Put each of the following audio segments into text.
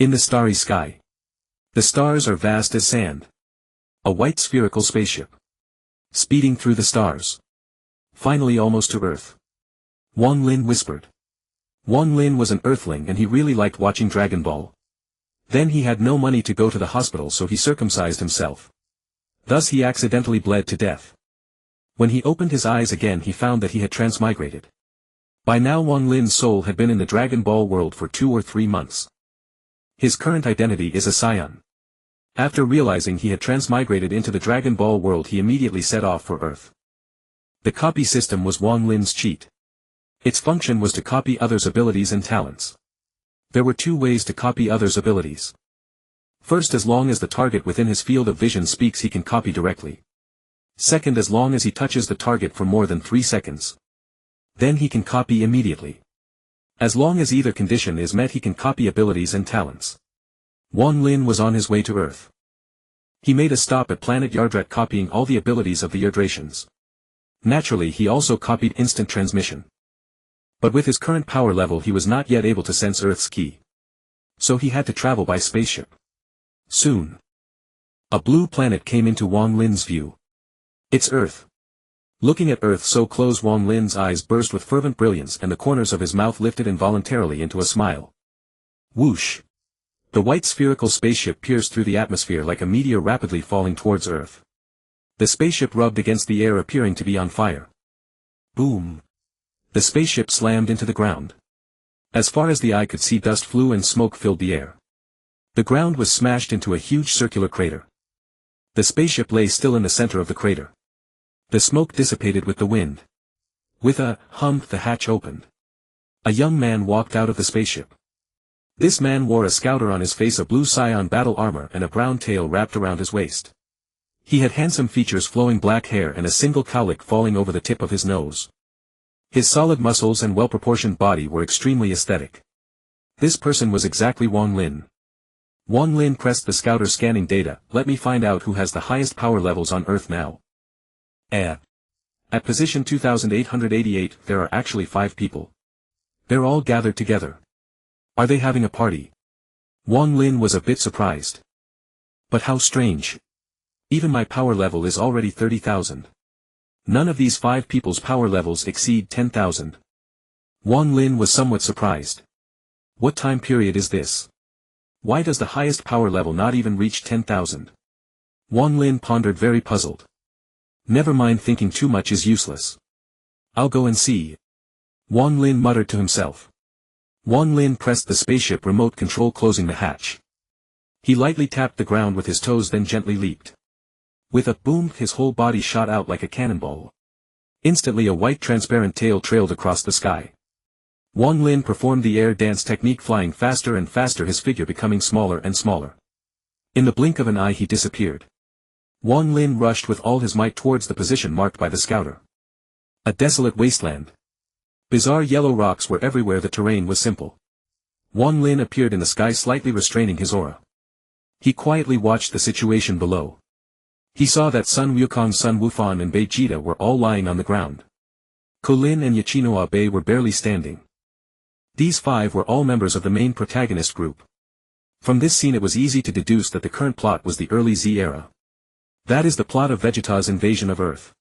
In the starry sky. The stars are vast as sand. A white spherical spaceship. Speeding through the stars. Finally almost to Earth. Wang Lin whispered. Wang Lin was an Earthling and he really liked watching Dragon Ball. Then he had no money to go to the hospital, so he circumcised himself. Thus he accidentally bled to death. When he opened his eyes again he found that he had transmigrated. By now Wang Lin's soul had been in the Dragon Ball world for 2 or 3 months. His current identity is a Saiyan. After realizing he had transmigrated into the Dragon Ball world, he immediately set off for Earth. The copy system was Wang Lin's cheat. Its function was to copy others' abilities and talents. There were 2 ways to copy others' abilities. First, as long as the target within his field of vision speaks, he can copy directly. Second, as long as he touches the target for more than 3 seconds. Then he can copy immediately. As long as either condition is met, he can copy abilities and talents. Wang Lin was on his way to Earth. He made a stop at planet Yardrat, copying all the abilities of the Yardratians. Naturally he also copied instant transmission. But with his current power level he was not yet able to sense Earth's ki. So he had to travel by spaceship. Soon. A blue planet came into Wang Lin's view. It's Earth. Looking at Earth so close, Wang Lin's eyes burst with fervent brilliance and the corners of his mouth lifted involuntarily into a smile. Whoosh! The white spherical spaceship pierced through the atmosphere like a meteor rapidly falling towards Earth. The spaceship rubbed against the air, appearing to be on fire. Boom! The spaceship slammed into the ground. As far as the eye could see, dust flew and smoke filled the air. The ground was smashed into a huge circular crater. The spaceship lay still in the center of the crater. The smoke dissipated with the wind. With a hum, the hatch opened. A young man walked out of the spaceship. This man wore a scouter on his face, a blue Saiyan battle armor and a brown tail wrapped around his waist. He had handsome features, flowing black hair and a single cowlick falling over the tip of his nose. His solid muscles and well-proportioned body were extremely aesthetic. This person was exactly Wang Lin. Wang Lin pressed the scouter, scanning data. Let me find out who has the highest power levels on Earth now. At position 2888 there are actually 5 people. They're all gathered together. Are they having a party? Wang Lin was a bit surprised. But how strange. Even my power level is already 30,000. None of these 5 people's power levels exceed 10,000. Wang Lin was somewhat surprised. What time period is this? Why does the highest power level not even reach 10,000? Wang Lin pondered, very puzzled. Never mind, thinking too much is useless. I'll go and see. Wang Lin muttered to himself. Wang Lin pressed the spaceship remote control, closing the hatch. He lightly tapped the ground with his toes, then gently leaped. With a boom, his whole body shot out like a cannonball. Instantly a white transparent tail trailed across the sky. Wang Lin performed the air dance technique, flying faster and faster, his figure becoming smaller and smaller. In the blink of an eye he disappeared. Wang Lin rushed with all his might towards the position marked by the scouter. A desolate wasteland. Bizarre yellow rocks were everywhere, the terrain was simple. Wang Lin appeared in the sky, slightly restraining his aura. He quietly watched the situation below. He saw that Sun Wukong, Sun Wufan and Vegeta were all lying on the ground. Kolin and Yachino Abe were barely standing. These 5 were all members of the main protagonist group. From this scene it was easy to deduce that the current plot was the early Z era. That is the plot of Vegeta's invasion of Earth.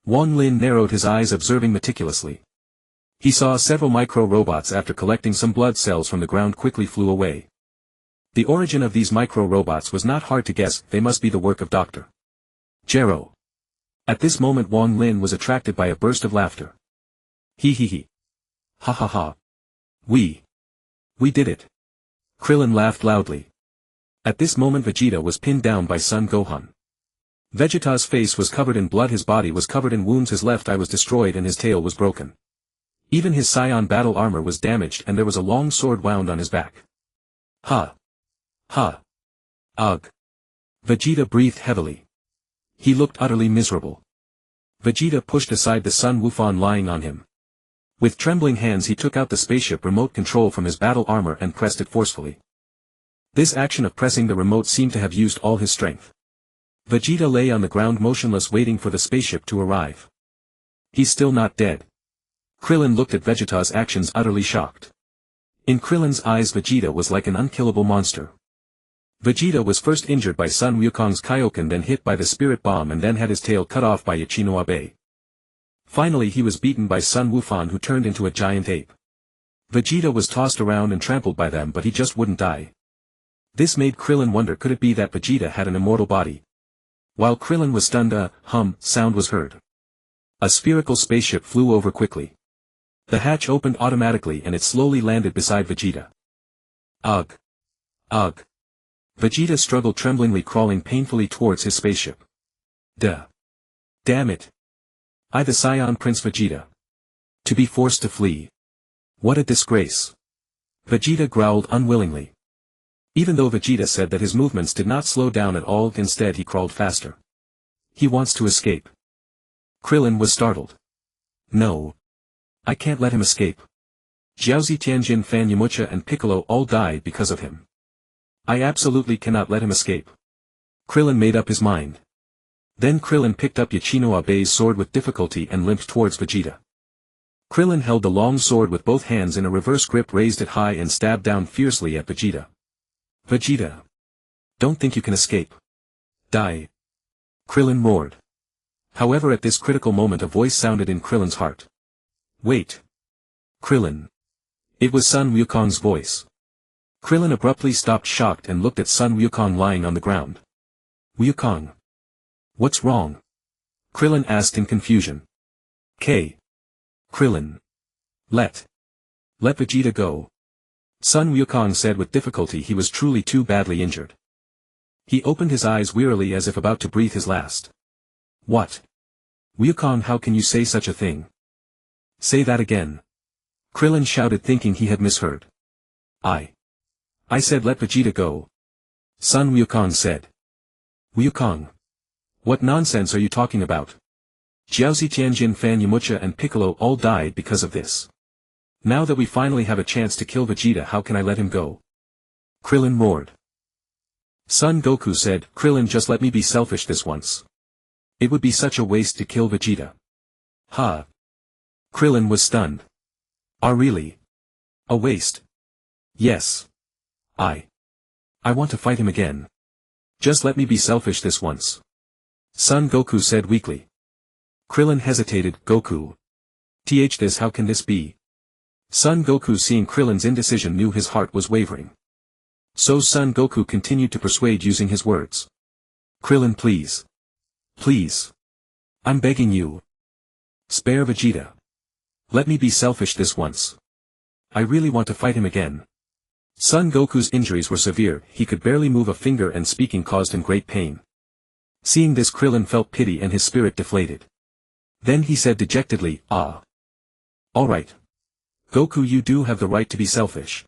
Wang Lin narrowed his eyes, observing meticulously. He saw several micro-robots, after collecting some blood cells from the ground, quickly flew away. The origin of these micro-robots was not hard to guess. They must be the work of Dr. Gero. At this moment Wang Lin was attracted by a burst of laughter. He. Ha ha ha. We did it. Krillin laughed loudly. At this moment Vegeta was pinned down by Son Gohan. Vegeta's face was covered in blood, his body was covered in wounds, his left eye was destroyed and his tail was broken. Even his Saiyan battle armor was damaged and there was a long sword wound on his back. Ha! Ha! Ugh! Vegeta breathed heavily. He looked utterly miserable. Vegeta pushed aside the Sun Wufan lying on him. With trembling hands he took out the spaceship remote control from his battle armor and pressed it forcefully. This action of pressing the remote seemed to have used all his strength. Vegeta lay on the ground motionless, waiting for the spaceship to arrive. He's still not dead. Krillin looked at Vegeta's actions, utterly shocked. In Krillin's eyes Vegeta was like an unkillable monster. Vegeta was first injured by Sun Wukong's Kaio-ken, then hit by the spirit bomb, and then had his tail cut off by Yachinoabe. Finally he was beaten by Sun Wufan, who turned into a giant ape. Vegeta was tossed around and trampled by them, but he just wouldn't die. This made Krillin wonder, could it be that Vegeta had an immortal body? While Krillin was stunned, a sound was heard. A spherical spaceship flew over quickly. The hatch opened automatically and it slowly landed beside Vegeta. Ugh. Ugh. Vegeta struggled, tremblingly crawling painfully towards his spaceship. Duh. Damn it. I, the Saiyan Prince Vegeta. To be forced to flee. What a disgrace. Vegeta growled unwillingly. Even though Vegeta said that his movements did not slow down at all, instead he crawled faster. He wants to escape. Krillin was startled. No. I can't let him escape. Jiaozi, Tianjin, Fan Yamcha and Piccolo all died because of him. I absolutely cannot let him escape. Krillin made up his mind. Then Krillin picked up Yachinoabe's sword with difficulty and limped towards Vegeta. Krillin held the long sword with both hands in a reverse grip, raised it high and stabbed down fiercely at Vegeta. Vegeta. Don't think you can escape. Die. Krillin roared. However, at this critical moment a voice sounded in Krillin's heart. Wait. Krillin. It was Sun Wukong's voice. Krillin abruptly stopped, shocked, and looked at Sun Wukong lying on the ground. Wukong. What's wrong? Krillin asked in confusion. Krillin. Let Vegeta go. Sun Wukong said with difficulty. He was truly too badly injured. He opened his eyes wearily as if about to breathe his last. What? Wukong, how can you say such a thing? Say that again. Krillin shouted, thinking he had misheard. I said let Vegeta go. Sun Wukong said. Wukong. What nonsense are you talking about? Jiaozi, Tianjin, Fan Yamcha and Piccolo all died because of this. Now that we finally have a chance to kill Vegeta, how can I let him go? Krillin roared. Son Goku said, Krillin, just let me be selfish this once. It would be such a waste to kill Vegeta. Ha. Krillin was stunned. Ah, really? A waste? Yes. I want to fight him again. Just let me be selfish this once. Son Goku said weakly. Krillin hesitated. Goku. This, how can this be? Son Goku, seeing Krillin's indecision, knew his heart was wavering. So Son Goku continued to persuade using his words. Krillin, please. Please. I'm begging you. Spare Vegeta. Let me be selfish this once. I really want to fight him again. Son Goku's injuries were severe, he could barely move a finger and speaking caused him great pain. Seeing this, Krillin felt pity and his spirit deflated. Then he said dejectedly, Ah. Alright. Goku, you do have the right to be selfish.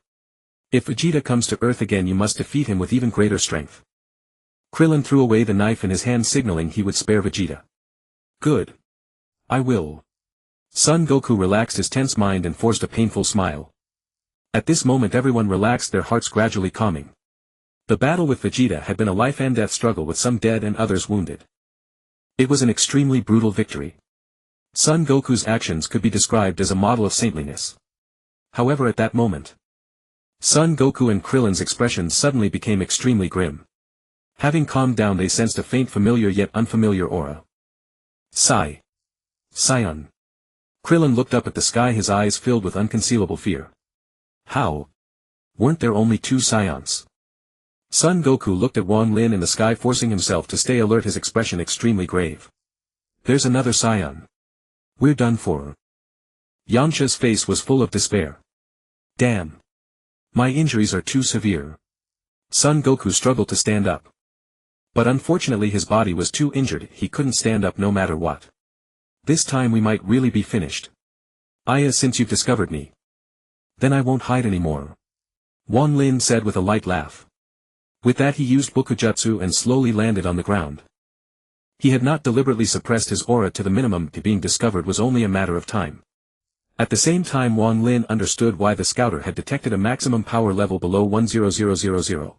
If Vegeta comes to Earth again, you must defeat him with even greater strength. Krillin threw away the knife in his hand, signaling he would spare Vegeta. Good. I will. Son Goku relaxed his tense mind and forced a painful smile. At this moment everyone relaxed, their hearts gradually calming. The battle with Vegeta had been a life-and-death struggle, with some dead and others wounded. It was an extremely brutal victory. Son Goku's actions could be described as a model of saintliness. However, at that moment, Son Goku and Krillin's expressions suddenly became extremely grim. Having calmed down, they sensed a faint, familiar yet unfamiliar aura. Saiyan. Krillin looked up at the sky, his eyes filled with unconcealable fear. How? Weren't there only 2 Saiyans? Son Goku looked at Wang Lin in the sky, forcing himself to stay alert, his expression extremely grave. There's another Saiyan. We're done for. Yamcha's face was full of despair. Damn. My injuries are too severe. Son Goku struggled to stand up. But unfortunately his body was too injured, he couldn't stand up no matter what. This time we might really be finished. Since you've discovered me. Then I won't hide anymore. Wang Lin said with a light laugh. With that he used Bokujutsu and slowly landed on the ground. He had not deliberately suppressed his aura to the minimum, being discovered was only a matter of time. At the same time Wang Lin understood why the scouter had detected a maximum power level below 10000.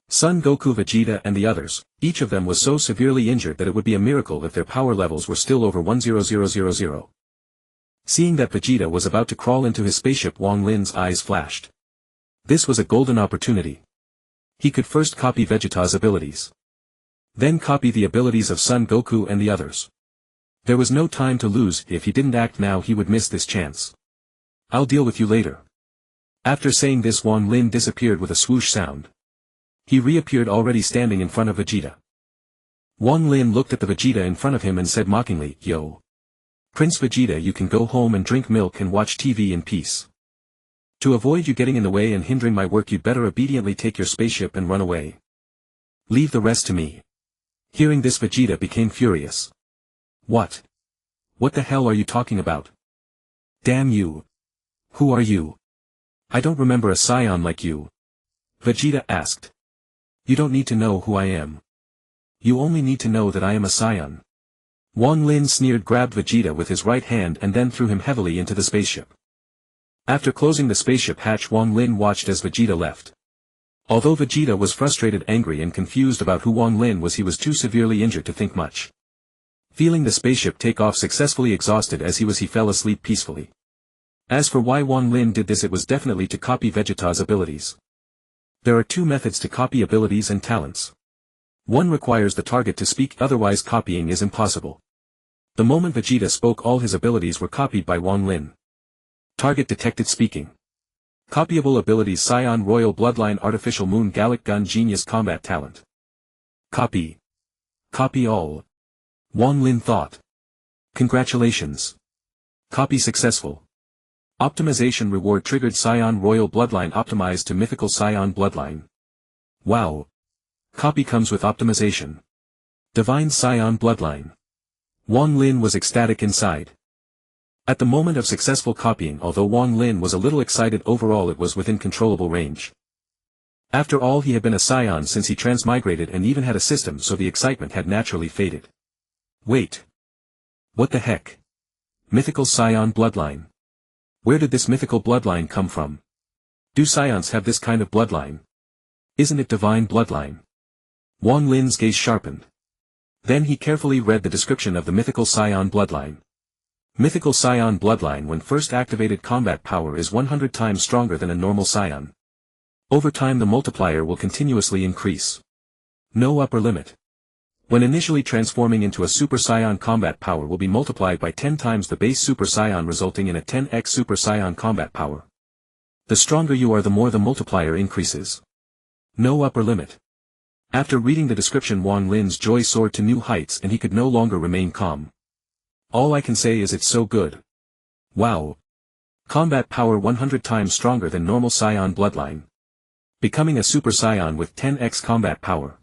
Son Goku, Vegeta and the others, each of them was so severely injured that it would be a miracle if their power levels were still over 10000. Seeing that Vegeta was about to crawl into his spaceship, Wang Lin's eyes flashed. This was a golden opportunity. He could first copy Vegeta's abilities. Then copy the abilities of Son Goku and the others. There was no time to lose. If he didn't act now he would miss this chance. I'll deal with you later. After saying this, Wang Lin disappeared with a swoosh sound. He reappeared already standing in front of Vegeta. Wang Lin looked at the Vegeta in front of him and said mockingly, "Yo. Prince Vegeta, you can go home and drink milk and watch TV in peace. To avoid you getting in the way and hindering my work, you'd better obediently take your spaceship and run away. Leave the rest to me." Hearing this, Vegeta became furious. What? What the hell are you talking about? Damn you. Who are you? I don't remember a Saiyan like you. Vegeta asked. You don't need to know who I am. You only need to know that I am a Saiyan. Wang Lin sneered, grabbed Vegeta with his right hand and then threw him heavily into the spaceship. After closing the spaceship hatch, Wang Lin watched as Vegeta left. Although Vegeta was frustrated, angry and confused about who Wang Lin was, he was too severely injured to think much. Feeling the spaceship take off successfully, exhausted as he fell asleep peacefully. As for why Wang Lin did this, it was definitely to copy Vegeta's abilities. There are two methods to copy abilities and talents. One requires the target to speak, otherwise copying is impossible. The moment Vegeta spoke, all his abilities were copied by Wang Lin. Target detected speaking. Copyable abilities: Saiyan Royal Bloodline, Artificial Moon, Gallic Gun, Genius Combat Talent. Copy. Copy all. Wang Lin thought. Congratulations. Copy successful. Optimization reward triggered: Saiyan Royal Bloodline optimized to Mythical Saiyan Bloodline. Wow. Copy comes with optimization. Divine Saiyan Bloodline. Wang Lin was ecstatic inside. At the moment of successful copying, although Wang Lin was a little excited, overall it was within controllable range. After all, he had been a Saiyan since he transmigrated and even had a system, so the excitement had naturally faded. Wait. What the heck? Mythical Saiyan Bloodline. Where did this mythical bloodline come from? Do Saiyans have this kind of bloodline? Isn't it divine bloodline? Wang Lin's gaze sharpened. Then he carefully read the description of the Mythical Saiyan bloodline. Mythical Saiyan bloodline, when first activated, combat power is 100 times stronger than a normal Saiyan. Over time the multiplier will continuously increase. No upper limit. When initially transforming into a Super Saiyan, combat power will be multiplied by 10 times the base Super Saiyan, resulting in a 10x Super Saiyan combat power. The stronger you are, the more the multiplier increases. No upper limit. After reading the description, Wang Lin's joy soared to new heights and he could no longer remain calm. All I can say is it's so good. Wow. Combat power 100 times stronger than normal Saiyan bloodline. Becoming a Super Saiyan with 10x combat power.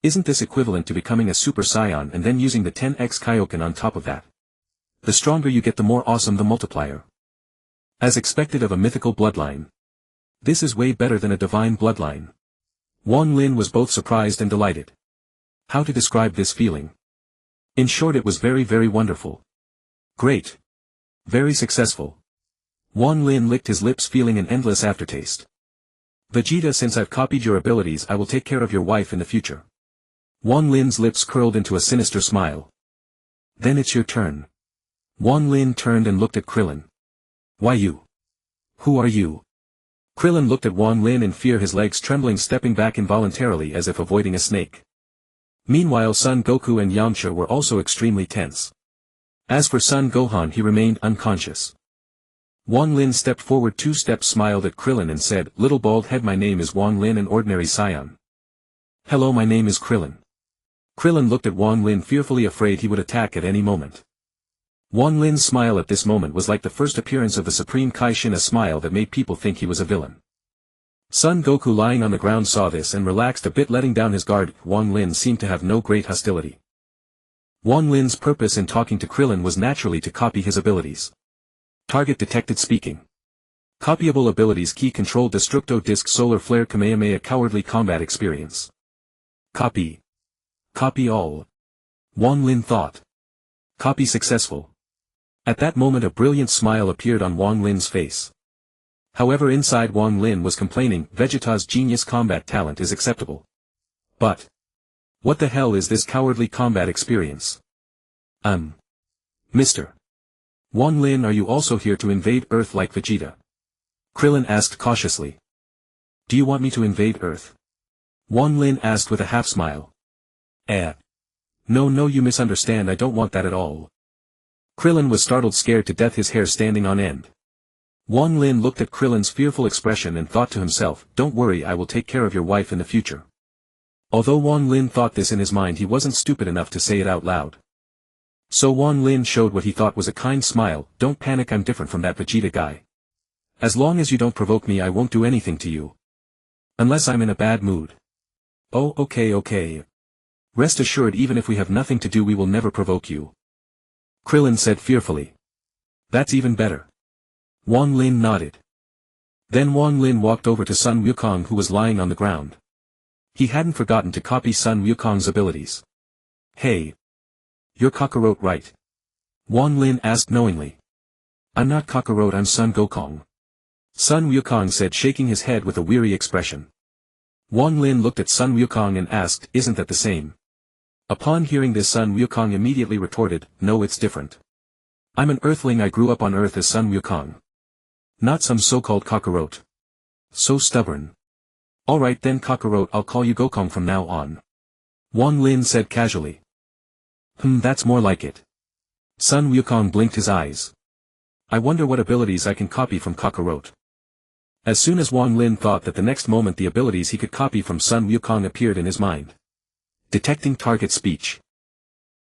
Isn't this equivalent to becoming a Super Saiyan and then using the 10x Kaio-ken on top of that? The stronger you get, the more awesome the multiplier. As expected of a mythical bloodline. This is way better than a divine bloodline. Wang Lin was both surprised and delighted. How to describe this feeling? In short, it was very, very wonderful. Great. Very successful. Wang Lin licked his lips, feeling an endless aftertaste. Vegeta, since I've copied your abilities, I will take care of your wife in the future. Wang Lin's lips curled into a sinister smile. Then it's your turn. Wang Lin turned and looked at Krillin. Why you? Who are you? Krillin looked at Wang Lin in fear, his legs trembling, stepping back involuntarily as if avoiding a snake. Meanwhile, Son Goku and Yamcha were also extremely tense. As for Son Gohan, he remained unconscious. Wang Lin stepped forward 2 steps, smiled at Krillin and said, "Little bald head, my name is Wang Lin, an ordinary Saiyan." "Hello, my name is Krillin." Krillin looked at Wang Lin, fearfully afraid he would attack at any moment. Wang Lin's smile at this moment was like the first appearance of the Supreme Kaishin, a smile that made people think he was a villain. Son Goku, lying on the ground, saw this and relaxed a bit, letting down his guard. Wang Lin seemed to have no great hostility. Wang Lin's purpose in talking to Krillin was naturally to copy his abilities. Target detected speaking. Copyable abilities: Ki Control, Destructo Disc, Solar Flare, Kamehameha, Cowardly Combat Experience. Copy. Copy all. Wang Lin thought. Copy successful. At that moment a brilliant smile appeared on Wang Lin's face. However, inside Wang Lin was complaining, Vegeta's genius combat talent is acceptable. But what the hell is this cowardly combat experience? Mr. Wang Lin, are you also here to invade Earth like Vegeta? Krillin asked cautiously. Do you want me to invade Earth? Wang Lin asked with a half-smile. No, you misunderstand, I don't want that at all. Krillin was startled, scared to death, his hair standing on end. Wang Lin looked at Krillin's fearful expression and thought to himself, don't worry, I will take care of your wife in the future. Although Wang Lin thought this in his mind, he wasn't stupid enough to say it out loud. So Wang Lin showed what he thought was a kind smile, don't panic, I'm different from that Vegeta guy. As long as you don't provoke me, I won't do anything to you. Unless I'm in a bad mood. Oh, okay. Rest assured, even if we have nothing to do, we will never provoke you. Krillin said fearfully. That's even better. Wang Lin nodded. Then Wang Lin walked over to Sun Wukong, who was lying on the ground. He hadn't forgotten to copy Sun Wukong's abilities. Hey. You're Kakarot, right? Wang Lin asked knowingly. I'm not Kakarot, I'm Sun Gokong. Sun Wukong said, shaking his head with a weary expression. Wang Lin looked at Sun Wukong and asked, isn't that the same? Upon hearing this, Sun Wukong immediately retorted, no, it's different. I'm an Earthling, I grew up on Earth as Sun Wukong. Not some so-called Kakarot. So stubborn. Alright then, Kakarot, I'll call you Gokong from now on. Wang Lin said casually. That's more like it. Sun Wukong blinked his eyes. I wonder what abilities I can copy from Kakarot. As soon as Wang Lin thought that, the next moment the abilities he could copy from Sun Wukong appeared in his mind. Detecting target speech.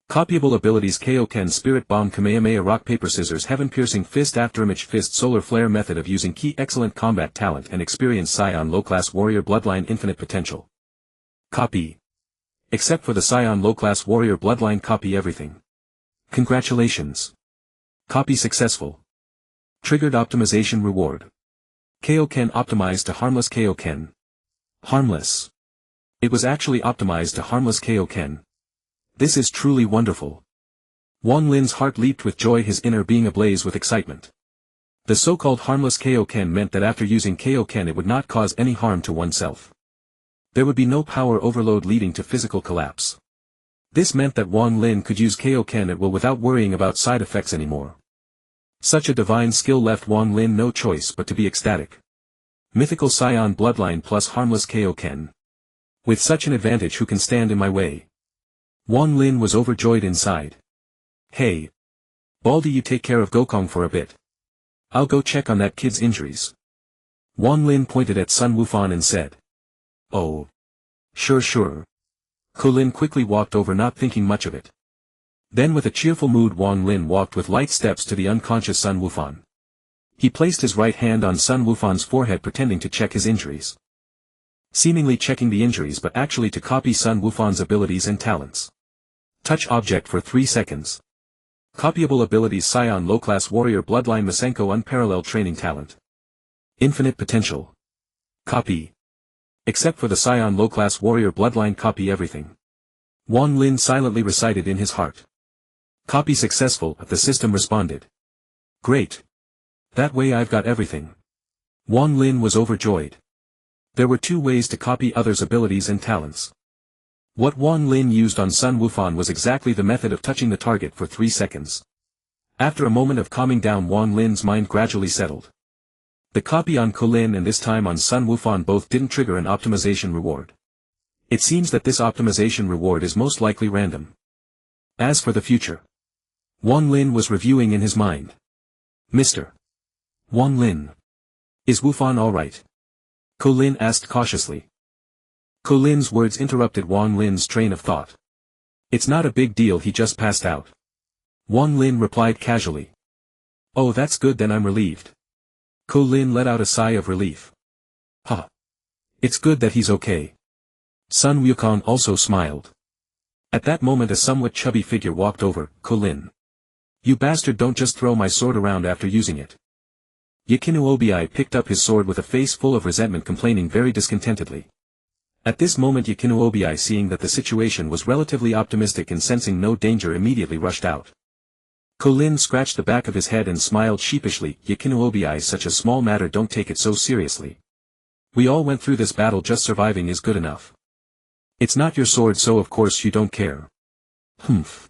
Copyable abilities: Kaio-ken, Spirit Bomb, Kamehameha, Rock Paper Scissors, Heaven Piercing Fist, Afterimage Fist, Solar Flare. Method of using key: excellent combat talent and experience, Saiyan Low-Class Warrior, Bloodline, Infinite Potential. Copy. Except for the Saiyan Low-Class Warrior Bloodline, copy everything. Congratulations. Copy successful. Triggered optimization reward. Kaio-ken optimized to harmless. Kaio-ken. Harmless. It was actually optimized to harmless Kaio-ken. This is truly wonderful. Wang Lin's heart leaped with joy, his inner being ablaze with excitement. The so-called harmless Kaio-ken meant that after using Kaio-ken it would not cause any harm to oneself. There would be no power overload leading to physical collapse. This meant that Wang Lin could use Kaio-ken at will without worrying about side effects anymore. Such a divine skill left Wang Lin no choice but to be ecstatic. Mythical Saiyan Bloodline plus harmless Kaio-ken. With such an advantage, who can stand in my way? Wang Lin was overjoyed inside. Hey. Baldy, you take care of Gokong for a bit. I'll go check on that kid's injuries. Wang Lin pointed at Sun Wufan and said. Oh. Sure. Kulin quickly walked over, not thinking much of it. Then with a cheerful mood Wang Lin walked with light steps to the unconscious Sun Wufan. He placed his right hand on Sun Wufan's forehead, pretending to check his injuries. Seemingly checking the injuries, but actually to copy Sun Wufan's abilities and talents. Touch object for 3 seconds. Copyable abilities: Saiyan Low-Class Warrior, Bloodline, Masenko, Unparalleled Training Talent. Infinite Potential. Copy. Except for the Saiyan Low-Class Warrior Bloodline, copy everything. Wang Lin silently recited in his heart. Copy successful, the system responded. Great. That way I've got everything. Wang Lin was overjoyed. There were 2 ways to copy others' abilities and talents. What Wang Lin used on Sun Wufan was exactly the method of touching the target for 3 seconds. After a moment of calming down, Wang Lin's mind gradually settled. The copy on Kulin and this time on Sun Wufan both didn't trigger an optimization reward. It seems that this optimization reward is most likely random. As for the future, Wang Lin was reviewing in his mind. Mr. Wang Lin. Is Wufan alright? Kulin asked cautiously. Kulin's words interrupted Wang Lin's train of thought. It's not a big deal, he just passed out. Wang Lin replied casually. Oh, that's good, then I'm relieved. Kulin let out a sigh of relief. Ha. It's good that he's okay. Sun Wukong also smiled. At that moment a somewhat chubby figure walked over. Kulin. You bastard, don't just throw my sword around after using it. Yakinu Obi picked up his sword with a face full of resentment, complaining very discontentedly. At this moment Yakinu Obi, seeing that the situation was relatively optimistic and sensing no danger, immediately rushed out. Kulin scratched the back of his head and smiled sheepishly. Yakinu Obi, such a small matter, don't take it so seriously. We all went through this battle, just surviving is good enough. It's not your sword, so of course you don't care. Humph.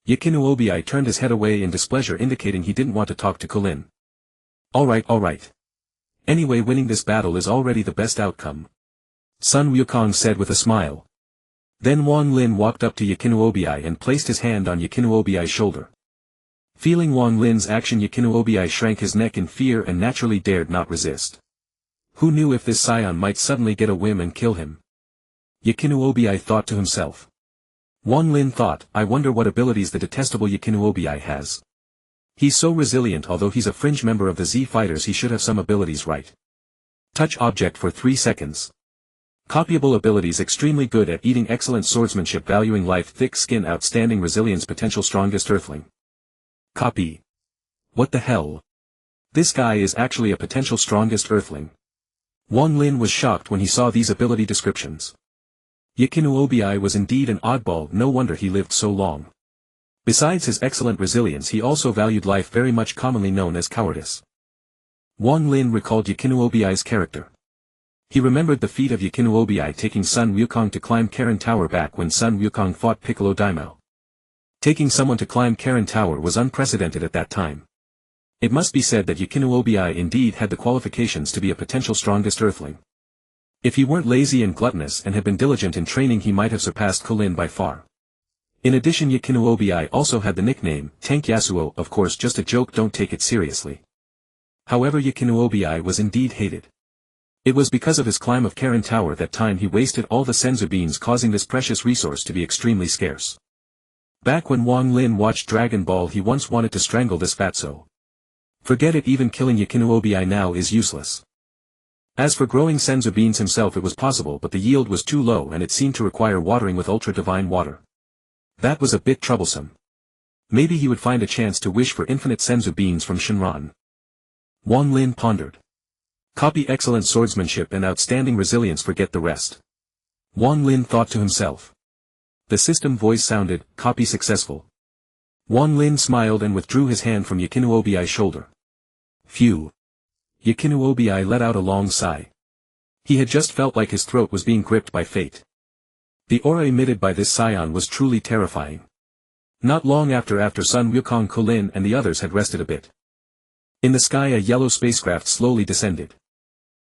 Yakinu Obi turned his head away in displeasure, indicating he didn't want to talk to Kulin. Alright. Anyway, winning this battle is already the best outcome. Sun Wukong said with a smile. Then Wang Lin walked up to Yakinuobi and placed his hand on Yakinuobi's shoulder. Feeling Wang Lin's action, Yakinuobi shrank his neck in fear and naturally dared not resist. Who knew if this Saiyan might suddenly get a whim and kill him? Yakinuobi thought to himself. Wang Lin thought, I wonder what abilities the detestable Yakinuobi has. He's so resilient. Although he's a fringe member of the Z Fighters, he should have some abilities, right? Touch object for 3 seconds. Copyable abilities: extremely good at eating, excellent swordsmanship, valuing life, thick skin, outstanding resilience, potential strongest earthling. Copy. What the hell? This guy is actually a potential strongest earthling. Wang Lin was shocked when he saw these ability descriptions. Yakinuobi was indeed an oddball, no wonder he lived so long. Besides his excellent resilience, he also valued life very much, commonly known as cowardice. Wang Lin recalled Yakinuobi's character. He remembered the feat of Yakinuobi taking Sun Wukong to climb Karen Tower back when Sun Wukong fought Piccolo Daimao. Taking someone to climb Karen Tower was unprecedented at that time. It must be said that Yakinuobi indeed had the qualifications to be a potential strongest earthling. If he weren't lazy and gluttonous and had been diligent in training, he might have surpassed Lin by far. In addition, Yakinuobi also had the nickname, Tank Yasuo, of course just a joke, don't take it seriously. However, Yakinuobi was indeed hated. It was because of his climb of Karen Tower that time he wasted all the senzu beans, causing this precious resource to be extremely scarce. Back when Wang Lin watched Dragon Ball, he once wanted to strangle this fatso. Forget it, even killing Yakinuobi now is useless. As for growing senzu beans himself, it was possible, but the yield was too low and it seemed to require watering with ultra-divine water. That was a bit troublesome. Maybe he would find a chance to wish for infinite senzu beans from Shinran. Wang Lin pondered. Copy: excellent swordsmanship and outstanding resilience, forget the rest. Wang Lin thought to himself. The system voice sounded, copy successful. Wang Lin smiled and withdrew his hand from Yakinuobi's shoulder. Phew. Yakinuobi let out a long sigh. He had just felt like his throat was being gripped by fate. The aura emitted by this Saiyan was truly terrifying. Not long after Sun Wukong, Lin and the others had rested a bit. In the sky, a yellow spacecraft slowly descended.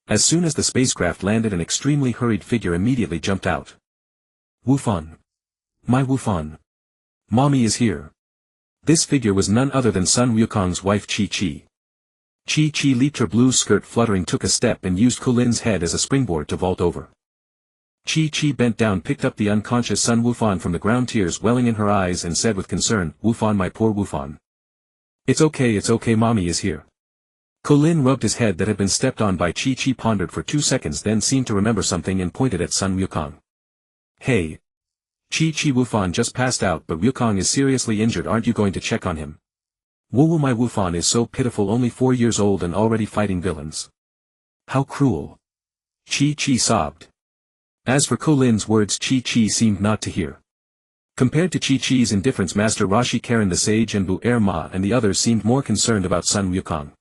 As soon as the spacecraft landed, an extremely hurried figure immediately jumped out. Wufan. My Wufan. Mommy is here. This figure was none other than Sun Wukong's wife Chi-Chi. Chi-Chi leaped, her blue skirt fluttering, took a step and used Lin's head as a springboard to vault over. Chi-Chi bent down, picked up the unconscious Sun Wufan from the ground, tears welling in her eyes, and said with concern, Wufan, my poor Wufan. It's okay, mommy is here. Lin rubbed his head that had been stepped on by Chi-Chi, pondered for 2 seconds, then seemed to remember something and pointed at Sun Wukong. Hey. Chi-Chi, Wufan just passed out, but Wukong is seriously injured, aren't you going to check on him? Woo, my Wufan is so pitiful, only 4 years old and already fighting villains. How cruel. Chi-Chi sobbed. As for Lin's words, Chi-Chi seemed not to hear. Compared to Chi-Chi's indifference, Master Rashi, Karen the Sage and Bu-Er Ma and the others seemed more concerned about Sun Wukong.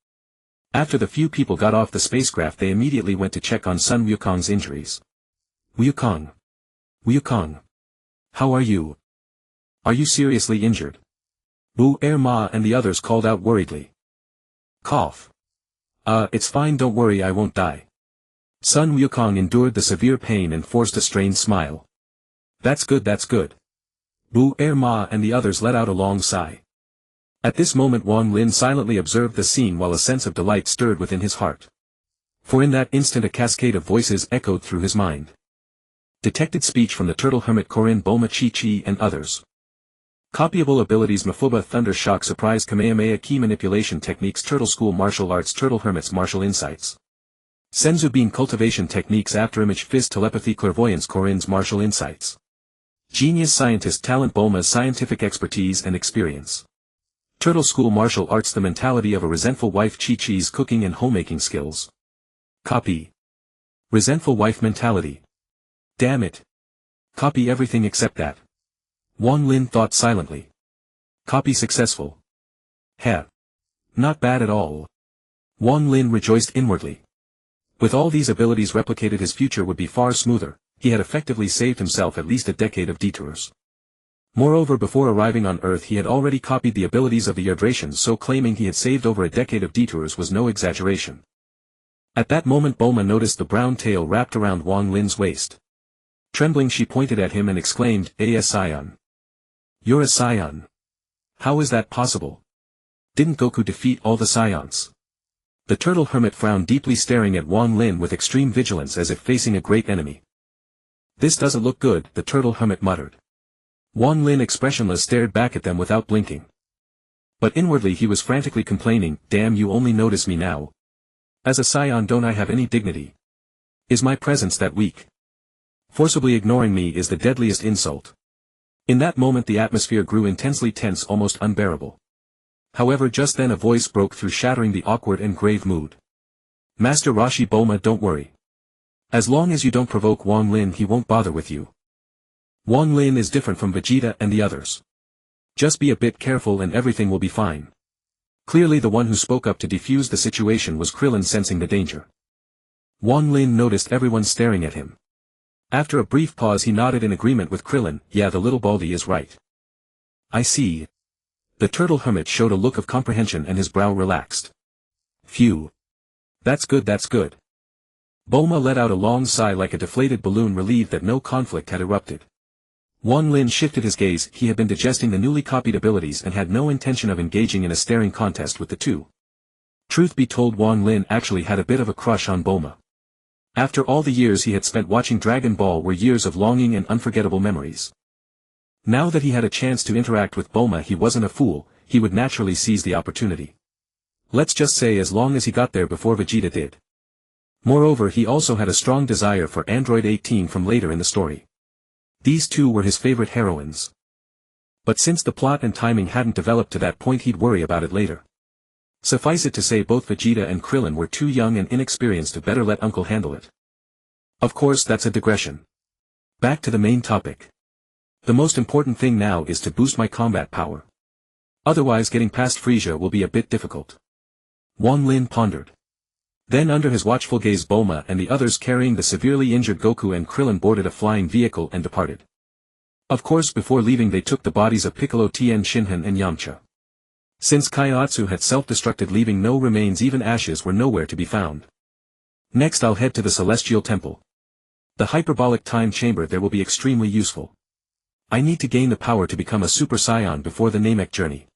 After the few people got off the spacecraft, they immediately went to check on Sun Wukong's injuries. Wukong. Wukong. How are you? Are you seriously injured? Bu-Er Ma and the others called out worriedly. Cough. It's fine, don't worry, I won't die. Sun Wukong endured the severe pain and forced a strained smile. That's good, that's good. Bu-Er Ma and the others let out a long sigh. At this moment Wang Lin silently observed the scene while a sense of delight stirred within his heart. For in that instant a cascade of voices echoed through his mind. Detected speech from the Turtle Hermit, Korin, Bulma, Chi-Chi and others. Copyable abilities: Mafuba, Thunder Shock, Surprise, Kamehameha, Key Manipulation Techniques, Turtle School Martial Arts, Turtle Hermit's Martial Insights. Senzu Bean Cultivation Techniques, Afterimage, Fizz, Telepathy, Clairvoyance, Korin's Martial Insights. Genius Scientist Talent, Bulma's Scientific Expertise and Experience. Turtle School Martial Arts, The Mentality of a Resentful Wife, Chi-Chi's Cooking and Homemaking Skills. Copy. Resentful Wife Mentality. Damn it. Copy everything except that. Wang Lin thought silently. Copy successful. Heh. Not bad at all. Wang Lin rejoiced inwardly. With all these abilities replicated, his future would be far smoother. He had effectively saved himself at least a decade of detours. Moreover, before arriving on Earth he had already copied the abilities of the Yardratians, so claiming he had saved over a decade of detours was no exaggeration. At that moment Bulma noticed the brown tail wrapped around Wang Lin's waist. Trembling she pointed at him and exclaimed, "A Saiyan. You're a Saiyan. How is that possible? Didn't Goku defeat all the Saiyans?" The turtle hermit frowned deeply, staring at Wang Lin with extreme vigilance as if facing a great enemy. "This doesn't look good," the turtle hermit muttered. Wang Lin, expressionless, stared back at them without blinking. But inwardly he was frantically complaining, "Damn, you only notice me now. As a Saiyan, don't I have any dignity? Is my presence that weak? Forcibly ignoring me is the deadliest insult." In that moment the atmosphere grew intensely tense, almost unbearable. However, just then a voice broke through, shattering the awkward and grave mood. "Master Roshi, Bulma, don't worry. As long as you don't provoke Wang Lin, he won't bother with you. Wang Lin is different from Vegeta and the others. Just be a bit careful and everything will be fine." Clearly the one who spoke up to defuse the situation was Krillin, sensing the danger. Wang Lin noticed everyone staring at him. After a brief pause he nodded in agreement with Krillin, "Yeah, the little baldy is right. I see." The turtle hermit showed a look of comprehension and his brow relaxed. "Phew. That's good, that's good." Bulma let out a long sigh like a deflated balloon, relieved that no conflict had erupted. Wang Lin shifted his gaze. He had been digesting the newly copied abilities and had no intention of engaging in a staring contest with the two. Truth be told, Wang Lin actually had a bit of a crush on Bulma. After all the years he had spent watching Dragon Ball were years of longing and unforgettable memories. Now that he had a chance to interact with Bulma, he wasn't a fool, he would naturally seize the opportunity. Let's just say as long as he got there before Vegeta did. Moreover, he also had a strong desire for Android 18 from later in the story. These two were his favorite heroines. But since the plot and timing hadn't developed to that point, he'd worry about it later. Suffice it to say, both Vegeta and Krillin were too young and inexperienced to better let Uncle handle it. Of course, that's a digression. Back to the main topic. The most important thing now is to boost my combat power. Otherwise getting past Frieza will be a bit difficult. Wang Lin pondered. Then under his watchful gaze Bulma and the others carrying the severely injured Goku and Krillin boarded a flying vehicle and departed. Of course, before leaving they took the bodies of Piccolo, Tien, Shinhan and Yamcha. Since Kaiotsu had self-destructed, leaving no remains, even ashes were nowhere to be found. Next I'll head to the Celestial Temple. The hyperbolic time chamber there will be extremely useful. I need to gain the power to become a Super Saiyan before the Namek journey.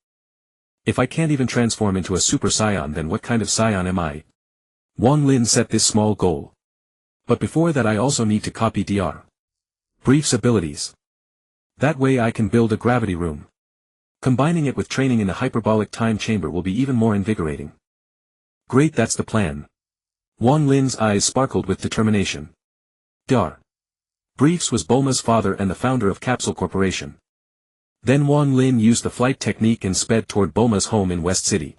If I can't even transform into a Super Saiyan, then what kind of Saiyan am I? Wang Lin set this small goal. But before that I also need to copy Dr. Brief's abilities. That way I can build a gravity room. Combining it with training in the hyperbolic time chamber will be even more invigorating. Great, that's the plan. Wang Lin's eyes sparkled with determination. Dr. Briefs was Bulma's father and the founder of Capsule Corporation. Then Wang Lin used the flight technique and sped toward Bulma's home in West City.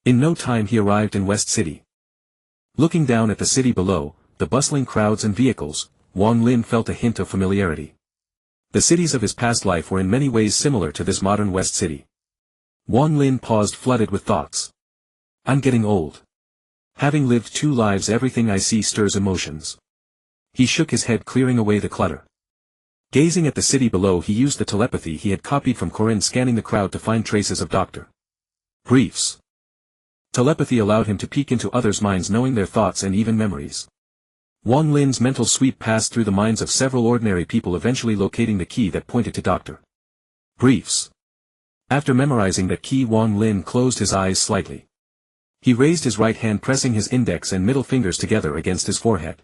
In no time he arrived in West City. Looking down at the city below, the bustling crowds and vehicles, Wang Lin felt a hint of familiarity. The cities of his past life were in many ways similar to this modern West City. Wang Lin paused, flooded with thoughts. I'm getting old. Having lived 2 lives, everything I see stirs emotions. He shook his head, clearing away the clutter. Gazing at the city below, he used the telepathy he had copied from Corinne, scanning the crowd to find traces of Dr. Briefs. Telepathy allowed him to peek into others' minds, knowing their thoughts and even memories. Wang Lin's mental sweep passed through the minds of several ordinary people, eventually locating the key that pointed to Dr. Briefs. After memorizing that key, Wang Lin closed his eyes slightly. He raised his right hand, pressing his index and middle fingers together against his forehead.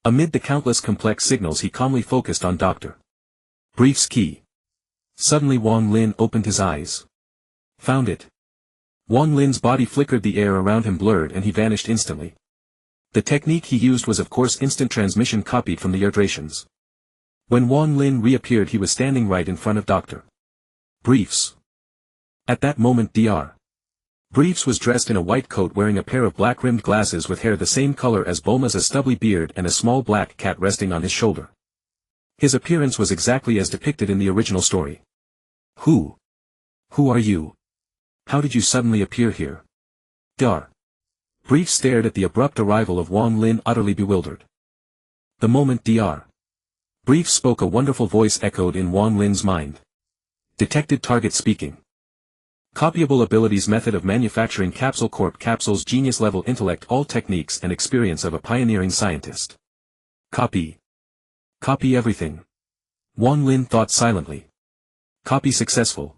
Amid the countless complex signals he calmly focused on Dr. Brief's key. Suddenly Wang Lin opened his eyes. Found it. Wang Lin's body flickered, the air around him blurred, and he vanished instantly. The technique he used was of course instant transmission, copied from the Yardratians. When Wang Lin reappeared, he was standing right in front of Dr. Briefs. At that moment Dr. Briefs was dressed in a white coat, wearing a pair of black-rimmed glasses with hair the same color as Bulma's, a stubbly beard and a small black cat resting on his shoulder. His appearance was exactly as depicted in the original story. Who are you? How did you suddenly appear here? Dr. Brief stared at the abrupt arrival of Wang Lin, utterly bewildered. The moment Dr. Brief spoke, a wonderful voice echoed in Wang Lin's mind. Detected target speaking. Copyable abilities, method of manufacturing capsule, corp capsules, genius level intellect, all techniques and experience of a pioneering scientist. Copy. Copy everything. Wang Lin thought silently. Copy successful.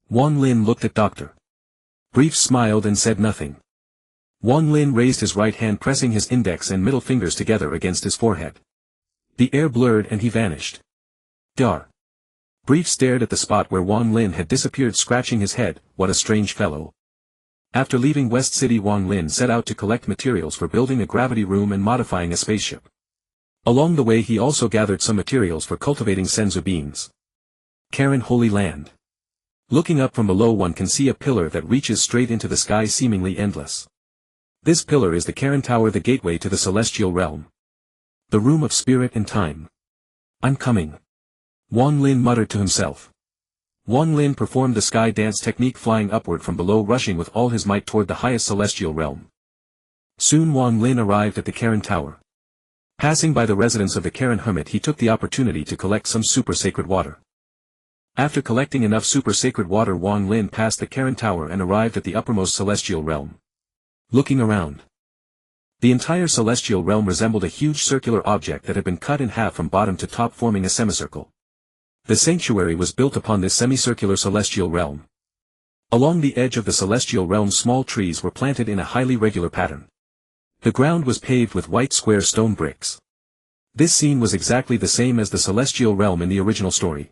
Wang Lin looked at Dr. Brief, smiled and said nothing. Wang Lin raised his right hand, pressing his index and middle fingers together against his forehead. The air blurred and he vanished. Dar. Brief stared at the spot where Wang Lin had disappeared, scratching his head. What a strange fellow. After leaving West City, Wang Lin set out to collect materials for building a gravity room and modifying a spaceship. Along the way he also gathered some materials for cultivating senzu beans. Karen Holy Land. Looking up from below, one can see a pillar that reaches straight into the sky, seemingly endless. This pillar is the Karen Tower, the gateway to the celestial realm. The room of spirit and time. I'm coming. Wang Lin muttered to himself. Wang Lin performed the sky dance technique, flying upward from below, rushing with all his might toward the highest celestial realm. Soon Wang Lin arrived at the Karen Tower. Passing by the residence of the Karen Hermit, he took the opportunity to collect some super sacred water. After collecting enough super sacred water, Wang Lin passed the Karen Tower and arrived at the uppermost celestial realm. Looking around. The entire celestial realm resembled a huge circular object that had been cut in half from bottom to top, forming a semicircle. The sanctuary was built upon this semicircular celestial realm. Along the edge of the celestial realm, small trees were planted in a highly regular pattern. The ground was paved with white square stone bricks. This scene was exactly the same as the celestial realm in the original story.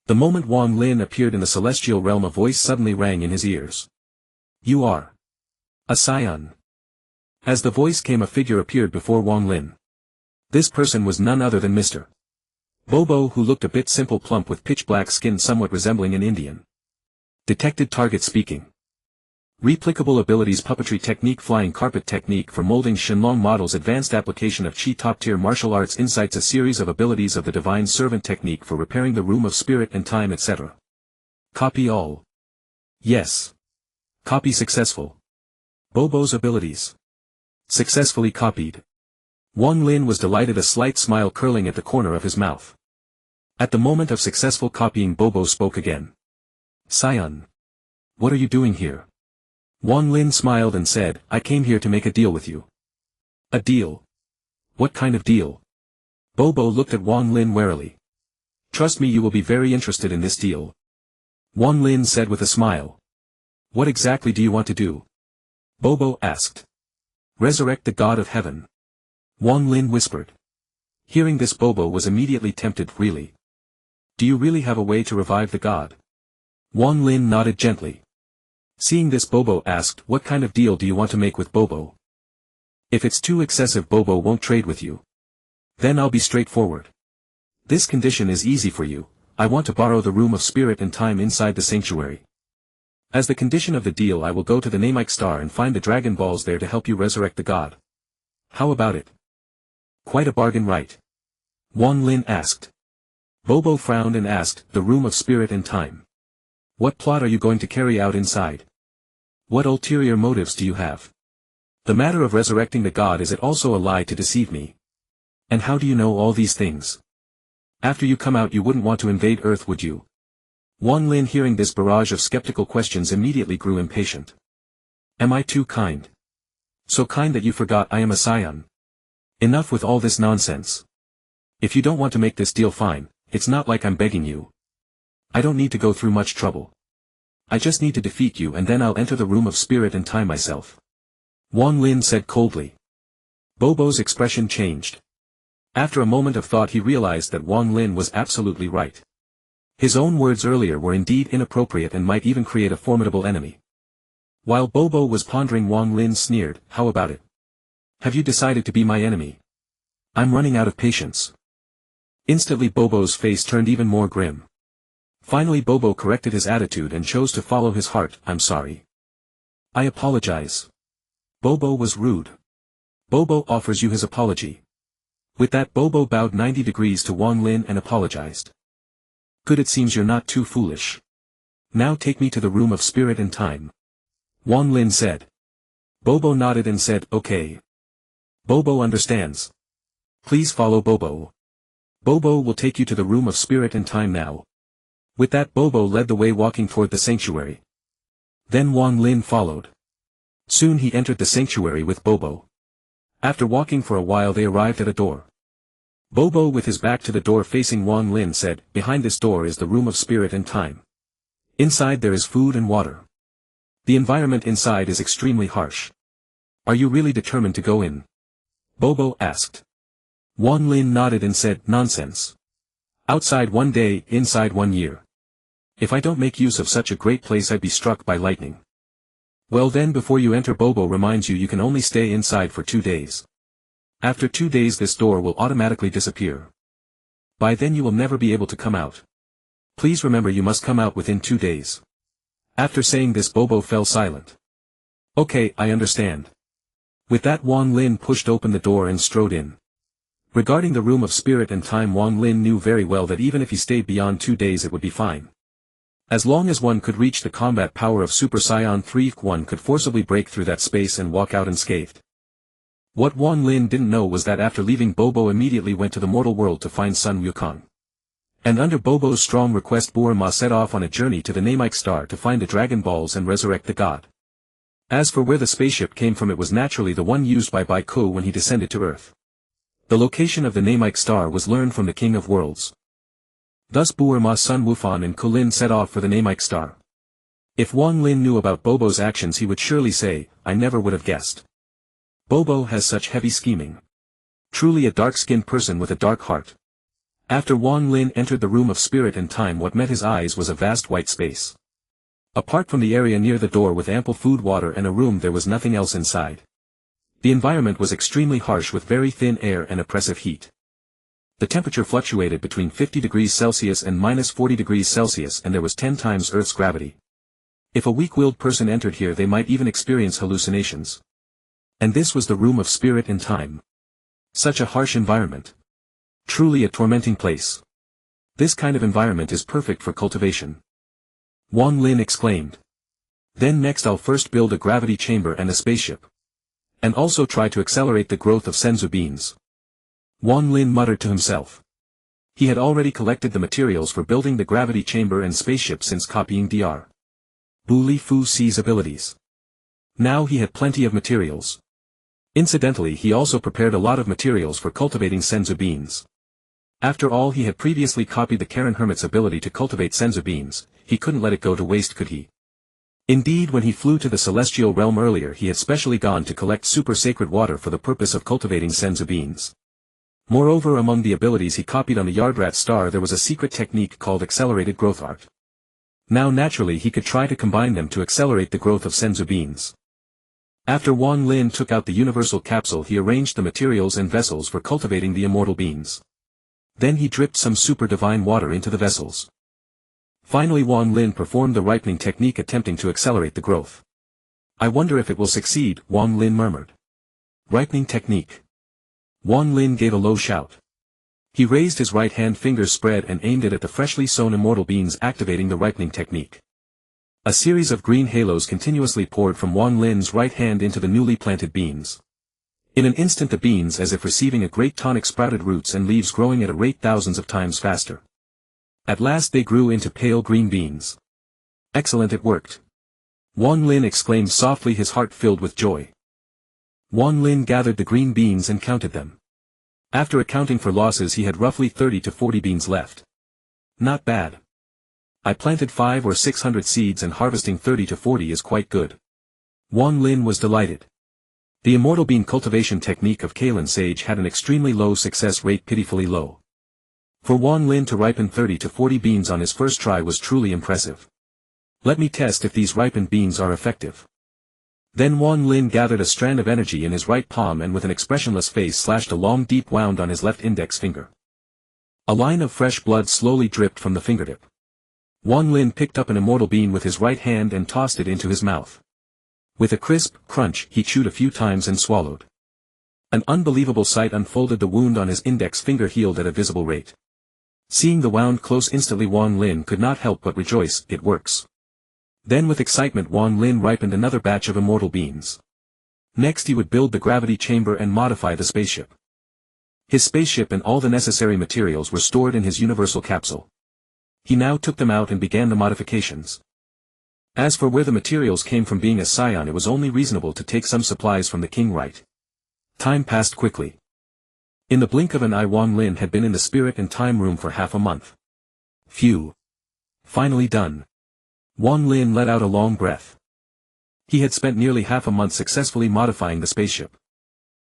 The moment Wang Lin appeared in the celestial realm, a voice suddenly rang in his ears. You are a Saiyan. As the voice came, a figure appeared before Wang Lin. This person was none other than Mr. Bobo, who looked a bit simple, plump with pitch black skin somewhat resembling an Indian. Detected target speaking. Replicable abilities, puppetry technique, flying carpet technique for molding Shenlong models, advanced application of Chi, top tier martial arts, insights, a series of abilities of the divine servant technique for repairing the room of spirit and time, etc. Copy all. Yes. Copy successful. Bobo's abilities. Successfully copied. Wang Lin was delighted, a slight smile curling at the corner of his mouth. At the moment of successful copying, Bobo spoke again. Saiyan. What are you doing here? Wang Lin smiled and said, I came here to make a deal with you. A deal? What kind of deal? Bobo looked at Wang Lin warily. Trust me, you will be very interested in this deal. Wang Lin said with a smile. What exactly do you want to do? Bobo asked. Resurrect the God of Heaven. Wang Lin whispered. Hearing this, Bobo was immediately tempted. Really? Do you really have a way to revive the god? Wang Lin nodded gently. Seeing this, Bobo asked, what kind of deal do you want to make with Bobo? If it's too excessive, Bobo won't trade with you. Then I'll be straightforward. This condition is easy for you. I want to borrow the room of spirit and time inside the sanctuary. As the condition of the deal, I will go to the Namek star and find the Dragon Balls there to help you resurrect the god. How about it? Quite a bargain, right? Wang Lin asked. Bobo frowned and asked, the room of spirit and time. What plot are you going to carry out inside? What ulterior motives do you have? The matter of resurrecting the god, is it also a lie to deceive me? And how do you know all these things? After you come out, you wouldn't want to invade Earth, would you? Wang Lin, hearing this barrage of skeptical questions, immediately grew impatient. Am I too kind? So kind that you forgot I am a Saiyan? Enough with all this nonsense. If you don't want to make this deal, fine, it's not like I'm begging you. I don't need to go through much trouble. I just need to defeat you and then I'll enter the room of spirit and time myself. Wang Lin said coldly. Bobo's expression changed. After a moment of thought, he realized that Wang Lin was absolutely right. His own words earlier were indeed inappropriate and might even create a formidable enemy. While Bobo was pondering, Wang Lin sneered, how about it? Have you decided to be my enemy? I'm running out of patience. Instantly Bobo's face turned even more grim. Finally Bobo corrected his attitude and chose to follow his heart. I'm sorry. I apologize. Bobo was rude. Bobo offers you his apology. With that, Bobo bowed 90 degrees to Wang Lin and apologized. Good, it seems you're not too foolish. Now take me to the room of spirit and time. Wang Lin said. Bobo nodded and said, okay. Bobo understands. Please follow Bobo. Bobo will take you to the room of spirit and time now. With that, Bobo led the way, walking toward the sanctuary. Then Wang Lin followed. Soon he entered the sanctuary with Bobo. After walking for a while they arrived at a door. Bobo with his back to the door facing Wang Lin said, "Behind this door is the room of spirit and time. Inside there is food and water. The environment inside is extremely harsh. Are you really determined to go in?" Bobo asked. Wang Lin nodded and said, "Nonsense. Outside 1 day, inside 1 year. If I don't make use of such a great place I'd be struck by lightning." "Well then before you enter Bobo reminds you can only stay inside for 2 days. After 2 days this door will automatically disappear. By then you will never be able to come out. Please remember you must come out within 2 days. After saying this Bobo fell silent. "Okay, I understand." With that Wang Lin pushed open the door and strode in. Regarding the room of spirit and time Wang Lin knew very well that even if he stayed beyond 2 days it would be fine. As long as one could reach the combat power of Super Saiyan 3 one could forcibly break through that space and walk out unscathed. What Wang Lin didn't know was that after leaving Bobo immediately went to the mortal world to find Sun Wukong. And under Bobo's strong request Bulma set off on a journey to the Namek star to find the Dragon Balls and resurrect the god. As for where the spaceship came from it was naturally the one used by Goku when he descended to Earth. The location of the Namek star was learned from the King of Worlds. Thus Bulma Sun Wukong and Kulin set off for the Namek star. If Wang Lin knew about Bobo's actions he would surely say, "I never would have guessed. Bobo has such heavy scheming. Truly a dark-skinned person with a dark heart." After Wang Lin entered the room of spirit and time what met his eyes was a vast white space. Apart from the area near the door with ample food, water and a room there was nothing else inside. The environment was extremely harsh with very thin air and oppressive heat. The temperature fluctuated between 50 degrees Celsius and minus 40 degrees Celsius and there was 10 times Earth's gravity. If a weak-willed person entered here they might even experience hallucinations. And this was the room of spirit and time. Such a harsh environment. Truly a tormenting place. This kind of environment is perfect for cultivation. Wang Lin exclaimed. Then next I'll first build a gravity chamber and a spaceship. And also try to accelerate the growth of senzu beans. Wang Lin muttered to himself. He had already collected the materials for building the gravity chamber and spaceship since copying Dr. Bu Fu Si's abilities. Now he had plenty of materials. Incidentally he also prepared a lot of materials for cultivating senzu beans. After all he had previously copied the Karen Hermit's ability to cultivate senzu beans, he couldn't let it go to waste could he? Indeed when he flew to the celestial realm earlier he had specially gone to collect super sacred water for the purpose of cultivating senzu beans. Moreover among the abilities he copied on the Yardrat star there was a secret technique called accelerated growth art. Now naturally he could try to combine them to accelerate the growth of senzu beans. After Wang Lin took out the universal capsule he arranged the materials and vessels for cultivating the immortal beans. Then he dripped some super divine water into the vessels. Finally Wang Lin performed the ripening technique attempting to accelerate the growth. "I wonder if it will succeed," Wang Lin murmured. Ripening technique. Wang Lin gave a low shout. He raised his right hand fingers spread and aimed it at the freshly sown immortal beans activating the ripening technique. A series of green halos continuously poured from Wang Lin's right hand into the newly planted beans. In an instant the beans as if receiving a great tonic sprouted roots and leaves growing at a rate thousands of times faster. At last they grew into pale green beans. Excellent, it worked. Wang Lin exclaimed softly, his heart filled with joy. Wang Lin gathered the green beans and counted them. After accounting for losses he had roughly 30 to 40 beans left. Not bad. I planted 500 or 600 seeds and harvesting 30 to 40 is quite good. Wang Lin was delighted. The immortal bean cultivation technique of Kalen Sage had an extremely low success rate, pitifully low. For Wang Lin to ripen 30 to 40 beans on his first try was truly impressive. Let me test if these ripened beans are effective. Then Wang Lin gathered a strand of energy in his right palm and with an expressionless face slashed a long deep wound on his left index finger. A line of fresh blood slowly dripped from the fingertip. Wang Lin picked up an immortal bean with his right hand and tossed it into his mouth. With a crisp crunch he chewed a few times and swallowed. An unbelievable sight unfolded. The wound on his index finger healed at a visible rate. Seeing the wound close instantly Wang Lin could not help but rejoice, it works. Then with excitement Wang Lin ripened another batch of immortal beans. Next he would build the gravity chamber and modify the spaceship. His spaceship and all the necessary materials were stored in his universal capsule. He now took them out and began the modifications. As for where the materials came from, being a Saiyan, it was only reasonable to take some supplies from the king, right? Time passed quickly. In the blink of an eye, Wang Lin had been in the spirit and time room for half a month. Phew. Finally done. Wang Lin let out a long breath. He had spent nearly half a month successfully modifying the spaceship.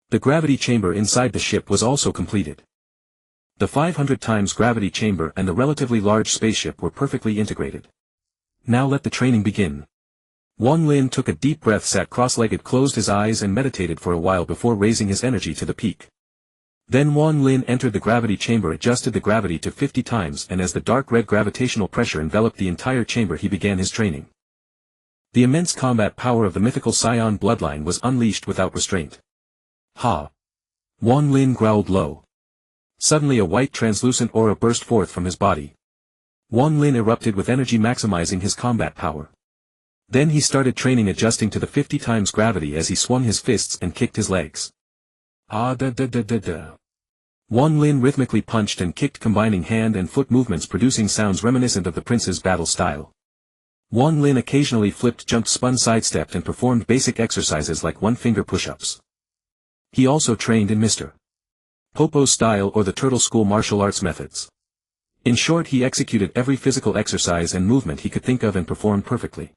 The gravity chamber inside the ship was also completed. The 500 times gravity chamber and the relatively large spaceship were perfectly integrated. Now let the training begin. Wang Lin took a deep breath, sat cross-legged, closed his eyes and meditated for a while before raising his energy to the peak. Then Wang Lin entered the gravity chamber, adjusted the gravity to 50 times, and as the dark red gravitational pressure enveloped the entire chamber, he began his training. The immense combat power of the mythical Saiyan bloodline was unleashed without restraint. Ha! Wang Lin growled low. Suddenly a white translucent aura burst forth from his body. Wang Lin erupted with energy, maximizing his combat power. Then he started training, adjusting to the 50 times gravity as he swung his fists and kicked his legs. Wang Lin rhythmically punched and kicked, combining hand and foot movements, producing sounds reminiscent of the prince's battle style. Wang Lin occasionally flipped, jumped, spun, sidestepped and performed basic exercises like one-finger push-ups. He also trained in Mr. Popo's style or the Turtle School martial arts methods. In short, he executed every physical exercise and movement he could think of and performed perfectly.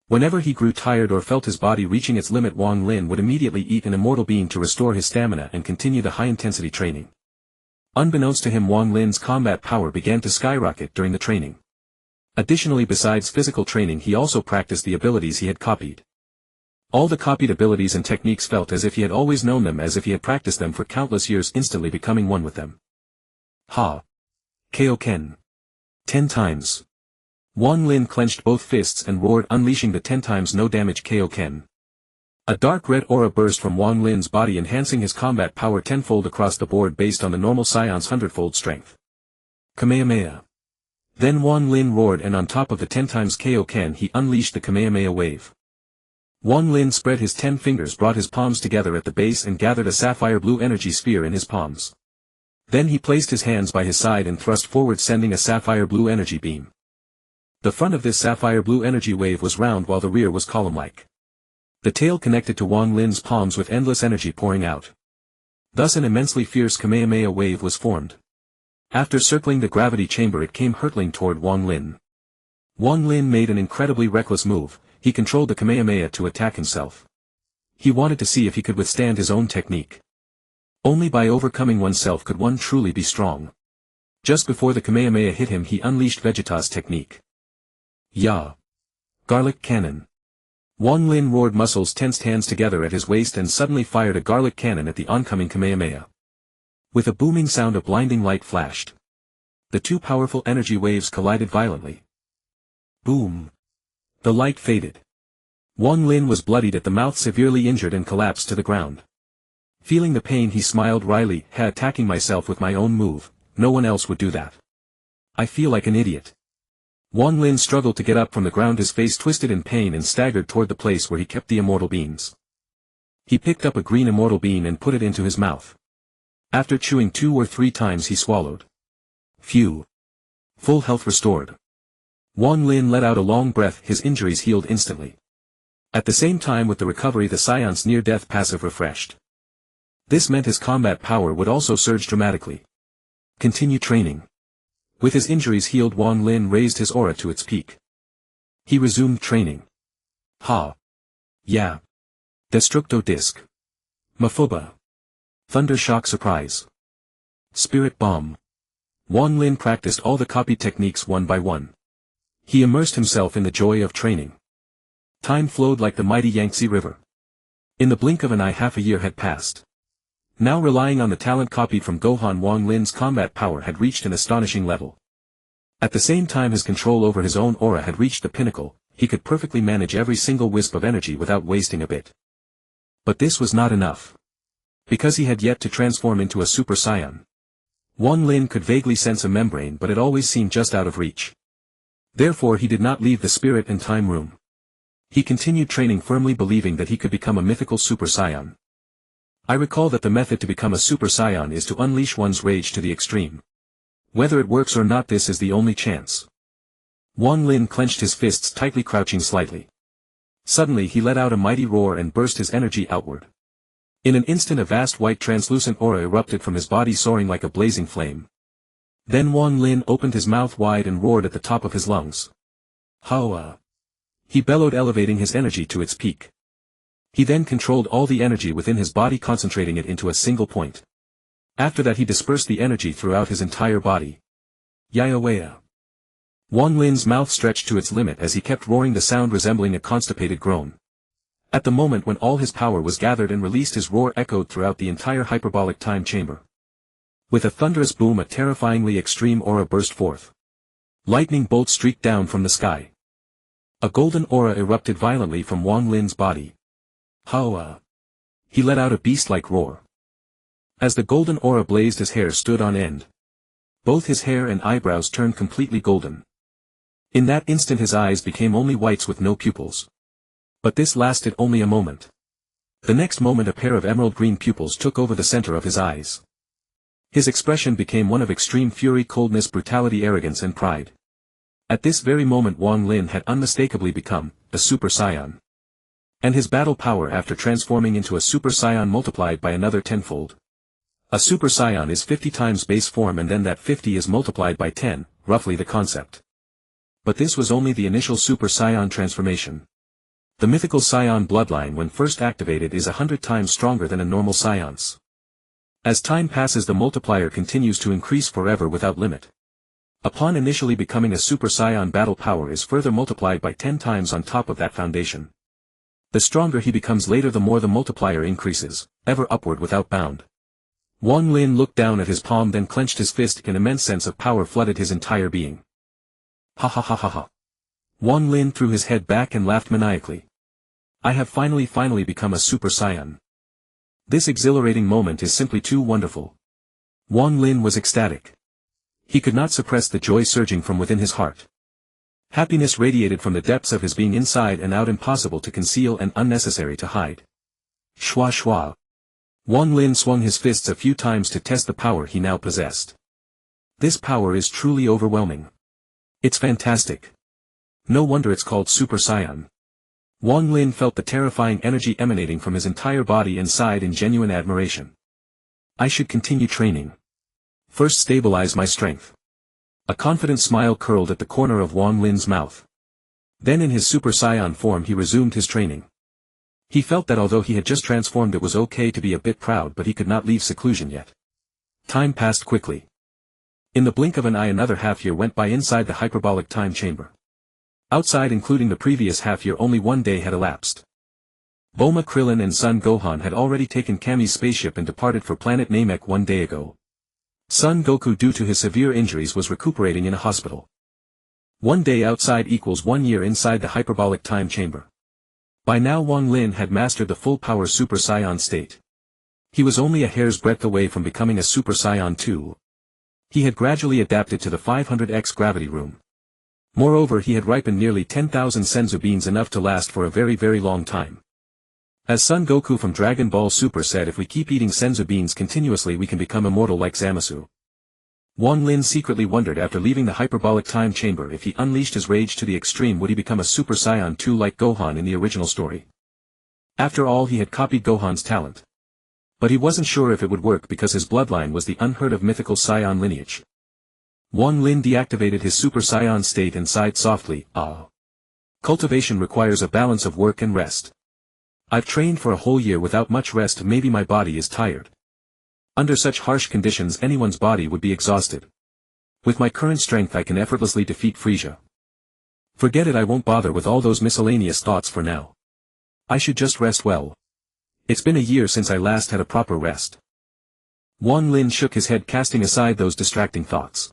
Whenever he grew tired or felt his body reaching its limit, Wang Lin would immediately eat an immortal being to restore his stamina and continue the high-intensity training. Unbeknownst to him, Wang Lin's combat power began to skyrocket during the training. Additionally, besides physical training, he also practiced the abilities he had copied. All the copied abilities and techniques felt as if he had always known them, as if he had practiced them for countless years, instantly becoming one with them. Ha! Kaio-ken. 10 times. Wang Lin clenched both fists and roared, unleashing the 10 times no damage Kaio-ken. A dark red aura burst from Wang Lin's body, enhancing his combat power tenfold across the board based on the normal Saiyan's 100-fold strength. Kamehameha. Then Wang Lin roared, and on top of the 10 times Kaio-ken he unleashed the Kamehameha wave. Wang Lin spread his 10 fingers, brought his palms together at the base and gathered a sapphire blue energy sphere in his palms. Then he placed his hands by his side and thrust forward, sending a sapphire blue energy beam. The front of this sapphire blue energy wave was round while the rear was column-like. The tail connected to Wang Lin's palms with endless energy pouring out. Thus an immensely fierce Kamehameha wave was formed. After circling the gravity chamber, it came hurtling toward Wang Lin. Wang Lin made an incredibly reckless move. He controlled the Kamehameha to attack himself. He wanted to see if he could withstand his own technique. Only by overcoming oneself could one truly be strong. Just before the Kamehameha hit him, he unleashed Vegeta's technique. Ya! Garlic cannon. Wang Lin roared, muscles tensed, hands together at his waist, and suddenly fired a garlic cannon at the oncoming Kamehameha. With a booming sound, a blinding light flashed. The two powerful energy waves collided violently. Boom! The light faded. Wang Lin was bloodied at the mouth, severely injured, and collapsed to the ground. Feeling the pain, he smiled wryly. Attacking myself with my own move, no one else would do that. I feel like an idiot. Wang Lin struggled to get up from the ground, his face twisted in pain, and staggered toward the place where he kept the immortal beans. He picked up a green immortal bean and put it into his mouth. After chewing 2 or 3 times, he swallowed. Phew! Full health restored. Wang Lin let out a long breath, his injuries healed instantly. At the same time with the recovery, the Saiyan's near-death passive refreshed. This meant his combat power would also surge dramatically. Continue training. With his injuries healed, Wang Lin raised his aura to its peak. He resumed training. Ha! Yeah! Destructo Disc. Mafuba. Thunder Shock Surprise. Spirit Bomb. Wang Lin practiced all the copied techniques one by one. He immersed himself in the joy of training. Time flowed like the mighty Yangtze River. In the blink of an eye, half a year had passed. Now, relying on the talent copied from Gohan, Wang Lin's combat power had reached an astonishing level. At the same time, his control over his own aura had reached the pinnacle. He could perfectly manage every single wisp of energy without wasting a bit. But this was not enough. Because he had yet to transform into a Super Saiyan. Wang Lin could vaguely sense a membrane, but it always seemed just out of reach. Therefore he did not leave the spirit and time room. He continued training, firmly believing that he could become a mythical Super Saiyan. I recall that the method to become a Super Saiyan is to unleash one's rage to the extreme. Whether it works or not, this is the only chance. Wang Lin clenched his fists tightly, crouching slightly. Suddenly he let out a mighty roar and burst his energy outward. In an instant a vast white translucent aura erupted from his body, soaring like a blazing flame. Then Wang Lin opened his mouth wide and roared at the top of his lungs. Hoa! He bellowed, elevating his energy to its peak. He then controlled all the energy within his body, concentrating it into a single point. After that he dispersed the energy throughout his entire body. Yayawaya! Wang Lin's mouth stretched to its limit as he kept roaring, the sound resembling a constipated groan. At the moment when all his power was gathered and released, his roar echoed throughout the entire hyperbolic time chamber. With a thunderous boom, a terrifyingly extreme aura burst forth. Lightning bolts streaked down from the sky. A golden aura erupted violently from Wang Lin's body. Hoa! He let out a beast-like roar. As the golden aura blazed, his hair stood on end. Both his hair and eyebrows turned completely golden. In that instant his eyes became only whites with no pupils. But this lasted only a moment. The next moment a pair of emerald green pupils took over the center of his eyes. His expression became one of extreme fury, coldness, brutality, arrogance and pride. At this very moment Wang Lin had unmistakably become a Super Saiyan. And his battle power after transforming into a Super Saiyan multiplied by another tenfold. A Super Saiyan is 50 times base form, and then that 50 is multiplied by 10, roughly the concept. But this was only the initial Super Saiyan transformation. The Mythical Saiyan bloodline when first activated is 100 times stronger than a normal Saiyan's. As time passes the multiplier continues to increase forever without limit. Upon initially becoming a Super Saiyan, battle power is further multiplied by 10 times on top of that foundation. The stronger he becomes later, the more the multiplier increases, ever upward without bound. Wang Lin looked down at his palm, then clenched his fist. An immense sense of power flooded his entire being. Ha ha ha ha ha. Wang Lin threw his head back and laughed maniacally. I have finally become a Super Saiyan. This exhilarating moment is simply too wonderful. Wang Lin was ecstatic. He could not suppress the joy surging from within his heart. Happiness radiated from the depths of his being, inside and out, impossible to conceal and unnecessary to hide. Shwa shwa. Wang Lin swung his fists a few times to test the power he now possessed. This power is truly overwhelming. It's fantastic. No wonder it's called Super Saiyan. Wang Lin felt the terrifying energy emanating from his entire body and sighed in genuine admiration. I should continue training. First stabilize my strength. A confident smile curled at the corner of Wang Lin's mouth. Then in his Super Saiyan form he resumed his training. He felt that although he had just transformed, it was okay to be a bit proud, but he could not leave seclusion yet. Time passed quickly. In the blink of an eye another half-year went by inside the hyperbolic time chamber. Outside, including the previous half-year, only 1 day had elapsed. Bulma, Krillin and Son Gohan had already taken Kami's spaceship and departed for planet Namek 1 day ago. Son Goku, due to his severe injuries, was recuperating in a hospital. 1 day outside equals 1 year inside the hyperbolic time chamber. By now Wang Lin had mastered the full power Super Saiyan state. He was only a hair's breadth away from becoming a Super Saiyan 2. He had gradually adapted to the 500x gravity room. Moreover, he had ripened nearly 10,000 senzu beans, enough to last for a very long time. As Son Goku from Dragon Ball Super said, if we keep eating senzu beans continuously we can become immortal like Zamasu. Wang Lin secretly wondered, after leaving the hyperbolic time chamber, if he unleashed his rage to the extreme, would he become a Super Saiyan 2 like Gohan in the original story? After all, he had copied Gohan's talent. But he wasn't sure if it would work because his bloodline was the unheard of Mythical Saiyan lineage. Wang Lin deactivated his Super Saiyan state and sighed softly, ah. Cultivation requires a balance of work and rest. I've trained for a whole year without much rest, maybe my body is tired. Under such harsh conditions anyone's body would be exhausted. With my current strength I can effortlessly defeat Frieza. Forget it, I won't bother with all those miscellaneous thoughts for now. I should just rest well. It's been a year since I last had a proper rest. Wang Lin shook his head, casting aside those distracting thoughts.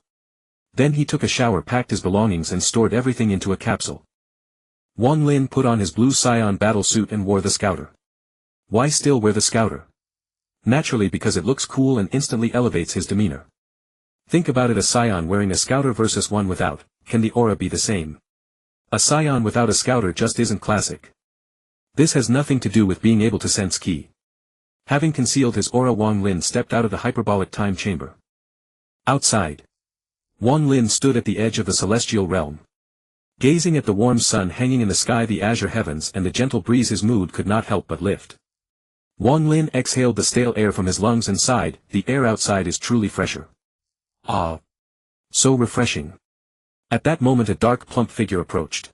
Then he took a shower, packed his belongings and stored everything into a capsule. Wang Lin put on his blue Saiyan battle suit and wore the scouter. Why still wear the scouter? Naturally, because it looks cool and instantly elevates his demeanor. Think about it, a Saiyan wearing a scouter versus one without, can the aura be the same? A Saiyan without a scouter just isn't classic. This has nothing to do with being able to sense ki. Having concealed his aura, Wang Lin stepped out of the hyperbolic time chamber. Outside, Wang Lin stood at the edge of the celestial realm. Gazing at the warm sun hanging in the sky, the azure heavens and the gentle breeze, his mood could not help but lift. Wang Lin exhaled the stale air from his lungs and sighed, the air outside is truly fresher. Ah! So refreshing. At that moment a dark plump figure approached.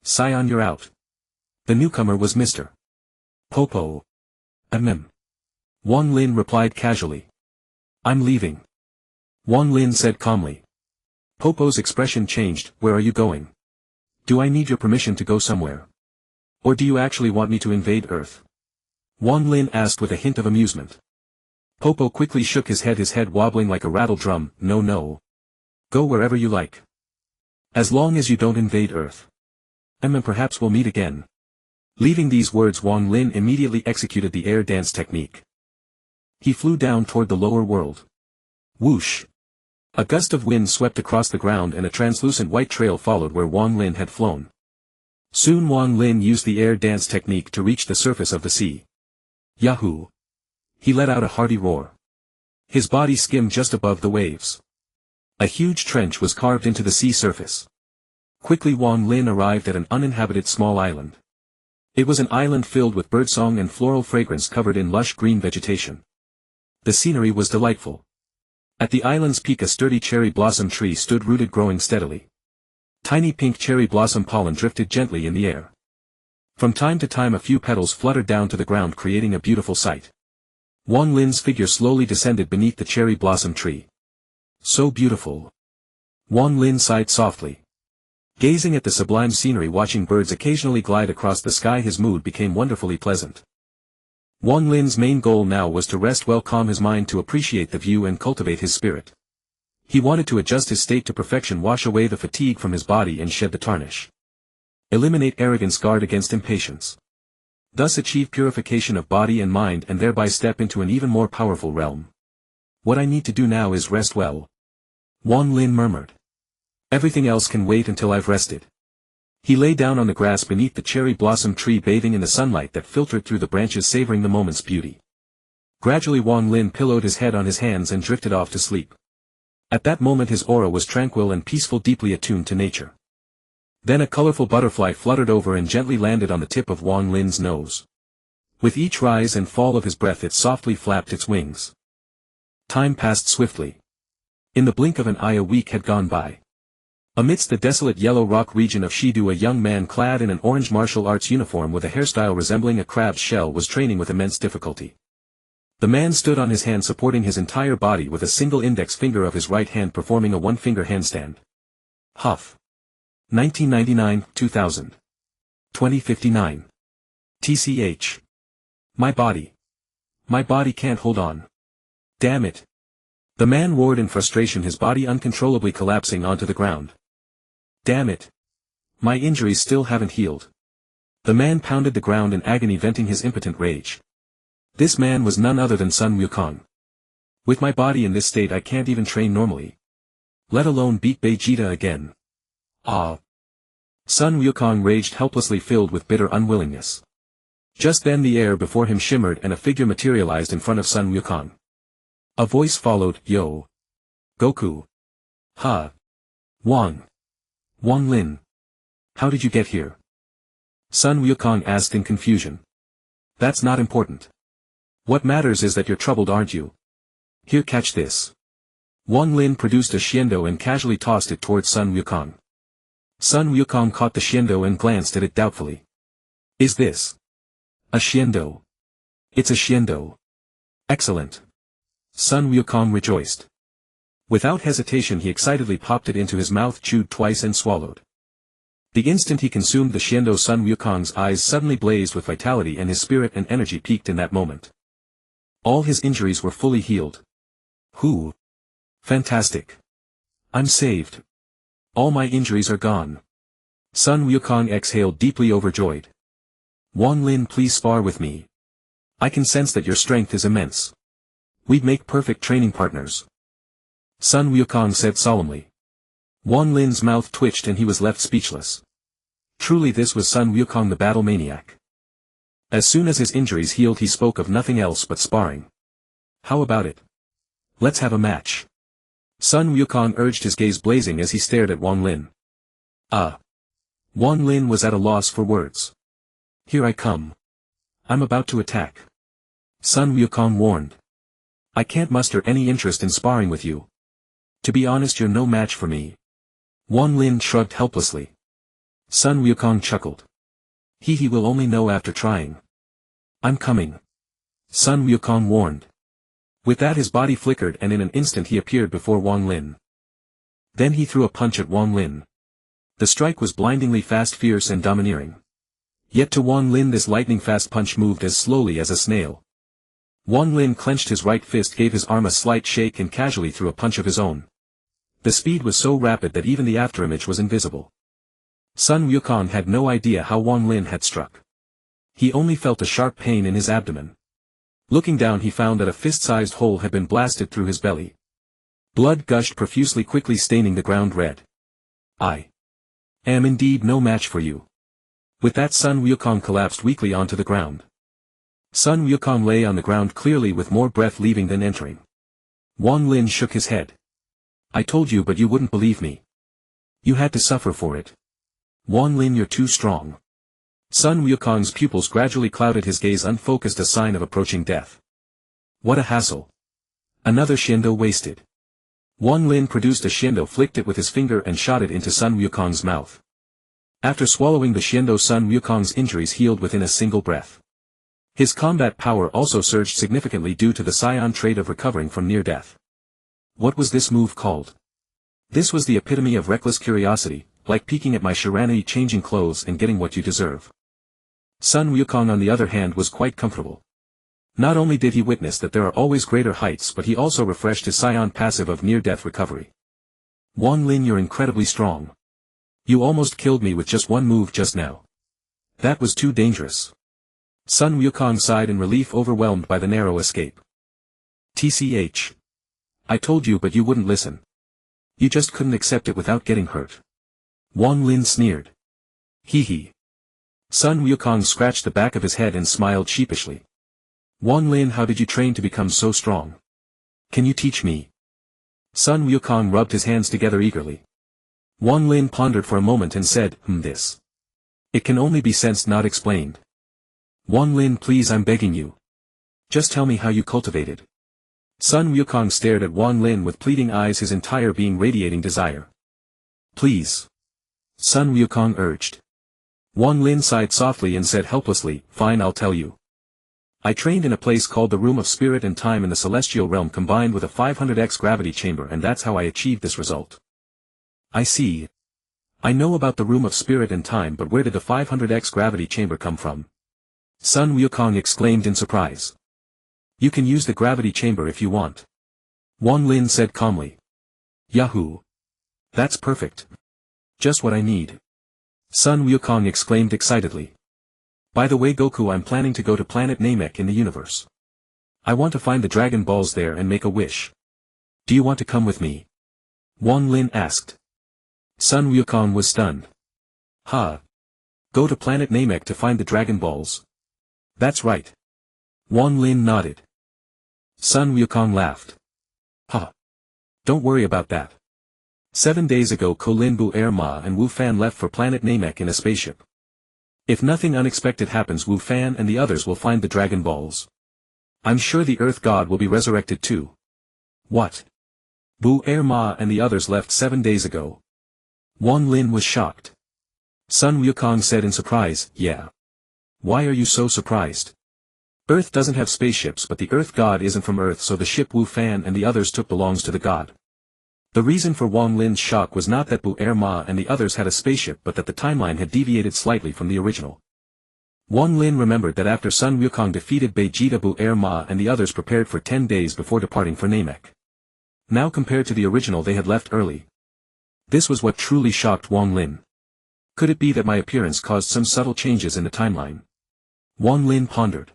Saiyan, you're out. The newcomer was Mr. Popo. Wang Lin replied casually. I'm leaving. Wang Lin said calmly. Popo's expression changed. Where are you going? Do I need your permission to go somewhere? Or do you actually want me to invade Earth? Wang Lin asked with a hint of amusement. Popo quickly shook his head wobbling like a rattle drum. No. Go wherever you like. As long as you don't invade Earth. And perhaps we'll meet again. Leaving these words, Wang Lin immediately executed the air dance technique. He flew down toward the lower world. Whoosh! A gust of wind swept across the ground and a translucent white trail followed where Wang Lin had flown. Soon Wang Lin used the air dance technique to reach the surface of the sea. Yahoo! He let out a hearty roar. His body skimmed just above the waves. A huge trench was carved into the sea surface. Quickly Wang Lin arrived at an uninhabited small island. It was an island filled with birdsong and floral fragrance covered in lush green vegetation. The scenery was delightful. At the island's peak a sturdy cherry blossom tree stood rooted, growing steadily. Tiny pink cherry blossom pollen drifted gently in the air. From time to time a few petals fluttered down to the ground, creating a beautiful sight. Wang Lin's figure slowly descended beneath the cherry blossom tree. So beautiful. Wang Lin sighed softly. Gazing at the sublime scenery, watching birds occasionally glide across the sky, his mood became wonderfully pleasant. Wang Lin's main goal now was to rest well, calm his mind, to appreciate the view and cultivate his spirit. He wanted to adjust his state to perfection, wash away the fatigue from his body and shed the tarnish. Eliminate arrogance, guard against impatience. Thus achieve purification of body and mind and thereby step into an even more powerful realm. What I need to do now is rest well. Wang Lin murmured. Everything else can wait until I've rested. He lay down on the grass beneath the cherry blossom tree, bathing in the sunlight that filtered through the branches, savoring the moment's beauty. Gradually Wang Lin pillowed his head on his hands and drifted off to sleep. At that moment his aura was tranquil and peaceful, deeply attuned to nature. Then a colorful butterfly fluttered over and gently landed on the tip of Wang Lin's nose. With each rise and fall of his breath it softly flapped its wings. Time passed swiftly. In the blink of an eye a week had gone by. Amidst the desolate yellow rock region of Shidu, a young man clad in an orange martial arts uniform with a hairstyle resembling a crab's shell was training with immense difficulty. The man stood on his hand, supporting his entire body with a single index finger of his right hand, performing a one-finger handstand. Huff. 1999-2000. 2059. TCH. My body. My body can't hold on. Damn it. The man roared in frustration, his body uncontrollably collapsing onto the ground. Damn it. My injuries still haven't healed. The man pounded the ground in agony, venting his impotent rage. This man was none other than Sun Wukong. With my body in this state I can't even train normally. Let alone beat Vegeta again. Ah. Sun Wukong raged helplessly, filled with bitter unwillingness. Just then the air before him shimmered and a figure materialized in front of Sun Wukong. A voice followed, Yo. Goku. Ha. Wang Lin. How did you get here? Sun Wukong asked in confusion. That's not important. What matters is that you're troubled, aren't you? Here, catch this. Wang Lin produced a shiendo and casually tossed it towards Sun Wukong. Sun Wukong caught the shiendo and glanced at it doubtfully. Is this a shiendo? It's a shiendo. Excellent. Sun Wukong rejoiced. Without hesitation he excitedly popped it into his mouth, chewed twice and swallowed. The instant he consumed the shiendo, Sun Wukong's eyes suddenly blazed with vitality and his spirit and energy peaked in that moment. All his injuries were fully healed. Whew. Fantastic. I'm saved. All my injuries are gone. Sun Wukong exhaled, deeply overjoyed. Wang Lin, please spar with me. I can sense that your strength is immense. We'd make perfect training partners. Sun Wukong said solemnly. Wang Lin's mouth twitched and he was left speechless. Truly this was Sun Wukong, the battle maniac. As soon as his injuries healed he spoke of nothing else but sparring. How about it? Let's have a match. Sun Wukong urged, his gaze blazing as he stared at Wang Lin. Wang Lin was at a loss for words. Here I come. I'm about to attack. Sun Wukong warned. I can't muster any interest in sparring with you. To be honest, you're no match for me. Wang Lin shrugged helplessly. Sun Wukong chuckled. He will only know after trying. I'm coming. Sun Wukong warned. With that his body flickered and in an instant he appeared before Wang Lin. Then he threw a punch at Wang Lin. The strike was blindingly fast, fierce and domineering. Yet to Wang Lin this lightning-fast punch moved as slowly as a snail. Wang Lin clenched his right fist, gave his arm a slight shake and casually threw a punch of his own. The speed was so rapid that even the afterimage was invisible. Sun Wukong had no idea how Wang Lin had struck. He only felt a sharp pain in his abdomen. Looking down he found that a fist-sized hole had been blasted through his belly. Blood gushed profusely, quickly staining the ground red. I am indeed no match for you. With that Sun Wukong collapsed weakly onto the ground. Sun Wukong lay on the ground clearly with more breath leaving than entering. Wang Lin shook his head. I told you, but you wouldn't believe me. You had to suffer for it. Wang Lin, you're too strong. Sun Wukong's pupils gradually clouded, his gaze unfocused, a sign of approaching death. What a hassle. Another shindo wasted. Wang Lin produced a shindo, flicked it with his finger and shot it into Sun Wukong's mouth. After swallowing the shindo, Sun Wukong's injuries healed within a single breath. His combat power also surged significantly due to the Saiyan trait of recovering from near death. What was this move called? This was the epitome of reckless curiosity, like peeking at my Shiranui, changing clothes and getting what you deserve. Sun Wukong on the other hand was quite comfortable. Not only did he witness that there are always greater heights, but he also refreshed his Saiyan passive of near-death recovery. Wang Lin, you're incredibly strong. You almost killed me with just one move just now. That was too dangerous. Sun Wukong sighed in relief, overwhelmed by the narrow escape. TCH. I told you, but you wouldn't listen. You just couldn't accept it without getting hurt. Wang Lin sneered. Hee. Sun Wukong scratched the back of his head and smiled sheepishly. Wang Lin, how did you train to become so strong? Can you teach me? Sun Wukong rubbed his hands together eagerly. Wang Lin pondered for a moment and said, this. It can only be sensed, not explained. Wang Lin, please, I'm begging you. Just tell me how you cultivated. Sun Wukong stared at Wang Lin with pleading eyes, his entire being radiating desire. Please. Sun Wukong urged. Wang Lin sighed softly and said helplessly, fine, I'll tell you. I trained in a place called the Room of Spirit and Time in the Celestial Realm, combined with a 500x gravity chamber, and that's how I achieved this result. I see. I know about the Room of Spirit and Time, but where did the 500x gravity chamber come from? Sun Wukong exclaimed in surprise. You can use the gravity chamber if you want. Wang Lin said calmly. Yahoo! That's perfect. Just what I need. Sun Wukong exclaimed excitedly. By the way, Goku, I'm planning to go to planet Namek in the universe. I want to find the Dragon Balls there and make a wish. Do you want to come with me? Wang Lin asked. Sun Wukong was stunned. Ha! Go to planet Namek to find the Dragon Balls? That's right. Wang Lin nodded. Sun Wukong laughed. Ha! Don't worry about that. 7 days ago Ko-Lin, Bu-Er-Ma and Wu-Fan left for planet Namek in a spaceship. If nothing unexpected happens, Wu-Fan and the others will find the Dragon Balls. I'm sure the Earth God will be resurrected too. What? Bu-Er-Ma and the others left 7 days ago. Wang Lin was shocked. Sun Wukong said in surprise, yeah. Why are you so surprised? Earth doesn't have spaceships, but the Earth God isn't from Earth, so the ship Wu-Fan and the others took belongs to the God. The reason for Wang Lin's shock was not that Bu-Er-Ma and the others had a spaceship, but that the timeline had deviated slightly from the original. Wang Lin remembered that after Sun Wukong defeated Vegeta, Bu-Er-Ma and the others prepared for 10 days before departing for Namek. Now compared to the original, they had left early. This was what truly shocked Wang Lin. Could it be that my appearance caused some subtle changes in the timeline? Wang Lin pondered.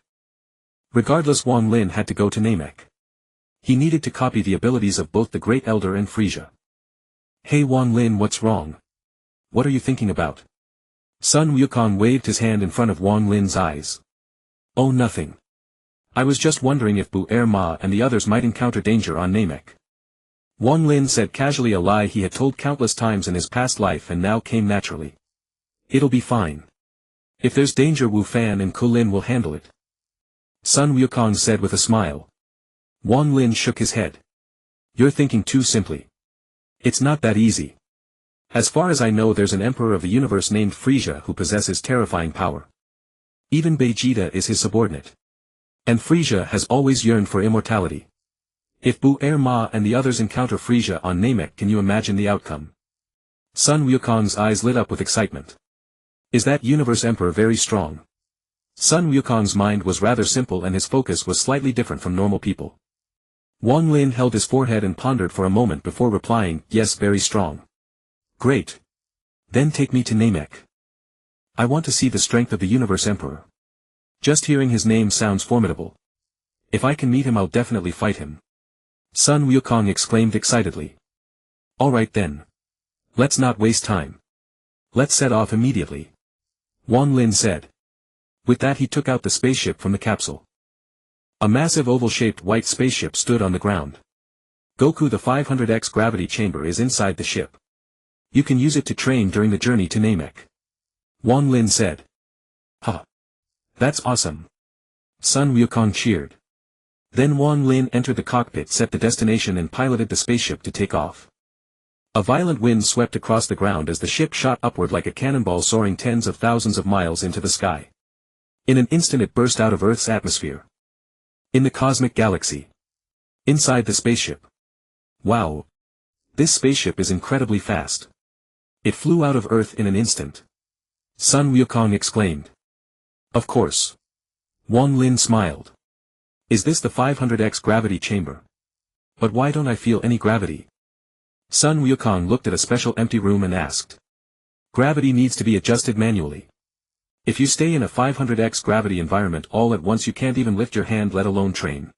Regardless, Wang Lin had to go to Namek. He needed to copy the abilities of both the Great Elder and Frieza. Hey Wang Lin, what's wrong? What are you thinking about? Sun Wukong waved his hand in front of Wang Lin's eyes. Oh, nothing. I was just wondering if Bu-Er-Ma and the others might encounter danger on Namek. Wang Lin said casually, a lie he had told countless times in his past life and now came naturally. It'll be fine. If there's danger, Wu Fan and Kulin will handle it. Sun Wukong said with a smile. Wang Lin shook his head. You're thinking too simply. It's not that easy. As far as I know, there's an emperor of the universe named Frieza who possesses terrifying power. Even Vegeta is his subordinate. And Frieza has always yearned for immortality. If Bu-Er-Ma and the others encounter Frieza on Namek, can you imagine the outcome? Sun Wukong's eyes lit up with excitement. Is that universe emperor very strong? Sun Wukong's mind was rather simple and his focus was slightly different from normal people. Wang Lin held his forehead and pondered for a moment before replying, yes, very strong. Great. Then take me to Namek. I want to see the strength of the universe emperor. Just hearing his name sounds formidable. If I can meet him, I'll definitely fight him. Sun Wukong exclaimed excitedly. Alright then. Let's not waste time. Let's set off immediately. Wang Lin said. With that he took out the spaceship from the capsule. A massive oval-shaped white spaceship stood on the ground. Goku, the 500X gravity chamber is inside the ship. You can use it to train during the journey to Namek. Wang Lin said. Huh. That's awesome. Sun Wukong cheered. Then Wang Lin entered the cockpit, set the destination and piloted the spaceship to take off. A violent wind swept across the ground as the ship shot upward like a cannonball, soaring tens of thousands of miles into the sky. In an instant it burst out of Earth's atmosphere. In the cosmic galaxy. Inside the spaceship. Wow. This spaceship is incredibly fast. It flew out of Earth in an instant. Sun Wukong exclaimed. Of course. Wang Lin smiled. Is this the 500X gravity chamber? But why don't I feel any gravity? Sun Wukong looked at a special empty room and asked. Gravity needs to be adjusted manually. If you stay in a 500X gravity environment all at once, you can't even lift your hand, let alone train.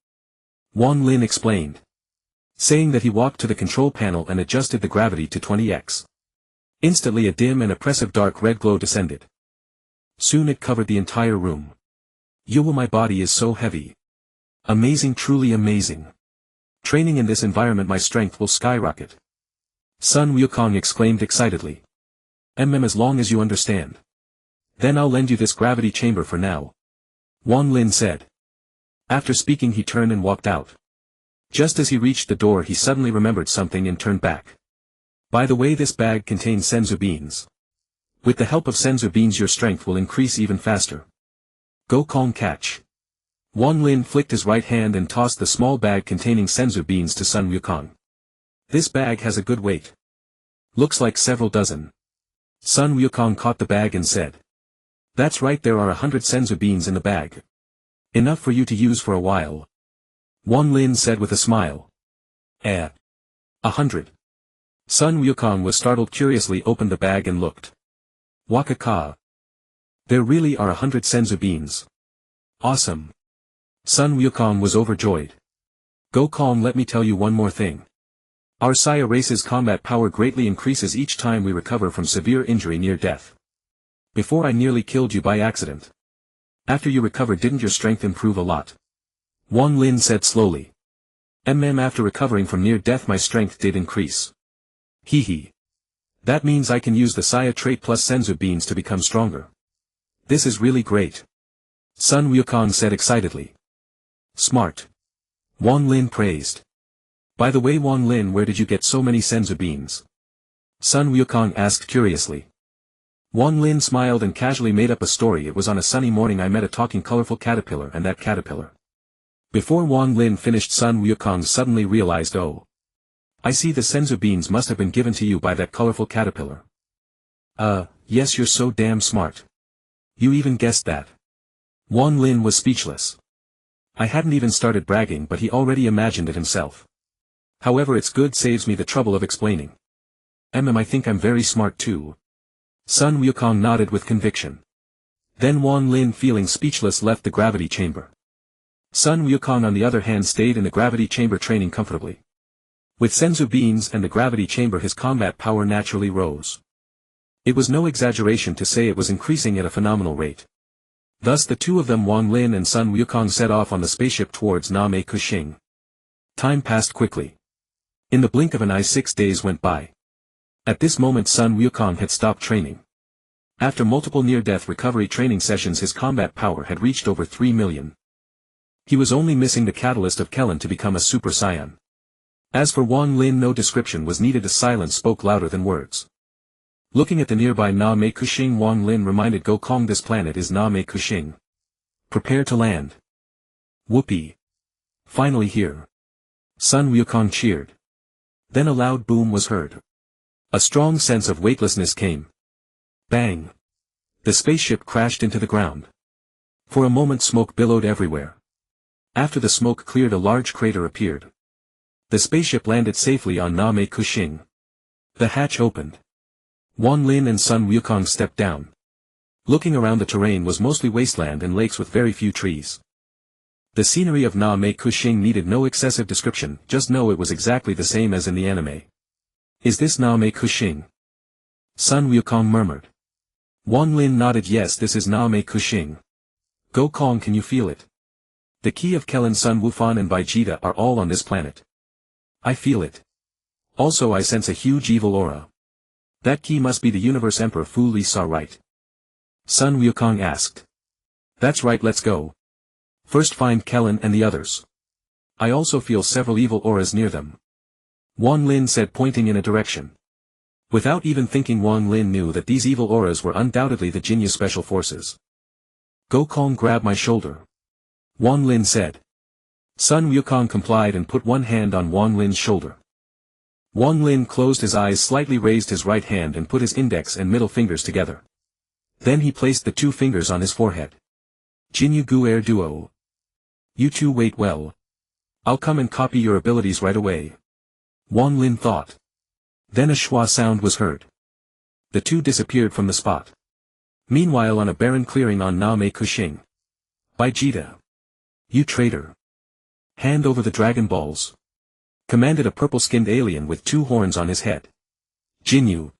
Wang Lin explained. Saying that, he walked to the control panel and adjusted the gravity to 20X. Instantly a dim and oppressive dark red glow descended. Soon it covered the entire room. Yuwa, my body is so heavy. Amazing, truly amazing. Training in this environment, my strength will skyrocket. Sun Wukong exclaimed excitedly. As long as you understand. Then I'll lend you this gravity chamber for now. Wang Lin said. After speaking he turned and walked out. Just as he reached the door he suddenly remembered something and turned back. By the way, this bag contains senzu beans. With the help of senzu beans your strength will increase even faster. Go calm, catch. Wang Lin flicked his right hand and tossed the small bag containing senzu beans to Sun Wukong. This bag has a good weight. Looks like several dozen. Sun Wukong caught the bag and said. That's right, there are 100 senzu beans in the bag. Enough for you to use for a while. Wang Lin said with a smile. 100. Sun Wukong was startled, curiously opened the bag and looked. Wakaka. There really are 100 senzu beans. Awesome. Sun Wukong was overjoyed. Go calm, let me tell you one more thing. Our Saiyan race's combat power greatly increases each time we recover from severe injury near death. Before I nearly killed you by accident. After you recovered, didn't your strength improve a lot? Wang Lin said slowly. After recovering from near death my strength did increase. Hee. That means I can use the Saiyan trait plus senzu beans to become stronger. This is really great. Sun Wukong said excitedly. Smart. Wang Lin praised. By the way, Wang Lin, where did you get so many senzu beans? Sun Wukong asked curiously. Wang Lin smiled and casually made up a story. It was on a sunny morning I met a talking colorful caterpillar, and that caterpillar. Before Wang Lin finished, Sun Wukong suddenly realized, oh. I see, the senzu beans must have been given to you by that colorful caterpillar. Yes, you're so damn smart. You even guessed that. Wang Lin was speechless. I hadn't even started bragging but he already imagined it himself. However, it's good, saves me the trouble of explaining. I think I'm very smart too. Sun Wukong nodded with conviction. Then Wang Lin, feeling speechless, left the gravity chamber. Sun Wukong on the other hand stayed in the gravity chamber training comfortably. With senzu beans and the gravity chamber his combat power naturally rose. It was no exaggeration to say it was increasing at a phenomenal rate. Thus the two of them, Wang Lin and Sun Wukong, set off on the spaceship towards Namek. Time passed quickly. In the blink of an eye 6 days went by. At this moment Sun Wukong had stopped training. After multiple near-death recovery training sessions his combat power had reached over 3 million. He was only missing the catalyst of Kellen to become a Super Saiyan. As for Wang Lin, no description was needed, as silence spoke louder than words. Looking at the nearby Namek, Wang Lin reminded Goku, this planet is Namek. Prepare to land. Whoopee. Finally here. Sun Wukong cheered. Then a loud boom was heard. A strong sense of weightlessness came. Bang. The spaceship crashed into the ground. For a moment smoke billowed everywhere. After the smoke cleared, a large crater appeared. The spaceship landed safely on Namek. The hatch opened. Wang Lin and Sun Wukong stepped down. Looking around, the terrain was mostly wasteland and lakes with very few trees. The scenery of Namek needed no excessive description, just know it was exactly the same as in the anime. Is this Namek? Sun Wukong murmured. Wang Lin nodded. Yes, this is Namek. Goku, can you feel it? The key of Kellen, Sun Wufan and Vegeta are all on this planet. I feel it. Also I sense a huge evil aura. That key must be the Universe Emperor Fu Li saw, right? Sun Wukong asked. That's right, let's go. First find Kellen and the others. I also feel several evil auras near them. Wang Lin said, pointing in a direction. Without even thinking, Wang Lin knew that these evil auras were undoubtedly the Ginyu special forces. Goku, grab my shoulder. Wang Lin said. Sun Wukong complied and put one hand on Wang Lin's shoulder. Wang Lin closed his eyes, slightly raised his right hand and put his index and middle fingers together. Then he placed the two fingers on his forehead. Ginyu Guer Duo. You two wait well. I'll come and copy your abilities right away. Wang Lin thought. Then a schwa sound was heard. The two disappeared from the spot. Meanwhile, on a barren clearing on Namek. Vegeta. You traitor. Hand over the Dragon Balls. Commanded a purple-skinned alien with two horns on his head. Ginyu.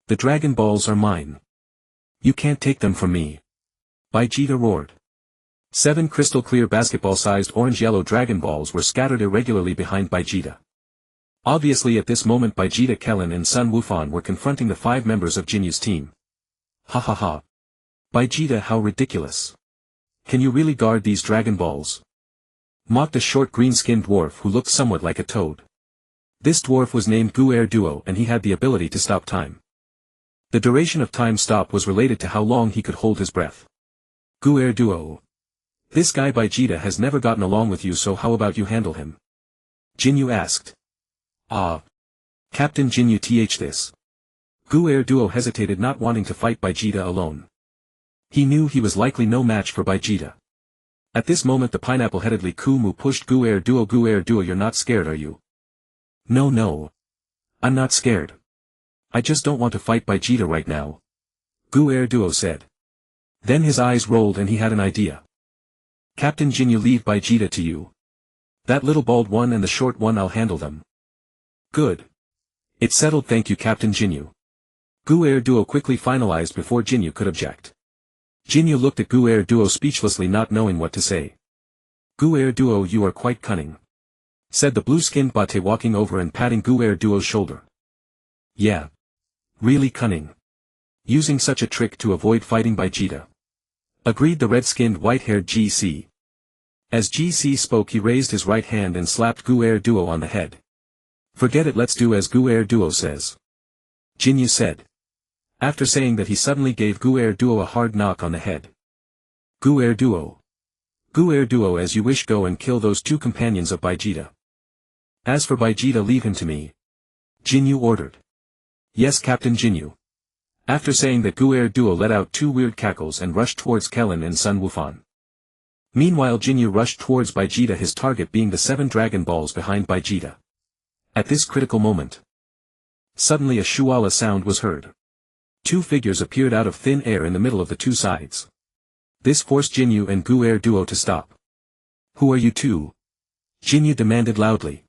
The Dragon Balls are mine. You can't take them from me. Vegeta roared. 7 crystal-clear basketball-sized orange-yellow Dragon Balls were scattered irregularly behind Vegeta. Obviously at this moment Vegeta, Kellen and Sun Wufan were confronting the 5 members of Jinyu's team. Ha ha ha. Vegeta, how ridiculous. Can you really guard these Dragon Balls? Mocked a short green-skinned dwarf who looked somewhat like a toad. This dwarf was named Guer Duo and he had the ability to stop time. The duration of time stop was related to how long he could hold his breath. Guer Duo. This guy Vegeta has never gotten along with you, so how about you handle him? Ginyu asked. Ah. Captain Ginyu this. Guer Duo hesitated, not wanting to fight Vegeta alone. He knew he was likely no match for Vegeta. At this moment the pineapple-headed Li Kumu pushed Guer Duo. Guer Duo, you're not scared, are you? No. I'm not scared. I just don't want to fight Vegeta right now. Guer Duo said. Then his eyes rolled and he had an idea. Captain Ginyu, leave Vegeta to you. That little bald one and the short one, I'll handle them. Good. It's settled, thank you Captain Ginyu. Guer Duo quickly finalized before Ginyu could object. Ginyu looked at Guer Duo speechlessly, not knowing what to say. Guer Duo, you are quite cunning. Said the blue-skinned Bate, walking over and patting Guer Duo's shoulder. Yeah. Really cunning. Using such a trick to avoid fighting Vegeta. Agreed the red-skinned white-haired GC. As GC spoke, he raised his right hand and slapped Guer Duo on the head. Forget it, let's do as Guer Duo says. Ginyu said. After saying that, he suddenly gave Guer Duo a hard knock on the head. Guer Duo. Guer Duo, as you wish, go and kill those 2 companions of Vegeta. As for Vegeta, leave him to me. Ginyu ordered. Yes Captain Ginyu. After saying that, Guer Duo let out 2 weird cackles and rushed towards Kellen and Sun Wufan. Meanwhile Ginyu rushed towards Vegeta, his target being the 7 Dragon Balls behind Vegeta. At this critical moment. Suddenly a shuala sound was heard. 2 figures appeared out of thin air in the middle of the 2 sides. This forced Ginyu and Guer Duo to stop. Who are you two? Ginyu demanded loudly.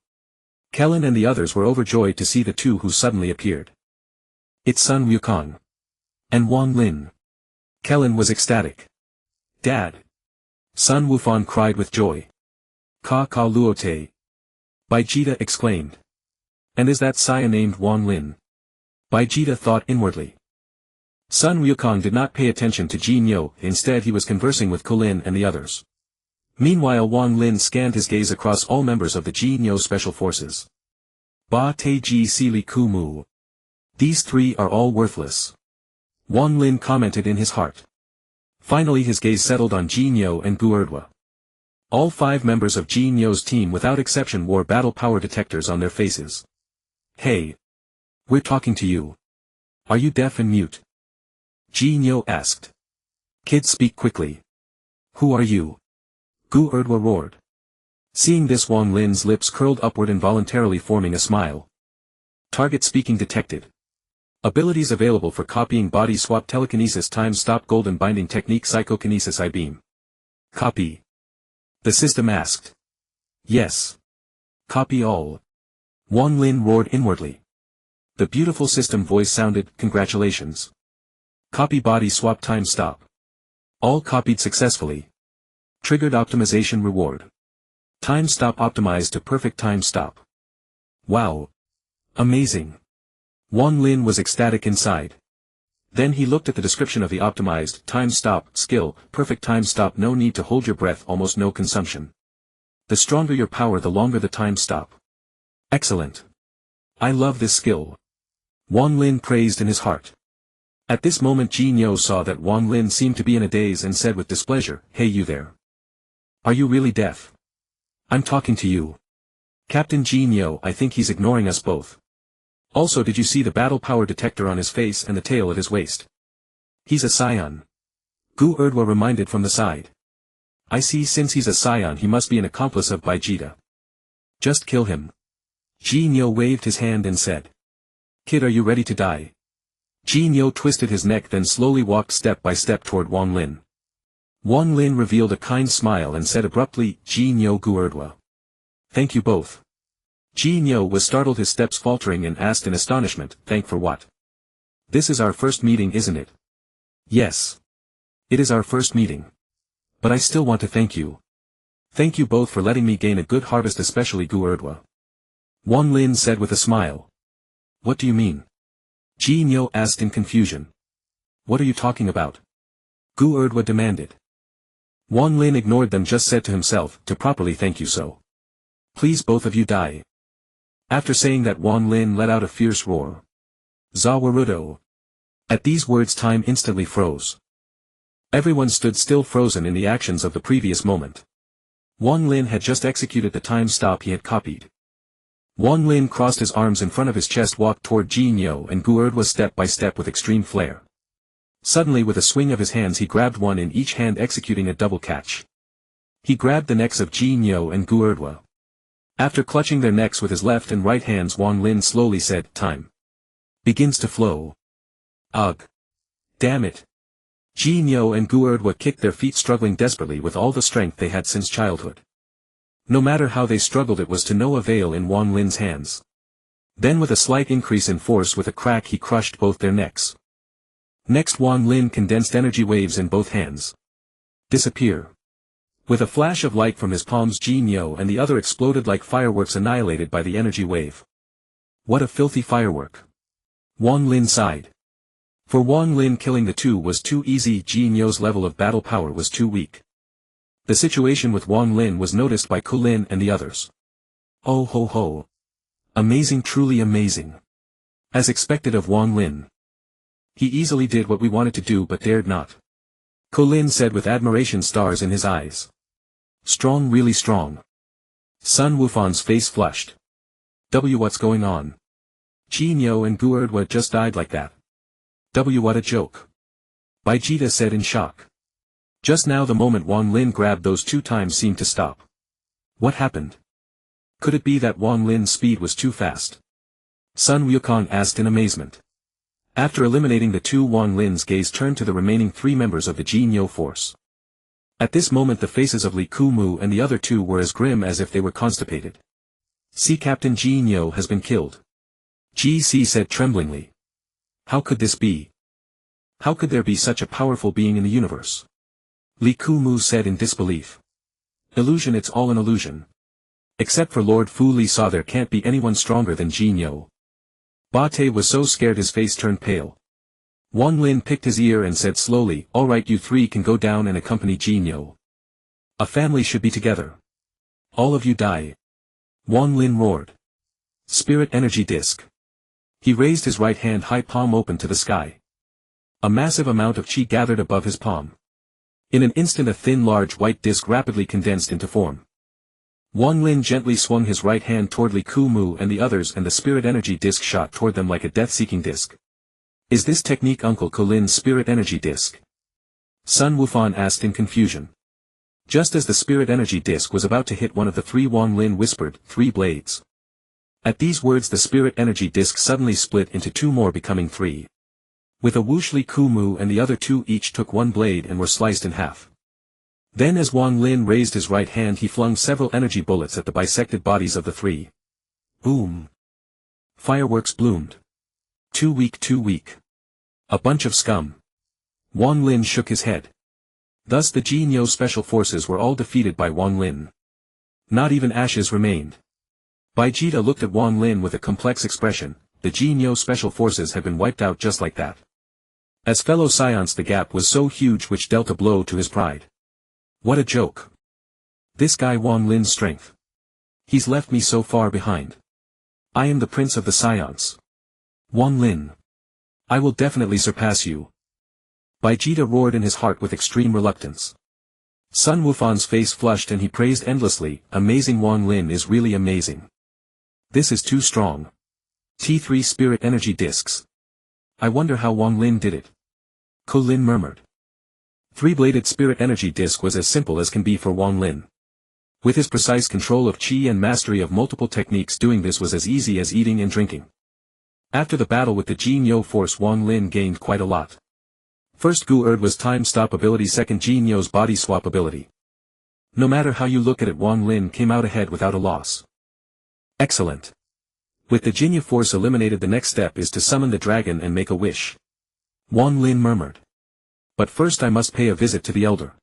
Kellen and the others were overjoyed to see the 2 who suddenly appeared. It's Sun Wukong. And Wang Lin. Kellen was ecstatic. Dad. Sun Wufan cried with joy. Ka luote. Vegeta exclaimed. And is that Saiyan named Wang Lin? Vegeta thought inwardly. Sun Wukong did not pay attention to Ginyu, instead he was conversing with Kulin and the others. Meanwhile Wang Lin scanned his gaze across all members of the Ginyu Special Forces. Ba Te Ji Si Li Ku Mu. These three are all worthless. Wang Lin commented in his heart. Finally his gaze settled on Ginyu and Guerdwa. All 5 members of Jinyu's team without exception wore battle power detectors on their faces. Hey! We're talking to you. Are you deaf and mute? Ginyu asked. Kids, speak quickly. Who are you? Guerdwa roared. Seeing this, Wang Lin's lips curled upward involuntarily, forming a smile. Target speaking detected. Abilities available for copying: body swap, telekinesis, time stop, golden binding technique, psychokinesis, I-beam. Copy. The system asked. Yes. Copy all. Wang Lin roared inwardly. The beautiful system voice sounded, congratulations. Copy body swap, time stop. All copied successfully. Triggered optimization reward. Time stop optimized to perfect time stop. Wow. Amazing. Wang Lin was ecstatic inside. Then he looked at the description of the optimized time stop skill: perfect time stop, no need to hold your breath, almost no consumption. The stronger your power, the longer the time stop. Excellent. I love this skill. Wang Lin praised in his heart. At this moment Ginyu saw that Wang Lin seemed to be in a daze and said with displeasure, Hey you there. Are you really deaf? I'm talking to you. Captain Ginyu, I think he's ignoring us both. Also, did you see the battle power detector on his face and the tail at his waist? He's a Saiyan. Guerdwa reminded from the side. I see, since he's a Saiyan he must be an accomplice of Vegeta. Just kill him. Ginyu waved his hand and said. Kid, are you ready to die? Ginyu twisted his neck, then slowly walked step by step toward Wang Lin. Wang Lin revealed a kind smile and said abruptly, Ginyu, Guerdwa. Thank you both. Ginyu was startled, his steps faltering, and asked in astonishment, thank for what? This is our first meeting, isn't it? Yes. It is our first meeting. But I still want to thank you. Thank you both for letting me gain a good harvest, especially Guerdwa. Wang Lin said with a smile. What do you mean? Ginyu asked in confusion. What are you talking about? Guerdwa demanded. Wang Lin ignored them, just said to himself, to properly thank you, so. Please both of you die. After saying that, Wang Lin let out a fierce roar. Zawarudo. At these words time instantly froze. Everyone stood still, frozen in the actions of the previous moment. Wang Lin had just executed the time stop he had copied. Wang Lin crossed his arms in front of his chest, walked toward Ginyu and Guerdwa step by step with extreme flair. Suddenly, with a swing of his hands, he grabbed one in each hand, executing a double catch. He grabbed the necks of Ginyu and Guerdwa. After clutching their necks with his left and right hands, Wang Lin slowly said, time begins to flow. Ugh. Damn it. Ginyu and Guerdwa kicked their feet, struggling desperately with all the strength they had since childhood. No matter how they struggled, it was to no avail in Wang Lin's hands. Then, with a slight increase in force, with a crack, he crushed both their necks. Next, Wang Lin condensed energy waves in both hands. Disappear. With a flash of light from his palms, Ginyu and the other exploded like fireworks, annihilated by the energy wave. What a filthy firework. Wang Lin sighed. For Wang Lin, killing the two was too easy, Jinyu's level of battle power was too weak. The situation with Wang Lin was noticed by Kulin and the others. Oh ho ho. Amazing, truly amazing. As expected of Wang Lin. He easily did what we wanted to do but dared not. Kulin said with admiration, stars in his eyes. Strong, really strong. Sun Wufan's face flushed. What's going on? Ginyu and Guerdwa just died like that. What a joke. Vegeta said in shock. Just now, the moment Wang Lin grabbed those two, time seemed to stop. What happened? Could it be that Wang Lin's speed was too fast? Sun Wukong asked in amazement. After eliminating the two, Wang Lin's gaze turned to the remaining 3 members of the Ginyu force. At this moment the faces of Li Kumu and the other 2 were as grim as if they were constipated. See, Captain Ginyu has been killed. GC said tremblingly. How could this be? How could there be such a powerful being in the universe? Li Kumu said in disbelief. Illusion, it's all an illusion. Except for Lord Fu Li saw, there can't be anyone stronger than Ginyu. Bate was so scared his face turned pale. Wang Lin picked his ear and said slowly, "Alright, you three can go down and accompany Ginyu. A family should be together. All of you die." Wang Lin roared. Spirit energy disc. He raised his right hand high, palm open to the sky. A massive amount of chi gathered above his palm. In an instant a thin large white disc rapidly condensed into form. Wang Lin gently swung his right hand toward Li Kumu and the others, and the spirit energy disc shot toward them like a death-seeking disc. "Is this technique Uncle Colin's spirit energy disc?" Sun Wufan asked in confusion. Just as the spirit energy disc was about to hit one of the three, Wang Lin whispered, "3 blades." At these words the spirit energy disc suddenly split into 2 more, becoming 3. With a whoosh, Li Kumu and the other 2 each took 1 blade and were sliced in half. Then as Wang Lin raised his right hand he flung several energy bullets at the bisected bodies of the 3. Boom! Fireworks bloomed. Too weak, too weak. A bunch of scum. Wang Lin shook his head. Thus the Ginyu special forces were all defeated by Wang Lin. Not even ashes remained. Vegeta looked at Wang Lin with a complex expression. The Ginyu special forces had been wiped out just like that. As fellow Saiyans, the gap was so huge which dealt a blow to his pride. What a joke. This guy Wang Lin's strength. He's left me so far behind. I am the prince of the Saiyans. Wang Lin. I will definitely surpass you. Vegeta roared in his heart with extreme reluctance. Sun Wufan's face flushed and he praised endlessly, "Amazing, Wang Lin is really amazing. This is too strong. T3 spirit energy discs. I wonder how Wang Lin did it." Colin murmured. 3-bladed spirit energy disc was as simple as can be for Wang Lin. With his precise control of chi and mastery of multiple techniques, doing this was as easy as eating and drinking. After the battle with the Ginyu force, Wang Lin gained quite a lot. First Gu-Erd was time stop ability, second Ginyu's body swap ability. No matter how you look at it, Wang Lin came out ahead without a loss. Excellent. With the Ginyu force eliminated, the next step is to summon the dragon and make a wish. Wang Lin murmured. But first I must pay a visit to the elder.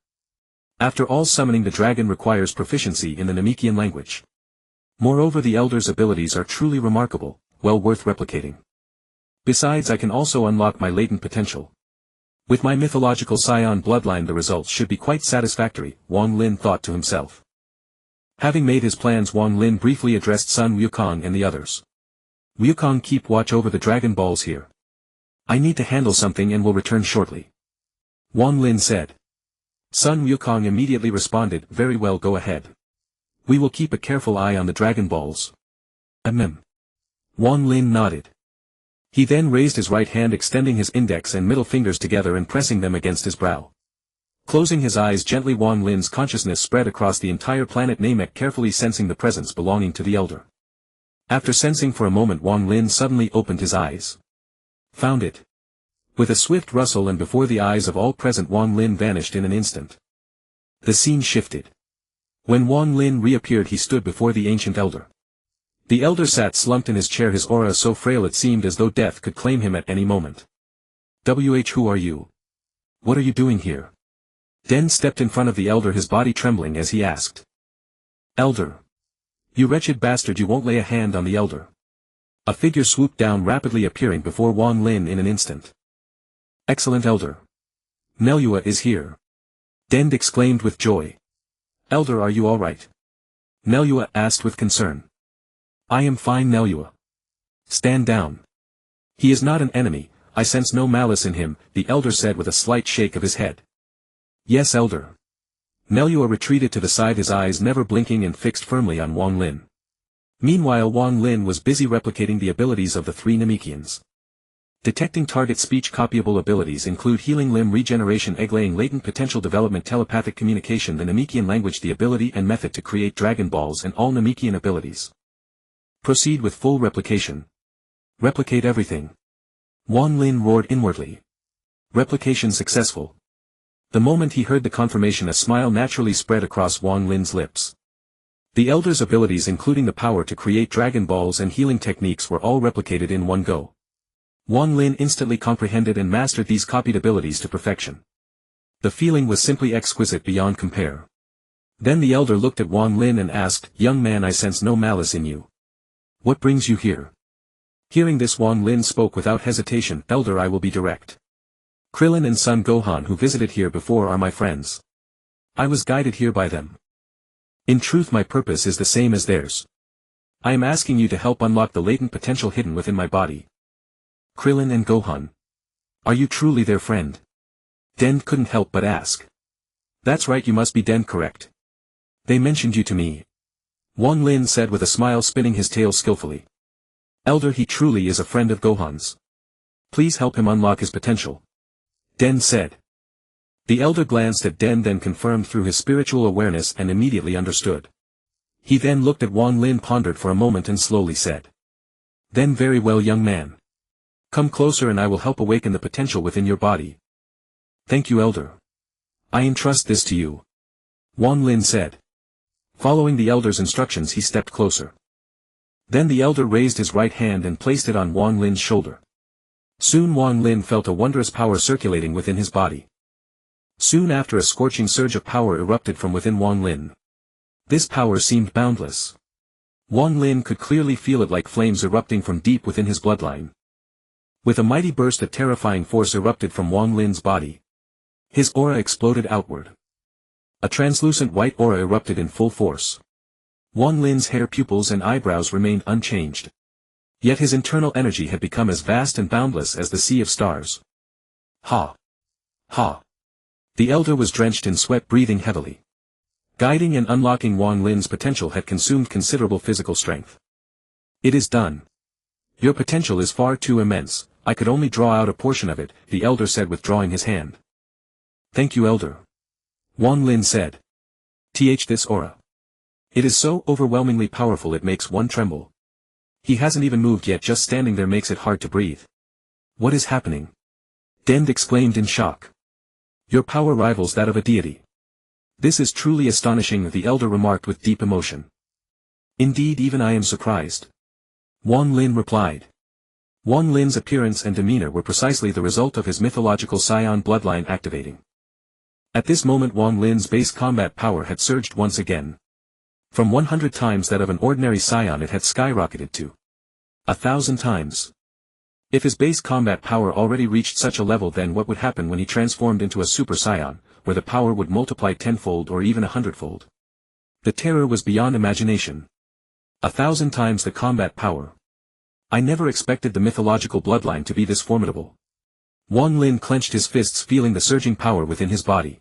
After all, summoning the dragon requires proficiency in the Namekian language. Moreover, the elder's abilities are truly remarkable, well worth replicating. Besides, I can also unlock my latent potential. With my mythological Saiyan bloodline the results should be quite satisfactory, Wang Lin thought to himself. Having made his plans, Wang Lin briefly addressed Sun Wukong and the others. "Wukong, keep watch over the Dragon Balls here. I need to handle something and will return shortly," Wang Lin said. Sun Wukong immediately responded, "Very well, go ahead. We will keep a careful eye on the Dragon Balls." Ahem. Wang Lin nodded. He then raised his right hand, extending his index and middle fingers together and pressing them against his brow. Closing his eyes gently, Wang Lin's consciousness spread across the entire planet Namek, carefully sensing the presence belonging to the elder. After sensing for a moment, Wang Lin suddenly opened his eyes. Found it. With a swift rustle and before the eyes of all present, Wang Lin vanished in an instant. The scene shifted. When Wang Lin reappeared, he stood before the ancient elder. The elder sat slumped in his chair, his aura so frail it seemed as though death could claim him at any moment. Who are you? What are you doing here?" Den stepped in front of the elder, his body trembling as he asked. "Elder. You wretched bastard, you won't lay a hand on the elder." A figure swooped down, rapidly appearing before Wang Lin in an instant. "Excellent, elder. Nelua is here." Den exclaimed with joy. "Elder, are you all right?" Nelua asked with concern. "I am fine, Nelua. Stand down. He is not an enemy, I sense no malice in him," the elder said with a slight shake of his head. "Yes, elder." Nelua retreated to the side, his eyes never blinking and fixed firmly on Wang Lin. Meanwhile, Wang Lin was busy replicating the abilities of the 3 Namekians. Detecting target speech. Copyable abilities include healing, limb regeneration, egg-laying, latent potential development, telepathic communication, the Namekian language, the ability and method to create Dragon Balls, and all Namekian abilities. Proceed with full replication. Replicate everything. Wang Lin roared inwardly. Replication successful. The moment he heard the confirmation, a smile naturally spread across Wang Lin's lips. The elder's abilities, including the power to create Dragon Balls and healing techniques, were all replicated in one go. Wang Lin instantly comprehended and mastered these copied abilities to perfection. The feeling was simply exquisite beyond compare. Then the elder looked at Wang Lin and asked, "Young man, I sense no malice in you. What brings you here?" Hearing this, Wang Lin spoke without hesitation, "Elder, I will be direct. Krillin and son Gohan who visited here before are my friends. I was guided here by them. In truth my purpose is the same as theirs. I am asking you to help unlock the latent potential hidden within my body. Krillin and Gohan. Are you truly their friend? Den couldn't help but ask. That's right, you must be Den, correct. They mentioned you to me. Wang Lin said with a smile, spinning his tail skillfully. Elder, he truly is a friend of Gohan's. Please help him unlock his potential. Den said. The elder glanced at Den, then confirmed through his spiritual awareness and immediately understood. He then looked at Wang Lin, pondered for a moment and slowly said. Then very well, young man. Come closer and I will help awaken the potential within your body. Thank you, elder. I entrust this to you. Wang Lin said. Following the elder's instructions, he stepped closer. Then the elder raised his right hand and placed it on Wang Lin's shoulder. Soon Wang Lin felt a wondrous power circulating within his body. Soon after, a scorching surge of power erupted from within Wang Lin. This power seemed boundless. Wang Lin could clearly feel it like flames erupting from deep within his bloodline. With a mighty burst, a terrifying force erupted from Wang Lin's body. His aura exploded outward. A translucent white aura erupted in full force. Wang Lin's hair, pupils and eyebrows remained unchanged. Yet his internal energy had become as vast and boundless as the sea of stars. Ha! Ha! The elder was drenched in sweat, breathing heavily. Guiding and unlocking Wang Lin's potential had consumed considerable physical strength. It is done. Your potential is far too immense, I could only draw out a portion of it, the elder said, withdrawing his hand. Thank you, elder. Wang Lin said. This aura. It is so overwhelmingly powerful it makes one tremble. He hasn't even moved yet, just standing there makes it hard to breathe. What is happening? Den exclaimed in shock. Your power rivals that of a deity. This is truly astonishing, the elder remarked with deep emotion. Indeed, even I am surprised. Wang Lin replied. Wang Lin's appearance and demeanor were precisely the result of his mythological Saiyan bloodline activating. At this moment Wang Lin's base combat power had surged once again. From 100 times that of an ordinary Saiyan it had skyrocketed to 1,000 times. If his base combat power already reached such a level, then what would happen when he transformed into a Super Saiyan, where the power would multiply tenfold or even 100-fold? The terror was beyond imagination. 1,000 times the combat power. I never expected the mythological bloodline to be this formidable. Wang Lin clenched his fists, feeling the surging power within his body.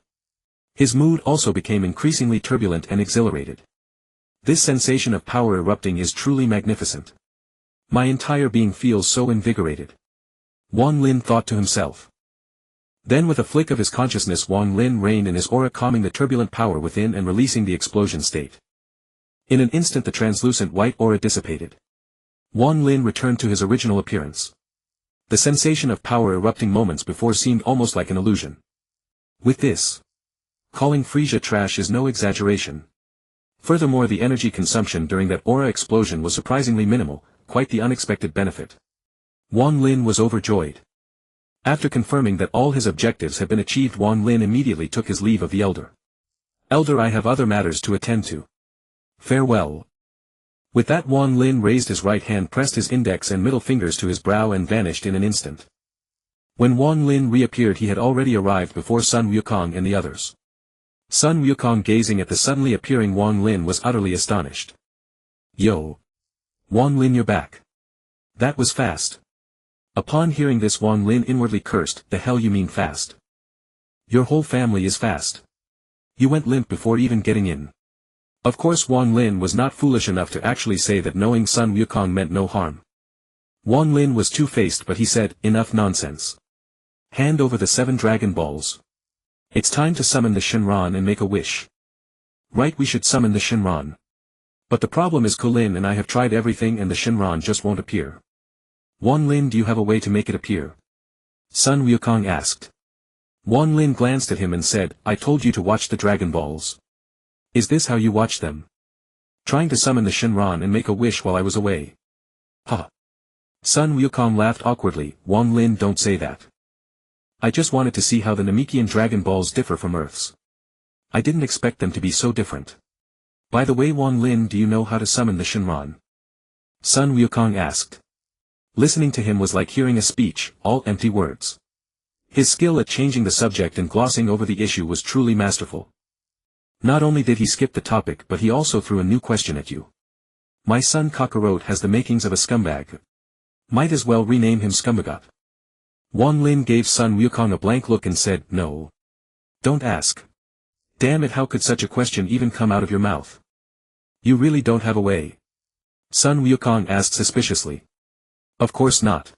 His mood also became increasingly turbulent and exhilarated. This sensation of power erupting is truly magnificent. My entire being feels so invigorated. Wang Lin thought to himself. Then with a flick of his consciousness, Wang Lin reined in his aura, calming the turbulent power within and releasing the explosion state. In an instant the translucent white aura dissipated. Wang Lin returned to his original appearance. The sensation of power erupting moments before seemed almost like an illusion. With this, calling Frieza trash is no exaggeration. Furthermore, the energy consumption during that aura explosion was surprisingly minimal, quite the unexpected benefit. Wang Lin was overjoyed. After confirming that all his objectives had been achieved, Wang Lin immediately took his leave of the elder. Elder, I have other matters to attend to. Farewell. With that, Wang Lin raised his right hand, pressed his index and middle fingers to his brow and vanished in an instant. When Wang Lin reappeared, he had already arrived before Sun Wukong and the others. Sun Wukong, gazing at the suddenly appearing Wang Lin, was utterly astonished. Yo! Wang Lin, you're back. That was fast. Upon hearing this, Wang Lin inwardly cursed, the hell you mean fast? Your whole family is fast. You went limp before even getting in. Of course Wang Lin was not foolish enough to actually say that, knowing Sun Wukong meant no harm. Wang Lin was two-faced, but he said, enough nonsense. Hand over the 7 Dragon Balls. It's time to summon the Shenron and make a wish. Right, we should summon the Shenron. But the problem is Kulin and I have tried everything and the Shenron just won't appear. Wang Lin, do you have a way to make it appear? Sun Wukong asked. Wang Lin glanced at him and said, I told you to watch the Dragon Balls. Is this how you watch them? Trying to summon the Shenron and make a wish while I was away. Ha! Sun Wukong laughed awkwardly. Wang Lin, don't say that. I just wanted to see how the Namekian Dragon Balls differ from Earth's. I didn't expect them to be so different. By the way, Wang Lin, do you know how to summon the Shenron? Sun Wukong asked. Listening to him was like hearing a speech, all empty words. His skill at changing the subject and glossing over the issue was truly masterful. Not only did he skip the topic but he also threw a new question at you. My son Kakarot has the makings of a scumbag. Might as well rename him Scumbagot. Wang Lin gave Sun Wukong a blank look and said, no. Don't ask. Damn it, how could such a question even come out of your mouth? You really don't have a way? Sun Wukong asked suspiciously. Of course not.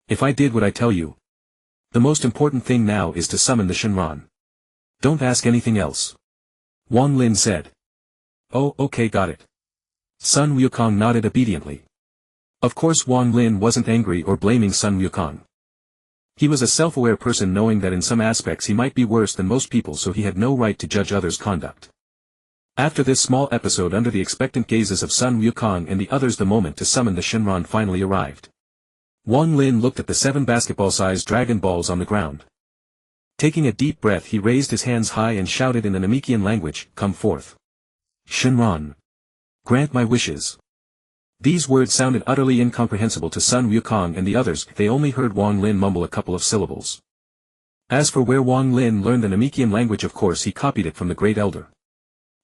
If I did, would I tell you? The most important thing now is to summon the Shenron. Don't ask anything else. Wang Lin said. Oh, okay, got it. Sun Wukong nodded obediently. Of course Wang Lin wasn't angry or blaming Sun Wukong. He was a self-aware person, knowing that in some aspects he might be worse than most people, so he had no right to judge others' conduct. After this small episode, under the expectant gazes of Sun Wukong and the others, the moment to summon the Shenron finally arrived. Wang Lin looked at the 7 basketball-sized Dragon Balls on the ground. Taking a deep breath, he raised his hands high and shouted in the Namekian language, "Come forth. Shenron. Grant my wishes." These words sounded utterly incomprehensible to Sun Wukong and the others. They only heard Wang Lin mumble a couple of syllables. As for where Wang Lin learned the Namekian language, of course he copied it from the Great Elder.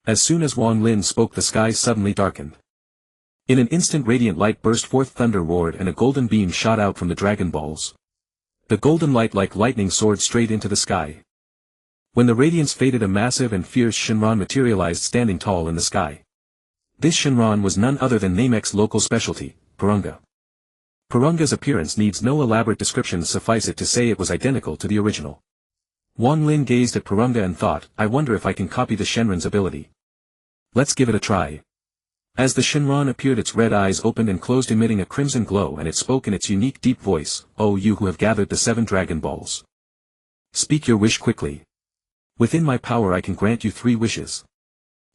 As soon as Wang Lin spoke, the sky suddenly darkened. In an instant, radiant light burst forth, thunder roared, and a golden beam shot out from the Dragon Balls. The golden light like lightning soared straight into the sky. When the radiance faded, a massive and fierce Shenron materialized, standing tall in the sky. This Shenron was none other than Namek's local specialty, Purunga. Purunga's appearance needs no elaborate description, suffice it to say it was identical to the original. Wang Lin gazed at Purunga and thought, I wonder if I can copy the Shenron's ability. Let's give it a try. As the Shenron appeared, its red eyes opened and closed, emitting a crimson glow, and it spoke in its unique deep voice, "O you who have gathered the 7 Dragon Balls. Speak your wish quickly. Within my power I can grant you 3 wishes."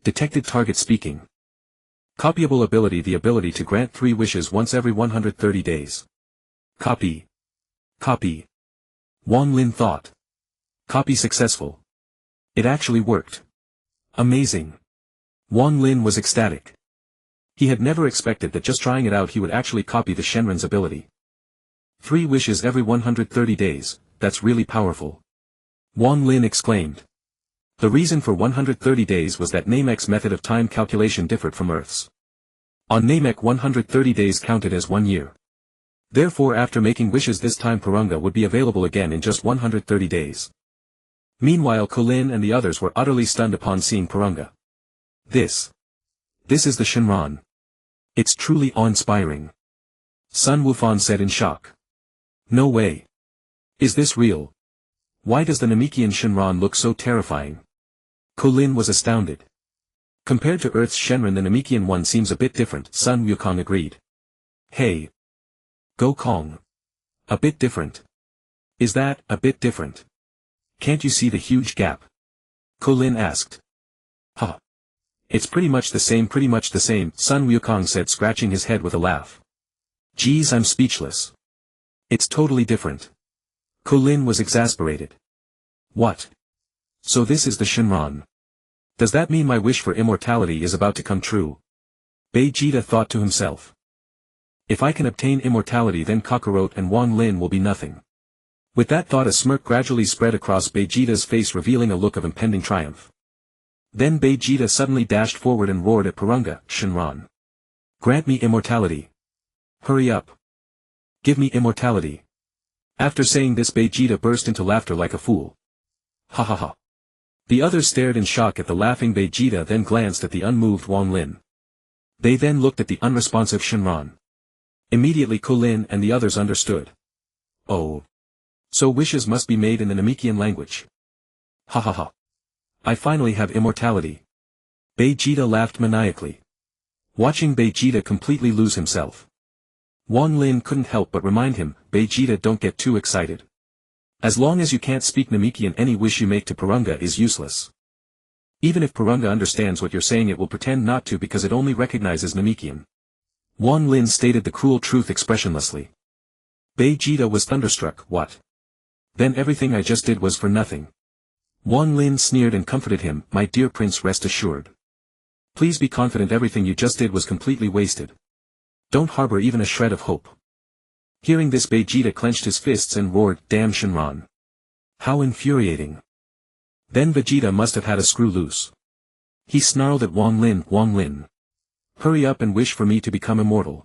Detected target speaking. Copyable ability: the ability to grant 3 wishes once every 130 days. Copy. Copy. Wang Lin thought. Copy successful. It actually worked. Amazing. Wang Lin was ecstatic. He had never expected that just trying it out he would actually copy the Shenron's ability. 3 wishes every 130 days, that's really powerful. Wang Lin exclaimed. The reason for 130 days was that Namek's method of time calculation differed from Earth's. On Namek, 130 days counted as 1 year. Therefore, after making wishes this time, Purunga would be available again in just 130 days. Meanwhile, Kulin and the others were utterly stunned upon seeing Purunga. This is the Shenron. It's truly awe-inspiring. Sun Wufan said in shock. No way. Is this real? Why does the Namekian Shenron look so terrifying? Kulin was astounded. Compared to Earth's Shenron, the Namekian one seems a bit different, Sun Wukong agreed. Hey. Gokong. A bit different. Is that a bit different? Can't you see the huge gap? Kulin asked. Huh. It's pretty much the same, Sun Wukong said, scratching his head with a laugh. Geez, I'm speechless. It's totally different. Kulin was exasperated. What? So this is the Shenron. Does that mean my wish for immortality is about to come true? Vegeta thought to himself. If I can obtain immortality, then Kakarot and Wang Lin will be nothing. With that thought, a smirk gradually spread across Vegeta's face, revealing a look of impending triumph. Then Vegeta suddenly dashed forward and roared at Purunga, Shenron. Grant me immortality. Hurry up. Give me immortality. After saying this, Vegeta burst into laughter like a fool. Ha ha ha. The others stared in shock at the laughing Vegeta, then glanced at the unmoved Wang Lin. They then looked at the unresponsive Shenron. Immediately Kulin and the others understood. Oh. So wishes must be made in the Namekian language. Ha ha ha. I finally have immortality. Vegeta laughed maniacally. Watching Vegeta completely lose himself. Wang Lin couldn't help but remind him, Vegeta, don't get too excited. As long as you can't speak Namekian, any wish you make to Purunga is useless. Even if Purunga understands what you're saying, it will pretend not to because it only recognizes Namekian. Wang Lin stated the cruel truth expressionlessly. Vegeta was thunderstruck. What? Then everything I just did was for nothing. Wang Lin sneered and comforted him, my dear prince, rest assured. Please be confident, everything you just did was completely wasted. Don't harbor even a shred of hope. Hearing this, Vegeta clenched his fists and roared, damn Shenron. How infuriating. Then Vegeta must have had a screw loose. He snarled at Wang Lin. Hurry up and wish for me to become immortal.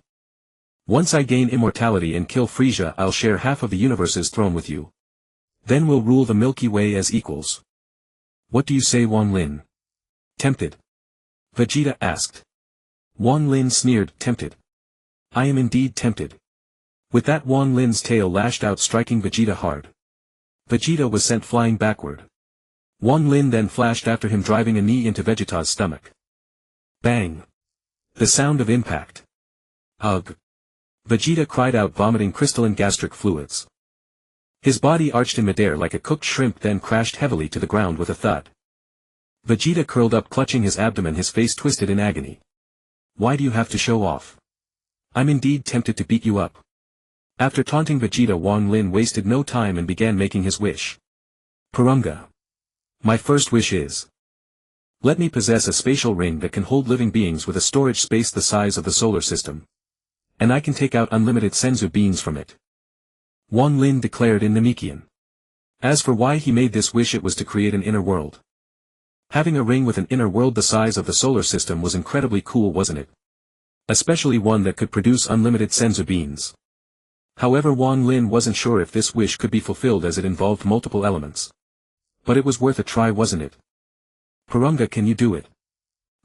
Once I gain immortality and kill Frieza, I'll share half of the universe's throne with you. Then we'll rule the Milky Way as equals. What do you say, Wang Lin? Tempted? Vegeta asked. Wang Lin sneered, tempted. I am indeed tempted. With that, Wang Lin's tail lashed out, striking Vegeta hard. Vegeta was sent flying backward. Wang Lin then flashed after him, driving a knee into Vegeta's stomach. Bang! The sound of impact. Ugh! Vegeta cried out, vomiting crystalline gastric fluids. His body arched in midair like a cooked shrimp, then crashed heavily to the ground with a thud. Vegeta curled up, clutching his abdomen, his face twisted in agony. Why do you have to show off? I'm indeed tempted to beat you up. After taunting Vegeta, Wang Lin wasted no time and began making his wish. Purunga. My first wish is, let me possess a spatial ring that can hold living beings with a storage space the size of the solar system. And I can take out unlimited senzu beans from it. Wang Lin declared in Namekian. As for why he made this wish, it was to create an inner world. Having a ring with an inner world the size of the solar system was incredibly cool, wasn't it? Especially one that could produce unlimited senzu beans. However, Wang Lin wasn't sure if this wish could be fulfilled, as it involved multiple elements. But it was worth a try, wasn't it? Purunga, can you do it?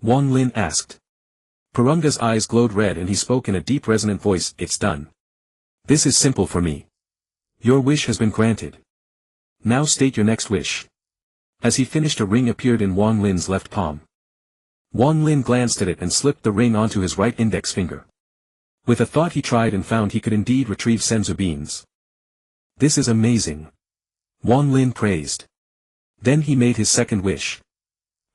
Wang Lin asked. Purunga's eyes glowed red and he spoke in a deep resonant voice, it's done. This is simple for me. Your wish has been granted. Now state your next wish. As he finished, a ring appeared in Wang Lin's left palm. Wang Lin glanced at it and slipped the ring onto his right index finger. With a thought, he tried and found he could indeed retrieve senzu beans. This is amazing. Wang Lin praised. Then he made his second wish.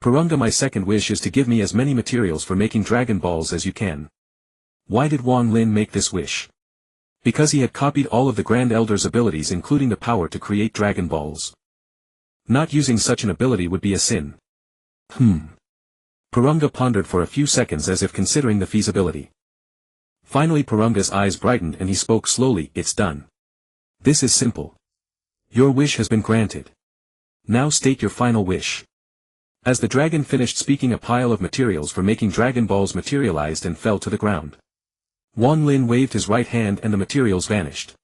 Purunga, my second wish is to give me as many materials for making Dragon Balls as you can. Why did Wang Lin make this wish? Because he had copied all of the Grand Elder's abilities, including the power to create Dragon Balls. Not using such an ability would be a sin. Purunga pondered for a few seconds as if considering the feasibility. Finally Purunga's eyes brightened and he spoke slowly, it's done. This is simple. Your wish has been granted. Now state your final wish. As the dragon finished speaking, a pile of materials for making Dragon Balls materialized and fell to the ground. Wang Lin waved his right hand and the materials vanished.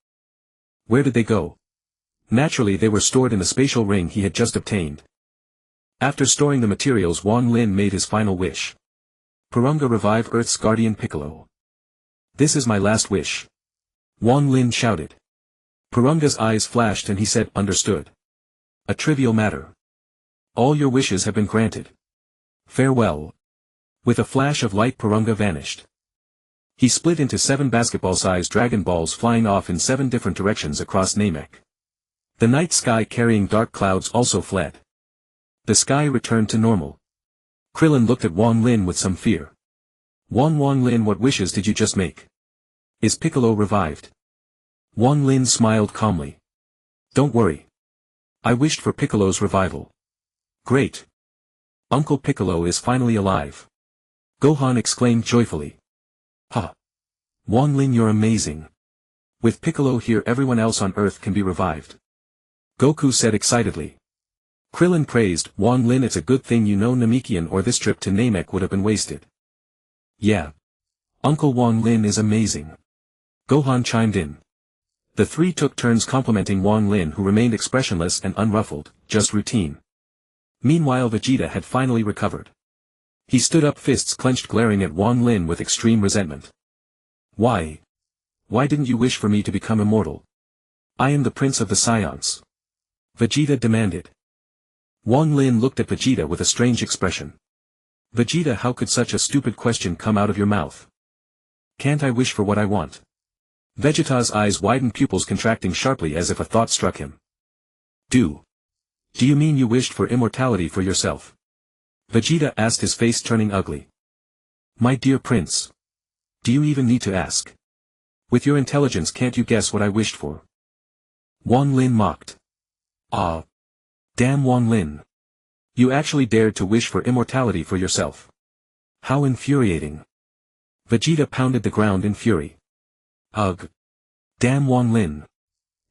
Where did they go? Naturally, they were stored in the spatial ring he had just obtained. After storing the materials, Wang Lin made his final wish. Purunga, revive Earth's guardian Piccolo. This is my last wish. Wang Lin shouted. Purunga's eyes flashed and he said, understood. A trivial matter. All your wishes have been granted. Farewell. With a flash of light, Purunga vanished. He split into 7 basketball-sized Dragon Balls, flying off in 7 different directions across Namek. The night sky carrying dark clouds also fled. The sky returned to normal. Krillin looked at Wang Lin with some fear. Wang Lin, what wishes did you just make? Is Piccolo revived? Wang Lin smiled calmly. Don't worry. I wished for Piccolo's revival. Great. Uncle Piccolo is finally alive. Gohan exclaimed joyfully. Ha! Wang Lin, you're amazing. With Piccolo here, everyone else on Earth can be revived. Goku said excitedly. Krillin praised, Wang Lin, it's a good thing you know Namekian, or this trip to Namek would have been wasted. Yeah. Uncle Wang Lin is amazing. Gohan chimed in. The three took turns complimenting Wang Lin, who remained expressionless and unruffled, just routine. Meanwhile, Vegeta had finally recovered. He stood up, fists clenched, glaring at Wang Lin with extreme resentment. Why? Why didn't you wish for me to become immortal? I am the Prince of the Saiyans. Vegeta demanded. Wang Lin looked at Vegeta with a strange expression. Vegeta, how could such a stupid question come out of your mouth? Can't I wish for what I want? Vegeta's eyes widened, pupils contracting sharply as if a thought struck him. Do you mean you wished for immortality for yourself? Vegeta asked, his face turning ugly. My dear prince. Do you even need to ask? With your intelligence, can't you guess what I wished for? Wang Lin mocked. Ah. Damn, Wang Lin. You actually dared to wish for immortality for yourself. How infuriating. Vegeta pounded the ground in fury. Ugh. Damn Wang Lin.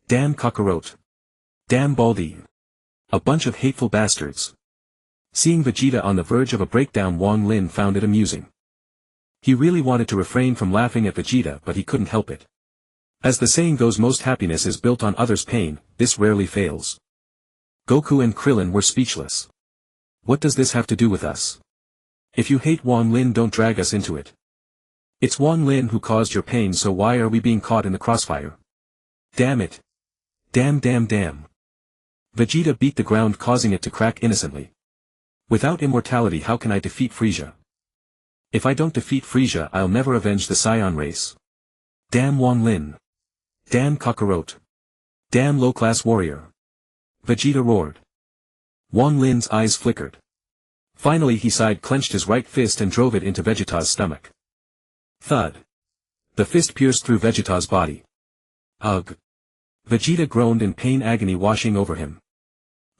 Damn Kakarot. Damn Baldi. A bunch of hateful bastards. Seeing Vegeta on the verge of a breakdown, Wang Lin found it amusing. He really wanted to refrain from laughing at Vegeta, but he couldn't help it. As the saying goes, most happiness is built on others' pain, this rarely fails. Goku and Krillin were speechless. What does this have to do with us? If you hate Wang Lin, don't drag us into it. It's Wang Lin who caused your pain, so why are we being caught in the crossfire? Damn it. Damn. Vegeta beat the ground, causing it to crack innocently. Without immortality, how can I defeat Frieza? If I don't defeat Frieza, I'll never avenge the Saiyan race. Damn Wang Lin. Damn Kakarot. Damn low-class warrior. Vegeta roared. Wang Lin's eyes flickered. Finally he sighed, clenched his right fist and drove it into Vegeta's stomach. Thud. The fist pierced through Vegeta's body. Ugh. Vegeta groaned in pain, agony washing over him.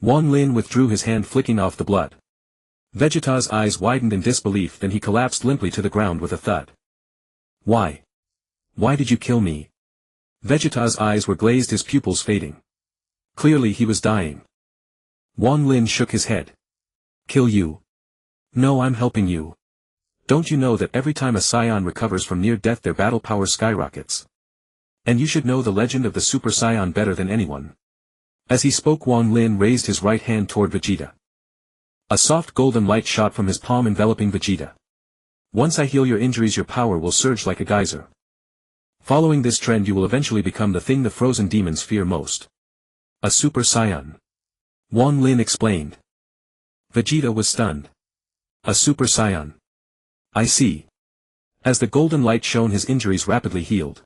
Wang Lin withdrew his hand, flicking off the blood. Vegeta's eyes widened in disbelief, then he collapsed limply to the ground with a thud. Why? Why did you kill me? Vegeta's eyes were glazed, his pupils fading. Clearly he was dying. Wang Lin shook his head. Kill you? No, I'm helping you. Don't you know that every time a Saiyan recovers from near death, their battle power skyrockets? And you should know the legend of the Super Saiyan better than anyone. As he spoke, Wang Lin raised his right hand toward Vegeta. A soft golden light shot from his palm, enveloping Vegeta. Once I heal your injuries, your power will surge like a geyser. Following this trend, you will eventually become the thing the frozen demons fear most. A Super Saiyan. Wang Lin explained. Vegeta was stunned. A Super Saiyan. I see. As the golden light shone, his injuries rapidly healed.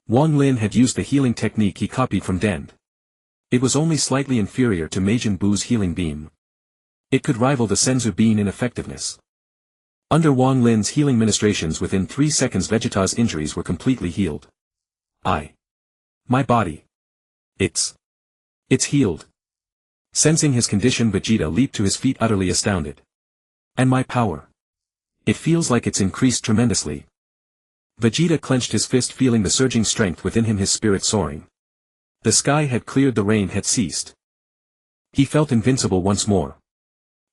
Wang Lin had used the healing technique he copied from Dend. It was only slightly inferior to Majin Buu's healing beam. It could rival the Senzu bean in effectiveness. Under Wang Lin's healing ministrations, within 3 seconds Vegeta's injuries were completely healed. My body. It's healed. Sensing his condition, Vegeta leaped to his feet, utterly astounded. And my power. It feels like it's increased tremendously. Vegeta clenched his fist, feeling the surging strength within him, his spirit soaring. The sky had cleared, the rain had ceased. He felt invincible once more.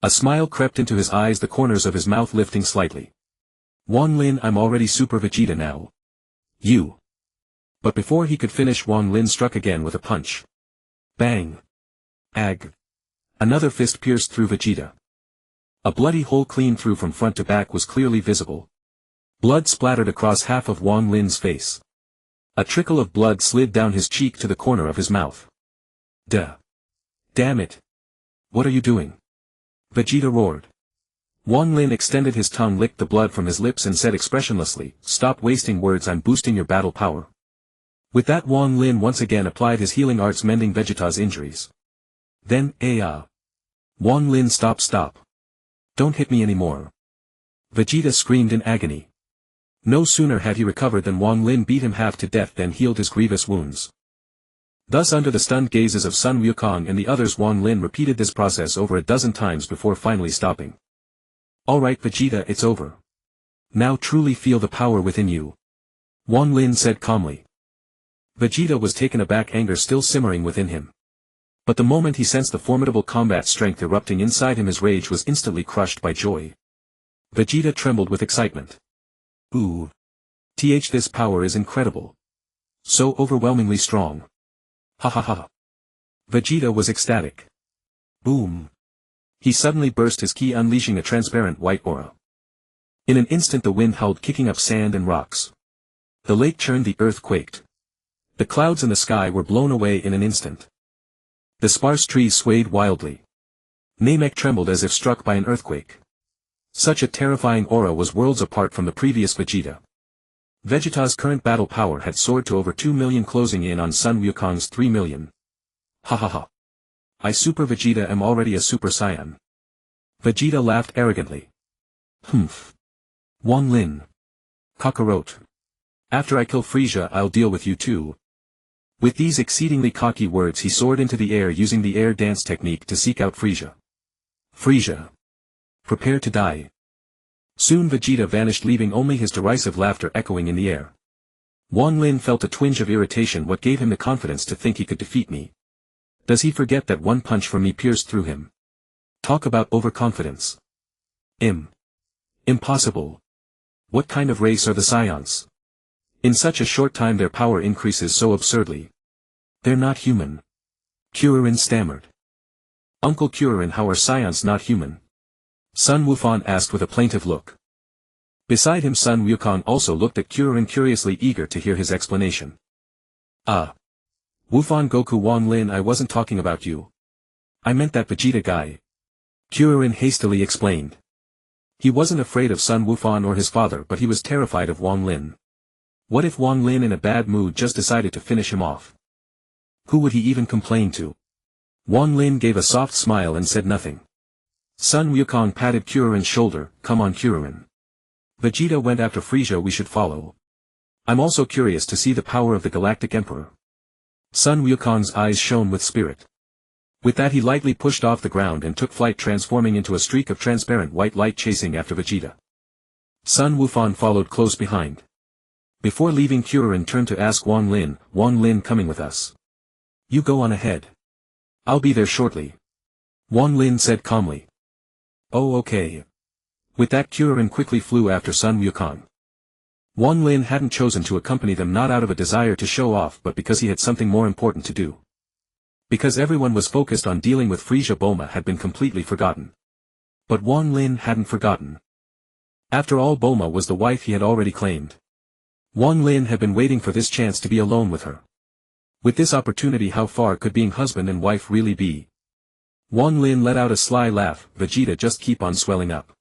A smile crept into his eyes, the corners of his mouth lifting slightly. Wang Lin, I'm already Super Vegeta now. You. But before he could finish, Wang Lin struck again with a punch. Bang. Ag. Another fist pierced through Vegeta. A bloody hole clean through from front to back was clearly visible. Blood splattered across half of Wang Lin's face. A trickle of blood slid down his cheek to the corner of his mouth. Duh. Damn it. What are you doing? Vegeta roared. Wang Lin extended his tongue, licked the blood from his lips and said expressionlessly, stop wasting words, I'm boosting your battle power. With that, Wang Lin once again applied his healing arts, mending Vegeta's injuries. Then, Wang Lin, stop. Don't hit me anymore. Vegeta screamed in agony. No sooner had he recovered than Wang Lin beat him half to death, then healed his grievous wounds. Thus, under the stunned gazes of Sun Wukong and the others, Wang Lin repeated this process over a dozen times before finally stopping. Alright Vegeta, it's over. Now truly feel the power within you. Wang Lin said calmly. Vegeta was taken aback, anger still simmering within him. But the moment he sensed the formidable combat strength erupting inside him, his rage was instantly crushed by joy. Vegeta trembled with excitement. Ooh. This power is incredible. So overwhelmingly strong. Ha ha ha. Vegeta was ecstatic. Boom. He suddenly burst his ki, unleashing a transparent white aura. In an instant the wind howled, kicking up sand and rocks. The lake churned, the earth quaked. The clouds in the sky were blown away in an instant. The sparse trees swayed wildly. Namek trembled as if struck by an earthquake. Such a terrifying aura was worlds apart from the previous Vegeta. Vegeta's current battle power had soared to over 2 million, closing in on Sun Wukong's 3 million. Ha ha ha. I Super Vegeta am already a Super Saiyan. Vegeta laughed arrogantly. Humph. Wang Lin. Kakarot. After I kill Frieza, I'll deal with you too. With these exceedingly cocky words, he soared into the air, using the air dance technique to seek out Frieza. Frieza. Prepare to die. Soon Vegeta vanished, leaving only his derisive laughter echoing in the air. Wang Lin felt a twinge of irritation. What gave him the confidence to think he could defeat me? Does he forget that one punch from me pierced through him? Talk about overconfidence. Impossible. What kind of race are the Saiyans? In such a short time their power increases so absurdly. They're not human. Kuririn stammered. Uncle Kuririn, how are Saiyans not human? Sun Wukong asked with a plaintive look. Beside him Sun Wukong also looked at Kuririn curiously, eager to hear his explanation. Wufan Goku Wang Lin, I wasn't talking about you. I meant that Vegeta guy. Kuririn hastily explained. He wasn't afraid of Sun Wukong or his father, but he was terrified of Wang Lin. What if Wang Lin in a bad mood just decided to finish him off? Who would he even complain to? Wang Lin gave a soft smile and said nothing. Sun Wukong patted Kuririn's shoulder. Come on Kuririn. Vegeta went after Frieza, we should follow. I'm also curious to see the power of the Galactic Emperor. Sun Wukong's eyes shone with spirit. With that he lightly pushed off the ground and took flight, transforming into a streak of transparent white light chasing after Vegeta. Sun Wukong followed close behind. Before leaving, Kuririn turned to ask Wang Lin coming with us? You go on ahead. I'll be there shortly. Wang Lin said calmly. Oh okay. With that Kuririn quickly flew after Sun Wukong. Wang Lin hadn't chosen to accompany them, not out of a desire to show off, but because he had something more important to do. Because everyone was focused on dealing with Frieza, Bulma had been completely forgotten. But Wang Lin hadn't forgotten. After all, Bulma was the wife he had already claimed. Wang Lin had been waiting for this chance to be alone with her. With this opportunity, how far could being husband and wife really be? Wang Lin let out a sly laugh. Vegeta, just keep on swelling up.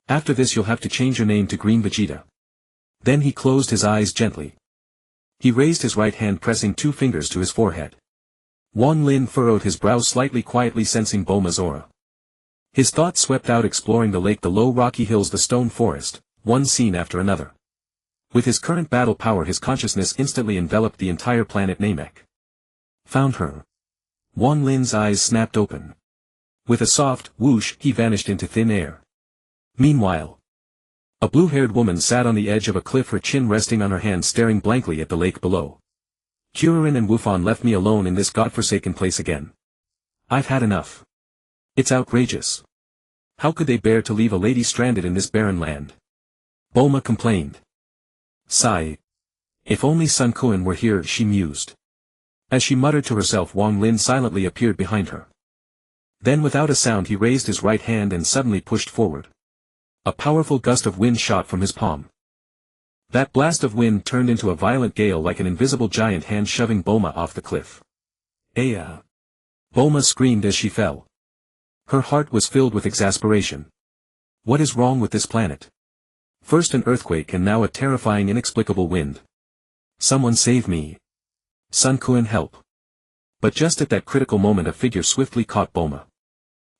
After this you'll have to change your name to Green Vegeta. Then he closed his eyes gently. He raised his right hand, pressing 2 fingers to his forehead. Wang Lin furrowed his brow slightly, quietly sensing Bulma's aura. His thoughts swept out, exploring the lake, the low rocky hills, the stone forest, one scene after another. With his current battle power, his consciousness instantly enveloped the entire planet Namek. Found her. Wang Lin's eyes snapped open. With a soft whoosh, he vanished into thin air. Meanwhile, a blue-haired woman sat on the edge of a cliff, her chin resting on her hand, staring blankly at the lake below. Kuririn and Wufan left me alone in this godforsaken place again. I've had enough. It's outrageous. How could they bear to leave a lady stranded in this barren land? Bulma complained. Sigh. If only Sun Wukong were here, she mused. As she muttered to herself, Wang Lin silently appeared behind her. Then without a sound he raised his right hand and suddenly pushed forward. A powerful gust of wind shot from his palm. That blast of wind turned into a violent gale, like an invisible giant hand shoving Bulma off the cliff. Aya! Bulma screamed as she fell. Her heart was filled with exasperation. What is wrong with this planet? First an earthquake and now a terrifying, inexplicable wind. Someone save me. Sun Wukong, help. But just at that critical moment a figure swiftly caught Bulma.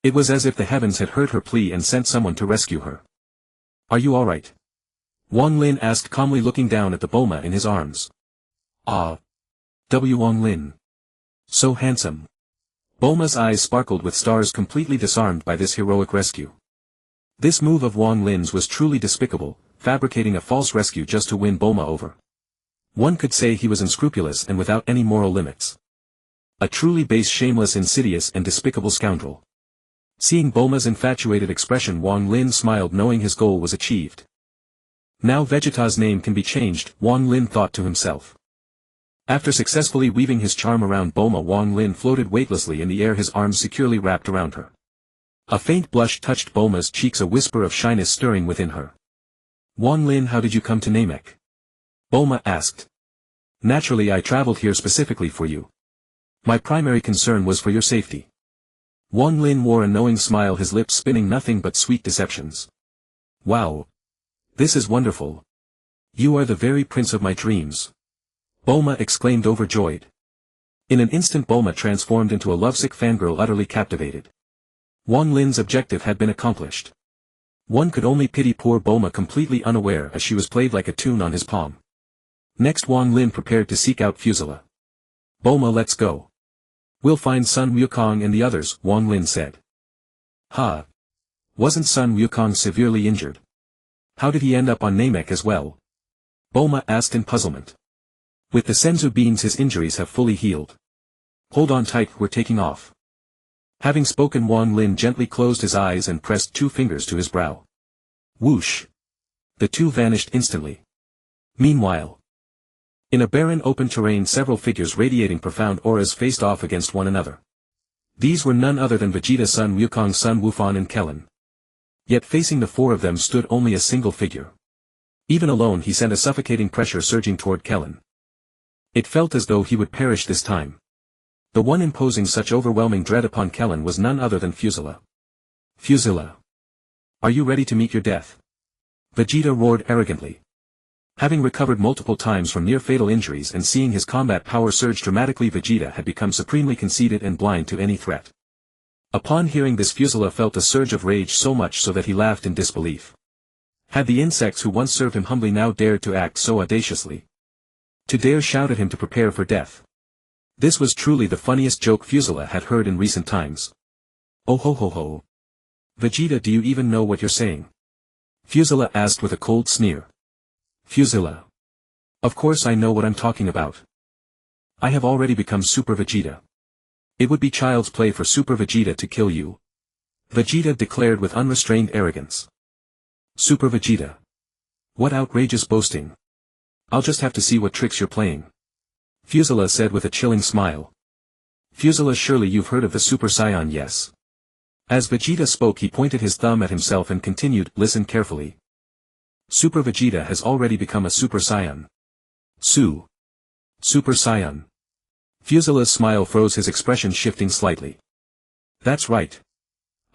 It was as if the heavens had heard her plea and sent someone to rescue her. Are you alright? Wang Lin asked calmly, looking down at the Bulma in his arms. Wang Lin. So handsome. Bulma's eyes sparkled with stars, completely disarmed by this heroic rescue. This move of Wang Lin's was truly despicable, fabricating a false rescue just to win Bulma over. One could say he was unscrupulous and without any moral limits. A truly base, shameless, insidious and despicable scoundrel. Seeing Bulma's infatuated expression, Wang Lin smiled, knowing his goal was achieved. Now Vegeta's name can be changed, Wang Lin thought to himself. After successfully weaving his charm around Bulma, Wang Lin floated weightlessly in the air, his arms securely wrapped around her. A faint blush touched Bulma's cheeks, a whisper of shyness stirring within her. Wang Lin, how did you come to Namek? Bulma asked. Naturally, I traveled here specifically for you. My primary concern was for your safety. Wang Lin wore a knowing smile, his lips spinning nothing but sweet deceptions. Wow. This is wonderful. You are the very prince of my dreams. Bulma exclaimed, overjoyed. In an instant Bulma transformed into a lovesick fangirl, utterly captivated. Wang Lin's objective had been accomplished. One could only pity poor Bulma, completely unaware as she was played like a tune on his palm. Next Wang Lin prepared to seek out Fusela. Bulma, let's go. We'll find Sun Wukong and the others, Wang Lin said. Wasn't Sun Wukong severely injured? How did he end up on Namek as well? Bulma asked in puzzlement. With the senzu beans his injuries have fully healed. Hold on tight, we're taking off. Having spoken, Wang Lin gently closed his eyes and pressed 2 fingers to his brow. Whoosh! The two vanished instantly. Meanwhile, in a barren open terrain, several figures radiating profound auras faced off against one another. These were none other than Vegeta, Sun Wukong, Sun Wufan and Kellen. Yet facing the 4 of them stood only a single figure. Even alone he sent a suffocating pressure surging toward Kellen. It felt as though he would perish this time. The one imposing such overwhelming dread upon Kellen was none other than Frieza. Frieza! Are you ready to meet your death? Vegeta roared arrogantly. Having recovered multiple times from near-fatal injuries and seeing his combat power surge dramatically, Vegeta had become supremely conceited and blind to any threat. Upon hearing this, Frieza felt a surge of rage, so much so that he laughed in disbelief. Had the insects who once served him humbly now dared to act so audaciously? To dare shout at him to prepare for death. This was truly the funniest joke Frieza had heard in recent times. Oh ho ho ho. Vegeta, do you even know what you're saying? Frieza asked with a cold sneer. Frieza. Of course I know what I'm talking about. I have already become Super Vegeta. It would be child's play for Super Vegeta to kill you. Vegeta declared with unrestrained arrogance. Super Vegeta. What outrageous boasting. I'll just have to see what tricks you're playing. Frieza said with a chilling smile. Frieza, surely you've heard of the Super Saiyan, yes? As Vegeta spoke, he pointed his thumb at himself and continued, listen carefully. Super Vegeta has already become a Super Saiyan. Super Saiyan. Frieza's smile froze, his expression shifting slightly. That's right.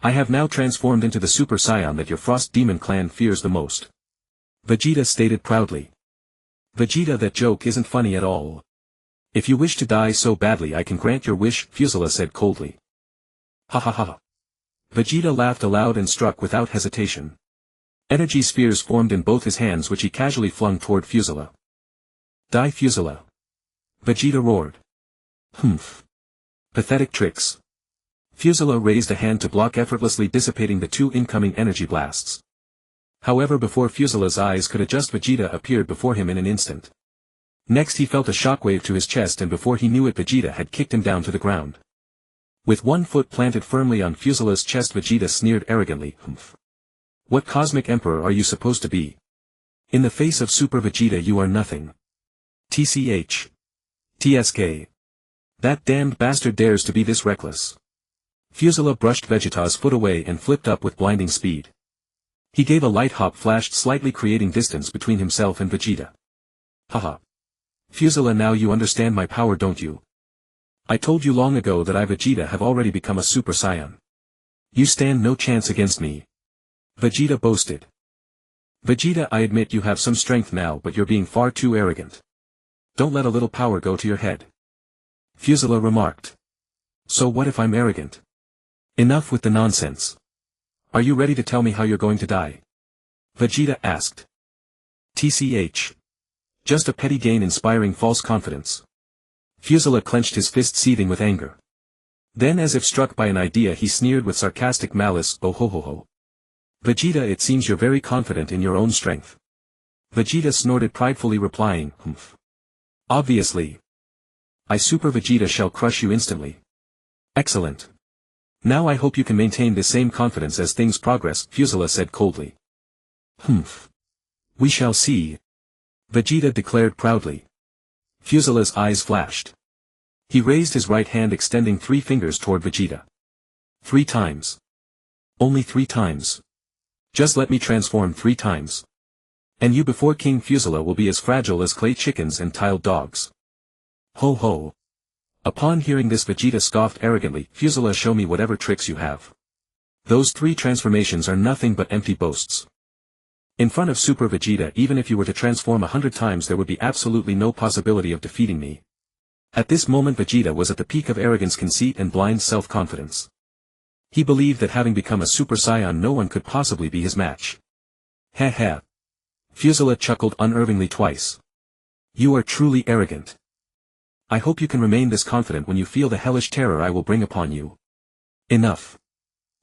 I have now transformed into the Super Saiyan that your Frost Demon clan fears the most. Vegeta stated proudly. Vegeta, that joke isn't funny at all. If you wish to die so badly, I can grant your wish, Frieza said coldly. Ha ha ha. Vegeta laughed aloud and struck without hesitation. Energy spheres formed in both his hands, which he casually flung toward Frieza. Die, Frieza. Vegeta roared. Humph. Pathetic tricks. Frieza raised a hand to block, effortlessly dissipating the 2 incoming energy blasts. However, before Frieza's eyes could adjust, Vegeta appeared before him in an instant. Next he felt a shockwave to his chest, and before he knew it, Vegeta had kicked him down to the ground. With one foot planted firmly on Frieza's chest, Vegeta sneered arrogantly, Humph. What cosmic emperor are you supposed to be? In the face of Super Vegeta you are nothing. TCH. TSK. That damned bastard dares to be this reckless. Frieza brushed Vegeta's foot away and flipped up with blinding speed. He gave a light hop, flashed slightly, creating distance between himself and Vegeta. Haha. Frieza, now you understand my power, don't you? I told you long ago that I, Vegeta, have already become a Super Saiyan. You stand no chance against me. Vegeta boasted. Vegeta, I admit you have some strength now, but you're being far too arrogant. Don't let a little power go to your head. Frieza remarked. So what if I'm arrogant? Enough with the nonsense. Are you ready to tell me how you're going to die? Vegeta asked. TCH. Just a petty gain inspiring false confidence. Frieza clenched his fist, seething with anger. Then, as if struck by an idea, he sneered with sarcastic malice, oh ho ho ho. Vegeta, it seems you're very confident in your own strength. Vegeta snorted pridefully, replying, Humph. Obviously. I, Super Vegeta, shall crush you instantly. Excellent. Now I hope you can maintain the same confidence as things progress, Frieza said coldly. Humph. We shall see. Vegeta declared proudly. Frieza's eyes flashed. He raised his right hand, extending 3 fingers toward Vegeta. 3 times. Only 3 times. Just let me transform 3 times. And you before King Frieza will be as fragile as clay chickens and tiled dogs. Ho ho. Upon hearing this, Vegeta scoffed arrogantly, Frieza, show me whatever tricks you have. Those 3 transformations are nothing but empty boasts. In front of Super Vegeta, even if you were to transform 100 times, there would be absolutely no possibility of defeating me. At this moment Vegeta was at the peak of arrogance, conceit and blind self-confidence. He believed that having become a Super Saiyan, no one could possibly be his match. Heh heh. Frieza chuckled unervingly twice. You are truly arrogant. I hope you can remain this confident when you feel the hellish terror I will bring upon you. Enough.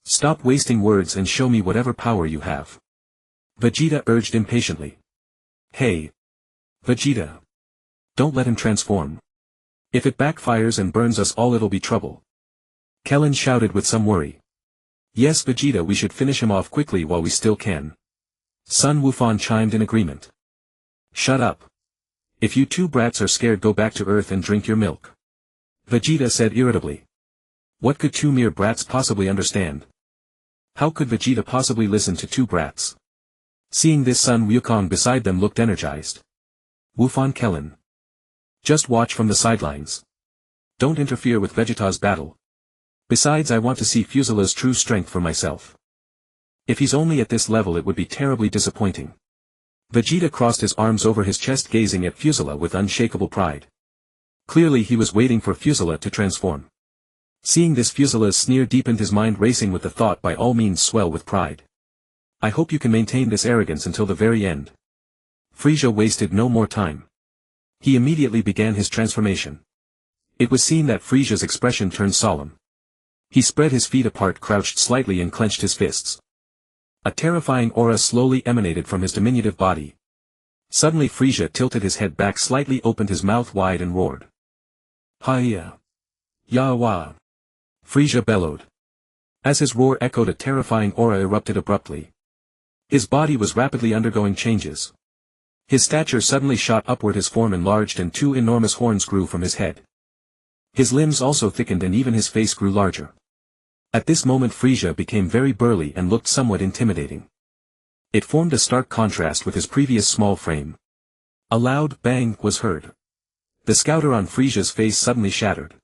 Stop wasting words and show me whatever power you have. Vegeta urged impatiently. Hey. Vegeta. Don't let him transform. If it backfires and burns us all, it'll be trouble. Kellen shouted with some worry. Yes, Vegeta, we should finish him off quickly while we still can. Sun Wufan chimed in agreement. Shut up. If you two brats are scared, go back to Earth and drink your milk. Vegeta said irritably. What could two mere brats possibly understand? How could Vegeta possibly listen to two brats? Seeing this, Sun Wukong beside them looked energized. Wufan Kellen. Just watch from the sidelines. Don't interfere with Vegeta's battle. Besides, I want to see Frieza's true strength for myself. If he's only at this level, it would be terribly disappointing. Vegeta crossed his arms over his chest, gazing at Frieza with unshakable pride. Clearly he was waiting for Frieza to transform. Seeing this, Frieza's sneer deepened his mind, racing with the thought, by all means swell with pride. I hope you can maintain this arrogance until the very end. Frieza wasted no more time. He immediately began his transformation. It was seen that Frieza's expression turned solemn. He spread his feet apart, crouched slightly, and clenched his fists. A terrifying aura slowly emanated from his diminutive body. Suddenly Frieza tilted his head back slightly, opened his mouth wide, and roared. Hiya! Yawa! Frieza bellowed. As his roar echoed, a terrifying aura erupted abruptly. His body was rapidly undergoing changes. His stature suddenly shot upward, his form enlarged, and two enormous horns grew from his head. His limbs also thickened, and even his face grew larger. At this moment Frieza became very burly and looked somewhat intimidating. It formed a stark contrast with his previous small frame. A loud bang was heard. The scouter on Frieza's face suddenly shattered.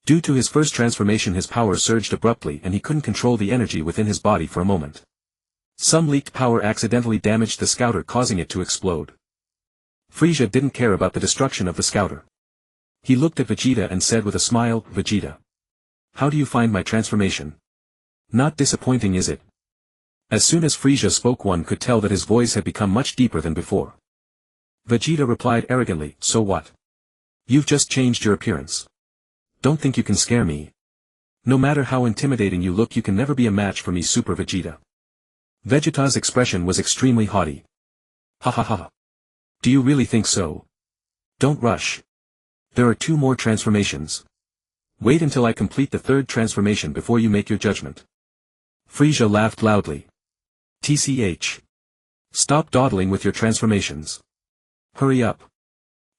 Due to his first transformation, his power surged abruptly, and he couldn't control the energy within his body for a moment. Some leaked power accidentally damaged the scouter, causing it to explode. Frieza didn't care about the destruction of the scouter. He looked at Vegeta and said with a smile, Vegeta. How do you find my transformation? Not disappointing, is it? As soon as Frieza spoke, one could tell that his voice had become much deeper than before. Vegeta replied arrogantly, so what? You've just changed your appearance. Don't think you can scare me. No matter how intimidating you look, you can never be a match for me, Super Vegeta. Vegeta's expression was extremely haughty. Ha ha ha. Do you really think so? Don't rush. There are 2 more transformations. Wait until I complete the 3rd transformation before you make your judgment. Frieza laughed loudly. TCH. Stop dawdling with your transformations. Hurry up.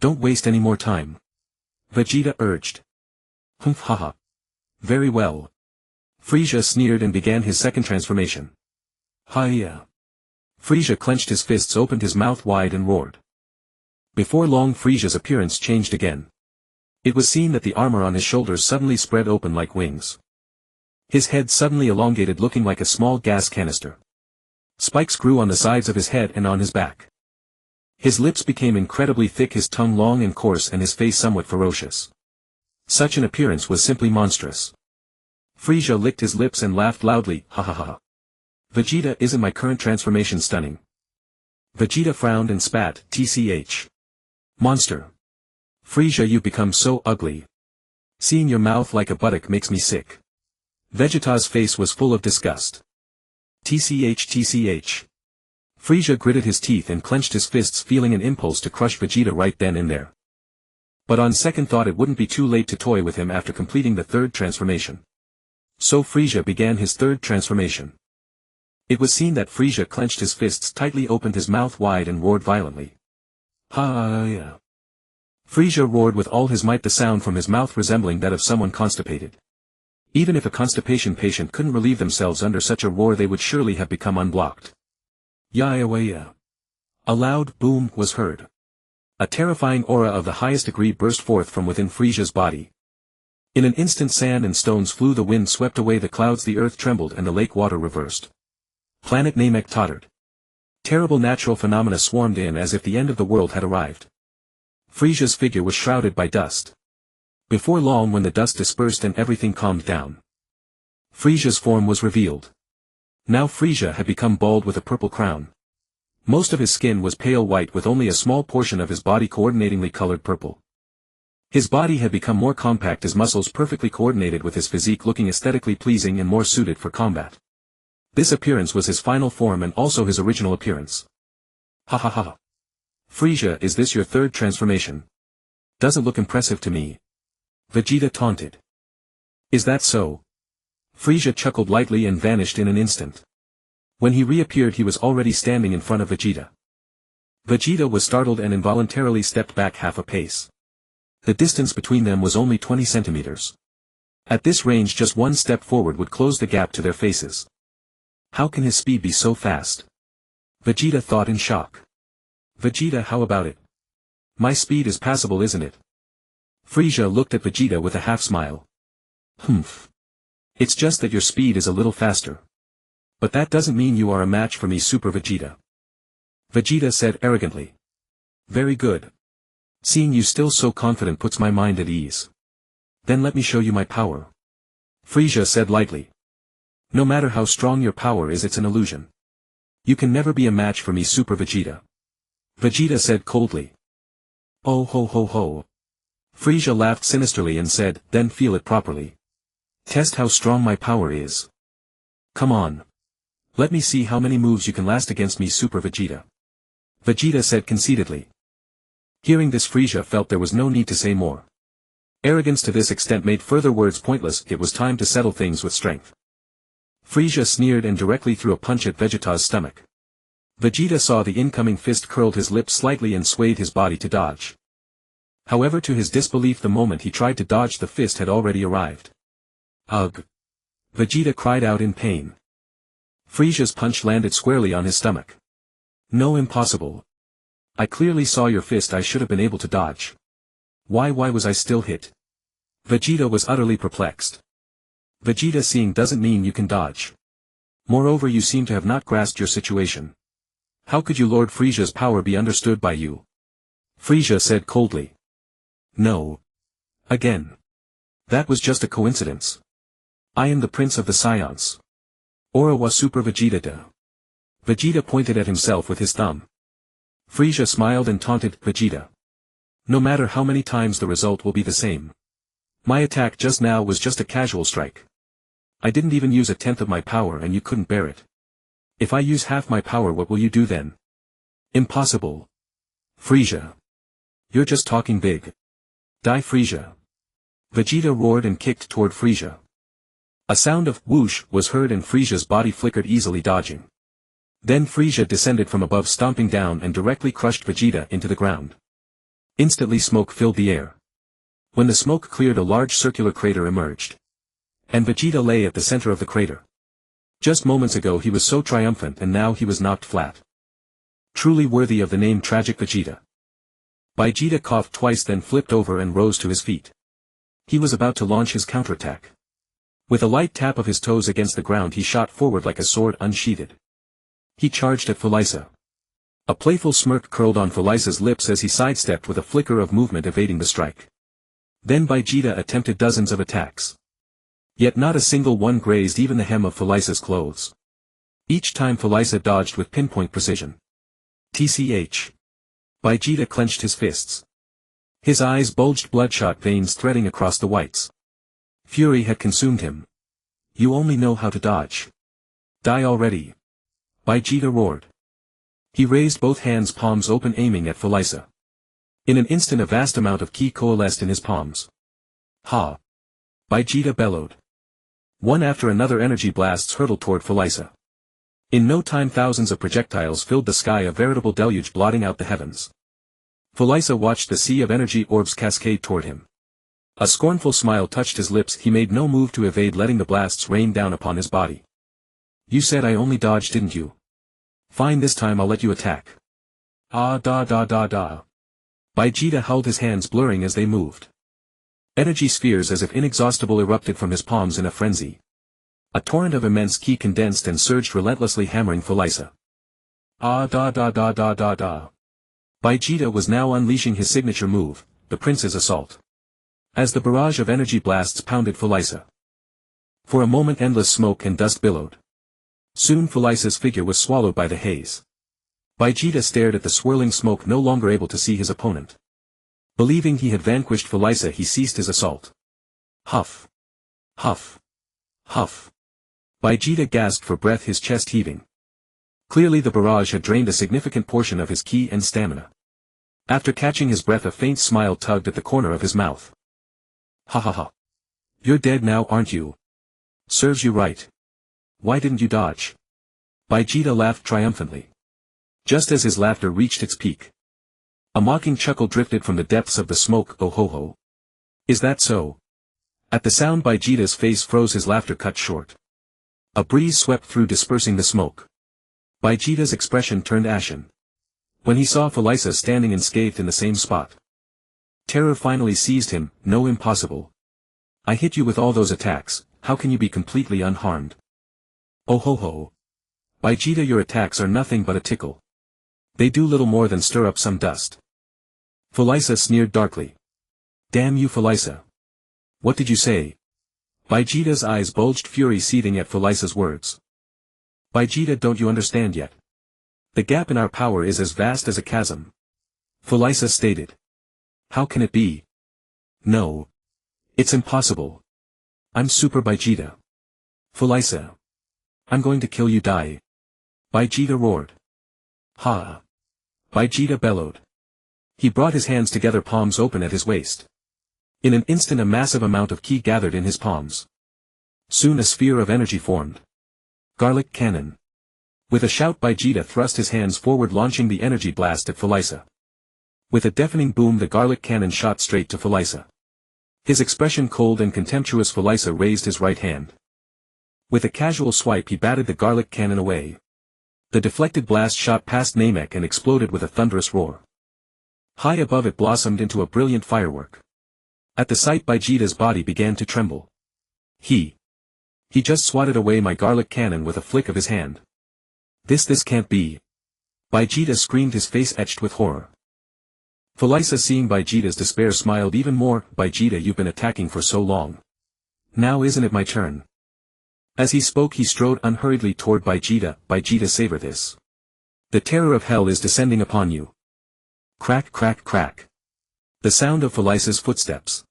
Don't waste any more time. Vegeta urged. Humph, haha. Very well. Frieza sneered and began his 2nd transformation. Hiya. Frieza clenched his fists, opened his mouth wide, and roared. Before long Frieza's appearance changed again. It was seen that the armor on his shoulders suddenly spread open like wings. His head suddenly elongated, looking like a small gas canister. Spikes grew on the sides of his head and on his back. His lips became incredibly thick, his tongue long and coarse, and his face somewhat ferocious. Such an appearance was simply monstrous. Frieza licked his lips and laughed loudly, ha ha ha. Vegeta, isn't my current transformation stunning? Vegeta frowned and spat, TCH. Monster. Frieza, you've become so ugly. Seeing your mouth like a buttock makes me sick. Vegeta's face was full of disgust. TCH. Frieza gritted his teeth and clenched his fists, feeling an impulse to crush Vegeta right then and there. But on second thought, it wouldn't be too late to toy with him after completing the 3rd transformation. So Frieza began his 3rd transformation. It was seen that Frieza clenched his fists tightly, opened his mouth wide, and roared violently. Ha! Frieza roared with all his might, the sound from his mouth resembling that of someone constipated. Even if a constipation patient couldn't relieve themselves under such a roar, they would surely have become unblocked. Ya! A loud boom was heard. A terrifying aura of the highest degree burst forth from within Frieza's body. In an instant, sand and stones flew, the wind swept away the clouds, the earth trembled, and the lake water reversed. Planet Namek tottered. Terrible natural phenomena swarmed in as if the end of the world had arrived. Frieza's figure was shrouded by dust. Before long, when the dust dispersed and everything calmed down, Frieza's form was revealed. Now Frieza had become bald with a purple crown. Most of his skin was pale white, with only a small portion of his body coordinatingly colored purple. His body had become more compact, his muscles perfectly coordinated with his physique, looking aesthetically pleasing and more suited for combat. This appearance was his final form and also his original appearance. Ha! Frieza, is this your 3rd transformation? Doesn't look impressive to me. Vegeta taunted. Is that so? Frieza chuckled lightly and vanished in an instant. When he reappeared he was already standing in front of Vegeta. Vegeta was startled and involuntarily stepped back half a pace. The distance between them was only 20 centimeters. At this range just one step forward would close the gap to their faces. How can his speed be so fast? Vegeta thought in shock. Vegeta, how about it? My speed is passable, isn't it? Frieza looked at Vegeta with a half-smile. Humph. It's just that your speed is a little faster. But that doesn't mean you are a match for me, Super Vegeta. Vegeta said arrogantly. Very good. Seeing you still so confident puts my mind at ease. Then let me show you my power. Frieza said lightly. No matter how strong your power is, it's an illusion. You can never be a match for me, Super Vegeta. Vegeta said coldly. Oh ho ho ho. Frieza laughed sinisterly and said, then feel it properly. Test how strong my power is. Come on. Let me see how many moves you can last against me, Super Vegeta. Vegeta said conceitedly. Hearing this, Frieza felt there was no need to say more. Arrogance to this extent made further words pointless. It was time to settle things with strength. Frieza sneered and directly threw a punch at Vegeta's stomach. Vegeta saw the incoming fist, curled his lips slightly and swayed his body to dodge. However, to his disbelief, the moment he tried to dodge, the fist had already arrived. Ugh! Vegeta cried out in pain. Frieza's punch landed squarely on his stomach. No, impossible. I clearly saw your fist. I should have been able to dodge. Why was I still hit? Vegeta was utterly perplexed. Vegeta, seeing doesn't mean you can dodge. Moreover, you seem to have not grasped your situation. How could you Lord Frieza's power be understood by you? Frieza said coldly. No. Again. That was just a coincidence. I am the Prince of the Saiyans. Ora wa Super Vegeta de. Vegeta pointed at himself with his thumb. Frieza smiled and taunted Vegeta. No matter how many times, the result will be the same. My attack just now was just a casual strike. I didn't even use 1/10 of my power and you couldn't bear it. If I use half my power, what will you do then? Impossible. Frieza. You're just talking big. Die, Frieza. Vegeta roared and kicked toward Frieza. A sound of whoosh was heard and Frieza's body flickered easily, dodging. Then Frieza descended from above, stomping down and directly crushed Vegeta into the ground. Instantly smoke filled the air. When the smoke cleared, a large circular crater emerged. And Vegeta lay at the center of the crater. Just moments ago he was so triumphant, and now he was knocked flat. Truly worthy of the name Tragic Vegeta. Vegeta coughed twice, then flipped over and rose to his feet. He was about to launch his counterattack. With a light tap of his toes against the ground, he shot forward like a sword unsheathed. He charged at Frieza. A playful smirk curled on Frieza's lips as he sidestepped with a flicker of movement, evading the strike. Then Vegeta attempted dozens of attacks. Yet not a single one grazed even the hem of Frieza's clothes. Each time Frieza dodged with pinpoint precision. TCH. Vegeta clenched his fists. His eyes bulged, bloodshot veins threading across the whites. Fury had consumed him. You only know how to dodge. Die already. Vegeta roared. He raised both hands, palms open, aiming at Frieza. In an instant a vast amount of ki coalesced in his palms. Ha! Vegeta bellowed. One after another energy blasts hurtled toward Frieza. In no time thousands of projectiles filled the sky, a veritable deluge blotting out the heavens. Frieza watched the sea of energy orbs cascade toward him. A scornful smile touched his lips. He made no move to evade, letting the blasts rain down upon his body. You said I only dodged, didn't you? Fine, this time I'll let you attack. Ah da da da da. Vegeta held his hands, blurring as they moved. Energy spheres as if inexhaustible erupted from his palms in a frenzy. A torrent of immense ki condensed and surged relentlessly, hammering Frieza. Ah da da da da da da. Vegeta was now unleashing his signature move, the Prince's Assault. As the barrage of energy blasts pounded Frieza. For a moment endless smoke and dust billowed. Soon Frieza's figure was swallowed by the haze. Vegeta stared at the swirling smoke, no longer able to see his opponent. Believing he had vanquished Frieza, he ceased his assault. Huff. Huff. Huff. Vegeta gasped for breath, his chest heaving. Clearly the barrage had drained a significant portion of his ki and stamina. After catching his breath, a faint smile tugged at the corner of his mouth. Ha ha ha. You're dead now, aren't you? Serves you right. Why didn't you dodge? Vegeta laughed triumphantly. Just as his laughter reached its peak, a mocking chuckle drifted from the depths of the smoke. Oh ho ho. Is that so? At the sound, Vegeta's face froze, his laughter cut short. A breeze swept through, dispersing the smoke. Vegeta's expression turned ashen when he saw Frieza standing unscathed in the same spot. Terror finally seized him. No, impossible. I hit you with all those attacks, how can you be completely unharmed? Oh ho ho. Vegeta, your attacks are nothing but a tickle. They do little more than stir up some dust. Frieza sneered darkly. Damn you, Frieza. What did you say? Vegeta's eyes bulged, fury seething at Frieza's words. Vegeta, don't you understand yet? The gap in our power is as vast as a chasm. Frieza stated. How can it be? No. It's impossible. I'm Super Vegeta. Frieza. I'm going to kill you, die. Vegeta roared. Ha! Vegeta bellowed. He brought his hands together, palms open at his waist. In an instant a massive amount of ki gathered in his palms. Soon a sphere of energy formed. Garlic cannon. With a shout, Vegeta thrust his hands forward, launching the energy blast at Frieza. With a deafening boom, the garlic cannon shot straight to Frieza. His expression cold and contemptuous, Frieza raised his right hand. With a casual swipe he batted the garlic cannon away. The deflected blast shot past Namek and exploded with a thunderous roar. High above it blossomed into a brilliant firework. At the sight, Vegeta's body began to tremble. He just swatted away my garlic cannon with a flick of his hand. This can't be. Vegeta screamed, his face etched with horror. Frieza, seeing Vegeta's despair, smiled even more. Vegeta, you've been attacking for so long. Now isn't it my turn? As he spoke he strode unhurriedly toward Vegeta. Vegeta, savor this. The terror of hell is descending upon you. Crack crack crack. The sound of Frieza's footsteps.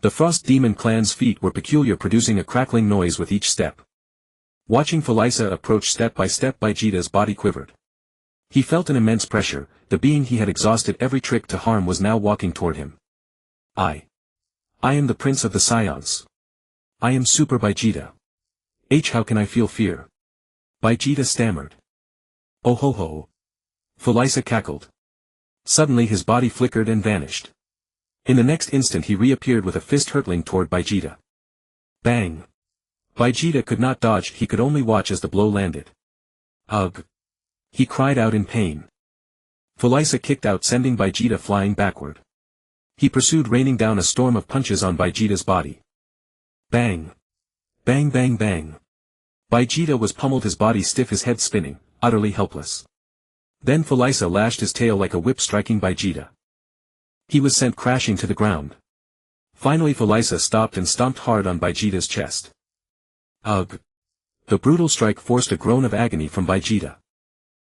The Frost Demon clan's feet were peculiar, producing a crackling noise with each step. Watching Frieza approach step by step, Vegeta's body quivered. He felt an immense pressure. The being he had exhausted every trick to harm was now walking toward him. I am the Prince of the Saiyans. I am Super Vegeta. How can I feel fear? Vegeta stammered. Oh ho ho. Frieza cackled. Suddenly his body flickered and vanished. In the next instant he reappeared with a fist hurtling toward Vegeta. Bang! Vegeta could not dodge, he could only watch as the blow landed. Ugh! He cried out in pain. Frieza kicked out, sending Vegeta flying backward. He pursued, raining down a storm of punches on Vegeta's body. Bang! Bang bang bang! Vegeta was pummeled, his body stiff, his head spinning, utterly helpless. Then Frieza lashed his tail like a whip, striking Vegeta. He was sent crashing to the ground. Finally Frieza stopped and stomped hard on Vegeta's chest. Ugh! The brutal strike forced a groan of agony from Vegeta.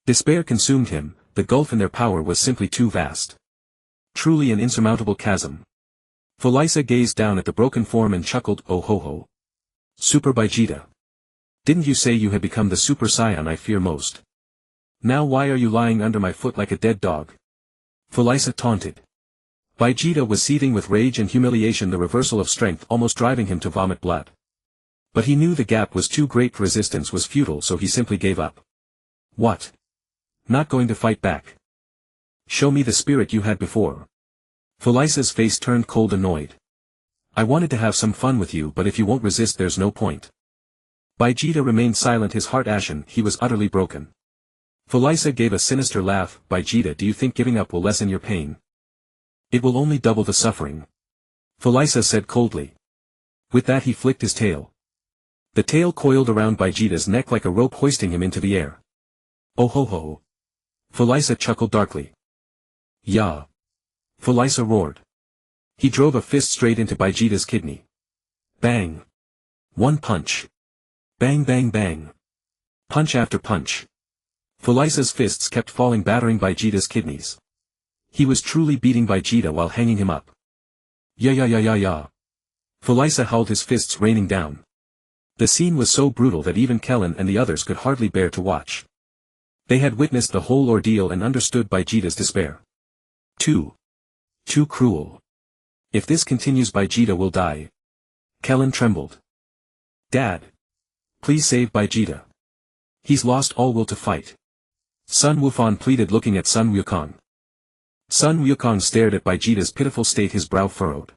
Despair consumed him, the gulf in their power was simply too vast. Truly an insurmountable chasm. Frieza gazed down at the broken form and chuckled. Oh ho ho. Super Vegeta. Didn't you say you had become the Super Saiyan I fear most? Now why are you lying under my foot like a dead dog? Frieza taunted. Vegeta was seething with rage and humiliation, the reversal of strength almost driving him to vomit blood. But he knew the gap was too great, resistance was futile, so he simply gave up. What? Not going to fight back? Show me the spirit you had before. Frieza's face turned cold, annoyed. I wanted to have some fun with you, but if you won't resist there's no point. Vegeta remained silent, his heart ashen, he was utterly broken. Frieza gave a sinister laugh. Vegeta, do you think giving up will lessen your pain? It will only double the suffering. Frieza said coldly. With that he flicked his tail. The tail coiled around Vegeta's neck like a rope, hoisting him into the air. Oh ho ho. Frieza chuckled darkly. Yah! Frieza roared. He drove a fist straight into Vegeta's kidney. Bang! One punch. Bang bang bang. Punch after punch. Frieza's fists kept falling, battering Vegeta's kidneys. He was truly beating Vegeta while hanging him up. Yeah. Frieza howled, his fists raining down. The scene was so brutal that even Kellen and the others could hardly bear to watch. They had witnessed the whole ordeal and understood Vegeta's despair. Too cruel. If this continues Vegeta will die. Kellen trembled. Dad. Please save Vegeta. He's lost all will to fight. Sun Wukong pleaded looking at Sun Wukong. Sun Wukong stared at Vegeta's pitiful state, his brow furrowed.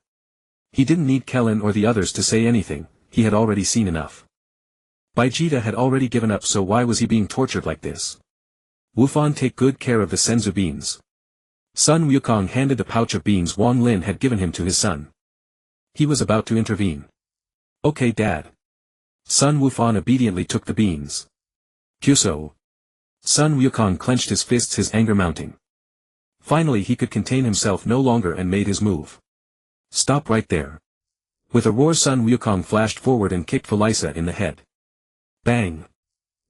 He didn't need Kellen or the others to say anything, he had already seen enough. Vegeta had already given up, so why was he being tortured like this? Wufan, take good care of the senzu beans. Sun Wukong handed the pouch of beans Wang Lin had given him to his son. He was about to intervene. Okay, Dad. Sun Wufan obediently took the beans. Kyuso. Sun Wukong clenched his fists, his anger mounting. Finally he could contain himself no longer and made his move. Stop right there. With a roar, Sun Wukong flashed forward and kicked Frieza in the head. Bang.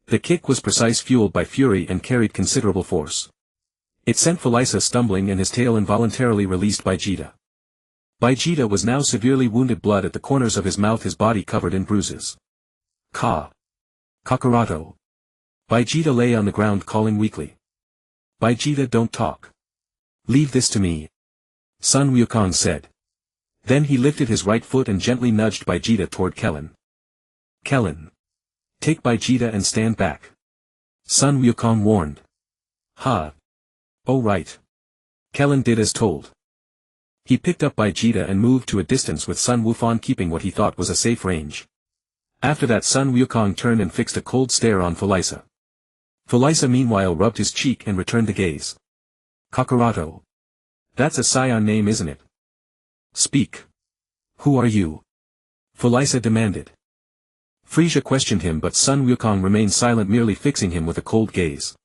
The kick was precise, fueled by fury, and carried considerable force. It sent Frieza stumbling and his tail involuntarily released Vegeta. Vegeta was now severely wounded, blood at the corners of his mouth, his body covered in bruises. Kakaroto. Vegeta lay on the ground calling weakly. Vegeta, don't talk. Leave this to me. Sun Wukong said. Then he lifted his right foot and gently nudged Vegeta toward Kellen. Kellen. Take Vegeta and stand back. Sun Wukong warned. Ha. Oh right. Kellen did as told. He picked up Vegeta and moved to a distance with Sun Wufan, keeping what he thought was a safe range. After that Sun Wukong turned and fixed a cold stare on Frieza. Frieza meanwhile rubbed his cheek and returned the gaze. Kakaroto. That's a Saiyan name, isn't it? Speak. Who are you? Frieza demanded. Frieza questioned him, but Sun Wukong remained silent, merely fixing him with a cold gaze.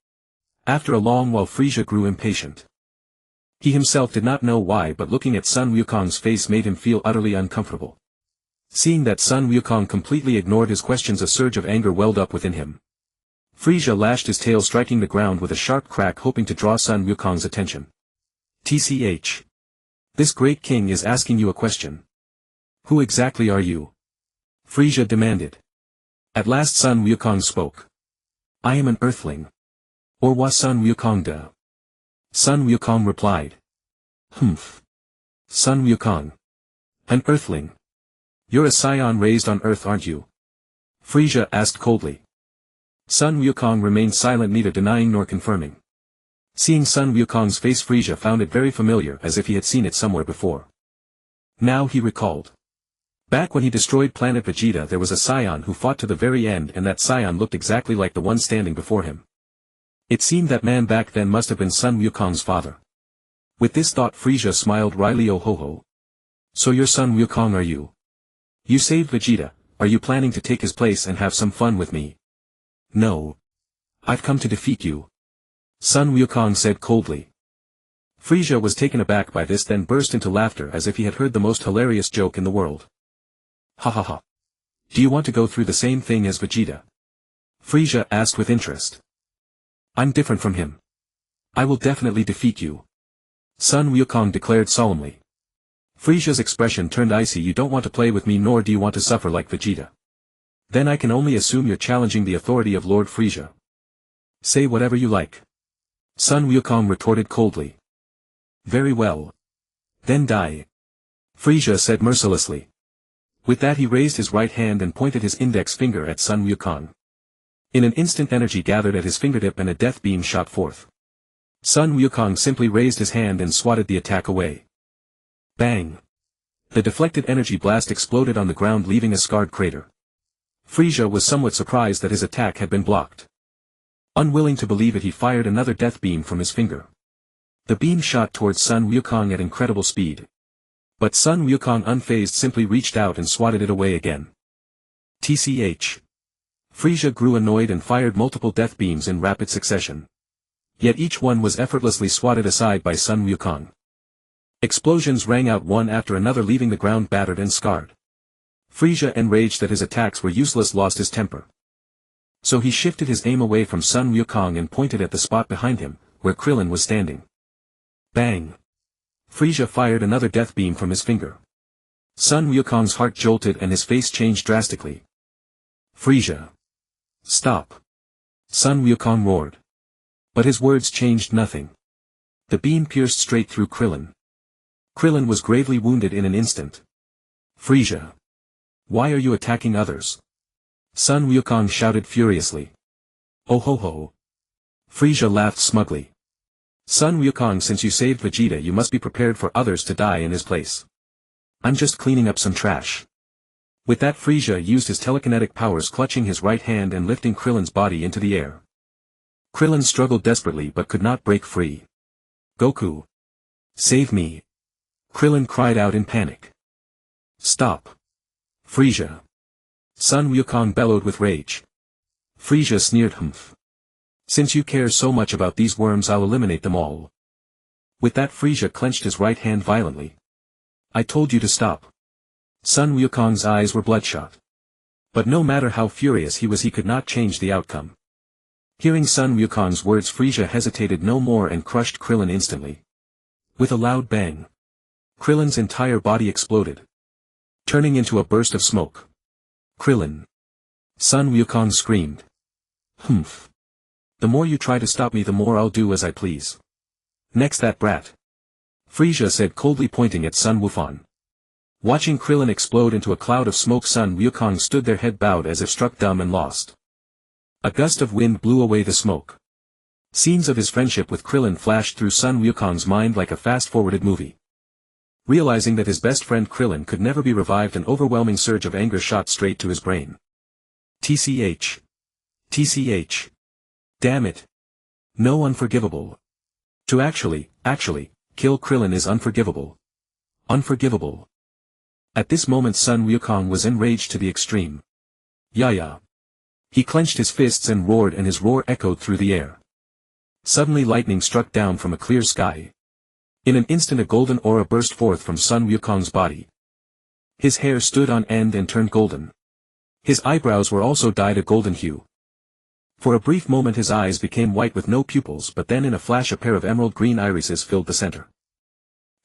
After a long while Frieza grew impatient. He himself did not know why, but looking at Sun Wukong's face made him feel utterly uncomfortable. Seeing that Sun Wukong completely ignored his questions, a surge of anger welled up within him. Frieza lashed his tail, striking the ground with a sharp crack, hoping to draw Sun Wukong's attention. TCH. This great king is asking you a question. Who exactly are you? Frieza demanded. At last Sun Wukong spoke. I am an earthling. Or was Sun Wukong da? Sun Wukong replied. Humph. Sun Wukong. An earthling. You're a Saiyan raised on Earth, aren't you? Frieza asked coldly. Sun Wukong remained silent, neither denying nor confirming. Seeing Sun Wukong's face, Frieza found it very familiar, as if he had seen it somewhere before. Now he recalled. Back when he destroyed planet Vegeta, there was a Saiyan who fought to the very end, and that Saiyan looked exactly like the one standing before him. It seemed that man back then must have been Sun Wukong's father. With this thought Frieza smiled wryly. Oh ho ho. So you're Sun Wukong, are you? You saved Vegeta, are you planning to take his place and have some fun with me? No. I've come to defeat you. Sun Wukong said coldly. Frieza was taken aback by this, then burst into laughter as if he had heard the most hilarious joke in the world. Ha ha ha. Do you want to go through the same thing as Vegeta? Frieza asked with interest. I'm different from him. I will definitely defeat you. Sun Wukong declared solemnly. Frieza's expression turned icy. You don't want to play with me, nor do you want to suffer like Vegeta. Then I can only assume you're challenging the authority of Lord Frieza. Say whatever you like. Sun Wukong retorted coldly. Very well. Then die. Frieza said mercilessly. With that he raised his right hand and pointed his index finger at Sun Wukong. In an instant energy gathered at his fingertip and a death beam shot forth. Sun Wukong simply raised his hand and swatted the attack away. Bang! The deflected energy blast exploded on the ground, leaving a scarred crater. Frieza was somewhat surprised that his attack had been blocked. Unwilling to believe it, he fired another death beam from his finger. The beam shot towards Sun Wukong at incredible speed. But Sun Wukong, unfazed, simply reached out and swatted it away again. TCH. Frieza grew annoyed and fired multiple death beams in rapid succession. Yet each one was effortlessly swatted aside by Sun Wukong. Explosions rang out one after another, leaving the ground battered and scarred. Frieza, enraged that his attacks were useless, lost his temper. So he shifted his aim away from Sun Wukong and pointed at the spot behind him, where Krillin was standing. Bang! Frieza fired another death beam from his finger. Sun Wukong's heart jolted and his face changed drastically. Frieza! Stop! Sun Wukong roared. But his words changed nothing. The beam pierced straight through Krillin. Krillin was gravely wounded in an instant. Frieza! Why are you attacking others? Sun Wukong shouted furiously. Oh ho ho! Frieza laughed smugly. Sun Wukong, since you saved Vegeta, you must be prepared for others to die in his place. I'm just cleaning up some trash. With that, Frieza used his telekinetic powers, clutching his right hand and lifting Krillin's body into the air. Krillin struggled desperately but could not break free. Goku! Save me! Krillin cried out in panic. Stop! Frieza! Sun Wukong bellowed with rage. Frieza sneered, humph. Since you care so much about these worms, I'll eliminate them all. With that, Frieza clenched his right hand violently. I told you to stop. Sun Wukong's eyes were bloodshot. But no matter how furious he was, he could not change the outcome. Hearing Sun Wukong's words, Frieza hesitated no more and crushed Krillin instantly. With a loud bang, Krillin's entire body exploded, turning into a burst of smoke. Krillin! Sun Wukong screamed. Humph! The more you try to stop me, the more I'll do as I please. Next, that brat! Frieza said coldly, pointing at Sun Wukong. Watching Krillin explode into a cloud of smoke, Sun Wukong stood there, head bowed as if struck dumb and lost. A gust of wind blew away the smoke. Scenes of his friendship with Krillin flashed through Sun Wukong's mind like a fast-forwarded movie. Realizing that his best friend Krillin could never be revived, an overwhelming surge of anger shot straight to his brain. TCH. TCH. Damn it. No, unforgivable. To actually, kill Krillin is unforgivable. Unforgivable. At this moment Sun Wukong was enraged to the extreme. Yeah. He clenched his fists and roared, and his roar echoed through the air. Suddenly lightning struck down from a clear sky. In an instant a golden aura burst forth from Sun Wukong's body. His hair stood on end and turned golden. His eyebrows were also dyed a golden hue. For a brief moment his eyes became white with no pupils, but then in a flash a pair of emerald green irises filled the center.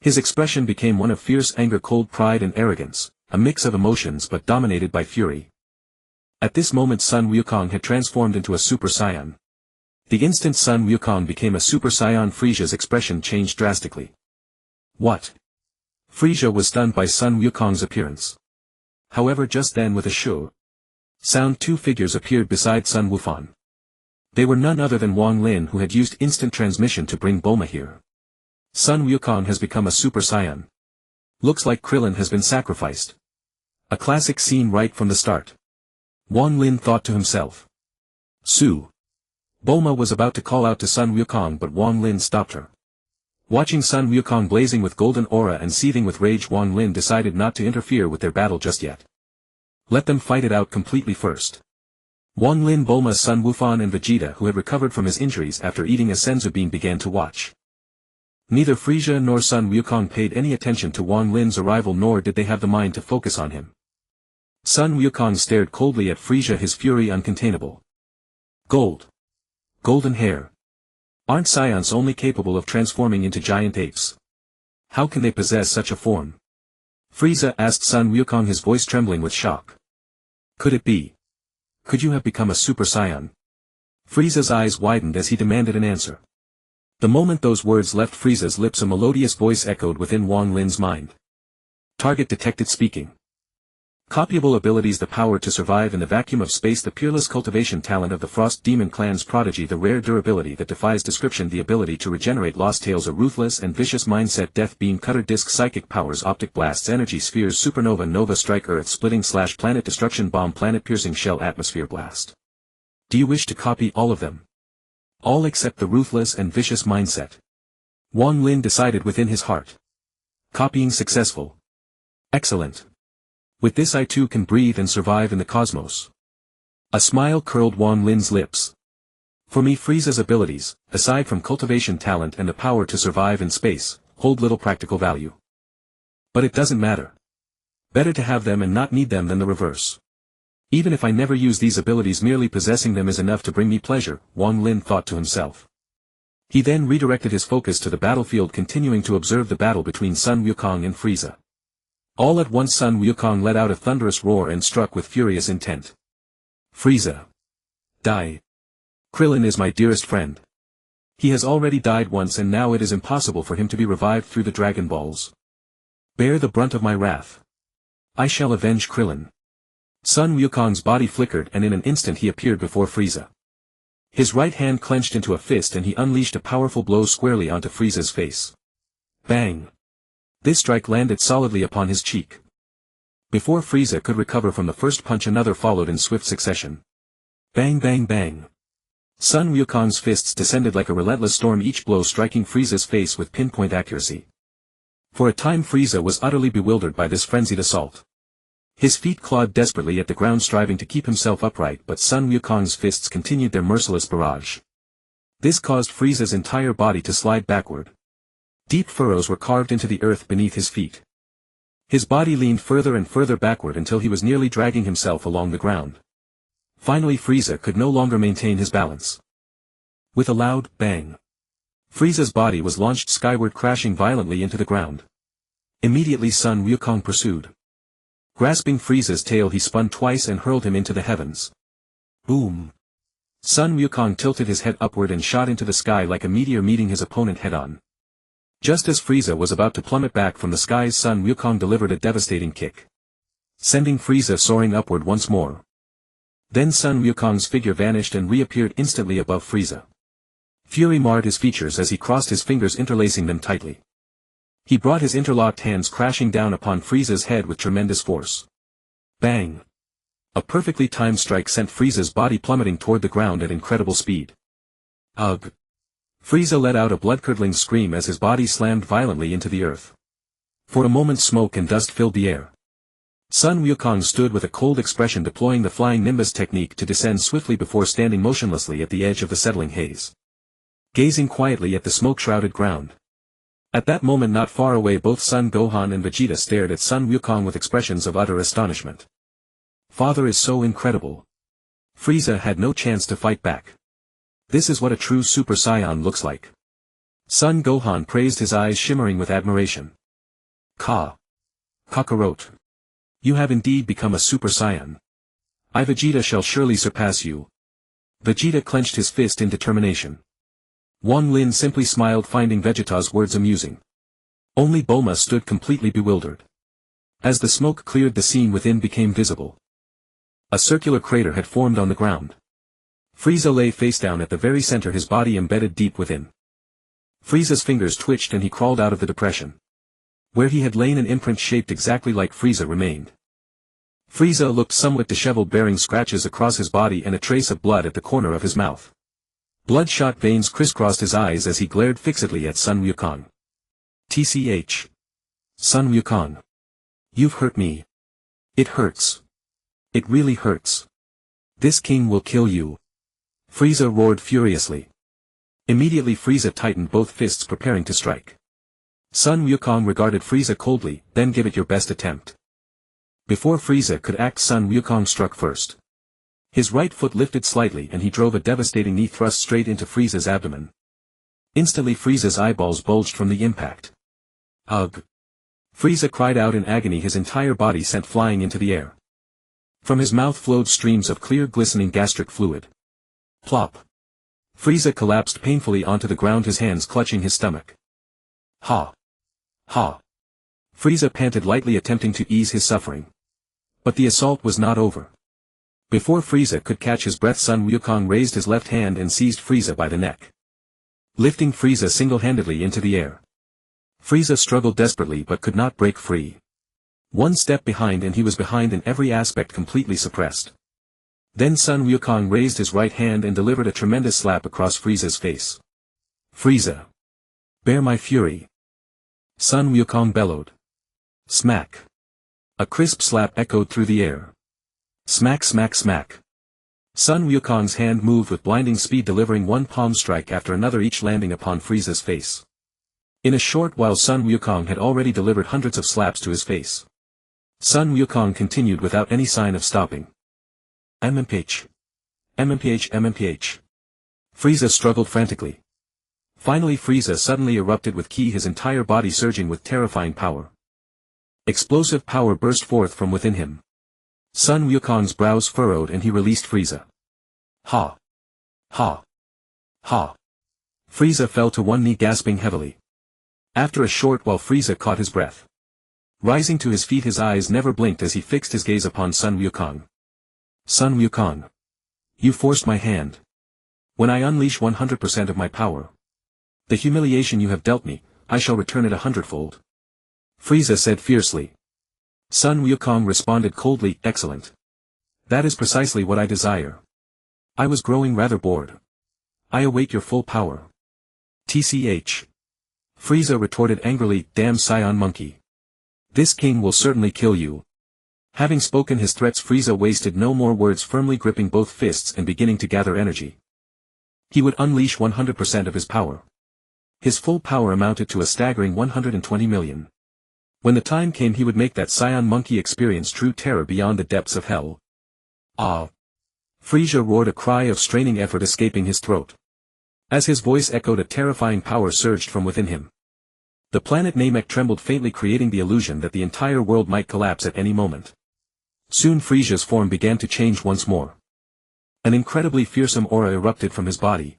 His expression became one of fierce anger, cold pride and arrogance, a mix of emotions but dominated by fury. At this moment Sun Wukong had transformed into a Super Saiyan. The instant Sun Wukong became a Super Saiyan, Frieza's expression changed drastically. What? Frieza was stunned by Sun Wukong's appearance. However, just then with a shoo sound, two figures appeared beside Sun Wukong. They were none other than Wang Lin, who had used instant transmission to bring Bulma here. Sun Wukong has become a Super Saiyan. Looks like Krillin has been sacrificed. A classic scene right from the start. Wang Lin thought to himself. Su. Bulma was about to call out to Sun Wukong, but Wang Lin stopped her. Watching Sun Wukong blazing with golden aura and seething with rage, Wang Lin decided not to interfere with their battle just yet. Let them fight it out completely first. Wang Lin, Bulma, Sun Wukong and Vegeta, who had recovered from his injuries after eating a senzu bean, began to watch. Neither Frieza nor Sun Wukong paid any attention to Wang Lin's arrival, nor did they have the mind to focus on him. Sun Wukong stared coldly at Frieza, his fury uncontainable. Gold. Golden hair. Aren't Saiyans only capable of transforming into giant apes? How can they possess such a form? Frieza asked Sun Wukong, his voice trembling with shock. Could it be? Could you have become a Super Saiyan? Frieza's eyes widened as he demanded an answer. The moment those words left Frieza's lips, a melodious voice echoed within Wang Lin's mind. Target detected, speaking. Copyable abilities: the power to survive in the vacuum of space, the peerless cultivation talent of the Frost Demon Clan's prodigy, the rare durability that defies description, the ability to regenerate lost tales, a ruthless and vicious mindset, death beam cutter, disc, psychic powers, optic blasts, energy spheres, supernova, nova strike, earth splitting / planet destruction bomb, planet piercing shell, atmosphere blast. Do you wish to copy all of them? All except the ruthless and vicious mindset. Wang Lin decided within his heart. Copying successful. Excellent. With this I too can breathe and survive in the cosmos. A smile curled Wang Lin's lips. For me, Frieza's abilities, aside from cultivation talent and the power to survive in space, hold little practical value. But it doesn't matter. Better to have them and not need them than the reverse. Even if I never use these abilities, merely possessing them is enough to bring me pleasure, Wang Lin thought to himself. He then redirected his focus to the battlefield, continuing to observe the battle between Sun Wukong and Frieza. All at once Sun Wukong let out a thunderous roar and struck with furious intent. Frieza. Die. Krillin is my dearest friend. He has already died once and now it is impossible for him to be revived through the Dragon Balls. Bear the brunt of my wrath. I shall avenge Krillin. Sun Wukong's body flickered and in an instant he appeared before Frieza. His right hand clenched into a fist and he unleashed a powerful blow squarely onto Frieza's face. Bang! This strike landed solidly upon his cheek. Before Frieza could recover from the first punch, another followed in swift succession. Bang bang bang! Sun Wukong's fists descended like a relentless storm, each blow striking Frieza's face with pinpoint accuracy. For a time Frieza was utterly bewildered by this frenzied assault. His feet clawed desperately at the ground striving to keep himself upright, but Sun Wukong's fists continued their merciless barrage. This caused Frieza's entire body to slide backward. Deep furrows were carved into the earth beneath his feet. His body leaned further and further backward until he was nearly dragging himself along the ground. Finally Frieza could no longer maintain his balance. With a loud bang, Frieza's body was launched skyward, crashing violently into the ground. Immediately Sun Wukong pursued. Grasping Frieza's tail he spun twice and hurled him into the heavens. Boom! Sun Wukong tilted his head upward and shot into the sky like a meteor, meeting his opponent head-on. Just as Frieza was about to plummet back from the skies, Sun Wukong delivered a devastating kick, sending Frieza soaring upward once more. Then Sun Wukong's figure vanished and reappeared instantly above Frieza. Fury marred his features as he crossed his fingers, interlacing them tightly. He brought his interlocked hands crashing down upon Frieza's head with tremendous force. Bang! A perfectly timed strike sent Frieza's body plummeting toward the ground at incredible speed. Ugh! Frieza let out a blood-curdling scream as his body slammed violently into the earth. For a moment smoke and dust filled the air. Sun Wukong stood with a cold expression, deploying the flying Nimbus technique to descend swiftly before standing motionlessly at the edge of the settling haze, gazing quietly at the smoke-shrouded ground. At that moment not far away both Son Gohan and Vegeta stared at Sun Wukong with expressions of utter astonishment. Father is so incredible. Frieza had no chance to fight back. This is what a true Super Saiyan looks like. Son Gohan praised, his eyes shimmering with admiration. Kakarot. You have indeed become a Super Saiyan. I Vegeta shall surely surpass you. Vegeta clenched his fist in determination. Wang Lin simply smiled, finding Vegeta's words amusing. Only Bulma stood completely bewildered. As the smoke cleared, the scene within became visible. A circular crater had formed on the ground. Frieza lay face down at the very center, his body embedded deep within. Frieza's fingers twitched and he crawled out of the depression. Where he had lain, an imprint shaped exactly like Frieza remained. Frieza looked somewhat disheveled, bearing scratches across his body and a trace of blood at the corner of his mouth. Bloodshot veins crisscrossed his eyes as he glared fixedly at Sun Wukong. TCH. Sun Wukong. You've hurt me. It hurts. It really hurts. This king will kill you. Frieza roared furiously. Immediately Frieza tightened both fists, preparing to strike. Sun Wukong regarded Frieza coldly, then give it your best attempt. Before Frieza could act, Sun Wukong struck first. His right foot lifted slightly and he drove a devastating knee thrust straight into Frieza's abdomen. Instantly Frieza's eyeballs bulged from the impact. Ugh! Frieza cried out in agony, his entire body sent flying into the air. From his mouth flowed streams of clear, glistening gastric fluid. Plop! Frieza collapsed painfully onto the ground, his hands clutching his stomach. Ha! Ha! Frieza panted lightly, attempting to ease his suffering. But the assault was not over. Before Frieza could catch his breath, Sun Wukong raised his left hand and seized Frieza by the neck, lifting Frieza single-handedly into the air. Frieza struggled desperately but could not break free. One step behind and he was behind in every aspect, completely suppressed. Then Sun Wukong raised his right hand and delivered a tremendous slap across Frieza's face. Frieza! Bear my fury! Sun Wukong bellowed. Smack! A crisp slap echoed through the air. Smack smack smack! Sun Wukong's hand moved with blinding speed, delivering one palm strike after another, each landing upon Frieza's face. In a short while Sun Wukong had already delivered hundreds of slaps to his face. Sun Wukong continued without any sign of stopping. MMPH. MMPH MMPH. Frieza struggled frantically. Finally Frieza suddenly erupted with ki, his entire body surging with terrifying power. Explosive power burst forth from within him. Sun Wukong's brows furrowed and he released Frieza. Ha! Ha! Ha! Frieza fell to one knee, gasping heavily. After a short while Frieza caught his breath. Rising to his feet, his eyes never blinked as he fixed his gaze upon Sun Wukong. Sun Wukong. You forced my hand. When I unleash 100% of my power, the humiliation you have dealt me, I shall return it 100-fold. Frieza said fiercely. Sun Wukong responded coldly, excellent. That is precisely what I desire. I was growing rather bored. I await your full power. TCH. Frieza retorted angrily, damn Saiyan monkey. This king will certainly kill you. Having spoken his threats, Frieza wasted no more words, firmly gripping both fists and beginning to gather energy. He would unleash 100% of his power. His full power amounted to a staggering 120 million. When the time came, he would make that Saiyan monkey experience true terror beyond the depths of hell. Ah! Frieza roared, a cry of straining effort escaping his throat. As his voice echoed, a terrifying power surged from within him. The planet Namek trembled faintly, creating the illusion that the entire world might collapse at any moment. Soon Frieza's form began to change once more. An incredibly fearsome aura erupted from his body.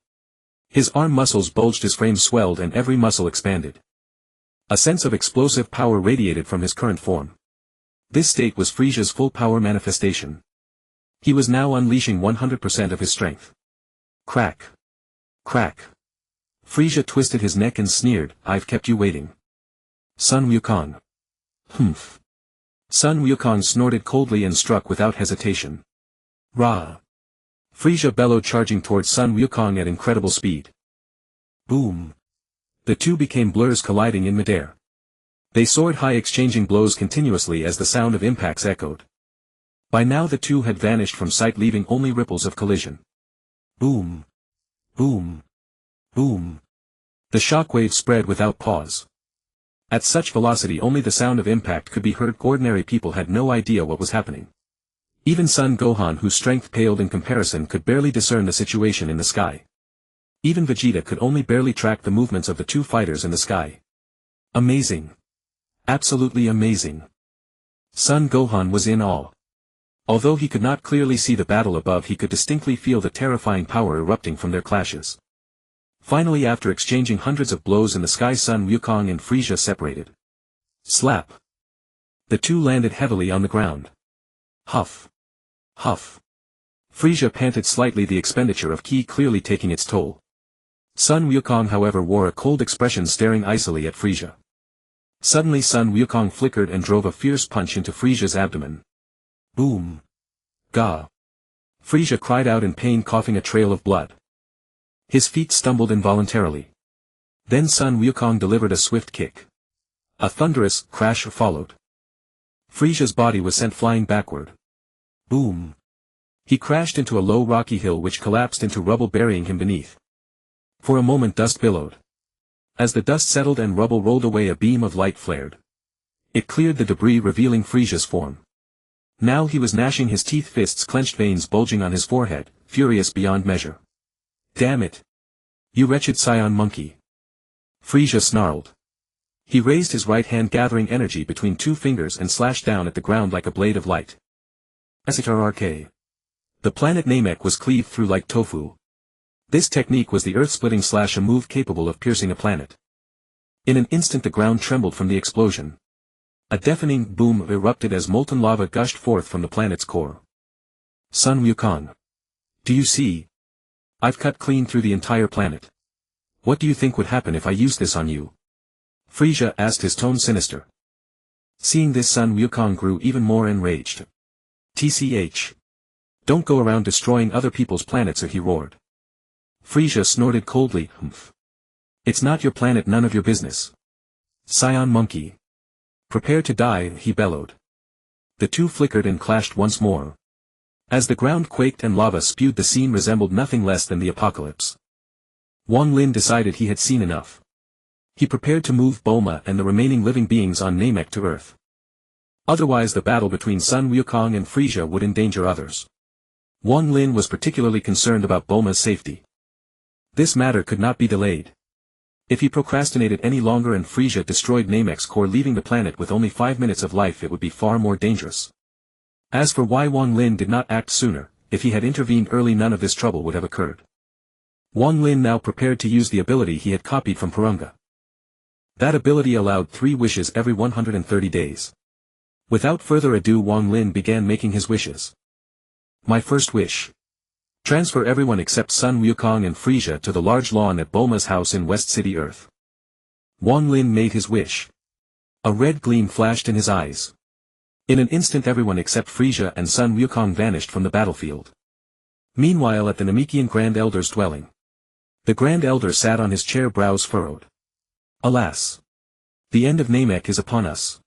His arm muscles bulged, his frame swelled, and every muscle expanded. A sense of explosive power radiated from his current form. This state was Frieza's full power manifestation. He was now unleashing 100% of his strength. Crack. Crack. Frieza twisted his neck and sneered, I've kept you waiting. Sun Wukong. Humph. Sun Wukong snorted coldly and struck without hesitation. Rah! Frieza bellowed, charging towards Sun Wukong at incredible speed. Boom! The two became blurs, colliding in midair. They soared high, exchanging blows continuously as the sound of impacts echoed. By now the two had vanished from sight, leaving only ripples of collision. Boom! Boom! Boom! The shockwave spread without pause. At such velocity, only the sound of impact could be heard. Ordinary people had no idea what was happening. Even Son Gohan, whose strength paled in comparison, could barely discern the situation in the sky. Even Vegeta could only barely track the movements of the two fighters in the sky. Amazing. Absolutely amazing. Son Gohan was in awe. Although he could not clearly see the battle above, he could distinctly feel the terrifying power erupting from their clashes. Finally, after exchanging hundreds of blows in the sky, Sun Wukong and Frieza separated. Slap. The two landed heavily on the ground. Huff. Huff. Frieza panted slightly, the expenditure of ki clearly taking its toll. Sun Wukong, however, wore a cold expression, staring icily at Frieza. Suddenly Sun Wukong flickered and drove a fierce punch into Frieza's abdomen. Boom. Gah. Frieza cried out in pain, coughing a trail of blood. His feet stumbled involuntarily. Then Sun Wukong delivered a swift kick. A thunderous crash followed. Frieza's body was sent flying backward. Boom. He crashed into a low rocky hill which collapsed into rubble, burying him beneath. For a moment dust billowed. As the dust settled and rubble rolled away, a beam of light flared. It cleared the debris, revealing Frieza's form. Now he was gnashing his teeth, fists clenched, veins bulging on his forehead, furious beyond measure. Damn it! You wretched Saiyan monkey! Frieza snarled. He raised his right hand, gathering energy between two fingers, and slashed down at the ground like a blade of light. SHRRK. The planet Namek was cleaved through like tofu. This technique was the earth-splitting slash, a move capable of piercing a planet. In an instant the ground trembled from the explosion. A deafening boom erupted as molten lava gushed forth from the planet's core. Sun Wukong. Do you see? I've cut clean through the entire planet. What do you think would happen if I used this on you? Frieza asked, his tone sinister. Seeing this, Sun Wukong grew even more enraged. TCH. Don't go around destroying other people's planets, he roared. Frieza snorted coldly, humph. It's not your planet, none of your business. Saiyan monkey. Prepare to die, he bellowed. The two flickered and clashed once more. As the ground quaked and lava spewed, the scene resembled nothing less than the apocalypse. Wang Lin decided he had seen enough. He prepared to move Bulma and the remaining living beings on Namek to Earth. Otherwise the battle between Sun Wukong and Frieza would endanger others. Wang Lin was particularly concerned about Bulma's safety. This matter could not be delayed. If he procrastinated any longer and Frieza destroyed Namek's core, leaving the planet with only 5 minutes of life, it would be far more dangerous. As for why Wang Lin did not act sooner, if he had intervened early, none of this trouble would have occurred. Wang Lin now prepared to use the ability he had copied from Purunga. That ability allowed 3 wishes every 130 days. Without further ado, Wang Lin began making his wishes. My first wish. Transfer everyone except Sun Wukong and Frieza to the large lawn at Bulma's house in West City Earth. Wang Lin made his wish. A red gleam flashed in his eyes. In an instant everyone except Frieza and Sun Wukong vanished from the battlefield. Meanwhile at the Namekian Grand Elder's dwelling. The Grand Elder sat on his chair, brows furrowed. Alas! The end of Namek is upon us.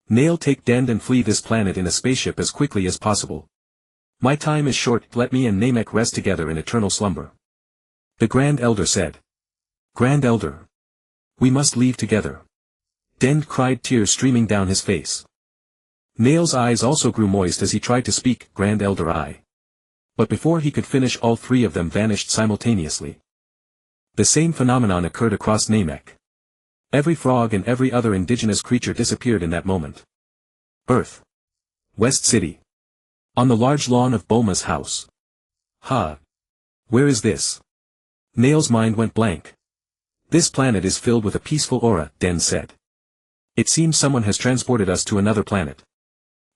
Nail, take Dend and flee this planet in a spaceship as quickly as possible. My time is short, let me and Namek rest together in eternal slumber. The Grand Elder said. Grand Elder. We must leave together. Dend cried, tears streaming down his face. Nail's eyes also grew moist as he tried to speak, Grand Elder I. But before he could finish, all 3 of them vanished simultaneously. The same phenomenon occurred across Namek. Every frog and every other indigenous creature disappeared in that moment. Earth. West City. On the large lawn of Bulma's house. Where is this? Nail's mind went blank. This planet is filled with a peaceful aura, Den said. It seems someone has transported us to another planet.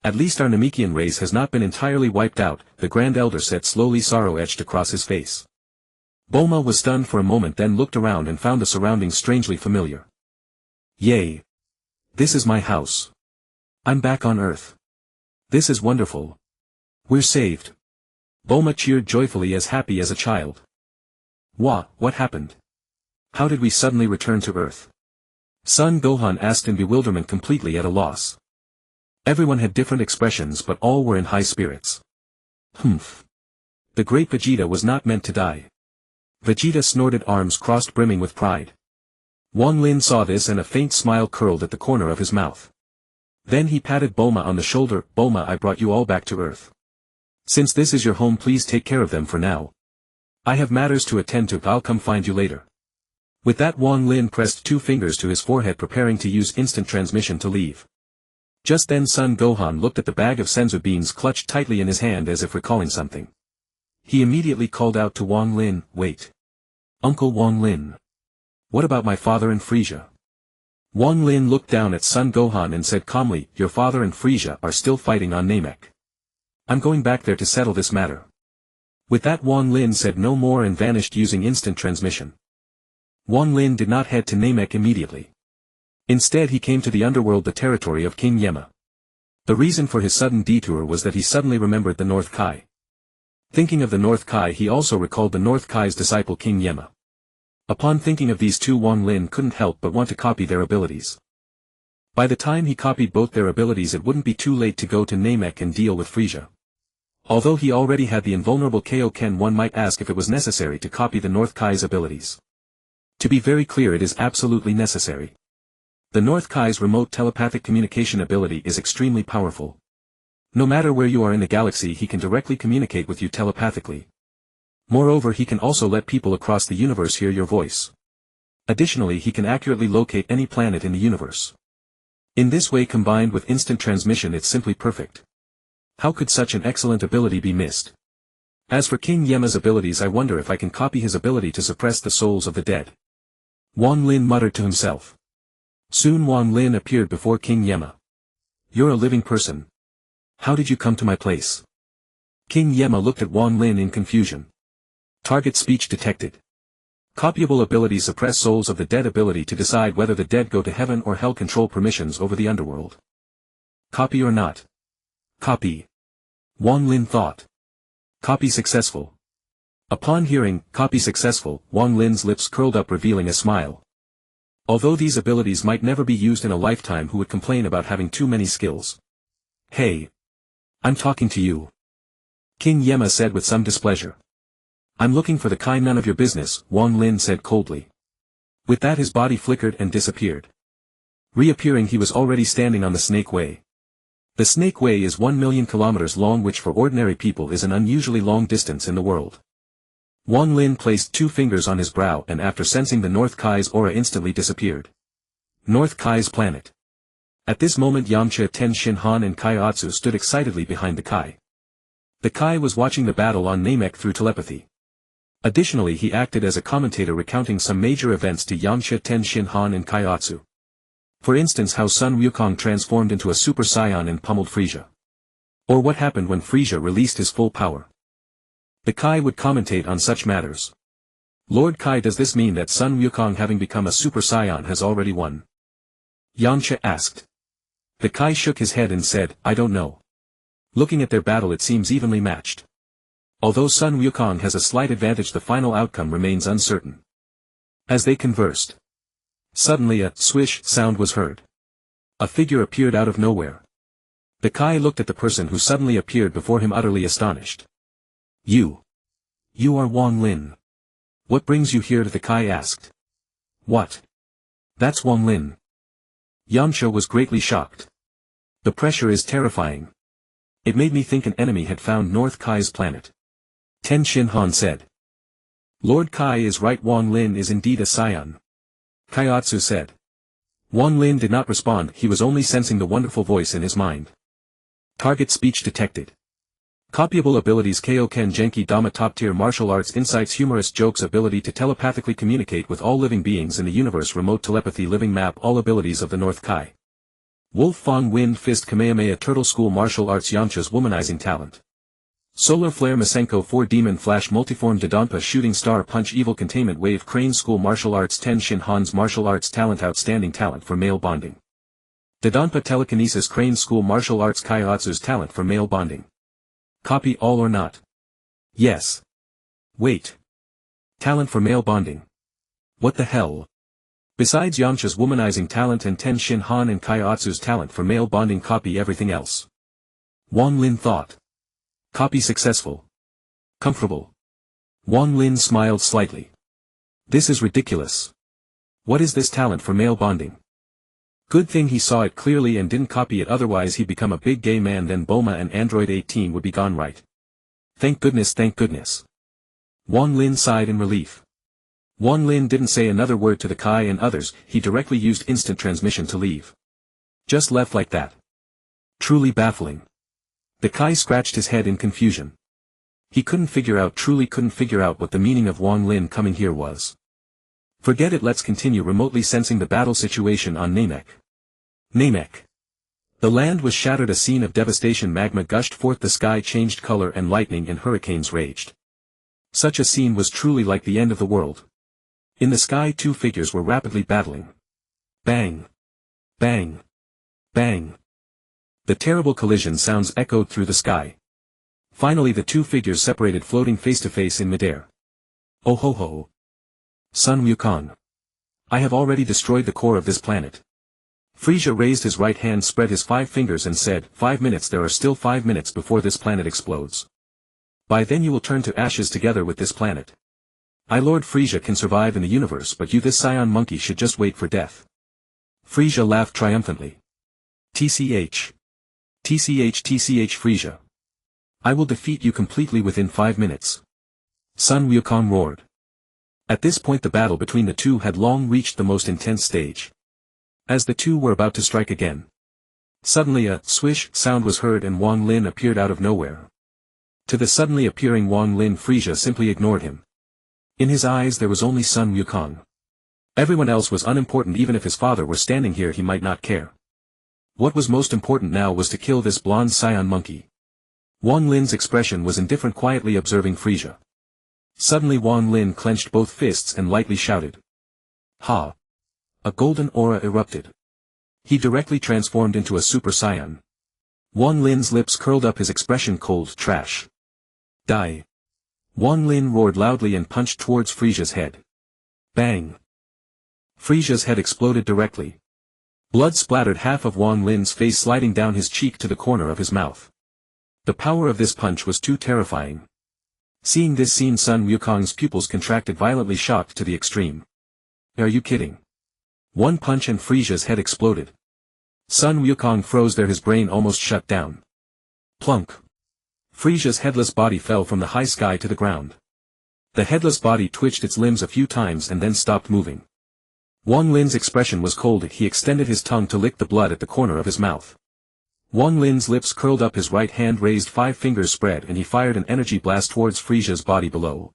At least our Namekian race has not been entirely wiped out, the Grand Elder said, slowly, sorrow etched across his face. Bulma was stunned for a moment, then looked around and found the surroundings strangely familiar. Yay! This is my house. I'm back on Earth. This is wonderful. We're saved. Bulma cheered joyfully, as happy as a child. What happened? How did we suddenly return to Earth? Son Gohan asked in bewilderment, completely at a loss. Everyone had different expressions, but all were in high spirits. Humph. The great Vegeta was not meant to die. Vegeta snorted, arms crossed, brimming with pride. Wang Lin saw this and a faint smile curled at the corner of his mouth. Then he patted Bulma on the shoulder. Bulma, I brought you all back to Earth. Since this is your home, please take care of them for now. I have matters to attend to, I'll come find you later. With that, Wang Lin pressed 2 fingers to his forehead, preparing to use instant transmission to leave. Just then Son Gohan looked at the bag of senzu beans clutched tightly in his hand, as if recalling something. He immediately called out to Wang Lin, wait. Uncle Wang Lin. What about my father and Frieza? Wang Lin looked down at Son Gohan and said calmly, your father and Frieza are still fighting on Namek. I'm going back there to settle this matter. With that, Wang Lin said no more and vanished using instant transmission. Wang Lin did not head to Namek immediately. Instead he came to the underworld, the territory of King Yema. The reason for his sudden detour was that he suddenly remembered the North Kai. Thinking of the North Kai, he also recalled the North Kai's disciple King Yema. Upon thinking of these two, Wang Lin couldn't help but want to copy their abilities. By the time he copied both their abilities, it wouldn't be too late to go to Namek and deal with Frieza. Although he already had the invulnerable Kaio-ken, one might ask if it was necessary to copy the North Kai's abilities. To be very clear, it is absolutely necessary. The North Kai's remote telepathic communication ability is extremely powerful. No matter where you are in the galaxy, he can directly communicate with you telepathically. Moreover, he can also let people across the universe hear your voice. Additionally, he can accurately locate any planet in the universe. In this way, combined with instant transmission, it's simply perfect. How could such an excellent ability be missed? As for King Yema's abilities, I wonder if I can copy his ability to suppress the souls of the dead. Wang Lin muttered to himself. Soon Wang Lin appeared before King Yema. You're a living person. How did you come to my place? King Yema looked at Wang Lin in confusion. Target speech detected. Copyable ability: suppress souls of the dead. Ability to decide whether the dead go to heaven or hell. Control permissions over the underworld. Copy or not? Copy. Wang Lin thought. Copy successful. Upon hearing, copy successful, Wang Lin's lips curled up, revealing a smile. Although these abilities might never be used in a lifetime, who would complain about having too many skills? Hey! I'm talking to you. King Yema said with some displeasure. I'm looking for the Kai. None of your business, Wang Lin said coldly. With that, his body flickered and disappeared. Reappearing, he was already standing on the Snake Way. The Snake Way is 1 million kilometers long, which for ordinary people is an unusually long distance in the world. Wang Lin placed 2 fingers on his brow and, after sensing the North Kai's aura, instantly disappeared. North Kai's planet. At this moment, Yamcha, Ten Shinhan and Kaiotsu stood excitedly behind the Kai. The Kai was watching the battle on Namek through telepathy. Additionally, he acted as a commentator recounting some major events to Yamcha, Ten Shin Han and Kaiotsu. For instance, how Sun Wukong transformed into a Super Saiyan and pummeled Frieza. Or what happened when Frieza released his full power. The Kai would commentate on such matters. Lord Kai, does this mean that Sun Wukong, having become a Super Saiyan, has already won? Yamcha asked. The Kai shook his head and said, I don't know. Looking at their battle, it seems evenly matched. Although Sun Wukong has a slight advantage, the final outcome remains uncertain. As they conversed, suddenly a swish sound was heard. A figure appeared out of nowhere. The Kai looked at the person who suddenly appeared before him, utterly astonished. You are Wang Lin. What brings you here? The Kai asked. What? That's Wang Lin. Yamcha was greatly shocked. The pressure is terrifying. It made me think an enemy had found North Kai's planet. Ten Shin Han said. Lord Kai is right, Wang Lin is indeed a Saiyan. Kaiotsu said. Wang Lin did not respond, he was only sensing the wonderful voice in his mind. Target speech detected. Copyable abilities: Kaio-ken Genki Dama, top tier martial arts, insights, humorous jokes, ability to telepathically communicate with all living beings in the universe, remote telepathy, living map, all abilities of the North Kai. Wolf Fang Wind Fist Kamehameha, turtle school martial arts, Yamcha's womanizing talent. Solar Flare Masenko 4 Demon Flash, multiform Dodonpa, shooting star punch, evil containment wave, Crane school martial arts, Ten Shin Han's martial arts talent, outstanding talent for male bonding. Dodonpa telekinesis, Crane school martial arts, Kaiotsu's talent for male bonding. Copy all or not? Yes. Wait. Talent for male bonding. What the hell? Besides Yamcha's womanizing talent and Ten Shin Han and Kaiotsu's talent for male bonding, copy everything else. Wang Lin thought. Copy successful. Comfortable. Wang Lin smiled slightly. This is ridiculous. What is this talent for male bonding? Good thing he saw it clearly and didn't copy it, otherwise he'd become a big gay man, then Bulma and Android 18 would be gone, right? Thank goodness, thank goodness. Wang Lin sighed in relief. Wang Lin didn't say another word to the Kai and others, he directly used instant transmission to leave. Just left like that. Truly baffling. The Kai scratched his head in confusion. He truly couldn't figure out what the meaning of Wang Lin coming here was. Forget it, let's continue. Remotely sensing the battle situation on Namek. Namek. The land was shattered, a scene of devastation, magma gushed forth, the sky changed color and lightning and hurricanes raged. Such a scene was truly like the end of the world. In the sky, two figures were rapidly battling. Bang! Bang! Bang! The terrible collision sounds echoed through the sky. Finally the two figures separated, floating face to face in midair. Oh ho ho! Sun Wukong. I have already destroyed the core of this planet. Frieza raised his right hand, spread his 5 fingers and said, 5 minutes, there are still 5 minutes before this planet explodes. By then you will turn to ashes together with this planet. Lord Frieza can survive in the universe, but you, this Saiyan monkey, should just wait for death. Frieza laughed triumphantly. TCH. TCH TCH Frieza. I will defeat you completely within 5 minutes. Sun Wukong roared. At this point the battle between the two had long reached the most intense stage. As the two were about to strike again, suddenly a swish sound was heard and Wang Lin appeared out of nowhere. To the suddenly appearing Wang Lin, Frieza simply ignored him. In his eyes there was only Sun Wukong. Everyone else was unimportant, even if his father were standing here he might not care. What was most important now was to kill this blonde Saiyan monkey. Wang Lin's expression was indifferent, quietly observing Frieza. Suddenly Wang Lin clenched both fists and lightly shouted. Ha! A golden aura erupted. He directly transformed into a Super Saiyan. Wang Lin's lips curled up, his expression cold. Trash. Die. Wang Lin roared loudly and punched towards Frieza's head. Bang. Frieza's head exploded directly. Blood splattered half of Wang Lin's face, sliding down his cheek to the corner of his mouth. The power of this punch was too terrifying. Seeing this scene, Sun Wukong's pupils contracted violently, shocked to the extreme. Are you kidding? One punch and Frieza's head exploded. Sun Wukong froze there, his brain almost shut down. Plunk. Frieza's headless body fell from the high sky to the ground. The headless body twitched its limbs a few times and then stopped moving. Wang Lin's expression was cold, he extended his tongue to lick the blood at the corner of his mouth. Wang Lin's lips curled up, his right hand raised, 5 fingers spread, and he fired an energy blast towards Frieza's body below.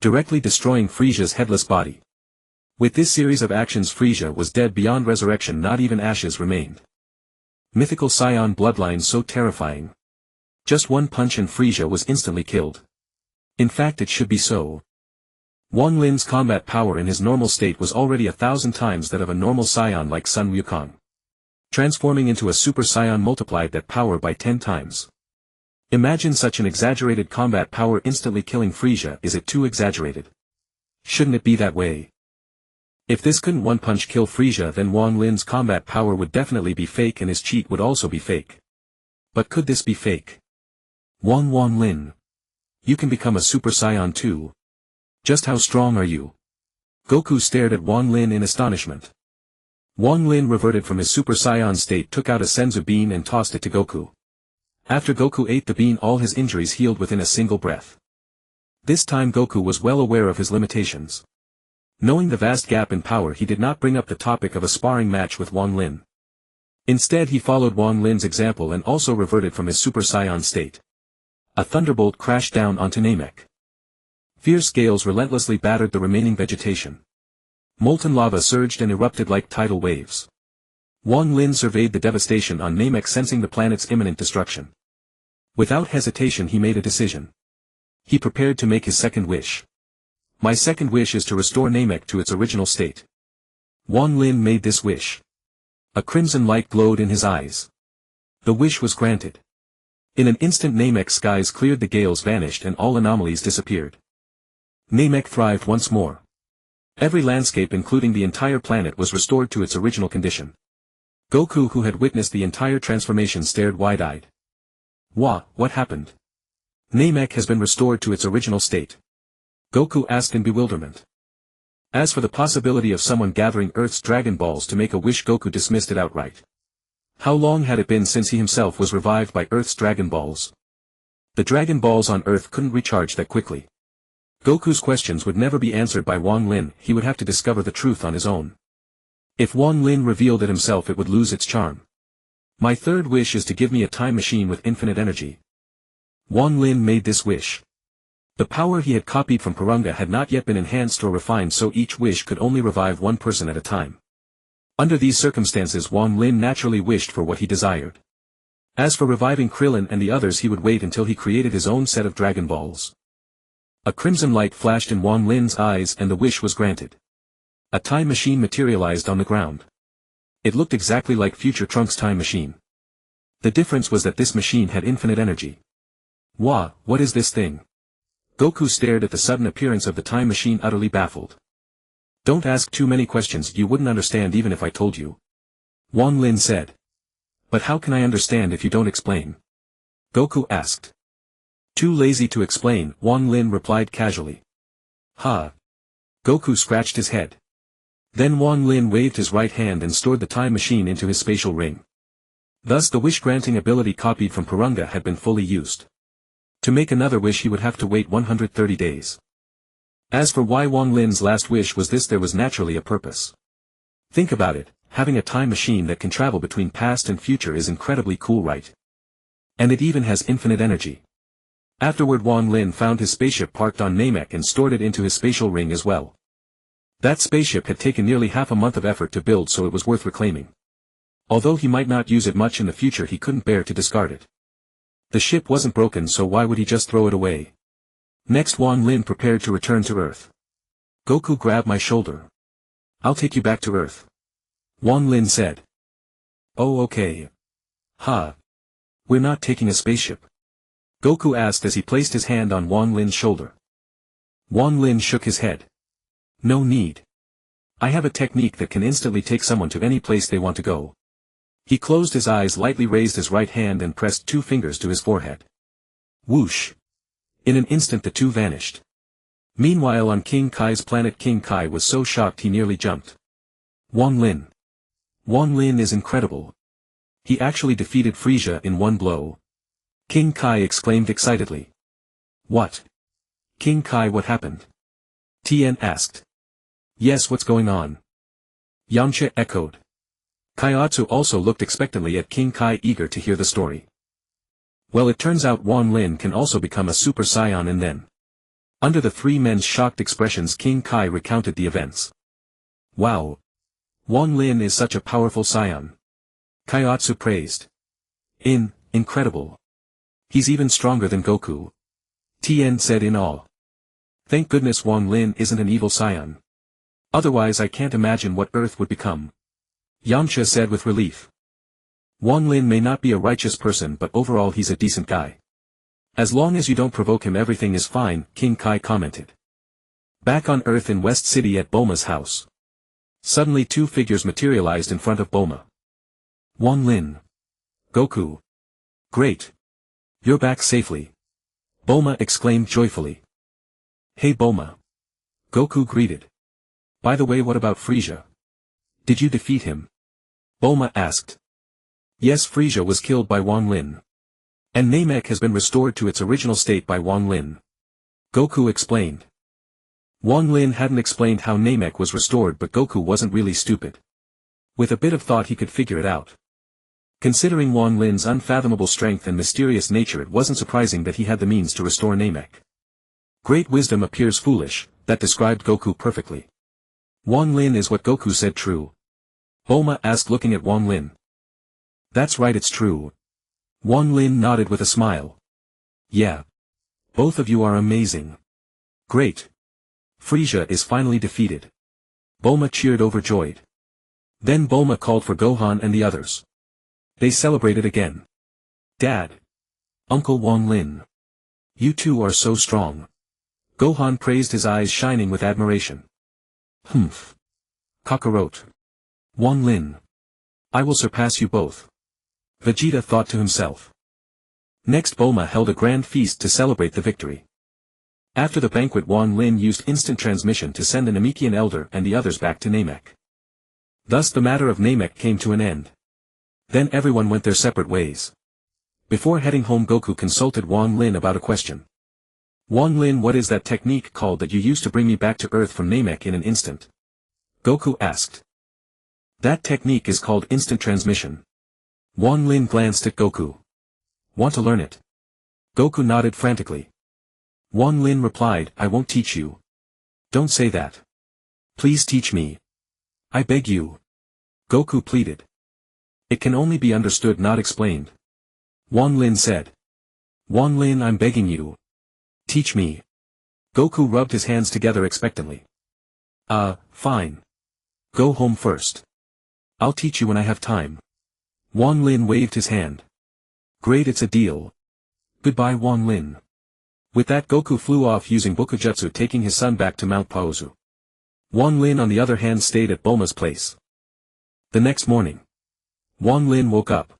directly destroying Frieza's headless body. With this series of actions Frieza was dead beyond resurrection, not even ashes remained. Mythical Saiyan bloodline so terrifying. Just one punch and Frieza was instantly killed. In fact it should be so. Wang Lin's combat power in his normal state was already 1,000 times that of a normal Saiyan like Sun Wukong. Transforming into a Super Saiyan multiplied that power by 10 times. Imagine such an exaggerated combat power instantly killing Frieza. Is it too exaggerated? Shouldn't it be that way? If this couldn't one-punch kill Frieza, then Wang Lin's combat power would definitely be fake and his cheat would also be fake. But could this be fake? Wang Lin. You can become a Super Saiyan too. Just how strong are you? Goku stared at Wang Lin in astonishment. Wang Lin reverted from his Super Saiyan state, took out a Senzu bean and tossed it to Goku. After Goku ate the bean, all his injuries healed within a single breath. This time Goku was well aware of his limitations. Knowing the vast gap in power, he did not bring up the topic of a sparring match with Wang Lin. Instead he followed Wang Lin's example and also reverted from his Super Saiyan state. A thunderbolt crashed down onto Namek. Fierce gales relentlessly battered the remaining vegetation. Molten lava surged and erupted like tidal waves. Wang Lin surveyed the devastation on Namek, sensing the planet's imminent destruction. Without hesitation he made a decision. He prepared to make his second wish. My second wish is to restore Namek to its original state. Wang Lin made this wish. A crimson light glowed in his eyes. The wish was granted. In an instant Namek's skies cleared, the gales vanished and all anomalies disappeared. Namek thrived once more. Every landscape including the entire planet was restored to its original condition. Goku, who had witnessed the entire transformation, stared wide-eyed. What happened? Namek has been restored to its original state. Goku asked in bewilderment. As for the possibility of someone gathering Earth's Dragon Balls to make a wish, Goku dismissed it outright. How long had it been since he himself was revived by Earth's Dragon Balls? The Dragon Balls on Earth couldn't recharge that quickly. Goku's questions would never be answered by Wang Lin, he would have to discover the truth on his own. If Wang Lin revealed it himself, it would lose its charm. My third wish is to give me a time machine with infinite energy. Wang Lin made this wish. The power he had copied from Purunga had not yet been enhanced or refined, so each wish could only revive one person at a time. Under these circumstances Wang Lin naturally wished for what he desired. As for reviving Krillin and the others, he would wait until he created his own set of Dragon Balls. A crimson light flashed in Wang Lin's eyes and the wish was granted. A time machine materialized on the ground. It looked exactly like future Trunks' time machine. The difference was that this machine had infinite energy. What is this thing? Goku stared at the sudden appearance of the time machine, utterly baffled. Don't ask too many questions, you wouldn't understand even if I told you. Wang Lin said. But how can I understand if you don't explain? Goku asked. Too lazy to explain, Wang Lin replied casually. Goku scratched his head. Then Wang Lin waved his right hand and stored the time machine into his spatial ring. Thus the wish-granting ability copied from Purunga had been fully used. To make another wish he would have to wait 130 days. As for why Wang Lin's last wish was this, there was naturally a purpose. Think about it, having a time machine that can travel between past and future is incredibly cool, right? And it even has infinite energy. Afterward Wang Lin found his spaceship parked on Namek and stored it into his spatial ring as well. That spaceship had taken nearly half a month of effort to build, so it was worth reclaiming. Although he might not use it much in the future, he couldn't bear to discard it. The ship wasn't broken, so why would he just throw it away? Next Wang Lin prepared to return to Earth. Goku grabbed my shoulder. I'll take you back to Earth. Wang Lin said. Oh okay. We're not taking a spaceship? Goku asked as he placed his hand on Wang Lin's shoulder. Wang Lin shook his head. No need. I have a technique that can instantly take someone to any place they want to go. He closed his eyes, lightly raised his right hand and pressed 2 fingers to his forehead. Whoosh! In an instant the two vanished. Meanwhile on King Kai's planet, King Kai was so shocked he nearly jumped. Wang Lin. Wang Lin is incredible. He actually defeated Frieza in one blow. King Kai exclaimed excitedly. What? King Kai, what happened? Tien asked. Yes, what's going on? Yamcha echoed. Kaiotsu also looked expectantly at King Kai, eager to hear the story. Well, it turns out Wang Lin can also become a Super Saiyan, and then Under the three men's shocked expressions, King Kai recounted the events. Wow! Wang Lin is such a powerful Saiyan. Kaiotsu praised. Incredible. He's even stronger than Goku. Tien said in awe. Thank goodness Wang Lin isn't an evil Saiyan. Otherwise I can't imagine what Earth would become. Yamcha said with relief. Wang Lin may not be a righteous person, but overall he's a decent guy. As long as you don't provoke him, everything is fine, King Kai commented. Back on Earth in West City at Bulma's house. Suddenly two figures materialized in front of Bulma. Wang Lin. Goku. Great. You're back safely. Bulma exclaimed joyfully. Hey Bulma. Goku greeted. By the way, what about Frieza? Did you defeat him? Bulma asked. Yes, Frieza was killed by Wang Lin. And Namek has been restored to its original state by Wang Lin. Goku explained. Wang Lin hadn't explained how Namek was restored, but Goku wasn't really stupid. With a bit of thought he could figure it out. Considering Wang Lin's unfathomable strength and mysterious nature, it wasn't surprising that he had the means to restore Namek. Great wisdom appears foolish, that described Goku perfectly. Wang Lin is what Goku said true? Bulma asked, looking at Wang Lin. That's right, it's true. Wang Lin nodded with a smile. Yeah. Both of you are amazing. Great. Frieza is finally defeated. Bulma cheered overjoyed. Then Bulma called for Gohan and the others. They celebrated again. Dad. Uncle Wang Lin. You two are so strong. Gohan praised, his eyes shining with admiration. Humph. Kakarot. Wang Lin. I will surpass you both. Vegeta thought to himself. Next, Bulma held a grand feast to celebrate the victory. After the banquet, Wang Lin used instant transmission to send the Namekian elder and the others back to Namek. Thus the matter of Namek came to an end. Then everyone went their separate ways. Before heading home, Goku consulted Wang Lin about a question. Wang Lin, what is that technique called that you used to bring me back to Earth from Namek in an instant? Goku asked. That technique is called instant transmission. Wang Lin glanced at Goku. Want to learn it? Goku nodded frantically. Wang Lin replied, I won't teach you. Don't say that. Please teach me. I beg you. Goku pleaded. It can only be understood, not explained. Wang Lin said. Wang Lin, I'm begging you. Teach me. Goku rubbed his hands together expectantly. Fine. Go home first. I'll teach you when I have time. Wang Lin waved his hand. Great, it's a deal. Goodbye, Wang Lin. With that, Goku flew off using Bokujutsu, taking his son back to Mount Paozu. Wang Lin on the other hand stayed at Bulma's place. The next morning. Wang Lin woke up.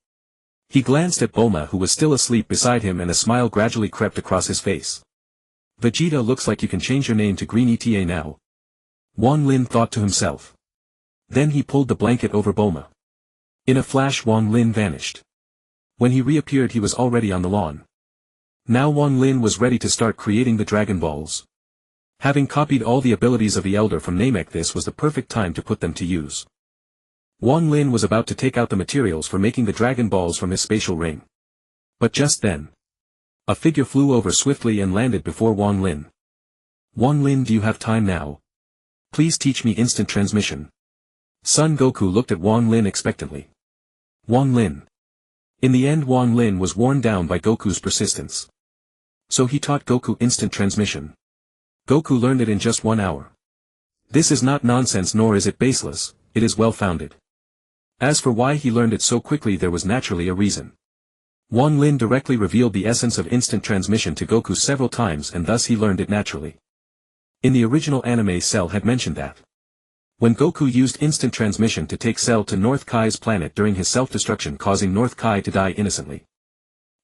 He glanced at Bulma, who was still asleep beside him, and a smile gradually crept across his face. Vegeta, looks like you can change your name to Green ETA now. Wang Lin thought to himself. Then he pulled the blanket over Bulma. In a flash, Wang Lin vanished. When he reappeared, he was already on the lawn. Now Wang Lin was ready to start creating the Dragon Balls. Having copied all the abilities of the Elder from Namek, this was the perfect time to put them to use. Wang Lin was about to take out the materials for making the Dragon Balls from his spatial ring. But just then, a figure flew over swiftly and landed before Wang Lin. Wang Lin, do you have time now? Please teach me instant transmission. Son Goku looked at Wang Lin expectantly. Wang Lin. In the end, Wang Lin was worn down by Goku's persistence. So he taught Goku instant transmission. Goku learned it in just 1 hour. This is not nonsense, nor is it baseless, it is well-founded. As for why he learned it so quickly, there was naturally a reason. Wang Lin directly revealed the essence of instant transmission to Goku several times, and thus he learned it naturally. In the original anime, Cell had mentioned that when Goku used instant transmission to take Cell to North Kai's planet during his self-destruction, causing North Kai to die innocently.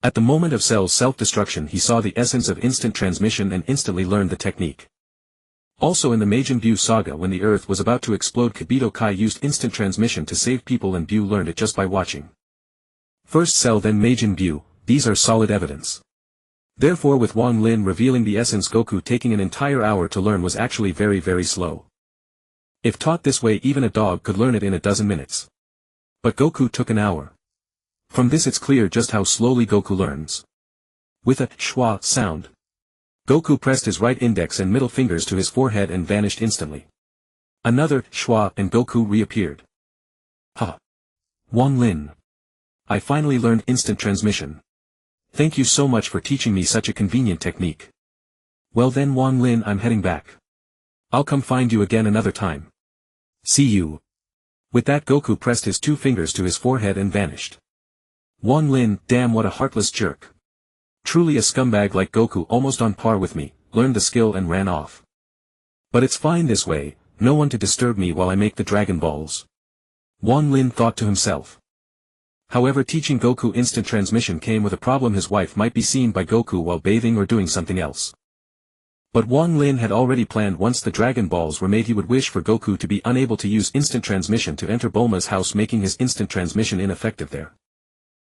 At the moment of Cell's self-destruction, he saw the essence of instant transmission and instantly learned the technique. Also in the Majin Buu saga, when the Earth was about to explode, Kibito Kai used instant transmission to save people, and Buu learned it just by watching. First Cell, then Majin Buu, these are solid evidence. Therefore, with Wang Lin revealing the essence, Goku taking an entire hour to learn was actually very, very slow. If taught this way, even a dog could learn it in a dozen minutes. But Goku took an hour. From this it's clear just how slowly Goku learns. With a schwa sound, Goku pressed his right index and middle fingers to his forehead and vanished instantly. Another schwa and Goku reappeared. Ha! Wang Lin. I finally learned instant transmission. Thank you so much for teaching me such a convenient technique. Well then Wang Lin, I'm heading back. I'll come find you again another time. See you. With that Goku pressed his two fingers to his forehead and vanished. Wang Lin, damn what a heartless jerk. Truly a scumbag like Goku, almost on par with me, learned the skill and ran off. But it's fine this way, no one to disturb me while I make the Dragon Balls. Wang Lin thought to himself. However, teaching Goku instant transmission came with a problem. His wife might be seen by Goku while bathing or doing something else. But Wang Lin had already planned once the Dragon Balls were made he would wish for Goku to be unable to use instant transmission to enter Bulma's house, making his instant transmission ineffective there.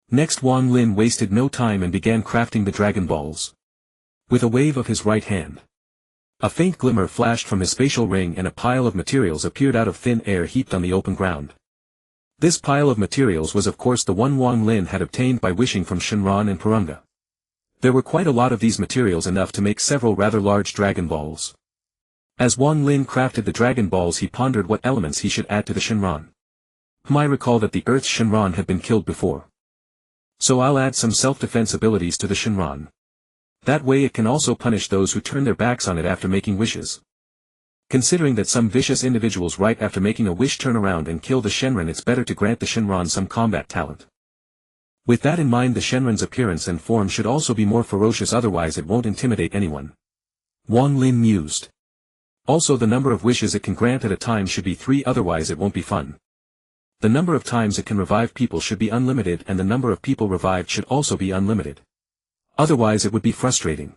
Next Wang Lin wasted no time and began crafting the Dragon Balls. With a wave of his right hand, a faint glimmer flashed from his spatial ring and a pile of materials appeared out of thin air heaped on the open ground. This pile of materials was of course the one Wang Lin had obtained by wishing from Shenron and Purunga. There were quite a lot of these materials, enough to make several rather large Dragon Balls. As Wang Lin crafted the Dragon Balls, he pondered what elements he should add to the Shenron. I recall that the Earth's Shenron had been killed before. So I'll add some self-defense abilities to the Shenron. That way it can also punish those who turn their backs on it after making wishes. Considering that some vicious individuals right after making a wish turn around and kill the Shenron, it's better to grant the Shenron some combat talent. With that in mind, the Shenron's appearance and form should also be more ferocious, otherwise it won't intimidate anyone. Wang Lin mused. Also the number of wishes it can grant at a time should be 3, otherwise it won't be fun. The number of times it can revive people should be unlimited, and the number of people revived should also be unlimited. Otherwise it would be frustrating.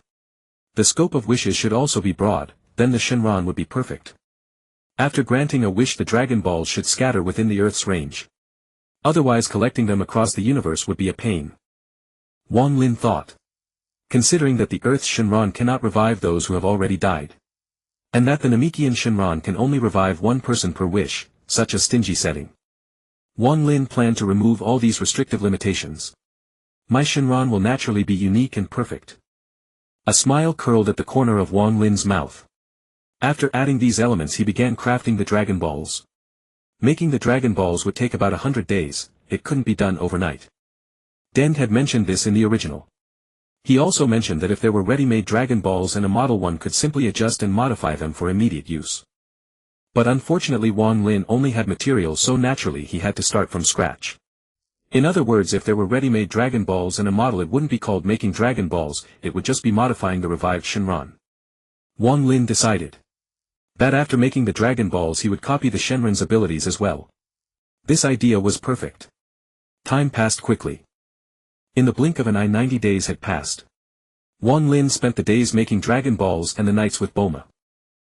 The scope of wishes should also be broad, then the Shenron would be perfect. After granting a wish, the Dragon Balls should scatter within the Earth's range. Otherwise collecting them across the universe would be a pain. Wang Lin thought. Considering that the Earth's Shenron cannot revive those who have already died. And that the Namekian Shenron can only revive one person per wish, such a stingy setting. Wang Lin planned to remove all these restrictive limitations. My Shenron will naturally be unique and perfect. A smile curled at the corner of Wang Lin's mouth. After adding these elements, he began crafting the Dragon Balls. Making the Dragon Balls would take about 100 days, it couldn't be done overnight. Dend had mentioned this in the original. He also mentioned that if there were ready-made Dragon Balls and a model, one could simply adjust and modify them for immediate use. But unfortunately Wang Lin only had materials, so naturally he had to start from scratch. In other words, if there were ready-made Dragon Balls and a model, it wouldn't be called making Dragon Balls, it would just be modifying the revived Shenron. Wang Lin decided that after making the Dragon Balls he would copy the Shenron's abilities as well. This idea was perfect. Time passed quickly. In the blink of an eye 90 days had passed. Wang Lin spent the days making Dragon Balls and the nights with Bulma.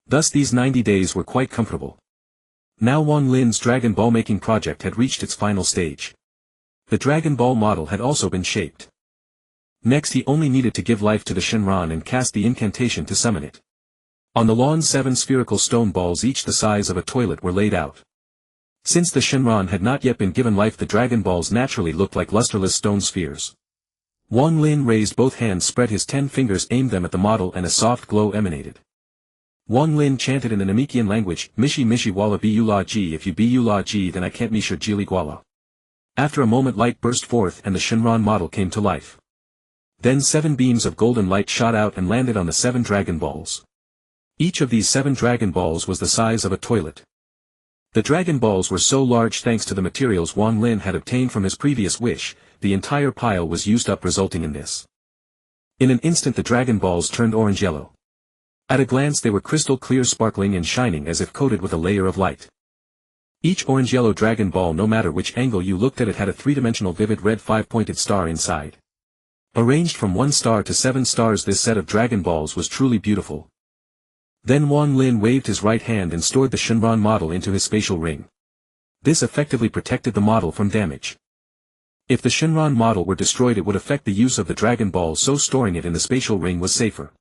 Thus these 90 days were quite comfortable. Now Wang Lin's Dragon Ball making project had reached its final stage. The Dragon Ball model had also been shaped. Next he only needed to give life to the Shenron and cast the incantation to summon it. On the lawn 7 spherical stone balls, each the size of a toilet, were laid out. Since the Shenron had not yet been given life, the Dragon Balls naturally looked like lusterless stone spheres. Wang Lin raised both hands, spread his 10 fingers, aimed them at the model, and a soft glow emanated. Wang Lin chanted in the Namekian language, Mishi Mishi Walla Bi Ula Ji, if you be Ula Ji then I can't Misha Jili Gwala. After a moment light burst forth and the Shenron model came to life. Then 7 beams of golden light shot out and landed on the 7 Dragon Balls. Each of these 7 Dragon Balls was the size of a toilet. The Dragon Balls were so large thanks to the materials Wang Lin had obtained from his previous wish, the entire pile was used up, resulting in this. In an instant the Dragon Balls turned orange-yellow. At a glance they were crystal clear, sparkling and shining as if coated with a layer of light. Each orange-yellow Dragon Ball, no matter which angle you looked at it, had a 3-dimensional vivid red 5-pointed star inside. Arranged from 1 star to 7 stars, this set of Dragon Balls was truly beautiful. Then Wang Lin waved his right hand and stored the Shenron model into his spatial ring. This effectively protected the model from damage. If the Shenron model were destroyed, it would affect the use of the Dragon Ball, so storing it in the spatial ring was safer.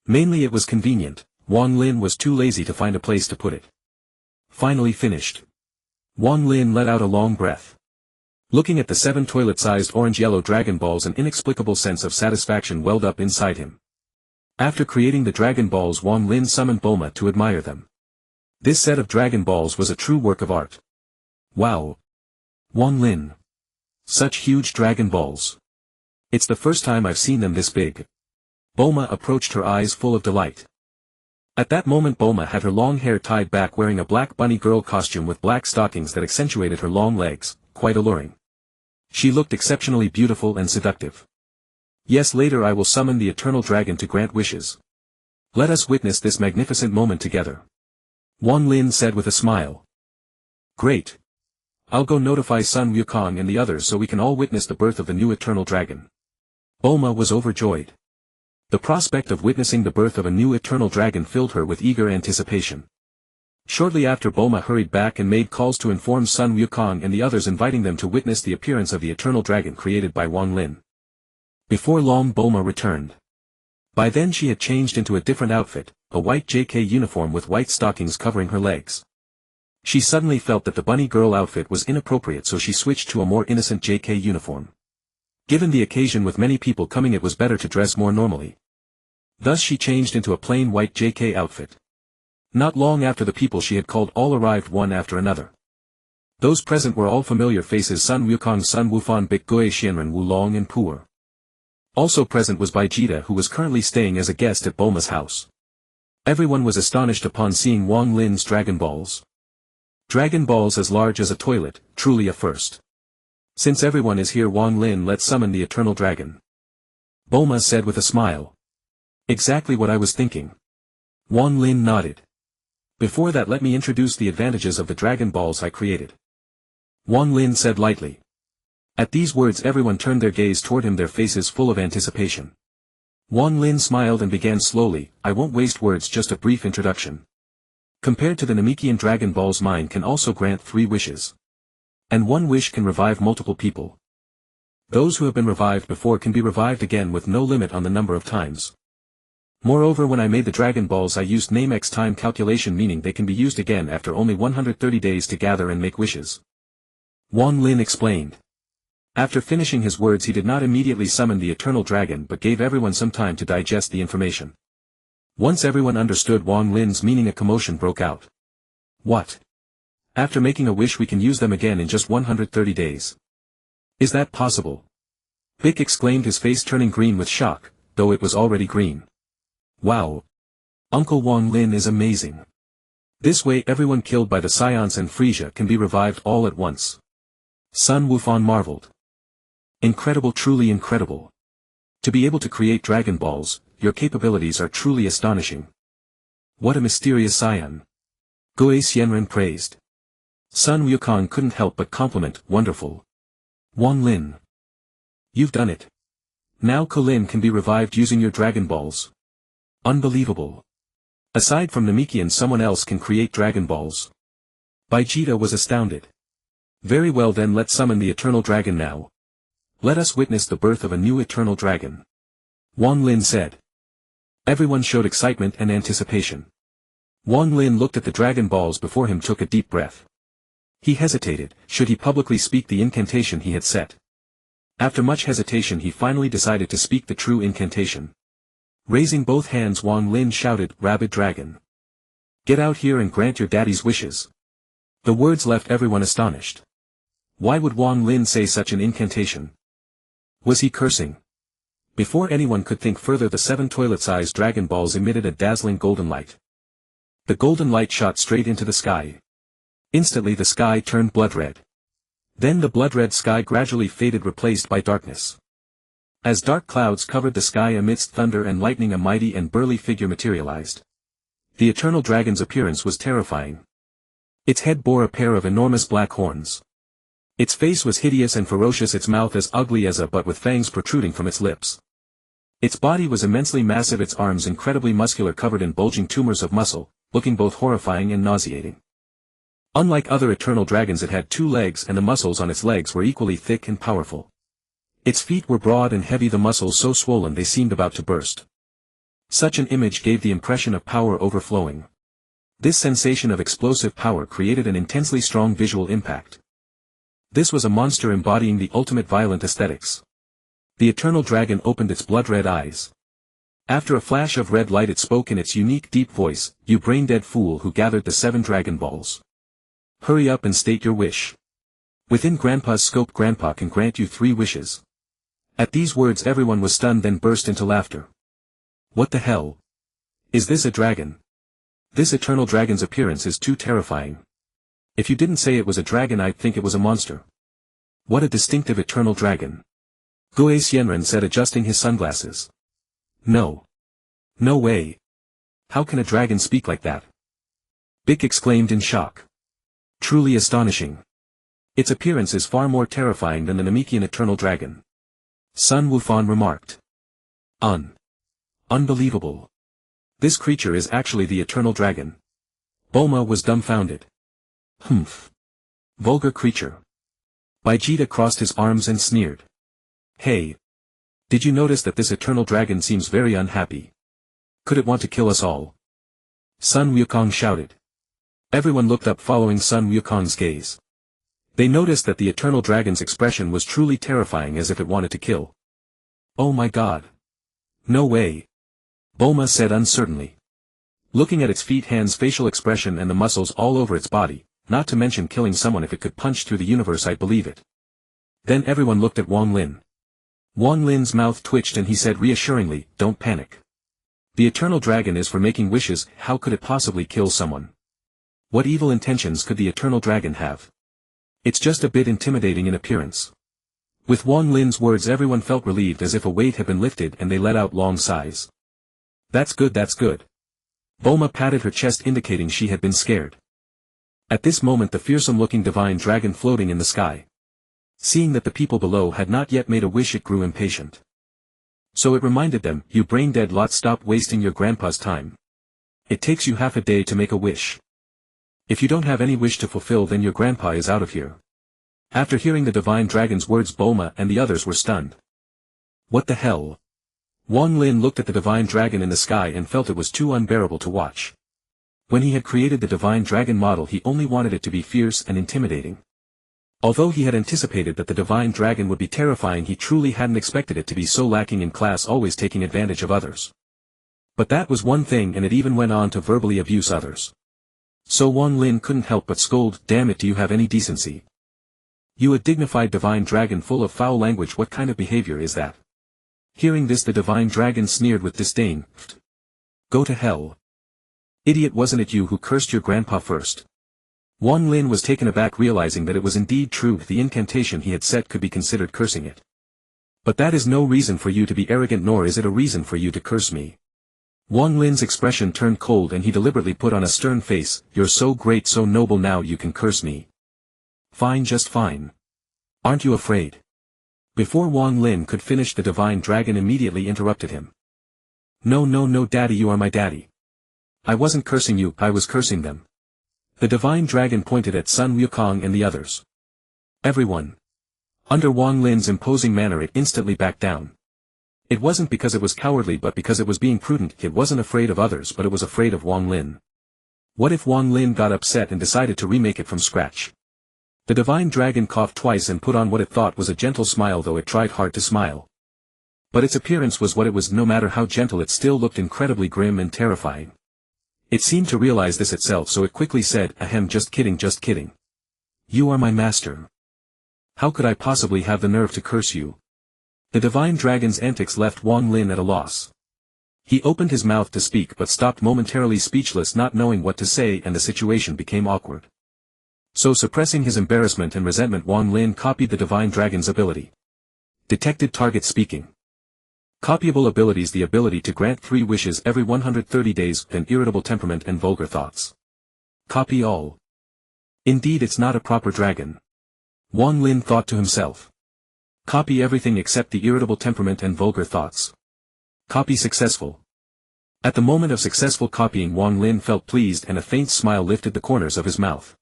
Mainly it was convenient. Wang Lin was too lazy to find a place to put it. Finally finished. Wang Lin let out a long breath. Looking at the 7 toilet-sized orange-yellow Dragon Balls, an inexplicable sense of satisfaction welled up inside him. After creating the Dragon Balls, Wang Lin summoned Bulma to admire them. This set of Dragon Balls was a true work of art. Wow! Wang Lin. Such huge Dragon Balls. It's the first time I've seen them this big. Bulma approached, her eyes full of delight. At that moment Bulma had her long hair tied back, wearing a black bunny girl costume with black stockings that accentuated her long legs, quite alluring. She looked exceptionally beautiful and seductive. Yes, later I will summon the Eternal Dragon to grant wishes. Let us witness this magnificent moment together. Wang Lin said with a smile. Great. I'll go notify Sun Wukong and the others so we can all witness the birth of the new Eternal Dragon. Bulma was overjoyed. The prospect of witnessing the birth of a new Eternal Dragon filled her with eager anticipation. Shortly after, Bulma hurried back and made calls to inform Sun Wukong and the others, inviting them to witness the appearance of the Eternal Dragon created by Wang Lin. Before long Bulma returned. By then she had changed into a different outfit, a white JK uniform with white stockings covering her legs. She suddenly felt that the bunny girl outfit was inappropriate, so she switched to a more innocent JK uniform. Given the occasion with many people coming, it was better to dress more normally. Thus she changed into a plain white JK outfit. Not long after, the people she had called all arrived one after another. Those present were all familiar faces: Sun Wukong, Sun Wufan, Bik Gui, Xianren, Wulong and Pu'er. Also present was Vegeta, who was currently staying as a guest at Bulma's house. Everyone was astonished upon seeing Wang Lin's Dragon Balls. Dragon Balls as large as a toilet, truly a first. Since everyone is here, Wang Lin, let's summon the Eternal Dragon. Bulma said with a smile. Exactly what I was thinking. Wang Lin nodded. Before that, let me introduce the advantages of the Dragon Balls I created. Wang Lin said lightly. At these words everyone turned their gaze toward him, their faces full of anticipation. Wang Lin smiled and began slowly. I won't waste words, just a brief introduction. Compared to the Namekian Dragon Balls, mine can also grant 3 wishes. And one wish can revive multiple people. Those who have been revived before can be revived again with no limit on the number of times. Moreover, when I made the Dragon Balls I used Namek's time calculation, meaning they can be used again after only 130 days to gather and make wishes. Wang Lin explained. After finishing his words, he did not immediately summon the Eternal Dragon but gave everyone some time to digest the information. Once everyone understood Wang Lin's meaning, a commotion broke out. What? After making a wish we can use them again in just 130 days. Is that possible? Bik exclaimed, his face turning green with shock, though it was already green. Wow! Uncle Wang Lin is amazing. This way everyone killed by the Saiyans and Frieza can be revived all at once. Sun Wufan marveled. Incredible, truly incredible. To be able to create Dragon Balls, your capabilities are truly astonishing. What a mysterious Saiyan. Gui Xianren praised. Sun Wukong couldn't help but compliment, wonderful. Wang Lin. You've done it. Now Kulin can be revived using your Dragon Balls. Unbelievable. Aside from Namekian, someone else can create Dragon Balls. Vegeta was astounded. Very well then, let's summon the Eternal Dragon now. Let us witness the birth of a new Eternal Dragon. Wang Lin said. Everyone showed excitement and anticipation. Wang Lin looked at the Dragon Balls before him, took a deep breath. He hesitated, should he publicly speak the incantation he had set? After much hesitation he finally decided to speak the true incantation. Raising both hands, Wang Lin shouted, Rabid Dragon. Get out here and grant your daddy's wishes. The words left everyone astonished. Why would Wang Lin say such an incantation? Was he cursing? Before anyone could think further, the 7 toilet-sized Dragon Balls emitted a dazzling golden light. The golden light shot straight into the sky. Instantly the sky turned blood red. Then the blood-red sky gradually faded, replaced by darkness. As dark clouds covered the sky amidst thunder and lightning, a mighty and burly figure materialized. The Eternal Dragon's appearance was terrifying. Its head bore a pair of enormous black horns. Its face was hideous and ferocious, its mouth as ugly as a butt with fangs protruding from its lips. Its body was immensely massive, its arms incredibly muscular, covered in bulging tumors of muscle, looking both horrifying and nauseating. Unlike other Eternal Dragons, it had 2 legs, and the muscles on its legs were equally thick and powerful. Its feet were broad and heavy, the muscles so swollen they seemed about to burst. Such an image gave the impression of power overflowing. This sensation of explosive power created an intensely strong visual impact. This was a monster embodying the ultimate violent aesthetics. The Eternal Dragon opened its blood-red eyes. After a flash of red light it spoke in its unique deep voice, "You brain-dead fool who gathered the 7 Dragon Balls. Hurry up and state your wish. Within Grandpa's scope Grandpa can grant you 3 wishes." At these words everyone was stunned then burst into laughter. What the hell? Is this a dragon? This eternal dragon's appearance is too terrifying. If you didn't say it was a dragon I'd think it was a monster. What a distinctive eternal dragon. Goe Xianren said adjusting his sunglasses. No. No way. How can a dragon speak like that? Bick exclaimed in shock. Truly astonishing. Its appearance is far more terrifying than the Namekian eternal dragon. Sun Wufan remarked. Unbelievable. This creature is actually the eternal dragon. Bulma was dumbfounded. Humph. Vulgar creature. Vegeta crossed his arms and sneered. Hey. Did you notice that this eternal dragon seems very unhappy? Could it want to kill us all? Sun Wukong shouted. Everyone looked up following Sun Wukong's gaze. They noticed that the eternal dragon's expression was truly terrifying as if it wanted to kill. Oh my god. No way. Bulma said uncertainly. Looking at its feet hands facial expression and the muscles all over its body, not to mention killing someone if it could punch through the universe I'd believe it. Then everyone looked at Wang Lin. Wang Lin's mouth twitched and he said reassuringly, don't panic. The eternal dragon is for making wishes, how could it possibly kill someone? What evil intentions could the eternal dragon have? It's just a bit intimidating in appearance. With Wang Lin's words everyone felt relieved as if a weight had been lifted and they let out long sighs. That's good, that's good. Bulma patted her chest indicating she had been scared. At this moment the fearsome-looking divine dragon floating in the sky. Seeing that the people below had not yet made a wish it grew impatient. So it reminded them, you brain-dead lot, stop wasting your grandpa's time. It takes you half a day to make a wish. If you don't have any wish to fulfill then your grandpa is out of here. After hearing the divine dragon's words Bulma and the others were stunned. What the hell? Wang Lin looked at the divine dragon in the sky and felt it was too unbearable to watch. When he had created the divine dragon model he only wanted it to be fierce and intimidating. Although he had anticipated that the divine dragon would be terrifying he truly hadn't expected it to be so lacking in class, always taking advantage of others. But that was one thing and it even went on to verbally abuse others. So Wang Lin couldn't help but scold, damn it, do you have any decency? You a dignified divine dragon full of foul language, what kind of behavior is that? Hearing this the divine dragon sneered with disdain. Go to hell. Idiot, wasn't it you who cursed your grandpa first? Wang Lin was taken aback realizing that it was indeed true, the incantation he had set could be considered cursing it. But that is no reason for you to be arrogant, nor is it a reason for you to curse me. Wang Lin's expression turned cold and he deliberately put on a stern face, you're so great, so noble, now you can curse me. Fine, just fine. Aren't you afraid? Before Wang Lin could finish the divine dragon immediately interrupted him. No, no, no, daddy, you are my daddy. I wasn't cursing you, I was cursing them. The divine dragon pointed at Sun Wukong and the others. Everyone. Under Wang Lin's imposing manner it instantly backed down. It wasn't because it was cowardly but because it was being prudent. It wasn't afraid of others but it was afraid of Wang Lin. What if Wang Lin got upset and decided to remake it from scratch? The divine dragon coughed twice and put on what it thought was a gentle smile, though it tried hard to smile. But its appearance was what it was, no matter how gentle it still looked incredibly grim and terrifying. It seemed to realize this itself, so it quickly said, ahem, just kidding, just kidding. You are my master. How could I possibly have the nerve to curse you? The divine dragon's antics left Wang Lin at a loss. He opened his mouth to speak but stopped momentarily, speechless, not knowing what to say, and the situation became awkward. So suppressing his embarrassment and resentment, Wang Lin copied the divine dragon's ability. Detected target speaking. Copyable abilities: the ability to grant 3 wishes every 130 days, an irritable temperament and vulgar thoughts. Copy all. Indeed, it's not a proper dragon. Wang Lin thought to himself. Copy everything except the irritable temperament and vulgar thoughts. Copy successful. At the moment of successful copying, Wang Lin felt pleased and a faint smile lifted the corners of his mouth.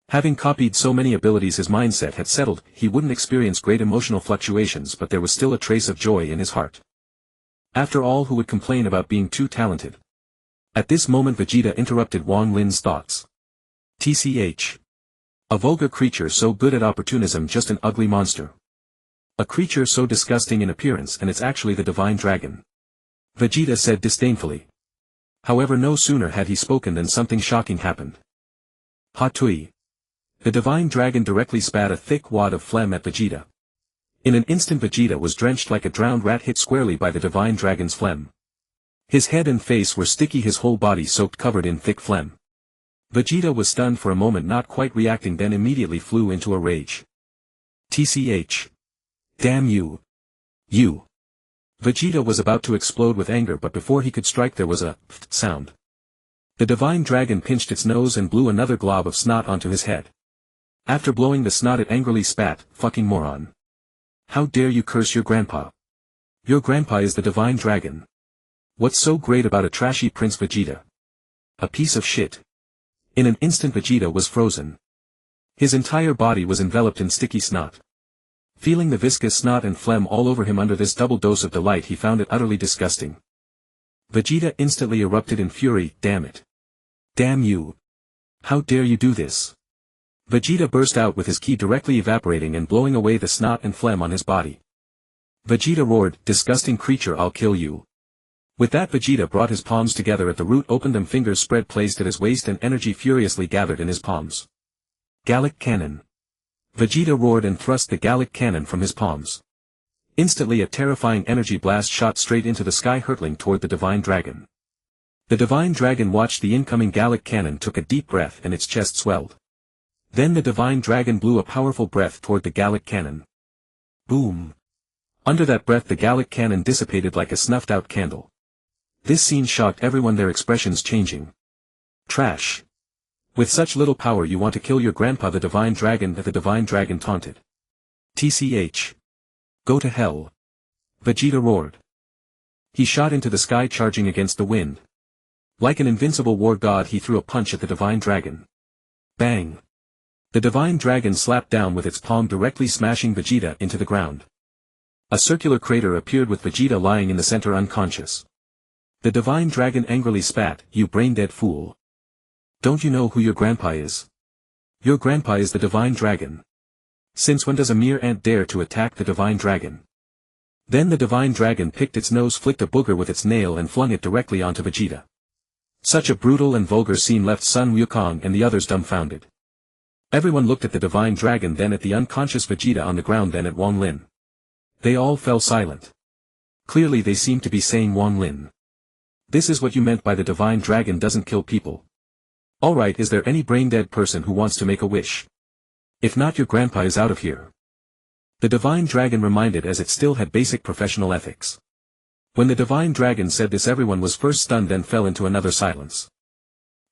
Having copied so many abilities his mindset had settled, he wouldn't experience great emotional fluctuations, but there was still a trace of joy in his heart. After all, who would complain about being too talented? At this moment Vegeta interrupted Wang Lin's thoughts. TCH. A vulgar creature so good at opportunism, just an ugly monster. A creature so disgusting in appearance, and it's actually the divine dragon. Vegeta said disdainfully. However, no sooner had he spoken than something shocking happened. Hatui. The divine dragon directly spat a thick wad of phlegm at Vegeta. In an instant Vegeta was drenched like a drowned rat hit squarely by the divine dragon's phlegm. His head and face were sticky, his whole body soaked covered in thick phlegm. Vegeta was stunned for a moment, not quite reacting, then immediately flew into a rage. TCH. Damn you. You. Vegeta was about to explode with anger, but before he could strike there was a sound. The divine dragon pinched its nose and blew another glob of snot onto his head. After blowing the snot it angrily spat, "Fucking moron. How dare you curse your grandpa? Your grandpa is the divine dragon. What's so great about a trashy Prince Vegeta? A piece of shit." In an instant Vegeta was frozen. His entire body was enveloped in sticky snot. Feeling the viscous snot and phlegm all over him under this double dose of delight, he found it utterly disgusting. Vegeta instantly erupted in fury. "Damn it. Damn you. How dare you do this?" Vegeta burst out with his ki directly evaporating and blowing away the snot and phlegm on his body. Vegeta roared, "Disgusting creature, I'll kill you." With that Vegeta brought his palms together at the root, opened them, fingers spread placed at his waist, and energy furiously gathered in his palms. Gallic Cannon. Vegeta roared and thrust the Gallic Cannon from his palms. Instantly a terrifying energy blast shot straight into the sky, hurtling toward the divine dragon. The divine dragon watched the incoming Gallic Cannon, took a deep breath, and its chest swelled. Then the divine dragon blew a powerful breath toward the Gallic Cannon. Boom. Under that breath the Gallic Cannon dissipated like a snuffed-out candle. This scene shocked everyone, their expressions changing. Trash. With such little power you want to kill your grandpa, the divine dragon taunted. TCH. Go to hell. Vegeta roared. He shot into the sky, charging against the wind. Like an invincible war god he threw a punch at the divine dragon. Bang. The divine dragon slapped down with its palm, directly smashing Vegeta into the ground. A circular crater appeared with Vegeta lying in the center unconscious. The divine dragon angrily spat, "You brain-dead fool. Don't you know who your grandpa is? Your grandpa is the divine dragon. Since when does a mere ant dare to attack the divine dragon?" Then the divine dragon picked its nose, flicked a booger with its nail, and flung it directly onto Vegeta. Such a brutal and vulgar scene left Sun Wukong and the others dumbfounded. Everyone looked at the divine dragon, then at the unconscious Vegeta on the ground, then at Wang Lin. They all fell silent. Clearly they seemed to be saying, "Wang Lin, this is what you meant by the divine dragon doesn't kill people. Alright, is there any brain-dead person who wants to make a wish? If not, your grandpa is out of here." The divine dragon reminded, as it still had basic professional ethics. When the divine dragon said this, everyone was first stunned, then fell into another silence.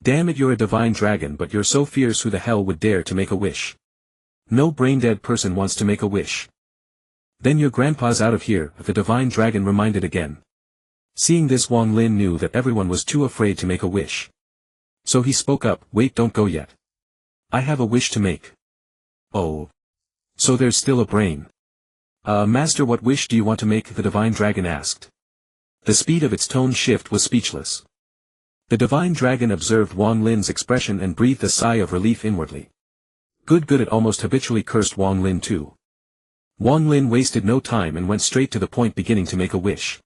Damn it, you're a divine dragon, but you're so fierce, who the hell would dare to make a wish? No brain-dead person wants to make a wish. Then your grandpa's out of here, the divine dragon reminded again. Seeing this, Wang Lin knew that everyone was too afraid to make a wish. So he spoke up, "Wait, don't go yet. I have a wish to make." "Oh. So there's still a brain. Master, what wish do you want to make?" the divine dragon asked. The speed of its tone shift was speechless. The divine dragon observed Wang Lin's expression and breathed a sigh of relief inwardly. Good, it almost habitually cursed Wang Lin too. Wang Lin wasted no time and went straight to the point, beginning to make a wish.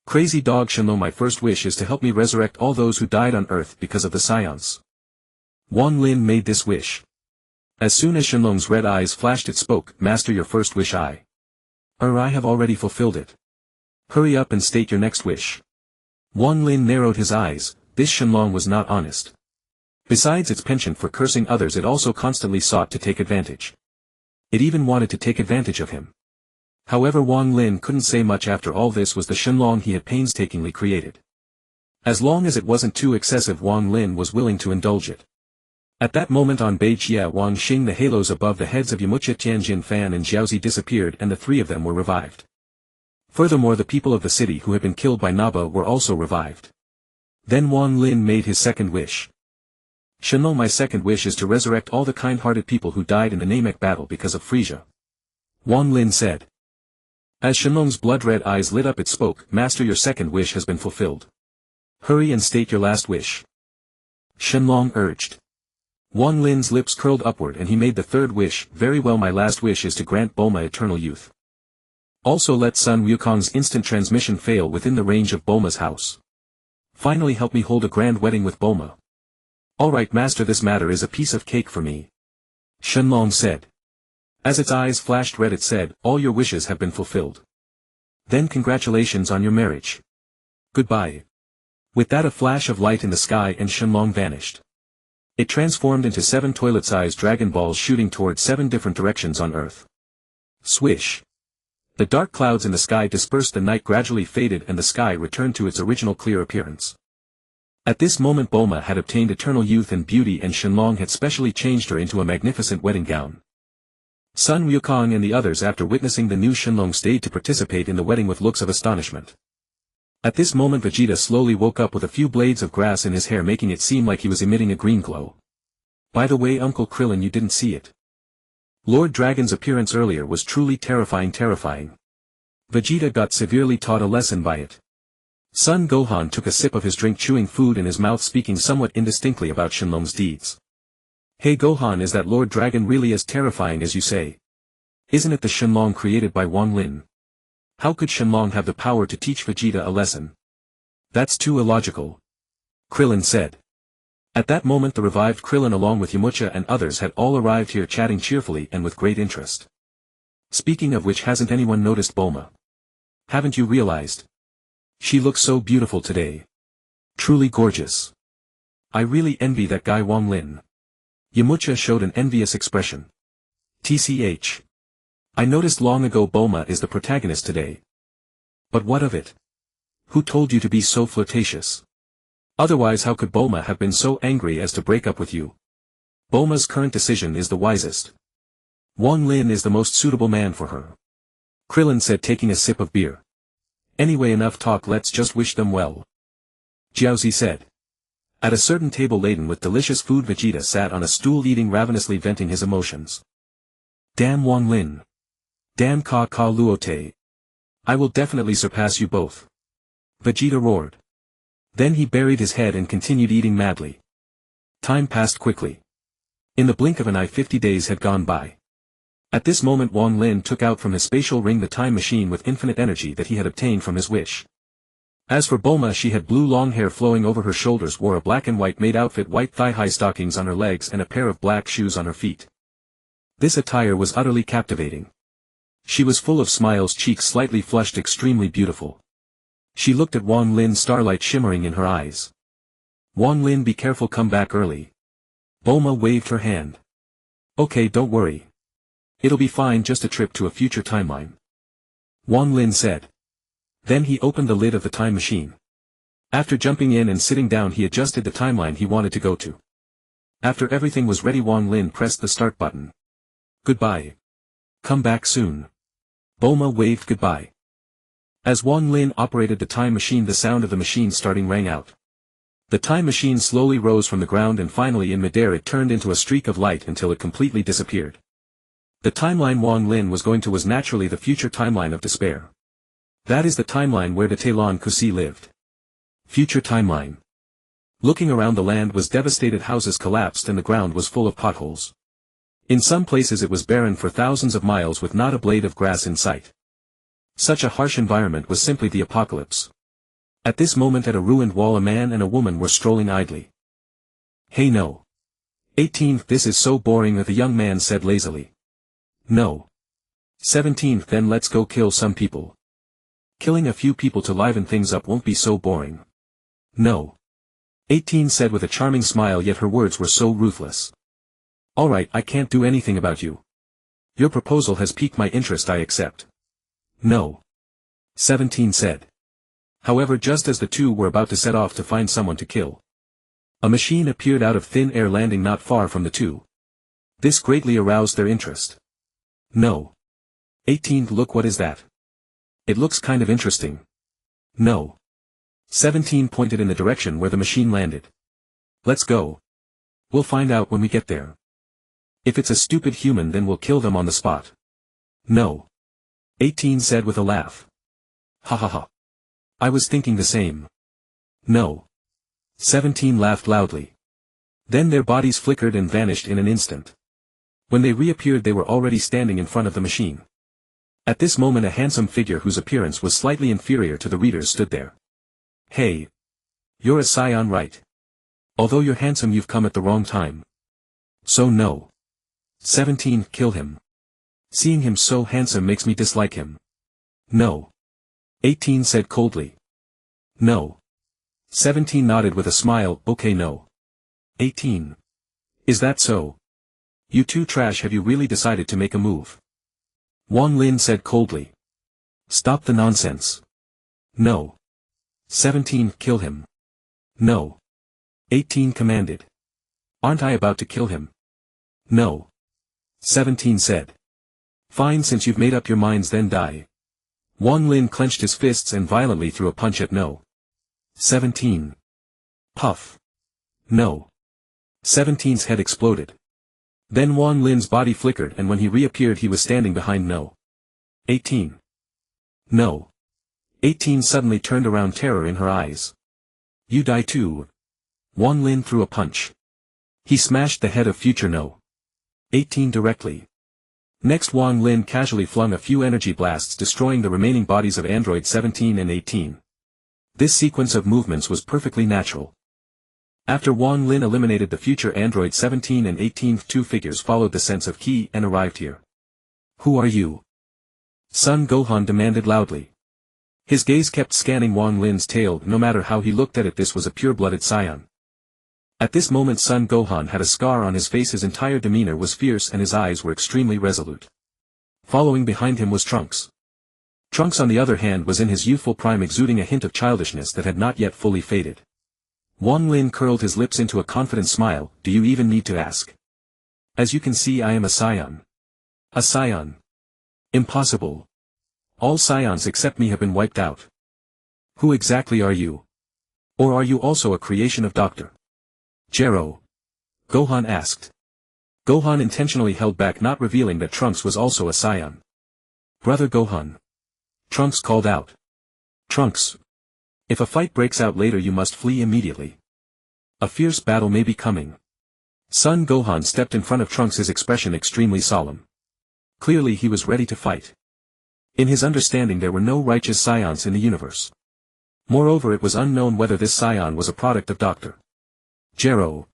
"Crazy dog Shenlong, my first wish is to help me resurrect all those who died on Earth because of the Saiyans." Wang Lin made this wish. As soon as Shenlong's red eyes flashed it spoke, "Master, your first wish I have already fulfilled it. Hurry up and state your next wish." Wang Lin narrowed his eyes. This Shenlong was not honest. Besides its penchant for cursing others, it also constantly sought to take advantage. It even wanted to take advantage of him. However, Wang Lin couldn't say much. After all, this was the Shenlong he had painstakingly created. As long as it wasn't too excessive, Wang Lin was willing to indulge it. At that moment on Beijia Wang Xing, the halos above the heads of Yamcha, Tianjin Fan and Jiaozi disappeared, and the three of them were revived. Furthermore, the people of the city who had been killed by Naba were also revived. Then Wang Lin made his second wish. "Shenlong, my second wish is to resurrect all the kind-hearted people who died in the Namek battle because of Frieza." Wang Lin said. As Shenlong's blood-red eyes lit up it spoke, "Master, your second wish has been fulfilled. Hurry and state your last wish." Shenlong urged. Wang Lin's lips curled upward and he made the third wish. "Very well, my last wish is to grant Bulma eternal youth." Also let Sun Wukong's instant transmission fail within the range of Bulma's house. Finally help me hold a grand wedding with Bulma. Alright master, this matter is a piece of cake for me. Shenlong said. As its eyes flashed red it said, all your wishes have been fulfilled. Then congratulations on your marriage. Goodbye. With that a flash of light in the sky and Shenlong vanished. It transformed into 7 toilet-sized Dragon Balls shooting towards 7 different directions on Earth. Swish. The dark clouds in the sky dispersed, the night gradually faded and the sky returned to its original clear appearance. At this moment Bulma had obtained eternal youth and beauty and Shenlong had specially changed her into a magnificent wedding gown. Sun Wukong and the others after witnessing the new Shenlong stayed to participate in the wedding with looks of astonishment. At this moment Vegeta slowly woke up with a few blades of grass in his hair making it seem like he was emitting a green glow. By the way Uncle Krillin, you didn't see it. Lord Dragon's appearance earlier was truly terrifying. Vegeta got severely taught a lesson by it. Son Gohan took a sip of his drink chewing food in his mouth speaking somewhat indistinctly about Shenlong's deeds. Hey Gohan, is that Lord Dragon really as terrifying as you say? Isn't it the Shenlong created by Wang Lin? How could Shenlong have the power to teach Vegeta a lesson? That's too illogical. Krillin said. At that moment the revived Krillin along with Yamcha and others had all arrived here chatting cheerfully and with great interest. Speaking of which, hasn't anyone noticed Bulma? Haven't you realized? She looks so beautiful today. Truly gorgeous. I really envy that guy Wang Lin. Yamcha showed an envious expression. TCH. I noticed long ago Bulma is the protagonist today. But what of it? Who told you to be so flirtatious? Otherwise how could Bulma have been so angry as to break up with you? Bulma's current decision is the wisest. Wang Lin is the most suitable man for her. Krillin said taking a sip of beer. Anyway, enough talk, let's just wish them well. Jiaozi said. At a certain table laden with delicious food Vegeta sat on a stool eating ravenously, venting his emotions. Damn Wang Lin. Damn Ka Luote. I will definitely surpass you both. Vegeta roared. Then he buried his head and continued eating madly. Time passed quickly. In the blink of an eye 50 days had gone by. At this moment Wang Lin took out from his spatial ring the time machine with infinite energy that he had obtained from his wish. As for Bulma, she had blue long hair flowing over her shoulders, wore a black and white maid outfit, white thigh-high stockings on her legs and a pair of black shoes on her feet. This attire was utterly captivating. She was full of smiles, cheeks slightly flushed, extremely beautiful. She looked at Wang Lin, starlight shimmering in her eyes. Wang Lin, be careful, come back early. Bulma waved her hand. Okay, don't worry. It'll be fine, just a trip to a future timeline. Wang Lin said. Then he opened the lid of the time machine. After jumping in and sitting down he adjusted the timeline he wanted to go to. After everything was ready Wang Lin pressed the start button. Goodbye. Come back soon. Bulma waved goodbye. As Wang Lin operated the time machine, the sound of the machine starting rang out. The time machine slowly rose from the ground and finally in midair it turned into a streak of light until it completely disappeared. The timeline Wang Lin was going to was naturally the future timeline of despair. That is the timeline where the Talon Kusi lived. Future timeline. Looking around, the land was devastated, houses collapsed and the ground was full of potholes. In some places it was barren for thousands of miles with not a blade of grass in sight. Such a harsh environment was simply the apocalypse. At this moment at a ruined wall a man and a woman were strolling idly. Hey no. 18th, this is so boring, the young man said lazily. No. 17th, then let's go kill some people. Killing a few people to liven things up won't be so boring. No. 18 said with a charming smile, yet her words were so ruthless. Alright, I can't do anything about you. Your proposal has piqued my interest, I accept. No. 17 said. However, just as the two were about to set off to find someone to kill, a machine appeared out of thin air, landing not far from the two. This greatly aroused their interest. No. 18, look, what is that? It looks kind of interesting. No. 17 pointed in the direction where the machine landed. Let's go. We'll find out when we get there. If it's a stupid human, then we'll kill them on the spot. No. 18 said with a laugh. Ha ha ha. I was thinking the same. No. 17 laughed loudly. Then their bodies flickered and vanished in an instant. When they reappeared they were already standing in front of the machine. At this moment a handsome figure whose appearance was slightly inferior to the reader's stood there. Hey! You're a Saiyan, right? Although you're handsome, you've come at the wrong time. So no. 17. Kill him. Seeing him so handsome makes me dislike him. No. 18 said coldly. No. 17 nodded with a smile. Okay, no. 18. Is that so? You two trash, have you really decided to make a move? Wang Lin said coldly. Stop the nonsense. No. 17. Kill him. No. 18 commanded. Aren't I about to kill him? No. 17 said. Fine, since you've made up your minds, then die. Wang Lin clenched his fists and violently threw a punch at No. 17. Puff. No. 17's head exploded. Then Wang Lin's body flickered, and when he reappeared he was standing behind No. 18. No. 18 suddenly turned around, terror in her eyes. You die too. Wang Lin threw a punch. He smashed the head of future No. 18 directly. Next Wang Lin casually flung a few energy blasts, destroying the remaining bodies of Android 17 and 18. This sequence of movements was perfectly natural. After Wang Lin eliminated the future Android 17 and 18, two figures followed the sense of ki and arrived here. Who are you? Son Gohan demanded loudly. His gaze kept scanning Wang Lin's tail. No matter how he looked at it, this was a pure-blooded Saiyan. At this moment Son Gohan had a scar on his face, his entire demeanor was fierce and his eyes were extremely resolute. Following behind him was Trunks. Trunks on the other hand was in his youthful prime, exuding a hint of childishness that had not yet fully faded. Wang Lin curled his lips into a confident smile. Do you even need to ask? As you can see, I am a Saiyan. A Saiyan. Impossible. All Saiyans except me have been wiped out. Who exactly are you? Or are you also a creation of Dr. Gero? Gohan asked. Gohan intentionally held back, not revealing that Trunks was also a Saiyan. Brother Gohan. Trunks called out. Trunks. If a fight breaks out later, you must flee immediately. A fierce battle may be coming. Son Gohan stepped in front of Trunks, his expression extremely solemn. Clearly he was ready to fight. In his understanding there were no righteous Saiyans in the universe. Moreover, it was unknown whether this Saiyan was a product of Dr. Gero.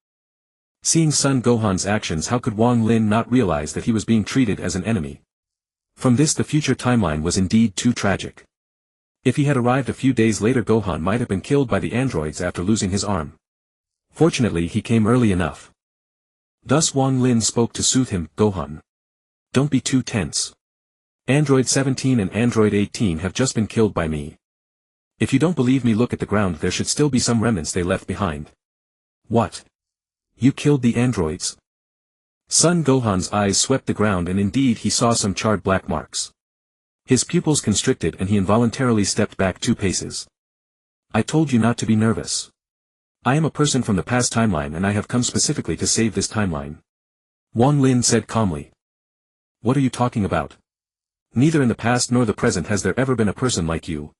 Seeing Son Gohan's actions, how could Wang Lin not realize that he was being treated as an enemy? From this the future timeline was indeed too tragic. If he had arrived a few days later, Gohan might have been killed by the androids after losing his arm. Fortunately he came early enough. Thus Wang Lin spoke to soothe him. Gohan. Don't be too tense. Android 17 and Android 18 have just been killed by me. If you don't believe me, look at the ground, there should still be some remnants they left behind. What? You killed the androids? Son Gohan's eyes swept the ground, and indeed he saw some charred black marks. His pupils constricted and he involuntarily stepped back 2 paces. I told you not to be nervous. I am a person from the past timeline and I have come specifically to save this timeline. Wang Lin said calmly. What are you talking about? Neither in the past nor the present has there ever been a person like you.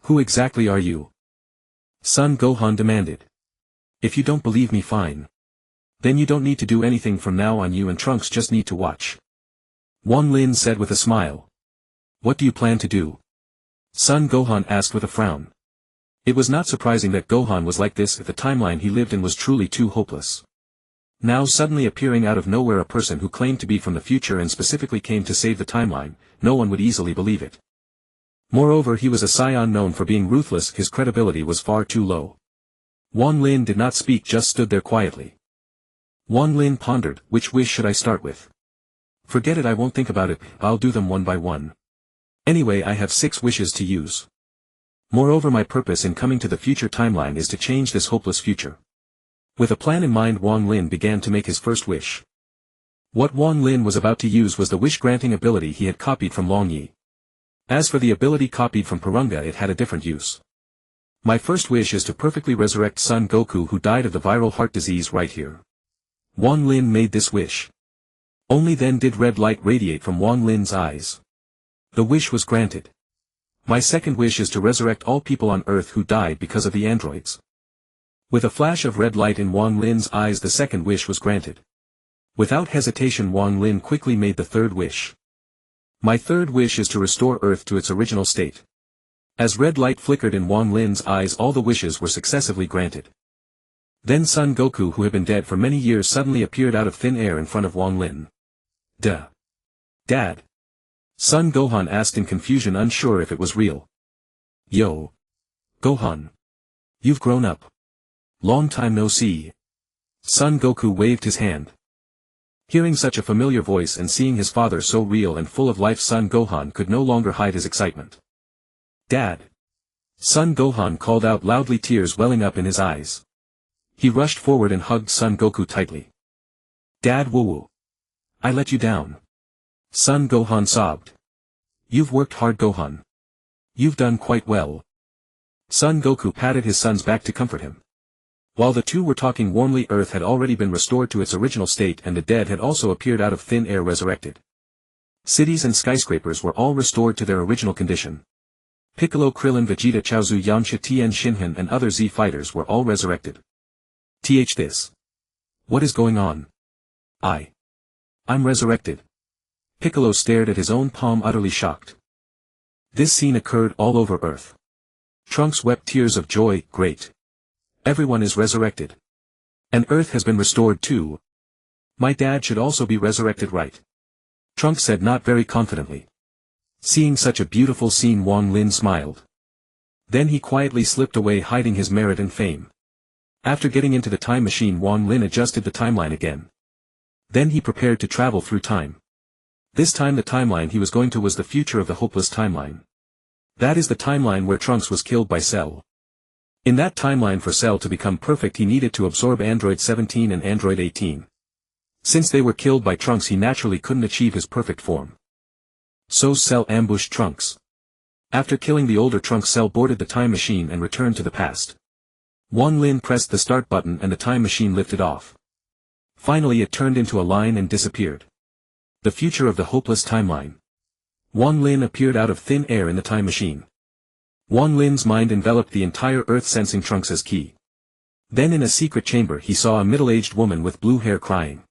Who exactly are you? Son Gohan demanded. If you don't believe me, fine. Then you don't need to do anything from now on, you and Trunks just need to watch. Wang Lin said with a smile. What do you plan to do? Son Gohan asked with a frown. It was not surprising that Gohan was like this, if the timeline he lived in was truly too hopeless. Now suddenly appearing out of nowhere a person who claimed to be from the future and specifically came to save the timeline, no one would easily believe it. Moreover, he was a Saiyan known for being ruthless, his credibility was far too low. Wang Lin did not speak, just stood there quietly. Wang Lin pondered, which wish should I start with? Forget it, I won't think about it, I'll do them one by one. Anyway, I have 6 wishes to use. Moreover, my purpose in coming to the future timeline is to change this hopeless future. With a plan in mind, Wang Lin began to make his first wish. What Wang Lin was about to use was the wish-granting ability he had copied from Long Yi. As for the ability copied from Purunga, it had a different use. My first wish is to perfectly resurrect Son Goku, who died of the viral heart disease right here. Wang Lin made this wish. Only then did red light radiate from Wang Lin's eyes. The wish was granted. My second wish is to resurrect all people on Earth who died because of the androids. With a flash of red light in Wang Lin's eyes, the second wish was granted. Without hesitation, Wang Lin quickly made the third wish. My third wish is to restore Earth to its original state. As red light flickered in Wang Lin's eyes, all the wishes were successively granted. Then Son Goku, who had been dead for many years, suddenly appeared out of thin air in front of Wang Lin. Duh. Dad. Son Gohan asked in confusion, unsure if it was real. Yo. Gohan. You've grown up. Long time no see. Son Goku waved his hand. Hearing such a familiar voice and seeing his father so real and full of life, Son Gohan could no longer hide his excitement. Dad. Son Gohan called out loudly, tears welling up in his eyes. He rushed forward and hugged Son Goku tightly. Dad, woo-woo. I let you down. Son Gohan sobbed. You've worked hard, Gohan. You've done quite well. Son Goku patted his son's back to comfort him. While the two were talking warmly, Earth had already been restored to its original state and the dead had also appeared out of thin air, resurrected. Cities and skyscrapers were all restored to their original condition. Piccolo, Krillin, Vegeta, Chaozu, Yamcha, Tien, Shinhan and other Z fighters were all resurrected. This. What is going on? I'm resurrected. Piccolo stared at his own palm, utterly shocked. This scene occurred all over Earth. Trunks wept tears of joy. Great. Everyone is resurrected. And Earth has been restored too. My dad should also be resurrected, right? Trunks said, not very confidently. Seeing such a beautiful scene, Wang Lin smiled. Then he quietly slipped away, hiding his merit and fame. After getting into the time machine, Wang Lin adjusted the timeline again. Then he prepared to travel through time. This time the timeline he was going to was the future of the hopeless timeline. That is the timeline where Trunks was killed by Cell. In that timeline, for Cell to become perfect, he needed to absorb Android 17 and Android 18. Since they were killed by Trunks, he naturally couldn't achieve his perfect form. So Cell ambushed Trunks. After killing the older Trunks, Cell boarded the time machine and returned to the past. Wang Lin pressed the start button and the time machine lifted off. Finally it turned into a line and disappeared. The future of the hopeless timeline. Wang Lin appeared out of thin air in the time machine. Wang Lin's mind enveloped the entire Earth, sensing Trunks as key. Then in a secret chamber he saw a middle-aged woman with blue hair crying.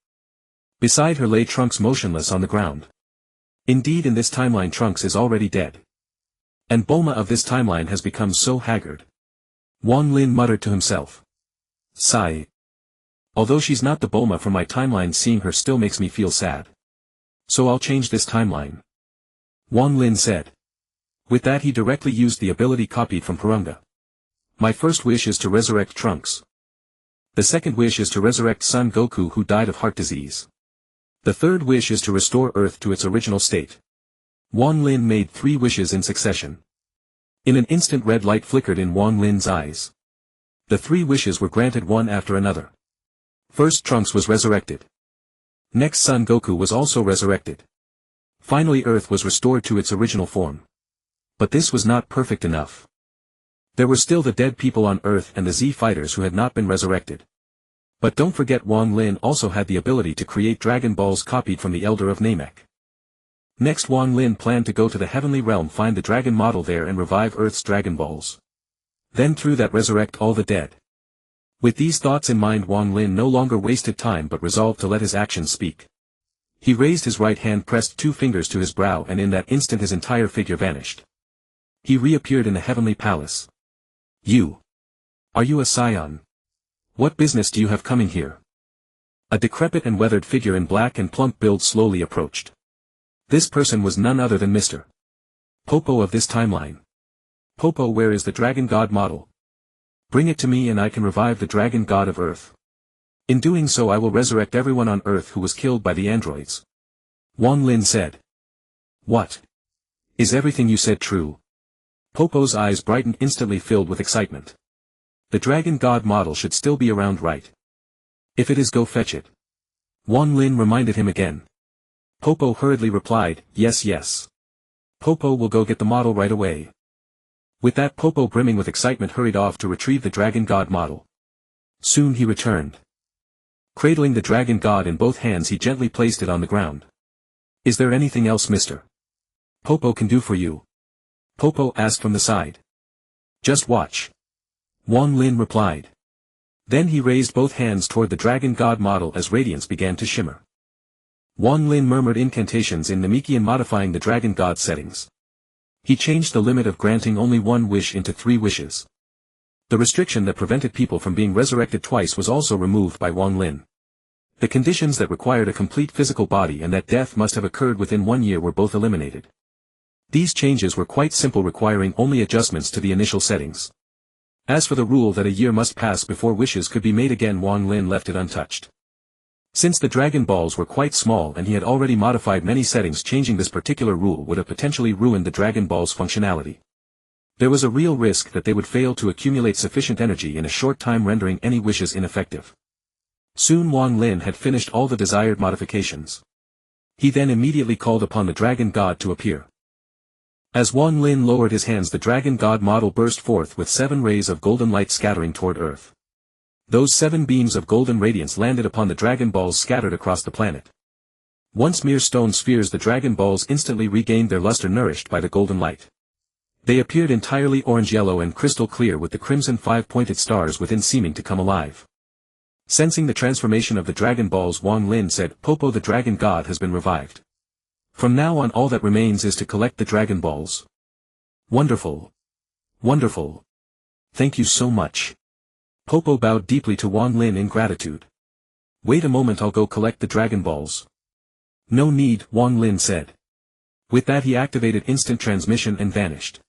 Beside her lay Trunks, motionless on the ground. Indeed, in this timeline Trunks is already dead. And Bulma of this timeline has become so haggard. Wang Lin muttered to himself. Sigh. Although she's not the Bulma from my timeline, seeing her still makes me feel sad. So I'll change this timeline. Wang Lin said. With that he directly used the ability copied from Purunga. My first wish is to resurrect Trunks. The second wish is to resurrect Son Goku, who died of heart disease. The third wish is to restore Earth to its original state. Wang Lin made 3 wishes in succession. In an instant red light flickered in Wang Lin's eyes. The 3 wishes were granted one after another. First, Trunks was resurrected. Next, Son Goku was also resurrected. Finally, Earth was restored to its original form. But this was not perfect enough. There were still the dead people on Earth and the Z fighters who had not been resurrected. But don't forget, Wang Lin also had the ability to create Dragon Balls copied from the Elder of Namek. Next, Wang Lin planned to go to the Heavenly Realm, find the Dragon model there and revive Earth's Dragon Balls. Then through that resurrect all the dead. With these thoughts in mind, Wang Lin no longer wasted time but resolved to let his actions speak. He raised his right hand, pressed 2 fingers to his brow, and in that instant his entire figure vanished. He reappeared in the Heavenly Palace. Are you a Saiyan? What business do you have coming here? A decrepit and weathered figure in black and plump build slowly approached. This person was none other than Mr. Popo of this timeline. Popo, where is the Dragon God model? Bring it to me and I can revive the Dragon God of Earth. In doing so I will resurrect everyone on Earth who was killed by the androids. Wang Lin said. What? Is everything you said true? Popo's eyes brightened, instantly filled with excitement. The Dragon God model should still be around, right? If it is, go fetch it. Wang Lin reminded him again. Popo hurriedly replied, yes. Popo will go get the model right away. With that, Popo, brimming with excitement, hurried off to retrieve the Dragon God model. Soon he returned. Cradling the Dragon God in both hands, he gently placed it on the ground. Is there anything else Mr. Popo can do for you? Popo asked from the side. Just watch. Wang Lin replied. Then he raised both hands toward the Dragon God model as radiance began to shimmer. Wang Lin murmured incantations in Namekian modifying the dragon god settings. He changed the limit of granting only one wish into 3 wishes. The restriction that prevented people from being resurrected twice was also removed by Wang Lin. The conditions that required a complete physical body and that death must have occurred within 1 year were both eliminated. These changes were quite simple, requiring only adjustments to the initial settings. As for the rule that a year must pass before wishes could be made again, Wang Lin left it untouched. Since the Dragon Balls were quite small and he had already modified many settings, changing this particular rule would have potentially ruined the Dragon Ball's functionality. There was a real risk that they would fail to accumulate sufficient energy in a short time, rendering any wishes ineffective. Soon Wang Lin had finished all the desired modifications. He then immediately called upon the Dragon God to appear. As Wang Lin lowered his hands, the Dragon God model burst forth with 7 rays of golden light scattering toward Earth. Those 7 beams of golden radiance landed upon the Dragon Balls scattered across the planet. Once mere stone spheres, the Dragon Balls instantly regained their luster, nourished by the golden light. They appeared entirely orange-yellow and crystal clear, with the crimson 5-pointed stars within seeming to come alive. Sensing the transformation of the Dragon Balls, Wang Lin said, "Popo, the Dragon God has been revived. From now on all that remains is to collect the Dragon Balls." "Wonderful. Wonderful. Thank you so much." Popo bowed deeply to Wang Lin in gratitude. "Wait a moment, I'll go collect the Dragon Balls." "No need," Wang Lin said. With that he activated instant transmission and vanished.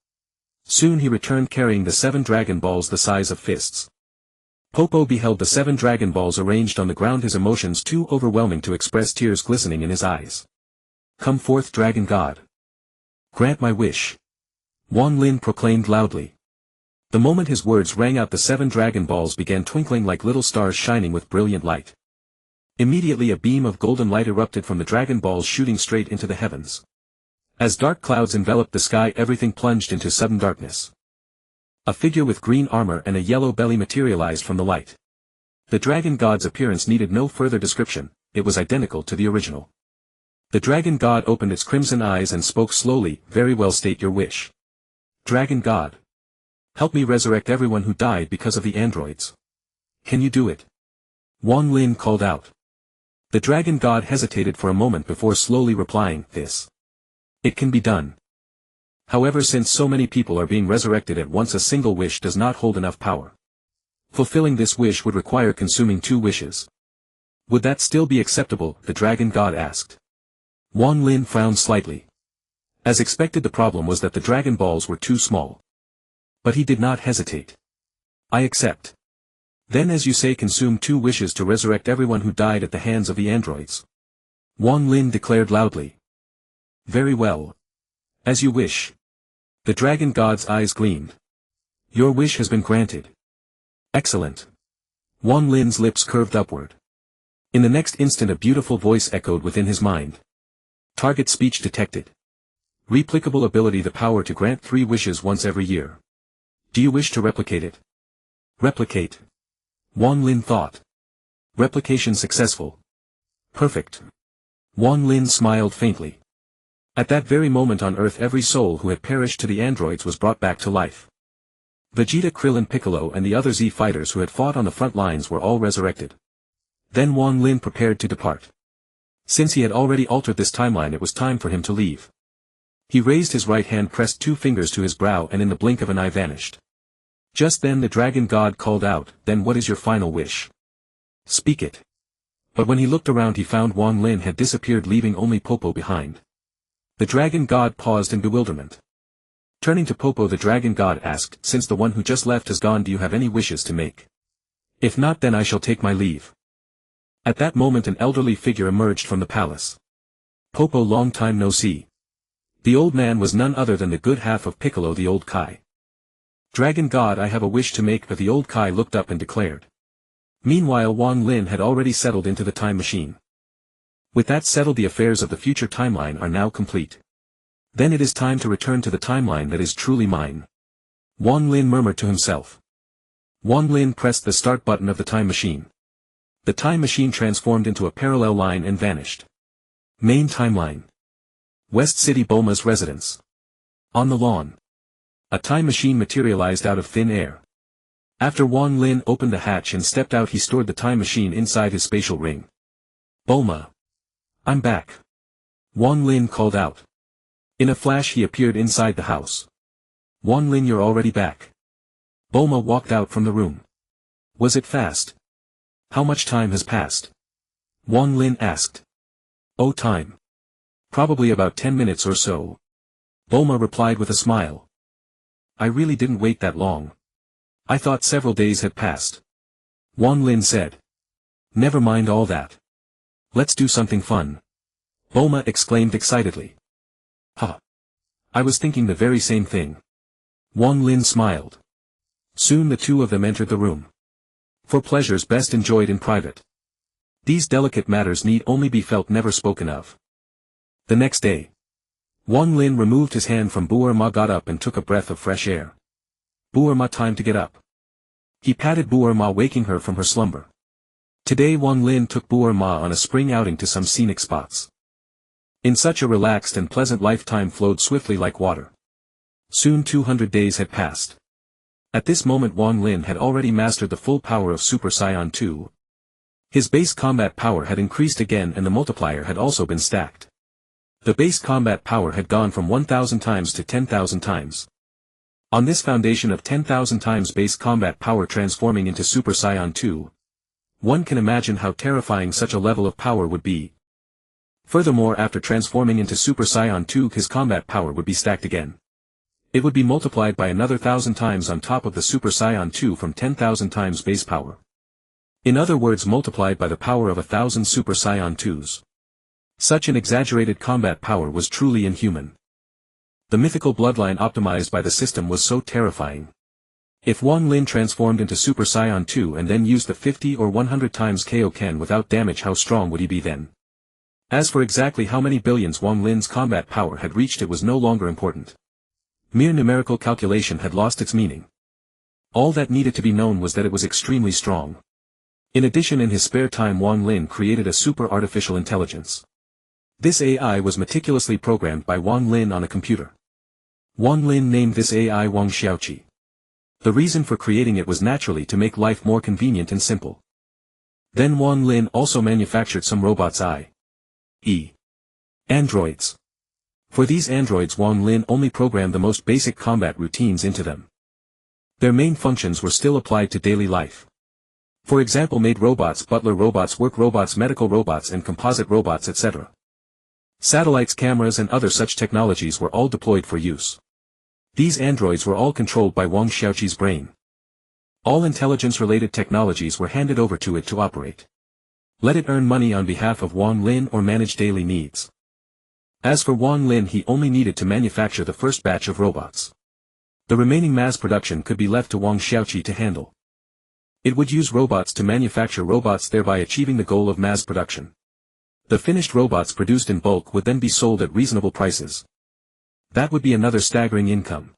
Soon he returned carrying the 7 Dragon Balls the size of fists. Popo beheld the 7 Dragon Balls arranged on the ground, his emotions too overwhelming to express, tears glistening in his eyes. "Come forth, Dragon God. Grant my wish," Wang Lin proclaimed loudly. The moment his words rang out, the 7 Dragon Balls began twinkling like little stars, shining with brilliant light. Immediately a beam of golden light erupted from the Dragon Balls, shooting straight into the heavens. As dark clouds enveloped the sky, everything plunged into sudden darkness. A figure with green armor and a yellow belly materialized from the light. The Dragon God's appearance needed no further description, it was identical to the original. The Dragon God opened its crimson eyes and spoke slowly, "Very well, state your wish. Dragon God. Help me resurrect everyone who died because of the androids. Can you do it?" Wang Lin called out. The Dragon God hesitated for a moment before slowly replying, "This. It can be done. However, since so many people are being resurrected at once, a single wish does not hold enough power. Fulfilling this wish would require consuming 2 wishes. Would that still be acceptable?" the Dragon God asked. Wang Lin frowned slightly. As expected, the problem was that the Dragon Balls were too small. But he did not hesitate. "I accept. Then, as you say, consume 2 wishes to resurrect everyone who died at the hands of the androids," Wang Lin declared loudly. "Very well. As you wish." The Dragon God's eyes gleamed. "Your wish has been granted." "Excellent." Wang Lin's lips curved upward. In the next instant a beautiful voice echoed within his mind. Target speech detected. Replicable ability, the power to grant 3 wishes once every year. Do you wish to replicate it? Replicate. Wang Lin thought. Replication successful. Perfect. Wang Lin smiled faintly. At that very moment on Earth, every soul who had perished to the androids was brought back to life. Vegeta, Krillin, Piccolo and the other Z fighters who had fought on the front lines were all resurrected. Then Wang Lin prepared to depart. Since he had already altered this timeline, it was time for him to leave. He raised his right hand, pressed 2 fingers to his brow, and in the blink of an eye vanished. Just then the Dragon God called out, "Then what is your final wish? Speak it." But when he looked around, he found Wang Lin had disappeared, leaving only Popo behind. The Dragon God paused in bewilderment. Turning to Popo, the Dragon God asked, "Since the one who just left has gone, do you have any wishes to make? If not, then I shall take my leave." At that moment an elderly figure emerged from the palace. "Popo, long time no see." The old man was none other than the good half of Piccolo, the old Kai. "Dragon God, I have a wish to make," but the old Kai looked up and declared. Meanwhile Wang Lin had already settled into the time machine. With that settled, the affairs of the future timeline are now complete. Then it is time to return to the timeline that is truly mine. Wang Lin murmured to himself. Wang Lin pressed the start button of the time machine. The time machine transformed into a parallel line and vanished. Main timeline. West City, Bulma's residence. On the lawn. A time machine materialized out of thin air. After Wang Lin opened the hatch and stepped out, he stored the time machine inside his spatial ring. "Bulma. I'm back. Wang Lin called out. In a flash he appeared inside the house. Wang Lin, you're already back. Bulma walked out from the room. Was it fast? How much time has passed? Wang Lin asked. Oh, time. Probably about 10 minutes or so. Bulma replied with a smile. I really didn't wait that long. I thought several days had passed. Wang Lin said. Never mind all that. Let's do something fun. Bulma exclaimed excitedly. Ha! I was thinking the very same thing. Wang Lin smiled. Soon the two of them entered the room. For pleasures best enjoyed in private. These delicate matters need only be felt, never spoken of. The next day. Wang Lin removed his hand from Bulma, got up and took a breath of fresh air. Bulma, time to get up. He patted Bulma, waking her from her slumber. Today Wang Lin took Bulma on a spring outing to some scenic spots. In such a relaxed and pleasant life, time flowed swiftly like water. Soon 200 days had passed. At this moment Wang Lin had already mastered the full power of Super Saiyan 2. His base combat power had increased again and the multiplier had also been stacked. The base combat power had gone from 1,000 times to 10,000 times. On this foundation of 10,000 times base combat power transforming into Super Saiyan 2, one can imagine how terrifying such a level of power would be. Furthermore, after transforming into Super Saiyan 2, his combat power would be stacked again. It would be multiplied by another 1,000 times on top of the Super Saiyan 2 from 10,000 times base power. In other words, multiplied by the power of 1,000 Super Saiyan 2s. Such an exaggerated combat power was truly inhuman. The mythical bloodline optimized by the system was so terrifying. If Wang Lin transformed into Super Saiyan 2 and then used the 50 or 100 times Kaio-ken without damage, how strong would he be then? As for exactly how many billions Wang Lin's combat power had reached, it was no longer important. Mere numerical calculation had lost its meaning. All that needed to be known was that it was extremely strong. In addition, in his spare time Wang Lin created a super artificial intelligence. This AI was meticulously programmed by Wang Lin on a computer. Wang Lin named this AI Wang Xiaoqi. The reason for creating it was naturally to make life more convenient and simple. Then Wang Lin also manufactured some robots, i.e. androids. For these androids Wang Lin only programmed the most basic combat routines into them. Their main functions were still applied to daily life. For example, maid robots, butler robots, work robots, medical robots and composite robots, etc. Satellites, cameras and other such technologies were all deployed for use. These androids were all controlled by Wang Xiaoqi's brain. All intelligence-related technologies were handed over to it to operate. Let it earn money on behalf of Wang Lin or manage daily needs. As for Wang Lin, he only needed to manufacture the first batch of robots. The remaining mass production could be left to Wang Xiaoqi to handle. It would use robots to manufacture robots, thereby achieving the goal of mass production. The finished robots produced in bulk would then be sold at reasonable prices. That would be another staggering income.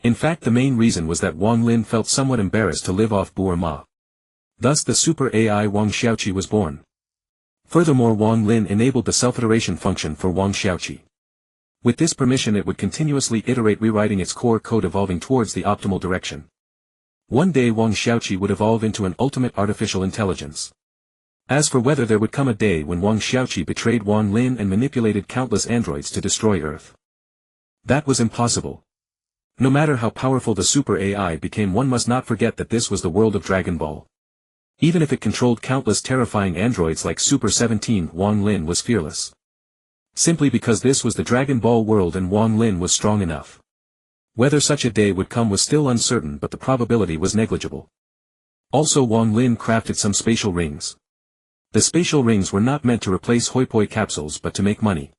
In fact, the main reason was that Wang Lin felt somewhat embarrassed to live off Bulma. Thus the super AI Wang Xiaoqi was born. Furthermore, Wang Lin enabled the self-iteration function for Wang Xiaoqi. With this permission it would continuously iterate, rewriting its core code, evolving towards the optimal direction. One day Wang Xiaoqi would evolve into an ultimate artificial intelligence. As for whether there would come a day when Wang Xiaoqi betrayed Wang Lin and manipulated countless androids to destroy Earth, that was impossible. No matter how powerful the super AI became, one must not forget that this was the world of Dragon Ball. Even if it controlled countless terrifying androids like Super 17, Wang Lin was fearless. Simply because this was the Dragon Ball world and Wang Lin was strong enough. Whether such a day would come was still uncertain, but the probability was negligible. Also, Wang Lin crafted some spatial rings. The spatial rings were not meant to replace hoi poi capsules but to make money.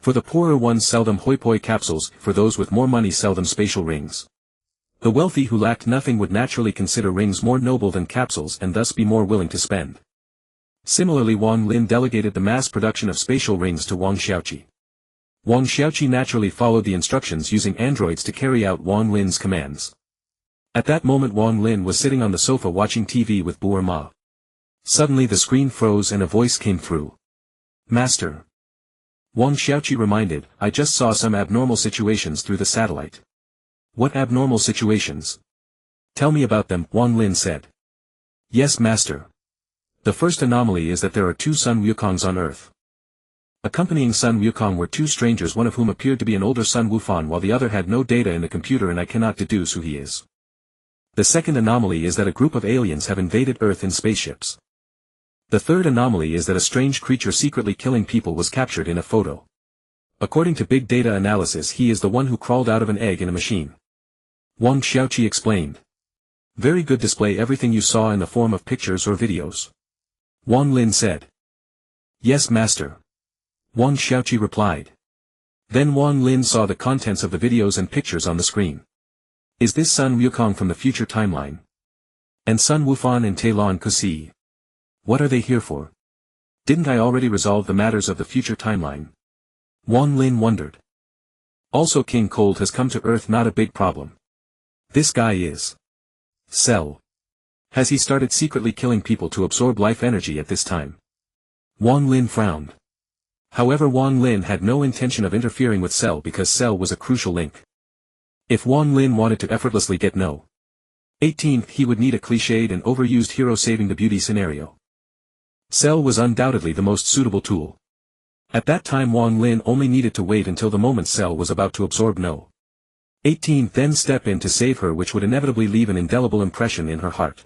For the poorer ones sell them hoi poi capsules, for those with more money sell them spatial rings. The wealthy who lacked nothing would naturally consider rings more noble than capsules and thus be more willing to spend. Similarly, Wang Lin delegated the mass production of spatial rings to Wang Xiaoqi. Wang Xiaoqi naturally followed the instructions, using androids to carry out Wang Lin's commands. At that moment Wang Lin was sitting on the sofa watching TV with Bulma. Suddenly the screen froze and a voice came through. "Master." Wang Xiaoqi reminded, "I just saw some abnormal situations through the satellite." "What abnormal situations? Tell me about them," Wang Lin said. "Yes, master. The first anomaly is that there are two Sun Wukongs on Earth. Accompanying Sun Wukong were two strangers, one of whom appeared to be an older Sun Wufan while the other had no data in the computer and I cannot deduce who he is. The second anomaly is that a group of aliens have invaded Earth in spaceships. The third anomaly is that a strange creature secretly killing people was captured in a photo. According to big data analysis, he is the one who crawled out of an egg in a machine. Wang Xiaoqi explained. Very good, display everything you saw in the form of pictures or videos. Wang Lin said. Yes, master. Wang Xiaoqi replied. Then Wang Lin saw the contents of the videos and pictures on the screen. Is this Sun Wukong from the future timeline? And Sun Wufan and Talon Kusi? What are they here for? Didn't I already resolve the matters of the future timeline? Wang Lin wondered. Also, King Cold has come to Earth, not a big problem. This guy is Cell. Has he started secretly killing people to absorb life energy at this time? Wang Lin frowned. However, Wang Lin had no intention of interfering with Cell because Cell was a crucial link. If Wang Lin wanted to effortlessly get No. 18, he would need a cliched and overused hero saving the beauty scenario. Cell was undoubtedly the most suitable tool. At that time Wang Lin only needed to wait until the moment Cell was about to absorb No. 18, then step in to save her, which would inevitably leave an indelible impression in her heart.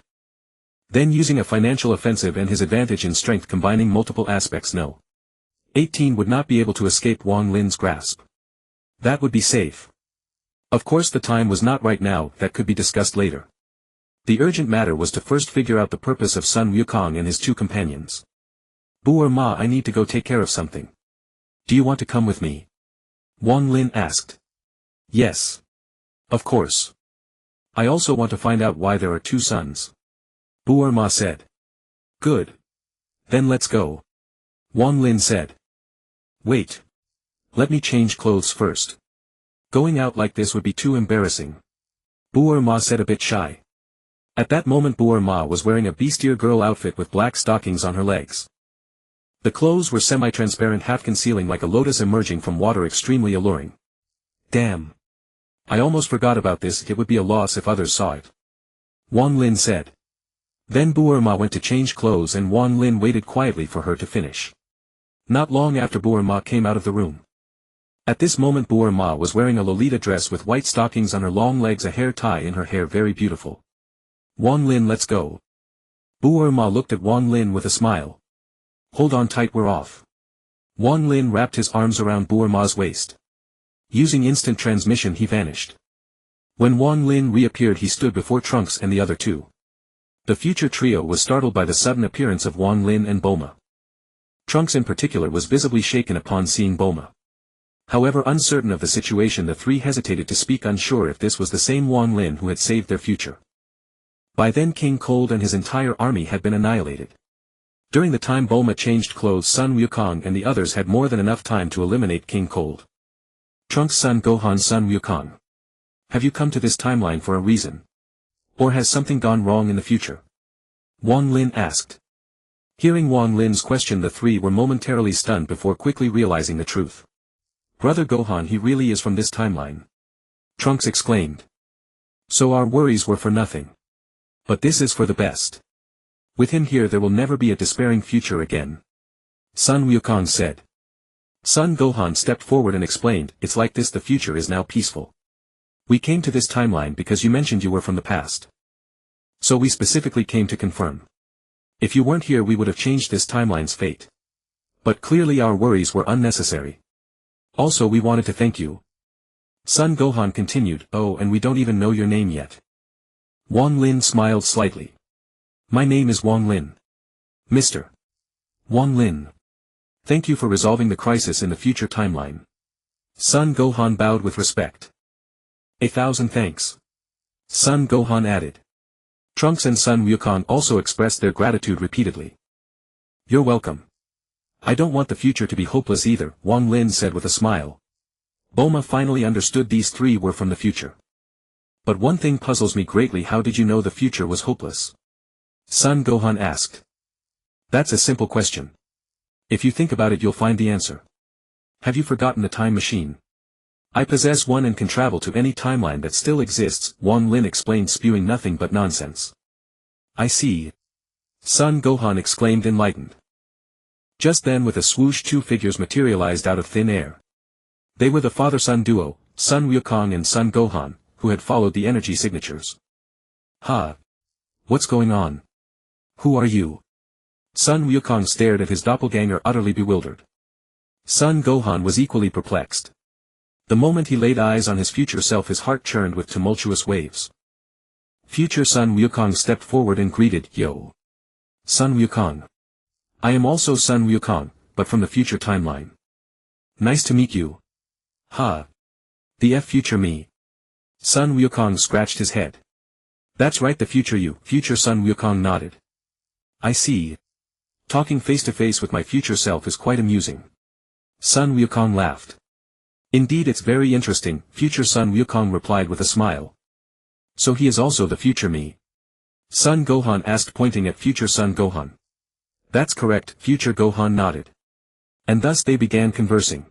Then, using a financial offensive and his advantage in strength combining multiple aspects, No. 18 would not be able to escape Wang Lin's grasp. That would be safe. Of course the time was not right now, that could be discussed later. The urgent matter was to first figure out the purpose of Sun Wukong and his two companions. Bu or Ma, I need to go take care of something. Do you want to come with me? Wang Lin asked. Yes. Of course. I also want to find out why there are two suns. Bu or Ma said. Good. Then let's go. Wang Lin said. Wait. Let me change clothes first. Going out like this would be too embarrassing. Bu or Ma said, a bit shy. At that moment Bu or Ma was wearing a bustier girl outfit with black stockings on her legs. The clothes were semi-transparent, half concealing like a lotus emerging from water, extremely alluring. Damn. I almost forgot about this, it would be a loss if others saw it. Wang Lin said. Then Bu or Ma went to change clothes and Wang Lin waited quietly for her to finish. Not long after Bu or Ma came out of the room. At this moment Bu or Ma was wearing a Lolita dress with white stockings on her long legs, a hair tie in her hair, very beautiful. Wang Lin, let's go. Bu or Ma looked at Wang Lin with a smile. Hold on tight, we're off. Wang Lin wrapped his arms around Bu or Ma's waist. Using instant transmission he vanished. When Wang Lin reappeared he stood before Trunks and the other two. The future trio was startled by the sudden appearance of Wang Lin and Bulma. Trunks in particular was visibly shaken upon seeing Bulma. However, uncertain of the situation, the three hesitated to speak, unsure if this was the same Wang Lin who had saved their future. By then King Cold and his entire army had been annihilated. During the time Bulma changed clothes, Sun Wukong and the others had more than enough time to eliminate King Cold. Trunks' son Gohan, Sun Wukong. Have you come to this timeline for a reason? Or has something gone wrong in the future? Wang Lin asked. Hearing Wang Lin's question, the three were momentarily stunned before quickly realizing the truth. Brother Gohan, he really is from this timeline. Trunks exclaimed. So our worries were for nothing. But this is for the best. With him here there will never be a despairing future again. Sun Wukong said. Son Gohan stepped forward and explained, it's like this, the future is now peaceful. We came to this timeline because you mentioned you were from the past. So we specifically came to confirm. If you weren't here we would have changed this timeline's fate. But clearly our worries were unnecessary. Also we wanted to thank you. Son Gohan continued, oh, and we don't even know your name yet. Wang Lin smiled slightly. My name is Wang Lin. Mr. Wang Lin. Thank you for resolving the crisis in the future timeline. Son Gohan bowed with respect. 1,000 thanks. Son Gohan added. Trunks and Sun Wukong also expressed their gratitude repeatedly. You're welcome. I don't want the future to be hopeless either, Wang Lin said with a smile. Bulma finally understood these three were from the future. But one thing puzzles me greatly, how did you know the future was hopeless? Son Gohan asked. That's a simple question. If you think about it you'll find the answer. Have you forgotten the time machine? I possess one and can travel to any timeline that still exists, Wang Lin explained, spewing nothing but nonsense. I see. Son Gohan exclaimed, enlightened. Just then with a swoosh 2 figures materialized out of thin air. They were the father-son duo, Son Wukong and Son Gohan, who had followed the energy signatures. Ha! What's going on? Who are you? Son Wukong stared at his doppelganger utterly bewildered. Son Gohan was equally perplexed. The moment he laid eyes on his future self his heart churned with tumultuous waves. Future Son Wukong stepped forward and greeted, "Yo. Son Wukong. I am also Son Wukong, but from the future timeline. Nice to meet you." Ha. The F future me. Son Wukong scratched his head. That's right, the future you. Future Son Wukong nodded. I see. Talking face to face with my future self is quite amusing. Son Wukong laughed. Indeed, it's very interesting, future Son Wukong replied with a smile. So he is also the future me? Son Gohan asked, pointing at future Son Gohan. That's correct, future Gohan nodded. And thus they began conversing.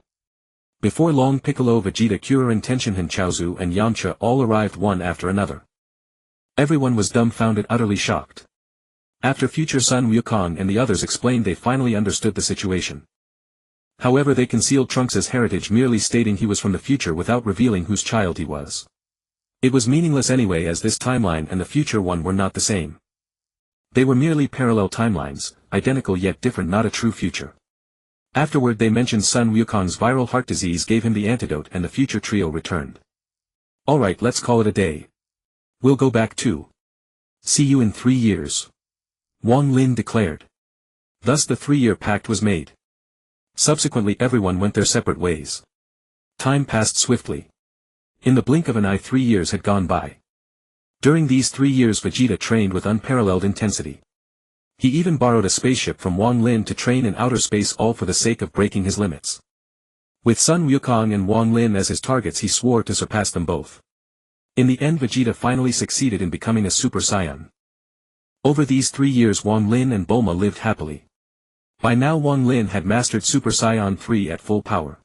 Before long Piccolo, Vegeta, Kuririn, Tenshinhan, Chaozu and Yamcha all arrived one after another. Everyone was dumbfounded, utterly shocked. After future Son Wukong and the others explained, they finally understood the situation. However, they concealed Trunks' heritage, merely stating he was from the future without revealing whose child he was. It was meaningless anyway, as this timeline and the future one were not the same. They were merely parallel timelines, identical yet different, not a true future. Afterward they mentioned Son Wukong's viral heart disease gave him the antidote, and the future trio returned. Alright, let's call it a day. We'll go back too. See you in 3 years. Wang Lin declared. Thus the 3-year pact was made. Subsequently everyone went their separate ways. Time passed swiftly. In the blink of an eye 3 years had gone by. During these 3 years Vegeta trained with unparalleled intensity. He even borrowed a spaceship from Wang Lin to train in outer space, all for the sake of breaking his limits. With Son Wukong and Wang Lin as his targets, he swore to surpass them both. In the end Vegeta finally succeeded in becoming a Super Saiyan. Over these 3 years Wang Lin and Bulma lived happily. By now Wang Lin had mastered Super Saiyan 3 at full power.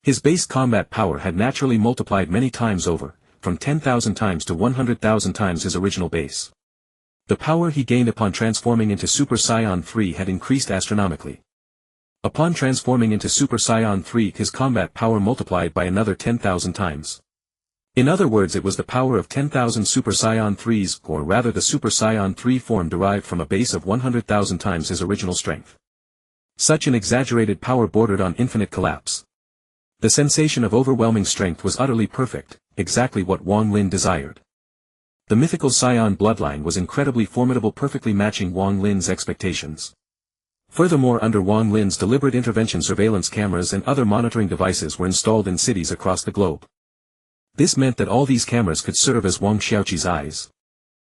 His base combat power had naturally multiplied many times over, from 10,000 times to 100,000 times his original base. The power he gained upon transforming into Super Saiyan 3 had increased astronomically. Upon transforming into Super Saiyan 3 his combat power multiplied by another 10,000 times. In other words, it was the power of 10,000 Super Saiyan 3s, or rather the Super Saiyan 3 form derived from a base of 100,000 times his original strength. Such an exaggerated power bordered on infinite collapse. The sensation of overwhelming strength was utterly perfect, exactly what Wang Lin desired. The Mythical Saiyan bloodline was incredibly formidable, perfectly matching Wang Lin's expectations. Furthermore, under Wang Lin's deliberate intervention, surveillance cameras and other monitoring devices were installed in cities across the globe. This meant that all these cameras could serve as Wang Xiaoqi's eyes.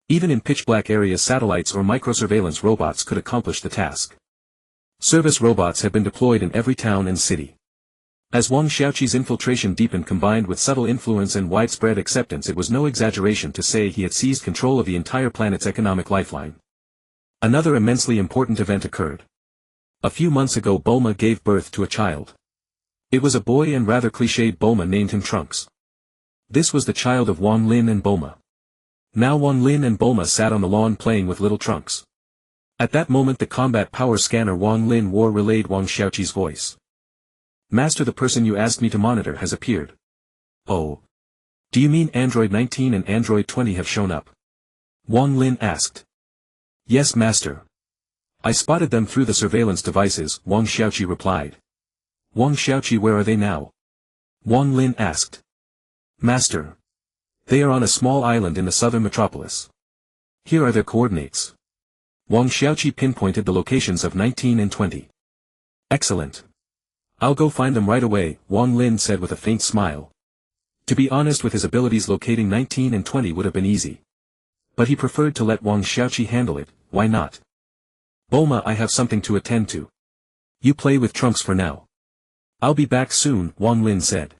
Even in pitch-black areas satellites or micro-surveillance robots could accomplish the task. Service robots had been deployed in every town and city. As Wang Xiaoqi's infiltration deepened, combined with subtle influence and widespread acceptance, it was no exaggeration to say he had seized control of the entire planet's economic lifeline. Another immensely important event occurred. A few months ago Bulma gave birth to a child. It was a boy, and rather cliched, Bulma named him Trunks. This was the child of Wang Lin and Bulma. Now Wang Lin and Bulma sat on the lawn playing with little Trunks. At that moment the combat power scanner Wang Lin wore relayed Wang Xiaoqi's voice. Master, the person you asked me to monitor has appeared. Oh. Do you mean Android 19 and Android 20 have shown up? Wang Lin asked. Yes, Master. I spotted them through the surveillance devices, Wang Xiaoqi replied. Wang Xiaoqi, where are they now? Wang Lin asked. Master. They are on a small island in the southern metropolis. Here are their coordinates. Wang Xiaoqi pinpointed the locations of 19 and 20. Excellent. I'll go find them right away, Wang Lin said with a faint smile. To be honest, with his abilities, locating 19 and 20 would have been easy. But he preferred to let Wang Xiaoqi handle it. Why not? Bulma, I have something to attend to. You play with Trunks for now. I'll be back soon, Wang Lin said.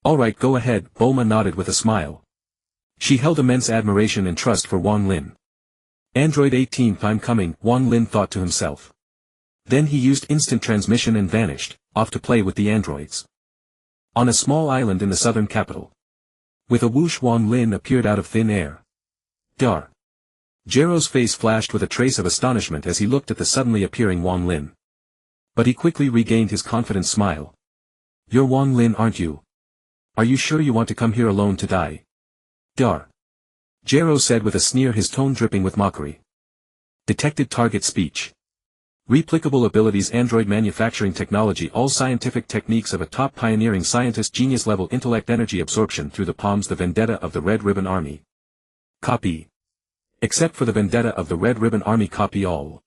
Alright, go ahead, Bulma nodded with a smile. She held immense admiration and trust for Wang Lin. Android 18, I'm coming, Wang Lin thought to himself. Then he used instant transmission and vanished, off to play with the androids. On a small island in the southern capital. With a whoosh, Wang Lin appeared out of thin air. Dar. Jero's face flashed with a trace of astonishment as he looked at the suddenly appearing Wang Lin. But he quickly regained his confident smile. You're Wang Lin, aren't you? Are you sure you want to come here alone to die? Dar. Jero said with a sneer, his tone dripping with mockery. Detected target speech. Replicable abilities, android manufacturing technology, all scientific techniques of a top pioneering scientist, genius level intellect, energy absorption through the palms, the vendetta of the Red Ribbon Army. Copy. Except for the vendetta of the Red Ribbon Army, copy all.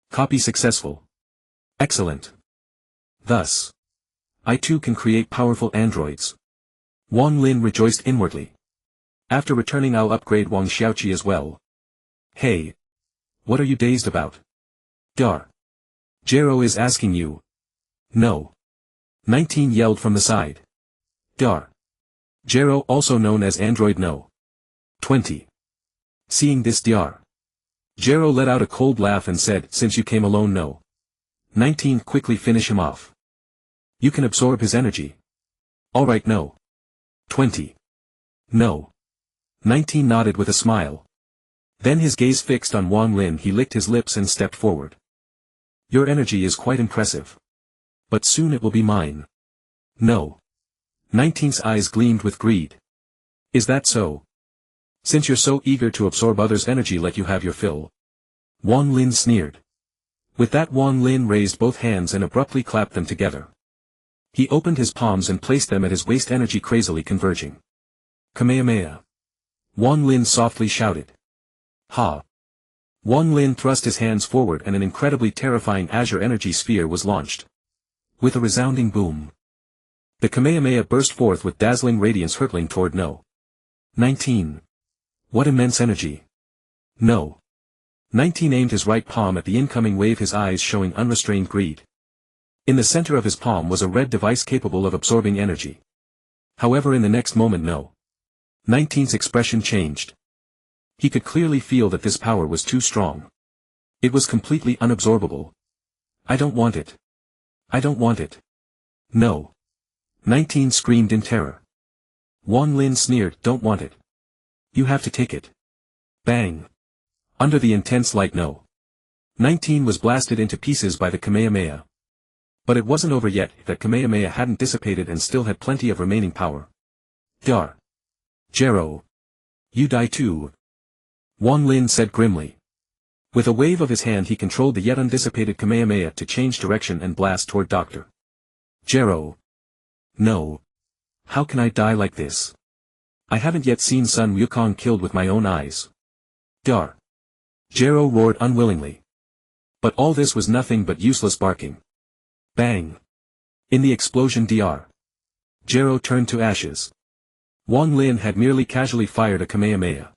Copy successful. Excellent. Thus, I too can create powerful androids. Wang Lin rejoiced inwardly. After returning, I'll upgrade Wang Xiaoqi as well. Hey. What are you dazed about? Dar. Jero is asking you. No. 19 yelled from the side. Dar. Jero, also known as Android No. 20. Seeing this, Dar. Jero let out a cold laugh and said, since you came alone, no. 19, quickly finish him off. You can absorb his energy. Alright, no. 20. No. 19 nodded with a smile. Then his gaze fixed on Wang Lin, he licked his lips and stepped forward. Your energy is quite impressive. But soon it will be mine. No. 19's eyes gleamed with greed. Is that so? Since you're so eager to absorb others' energy, let you have your fill. Wang Lin sneered. With that, Wang Lin raised both hands and abruptly clapped them together. He opened his palms and placed them at his waist, energy crazily converging. Kamehameha. Wang Lin softly shouted. Ha! Wang Lin thrust his hands forward and an incredibly terrifying azure energy sphere was launched. With a resounding boom, the Kamehameha burst forth with dazzling radiance, hurtling toward No. 19. What immense energy! No. 19 aimed his right palm at the incoming wave, his eyes showing unrestrained greed. In the center of his palm was a red device capable of absorbing energy. However, in the next moment, No. 19's expression changed. He could clearly feel that this power was too strong. It was completely unabsorbable. I don't want it. I don't want it. No. 19 screamed in terror. Wang Lin sneered, don't want it. You have to take it. Bang. Under the intense light, No. 19 was blasted into pieces by the Kamehameha. But it wasn't over yet, that Kamehameha hadn't dissipated and still had plenty of remaining power. Dar. Jero. You die too. Wang Lin said grimly. With a wave of his hand, he controlled the yet undissipated Kamehameha to change direction and blast toward Dr. Jero. No. How can I die like this? I haven't yet seen Sun Wukong killed with my own eyes. Dar. Jero roared unwillingly. But all this was nothing but useless barking. Bang. In the explosion, Dr. Jero turned to ashes. Wang Lin had merely casually fired a Kamehameha.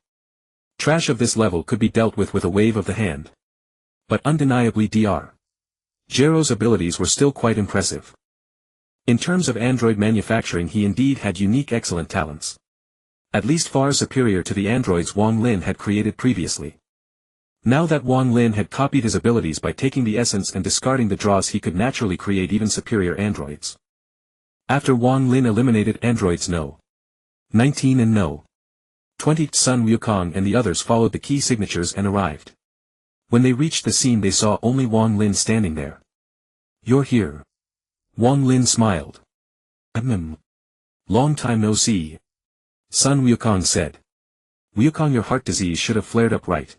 Trash of this level could be dealt with a wave of the hand. But undeniably, Dr. Jero's abilities were still quite impressive. In terms of android manufacturing, he indeed had unique, excellent talents. At least far superior to the androids Wang Lin had created previously. Now that Wang Lin had copied his abilities by taking the essence and discarding the dross, he could naturally create even superior androids. After Wang Lin eliminated androids No. 19 and No. 20, Sun Wukong and the others followed the key signatures and arrived. When they reached the scene, they saw only Wang Lin standing there. You're here. Wang Lin smiled. Long time no see. Sun Wukong said. Wukong, your heart disease should have flared up, right?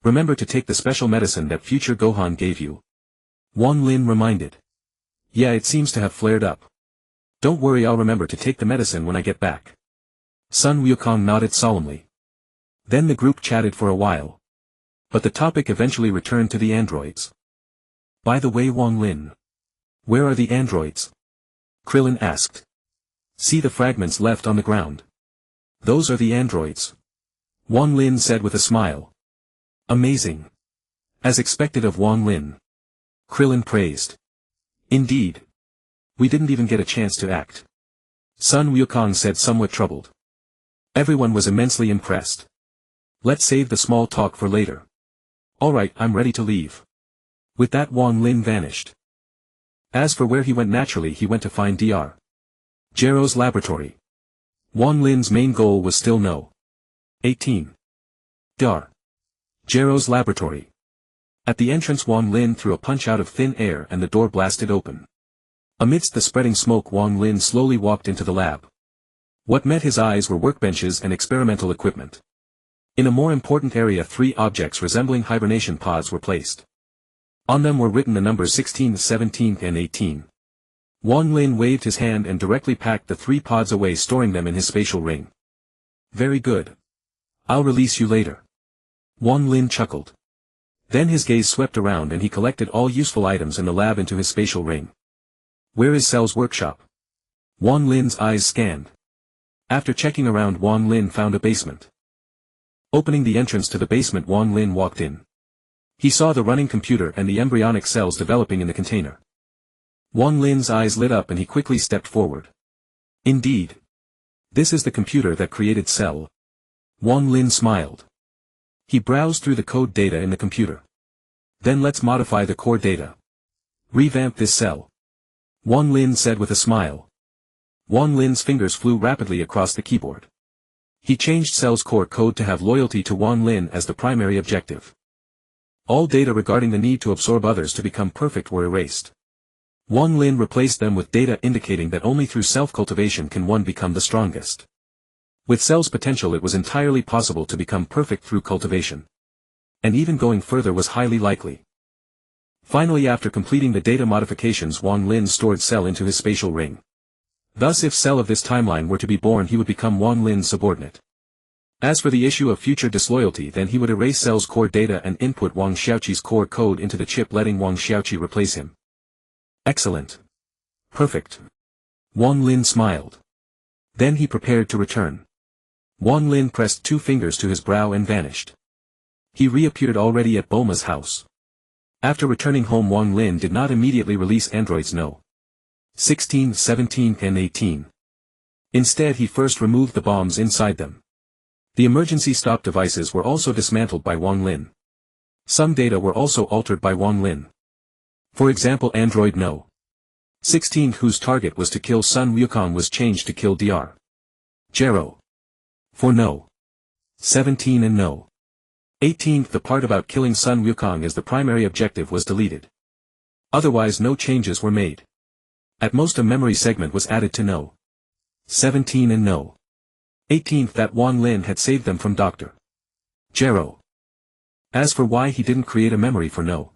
Remember to take the special medicine that future Gohan gave you. Wang Lin reminded. Yeah, it seems to have flared up. Don't worry, I'll remember to take the medicine when I get back. Sun Wukong nodded solemnly. Then the group chatted for a while. But the topic eventually returned to the androids. By the way, Wang Lin. Where are the androids? Krillin asked. See the fragments left on the ground. Those are the androids. Wang Lin said with a smile. Amazing. As expected of Wang Lin. Krillin praised. Indeed. We didn't even get a chance to act. Sun Wukong said, somewhat troubled. Everyone was immensely impressed. Let's save the small talk for later. Alright, I'm ready to leave. With that, Wang Lin vanished. As for where he went, naturally he went to find Dr. Jero's laboratory. Wang Lin's main goal was still No. 18. Dr. Jero's laboratory. At the entrance Wang Lin threw a punch out of thin air and the door blasted open. Amidst the spreading smoke Wang Lin slowly walked into the lab. What met his eyes were workbenches and experimental equipment. In a more important area 3 objects resembling hibernation pods were placed. On them were written the numbers 16, 17 and 18. Wang Lin waved his hand and directly packed the 3 pods away, storing them in his spatial ring. Very good. I'll release you later. Wang Lin chuckled. Then his gaze swept around and he collected all useful items in the lab into his spatial ring. Where is Cell's workshop? Wang Lin's eyes scanned. After checking around Wang Lin found a basement. Opening the entrance to the basement Wang Lin walked in. He saw the running computer and the embryonic cells developing in the container. Wang Lin's eyes lit up and he quickly stepped forward. Indeed. This is the computer that created Cell. Wang Lin smiled. He browsed through the code data in the computer. Then let's modify the core data. Revamp this cell. Wang Lin said with a smile. Wang Lin's fingers flew rapidly across the keyboard. He changed Cell's core code to have loyalty to Wang Lin as the primary objective. All data regarding the need to absorb others to become perfect were erased. Wang Lin replaced them with data indicating that only through self-cultivation can one become the strongest. With Cell's potential it was entirely possible to become perfect through cultivation. And even going further was highly likely. Finally, after completing the data modifications Wang Lin stored Cell into his spatial ring. Thus if Cell of this timeline were to be born he would become Wang Lin's subordinate. As for the issue of future disloyalty then he would erase Cell's core data and input Wang Xiaoqi's core code into the chip letting Wang Xiaoqi replace him. Excellent. Perfect. Wang Lin smiled. Then he prepared to return. Wang Lin pressed 2 fingers to his brow and vanished. He reappeared already at Bulma's house. After returning home Wang Lin did not immediately release androids No. 16, 17 and 18. Instead he first removed the bombs inside them. The emergency stop devices were also dismantled by Wang Lin. Some data were also altered by Wang Lin. For example android No. 16 whose target was to kill Sun Wukong was changed to kill Dr. Gero. For No. 17 and No. 18 the part about killing Sun Wukong as the primary objective was deleted. Otherwise no changes were made. At most a memory segment was added to No. 17 and No. 18 that Wang Lin had saved them from Dr. Gero. As for why he didn't create a memory for No.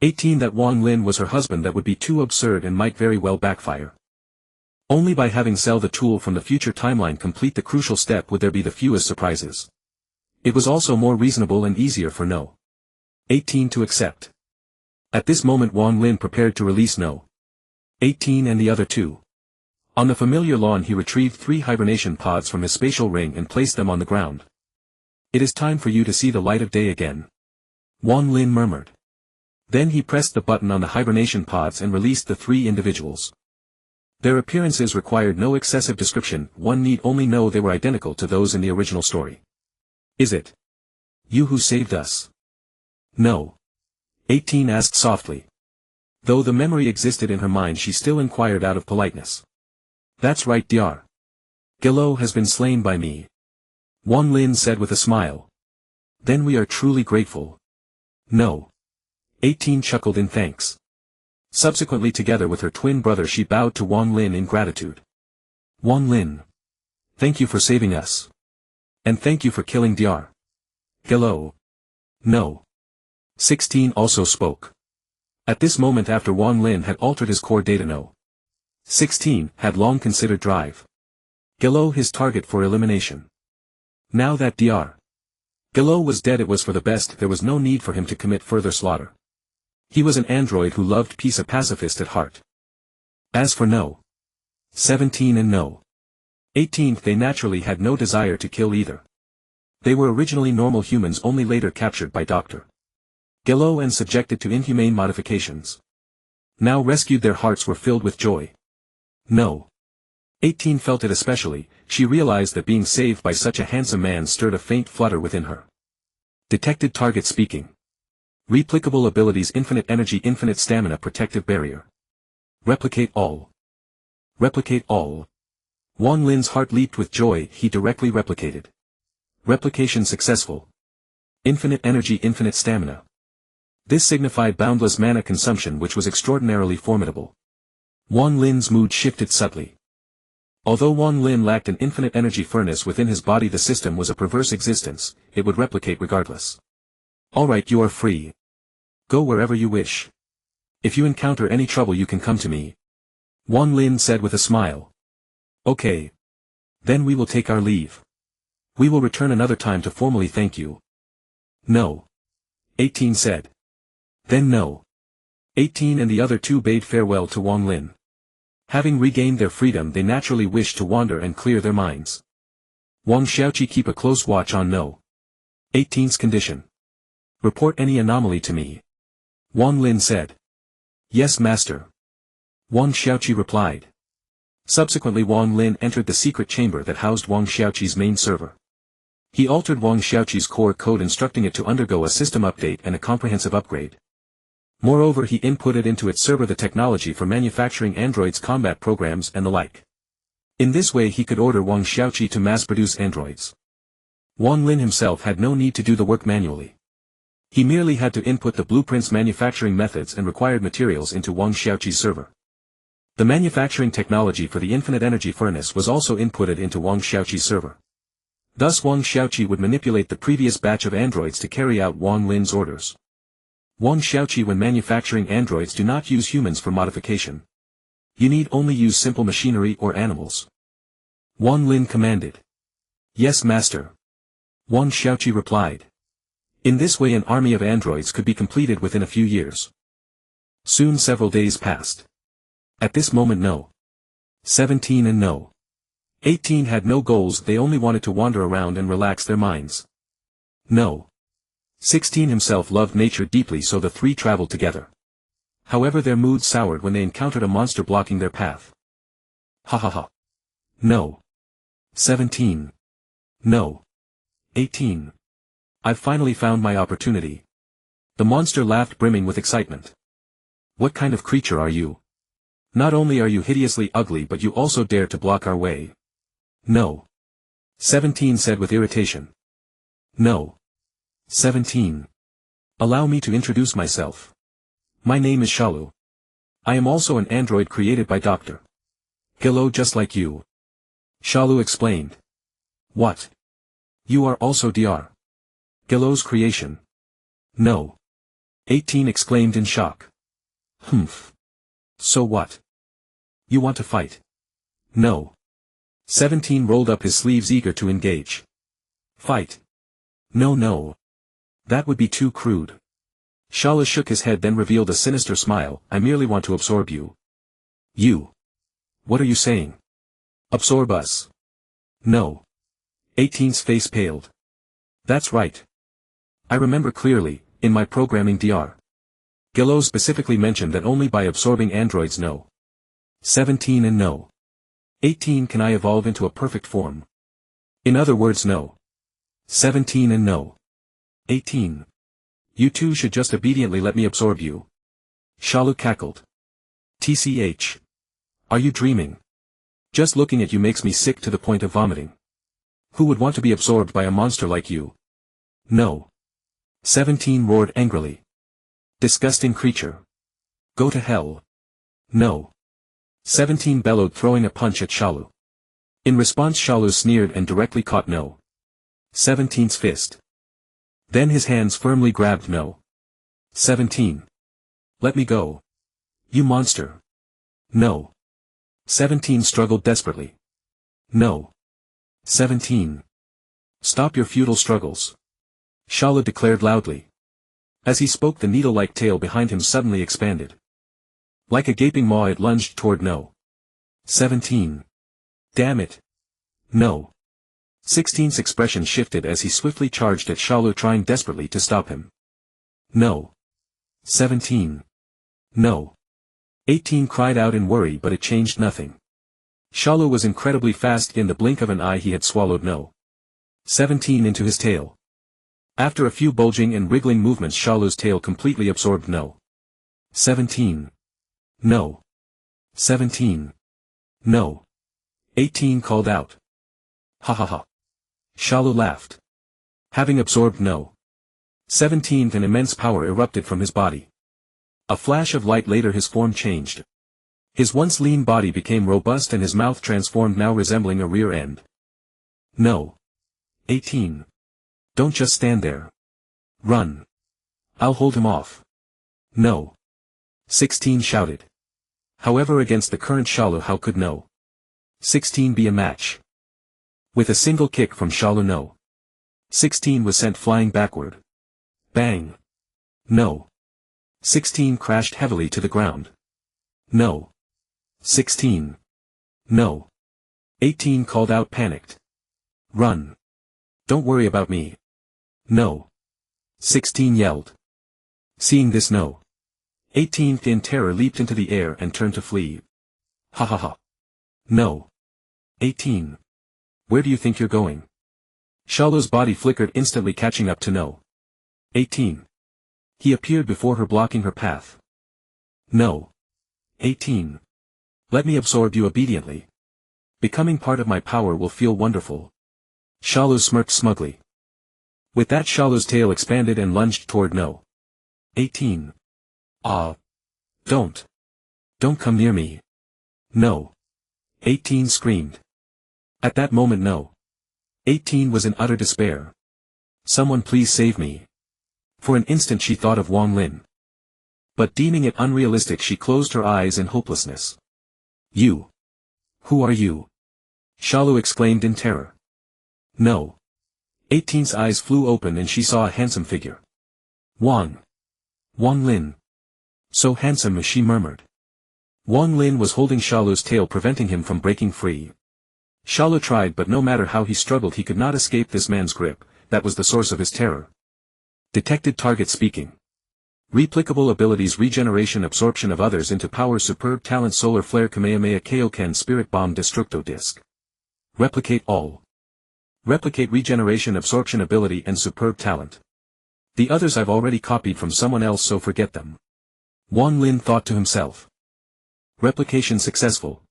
18 that Wang Lin was her husband that would be too absurd and might very well backfire. Only by having Cell the tool from the future timeline complete the crucial step would there be the fewest surprises. It was also more reasonable and easier for No. 18 to accept. At this moment Wang Lin prepared to release No. 18 and the other 2. On the familiar lawn he retrieved 3 hibernation pods from his spatial ring and placed them on the ground. It is time for you to see the light of day again. Wang Lin murmured. Then he pressed the button on the hibernation pods and released the 3 individuals. Their appearances required no excessive description, one need only know they were identical to those in the original story. Is it you who saved us? No. 18 asked softly. Though the memory existed in her mind she still inquired out of politeness. That's right Dr. Gelo has been slain by me. Wang Lin said with a smile. Then we are truly grateful. No. 18 chuckled in thanks. Subsequently together with her twin brother she bowed to Wang Lin in gratitude. Wang Lin. Thank you for saving us. And thank you for killing Dr. Gelo. No. 16 also spoke. At this moment after Wang Lin had altered his core data No. 16 had long considered Drive Gelo his target for elimination. Now that Dr. Gelo was dead it was for the best, there was no need for him to commit further slaughter. He was an android who loved peace, a pacifist at heart. As for No. 17 and No. 18 they naturally had no desire to kill either. They were originally normal humans only later captured by Dr. Gelo and subjected to inhumane modifications. Now rescued their hearts were filled with joy. No. 18 felt it especially, she realized that being saved by such a handsome man stirred a faint flutter within her. Detected target speaking. Replicable abilities infinite energy infinite stamina protective barrier. Replicate all. Replicate all. Wang Lin's heart leaped with joy, he directly replicated. Replication successful. Infinite energy infinite stamina. This signified boundless mana consumption, which was extraordinarily formidable. Wang Lin's mood shifted subtly. Although Wang Lin lacked an infinite energy furnace within his body, the system was a perverse existence, it would replicate regardless. Alright, you are free. Go wherever you wish. If you encounter any trouble you can come to me. Wang Lin said with a smile. Okay. Then we will take our leave. We will return another time to formally thank you. No. 18 said. Then no. 18 and the other two bade farewell to Wang Lin. Having regained their freedom, they naturally wished to wander and clear their minds. Wang Xiaoqi, keep a close watch on No. 18's condition. Report any anomaly to me. Wang Lin said. Yes, master. Wang Xiaoqi replied. Subsequently, Wang Lin entered the secret chamber that housed Wang Xiaoqi's main server. He altered Wang Xiaoqi's core code, instructing it to undergo a system update and a comprehensive upgrade. Moreover, he inputted into its server the technology for manufacturing androids, combat programs and the like. In this way he could order Wang Xiaoqi to mass-produce androids. Wang Lin himself had no need to do the work manually. He merely had to input the blueprints, manufacturing methods and required materials into Wang Xiaoqi's server. The manufacturing technology for the infinite energy furnace was also inputted into Wang Xiaoqi's server. Thus Wang Xiaoqi would manipulate the previous batch of androids to carry out Wang Lin's orders. Wang Xiaoqi, when manufacturing androids, do not use humans for modification. You need only use simple machinery or animals. Wang Lin commanded. Yes, master. Wang Xiaoqi replied. In this way an army of androids could be completed within a few years. Soon several days passed. At this moment No. 17 and No. 18 had no goals, they only wanted to wander around and relax their minds. No. 16 himself loved nature deeply, so the three traveled together. However, their mood soured when they encountered a monster blocking their path. Ha ha ha. No. 17. No. 18. I've finally found my opportunity. The monster laughed, brimming with excitement. What kind of creature are you? Not only are you hideously ugly, but you also dare to block our way. No. 17 said with irritation. No. 17. Allow me to introduce myself. My name is Shalu. I am also an android created by Dr. Gillo, just like you. Shalu explained. What? You are also Dr. Gillo's creation? No. 18 exclaimed in shock. Humph. So what? You want to fight? No. 17 rolled up his sleeves, eager to engage. Fight? No. That would be too crude. Shala shook his head, then revealed a sinister smile. I merely want to absorb you. You? What are you saying? Absorb us? No. 18's face paled. That's right. I remember clearly, in my programming Dr. Gillo specifically mentioned that only by absorbing androids No. 17 and No. 18 can I evolve into a perfect form. In other words, No. 17 and No. 18. You two should just obediently let me absorb you. Shalu cackled. TCH. Are you dreaming? Just looking at you makes me sick to the point of vomiting. Who would want to be absorbed by a monster like you? No. 17 roared angrily. Disgusting creature. Go to hell. No. 17 bellowed, throwing a punch at Shalu. In response, Shalu sneered and directly caught No. 17's fist. Then his hands firmly grabbed No. 17. Let me go. You monster. No. 17 struggled desperately. No. 17. Stop your futile struggles. Shala declared loudly. As he spoke, the needle-like tail behind him suddenly expanded. Like a gaping maw it lunged toward No. 17. Damn it. No. 16's expression shifted as he swiftly charged at Shalu, trying desperately to stop him. No. 17. No. 18 cried out in worry, but it changed nothing. Shalu was incredibly fast. In the blink of an eye he had swallowed No. 17 into his tail. After a few bulging and wriggling movements, Shalu's tail completely absorbed No. 17. No. 17. No. 18 called out. Ha ha ha. Shalu laughed. Having absorbed No. 17. An immense power erupted from his body. A flash of light later his form changed. His once lean body became robust and his mouth transformed now resembling a rear end. No. 18. Don't just stand there. Run. I'll hold him off. No. 16 shouted. However, against the current Shalu, how could No. 16 be a match? With a single kick from Shalu, No. 16 was sent flying backward. Bang. No. 16 crashed heavily to the ground. No. 16. No. 18 called out panicked. Run. Don't worry about me. No. 16 yelled. Seeing this, No. 18 in terror leaped into the air and turned to flee. Ha ha ha. No. 18. Where do you think you're going? Shalu's body flickered instantly, catching up to No. 18. He appeared before her, blocking her path. No. 18. Let me absorb you obediently. Becoming part of my power will feel wonderful. Shalu smirked smugly. With that, Shalu's tail expanded and lunged toward No. 18. Ah. Don't. Don't come near me. No. 18 screamed. At that moment, No. 18 was in utter despair. Someone please save me. For an instant she thought of Wang Lin. But deeming it unrealistic, she closed her eyes in hopelessness. You. Who are you? Shalu exclaimed in terror. No. 18's eyes flew open and she saw a handsome figure. Wang Lin. So handsome, she murmured. Wang Lin was holding Shalu's tail, preventing him from breaking free. Shalu tried, but no matter how he struggled, he could not escape this man's grip. That was the source of his terror. Detected target speaking. Replicable abilities: regeneration, absorption of others into power, superb talent, solar flare, Kamehameha, Kaio-ken, spirit bomb, destructo disc. Replicate all. Replicate regeneration, absorption ability and superb talent. The others I've already copied from someone else, so forget them. Wang Lin thought to himself. Replication successful.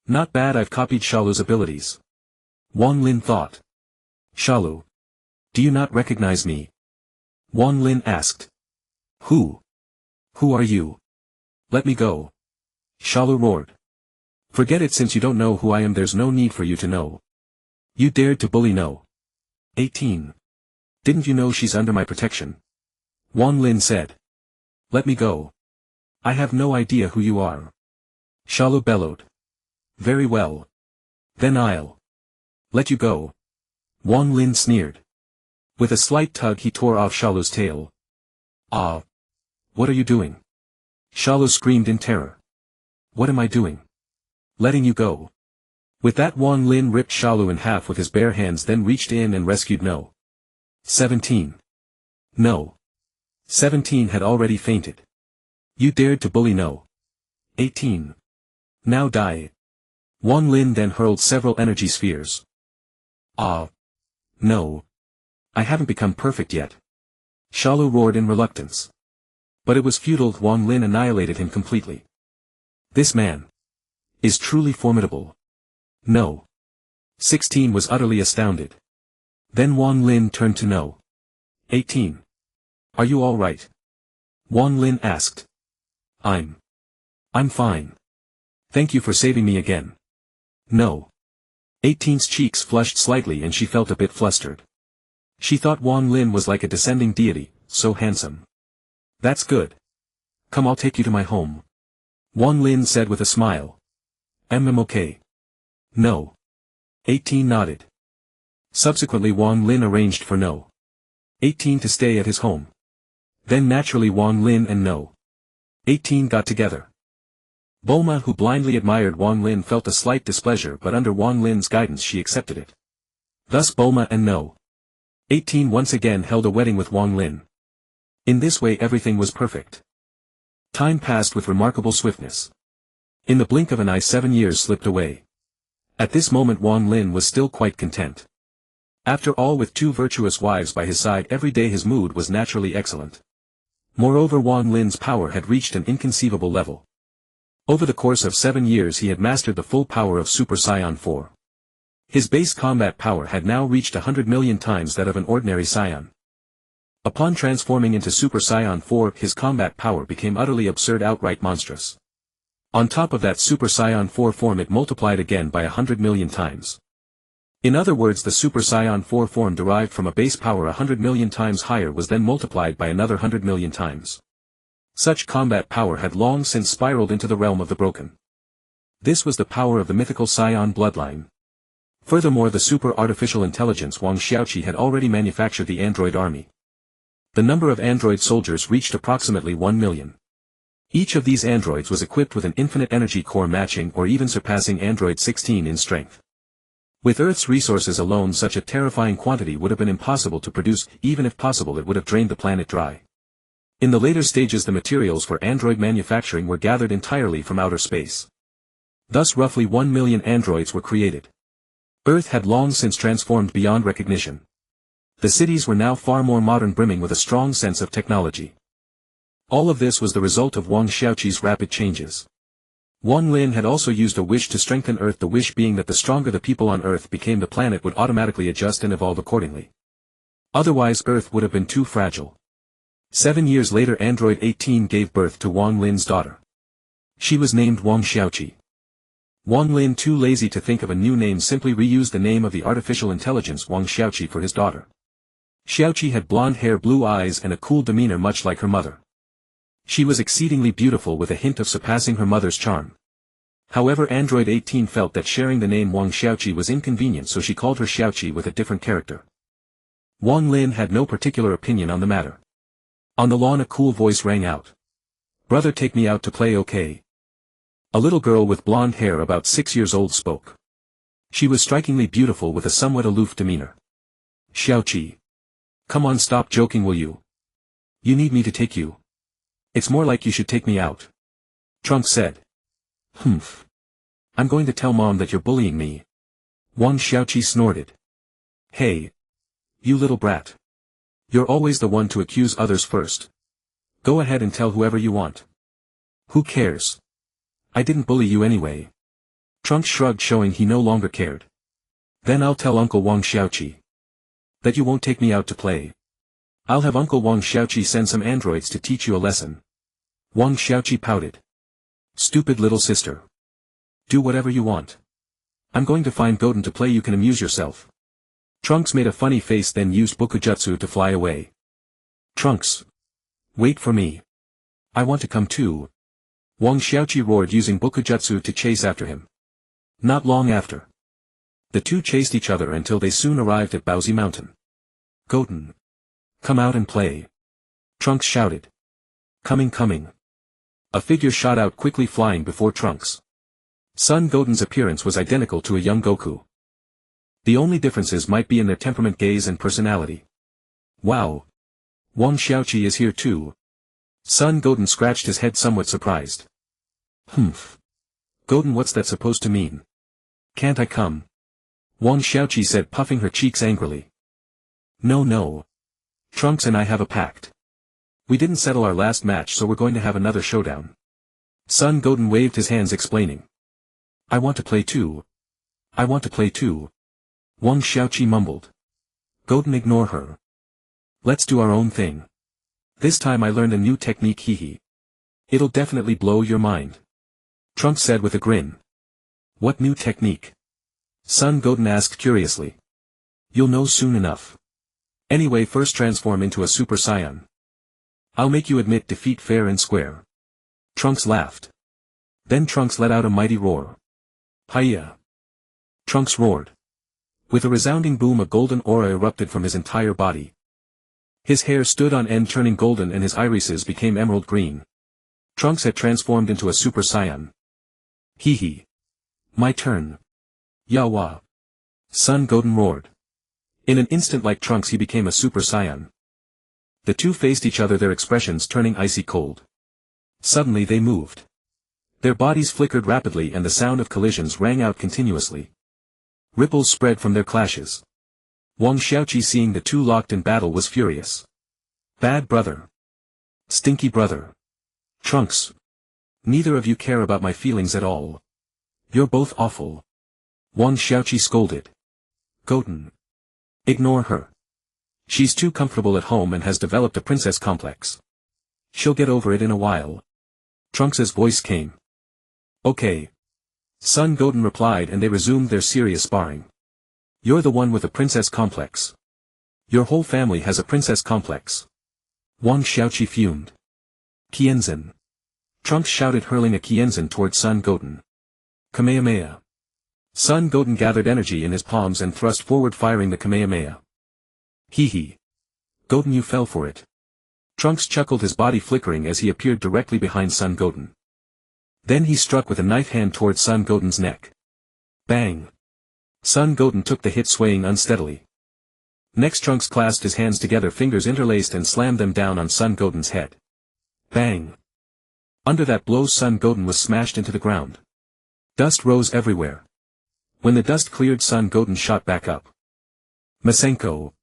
Not bad, I've copied Shalu's abilities. Wang Lin thought. Shalu. Do you not recognize me? Wang Lin asked. Who are you? Let me go. Shalu roared. Forget it, since you don't know who I am, there's no need for you to know. You dared to bully No. 18. Didn't you know she's under my protection? Wang Lin said. Let me go. I have no idea who you are. Shalu bellowed. Very well. Then I'll let you go. Wang Lin sneered. With a slight tug he tore off Shalu's tail. Ah! What are you doing? Shalu screamed in terror. What am I doing? Letting you go. With that, Wang Lin ripped Shalu in half with his bare hands, then reached in and rescued No. 17. No. 17 had already fainted. You dared to bully No. 18. Now die. Wang Lin then hurled several energy spheres. Ah! No. I haven't become perfect yet. Shalu roared in reluctance. But it was futile. Wang Lin annihilated him completely. This man is truly formidable. No. 16 was utterly astounded. Then Wang Lin turned to No. 18. Are you all right? Wang Lin asked. I'm fine. Thank you for saving me again. No. 18's cheeks flushed slightly and she felt a bit flustered. She thought Wang Lin was like a descending deity, so handsome. That's good. Come, I'll take you to my home. Wang Lin said with a smile. Okay. No. 18 nodded. Subsequently, Wang Lin arranged for No. 18 to stay at his home. Then naturally Wang Lin and No. 18 got together. Bulma, who blindly admired Wang Lin, felt a slight displeasure, but under Wang Lin's guidance she accepted it. Thus Bulma and No. 18 once again held a wedding with Wang Lin. In this way everything was perfect. Time passed with remarkable swiftness. In the blink of an eye 7 years slipped away. At this moment Wang Lin was still quite content. After all, with 2 virtuous wives by his side every day, his mood was naturally excellent. Moreover, Wang Lin's power had reached an inconceivable level. Over the course of 7 years he had mastered the full power of Super Saiyan 4. His base combat power had now reached 100 million times that of an ordinary Saiyan. Upon transforming into Super Saiyan 4, his combat power became utterly absurd, outright monstrous. On top of that Super Saiyan 4 form, it multiplied again by 100 million times. In other words, the Super Saiyan 4 form derived from a base power 100 million times higher was then multiplied by another 100 million times. Such combat power had long since spiraled into the realm of the broken. This was the power of the Mythical Saiyan bloodline. Furthermore, the super artificial intelligence Wang Xiaoqi had already manufactured the android army. The number of android soldiers reached approximately 1 million. Each of these androids was equipped with an infinite energy core matching or even surpassing Android 16 in strength. With Earth's resources alone, such a terrifying quantity would have been impossible to produce. Even if possible, it would have drained the planet dry. In the later stages, the materials for android manufacturing were gathered entirely from outer space. Thus roughly 1 million androids were created. Earth had long since transformed beyond recognition. The cities were now far more modern, brimming with a strong sense of technology. All of this was the result of Wang Xiaoqi's rapid changes. Wang Lin had also used a wish to strengthen Earth, the wish being that the stronger the people on Earth became, the planet would automatically adjust and evolve accordingly. Otherwise Earth would have been too fragile. 7 years later, Android 18 gave birth to Wang Lin's daughter. She was named Wang Xiaoqi. Wang Lin, too lazy to think of a new name, simply reused the name of the artificial intelligence Wang Xiaoqi for his daughter. Xiaoqi had blonde hair, blue eyes, and a cool demeanor much like her mother. She was exceedingly beautiful, with a hint of surpassing her mother's charm. However, Android 18 felt that sharing the name Wang Xiaoqi was inconvenient, so she called her Xiaoqi with a different character. Wang Lin had no particular opinion on the matter. On the lawn, a cool voice rang out. "Brother, take me out to play, okay?" A little girl with blonde hair about 6 years old spoke. She was strikingly beautiful with a somewhat aloof demeanor. "Xiaoqi. Come on, stop joking, will you? You need me to take you? It's more like you should take me out." Trunks said. "Humph. I'm going to tell Mom that you're bullying me." Wang Xiaoqi snorted. "Hey. You little brat. You're always the one to accuse others first. Go ahead and tell whoever you want. Who cares? I didn't bully you anyway." Trunks shrugged, showing he no longer cared. "Then I'll tell Uncle Wang Xiaoqi that you won't take me out to play. I'll have Uncle Wang Xiaoqi send some androids to teach you a lesson." Wang Xiaoqi pouted. "Stupid little sister. Do whatever you want. I'm going to find Goten to play, you can amuse yourself." Trunks made a funny face, then used Bokujutsu to fly away. "Trunks. Wait for me. I want to come too." Wang Xiaoqi roared, using Bokujutsu to chase after him. Not long after, the two chased each other until they soon arrived at Baozi Mountain. "Goten. Come out and play." Trunks shouted. Coming. A figure shot out, quickly flying before Trunks. Son Goten's appearance was identical to a young Goku. The only differences might be in their temperament, gaze, and personality. "Wow. Wang Xiaoqi is here too." Son Goten scratched his head, somewhat surprised. "Humph. Goten, what's that supposed to mean? Can't I come?" Wang Xiaoqi said, puffing her cheeks angrily. No. Trunks and I have a pact. We didn't settle our last match, so we're going to have another showdown." Son Goten waved his hands, explaining. I want to play too. Wang Xiaoqi mumbled. "Goten, ignore her. Let's do our own thing. This time I learned a new technique, hehe. It'll definitely blow your mind." Trunks said with a grin. "What new technique?" Son Goten asked curiously. "You'll know soon enough. Anyway, first transform into a Super Saiyan. I'll make you admit defeat fair and square." Trunks laughed. Then Trunks let out a mighty roar. "Hiya!" Trunks roared. With a resounding boom, a golden aura erupted from his entire body. His hair stood on end, turning golden, and his irises became emerald green. Trunks had transformed into a Super Saiyan. "Hehe. My turn. Yawa!" Son Goten roared. In an instant, like Trunks, he became a Super Saiyan. The two faced each other, their expressions turning icy cold. Suddenly they moved. Their bodies flickered rapidly, and the sound of collisions rang out continuously. Ripples spread from their clashes. Wang Xiaoqi, seeing the two locked in battle, was furious. "Bad brother. Stinky brother. Trunks. Neither of you care about my feelings at all. You're both awful." Wang Xiaoqi scolded. "Goten. Ignore her. She's too comfortable at home and has developed a princess complex. She'll get over it in a while. Trunks' voice came. Okay. Son Goten replied and they resumed their serious sparring. You're the one with a princess complex. Your whole family has a princess complex. Wang Xiaoqi fumed. Qianzhen. Trunks shouted, hurling a Qianzhen toward Son Goten. Kamehameha. Son Goten gathered energy in his palms and thrust forward, firing the Kamehameha. Hee hee. Goten, you fell for it. Trunks chuckled, his body flickering as he appeared directly behind Son Goten. Then he struck with a knife hand towards Son Goten's neck. Bang. Son Goten took the hit, swaying unsteadily. Next, Trunks clasped his hands together, fingers interlaced, and slammed them down on Son Goten's head. Bang. Under that blow, Son Goten was smashed into the ground. Dust rose everywhere. When the dust cleared, Son Goten shot back up. Masenko.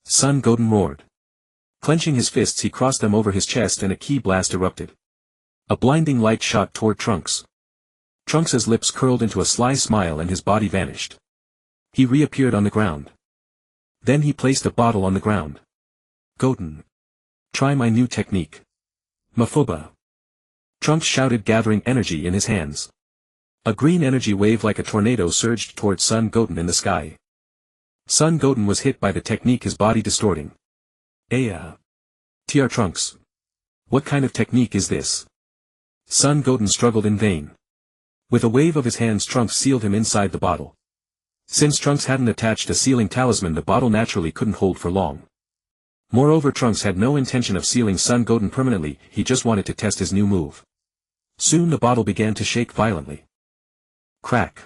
Son Goten roared. Clenching his fists, he crossed them over his chest and a ki blast erupted. A blinding light shot toward Trunks. Trunks' lips curled into a sly smile and his body vanished. He reappeared on the ground. Then he placed a bottle on the ground. Goten. Try my new technique. Mafuba. Trunks shouted, gathering energy in his hands. A green energy wave like a tornado surged towards Son Goten in the sky. Son Goten was hit by the technique, his body distorting. Tr Trunks. What kind of technique is this? Son Goten struggled in vain. With a wave of his hands, Trunks sealed him inside the bottle. Since Trunks hadn't attached a sealing talisman, the bottle naturally couldn't hold for long. Moreover, Trunks had no intention of sealing Son Goten permanently, he just wanted to test his new move. Soon the bottle began to shake violently. Crack.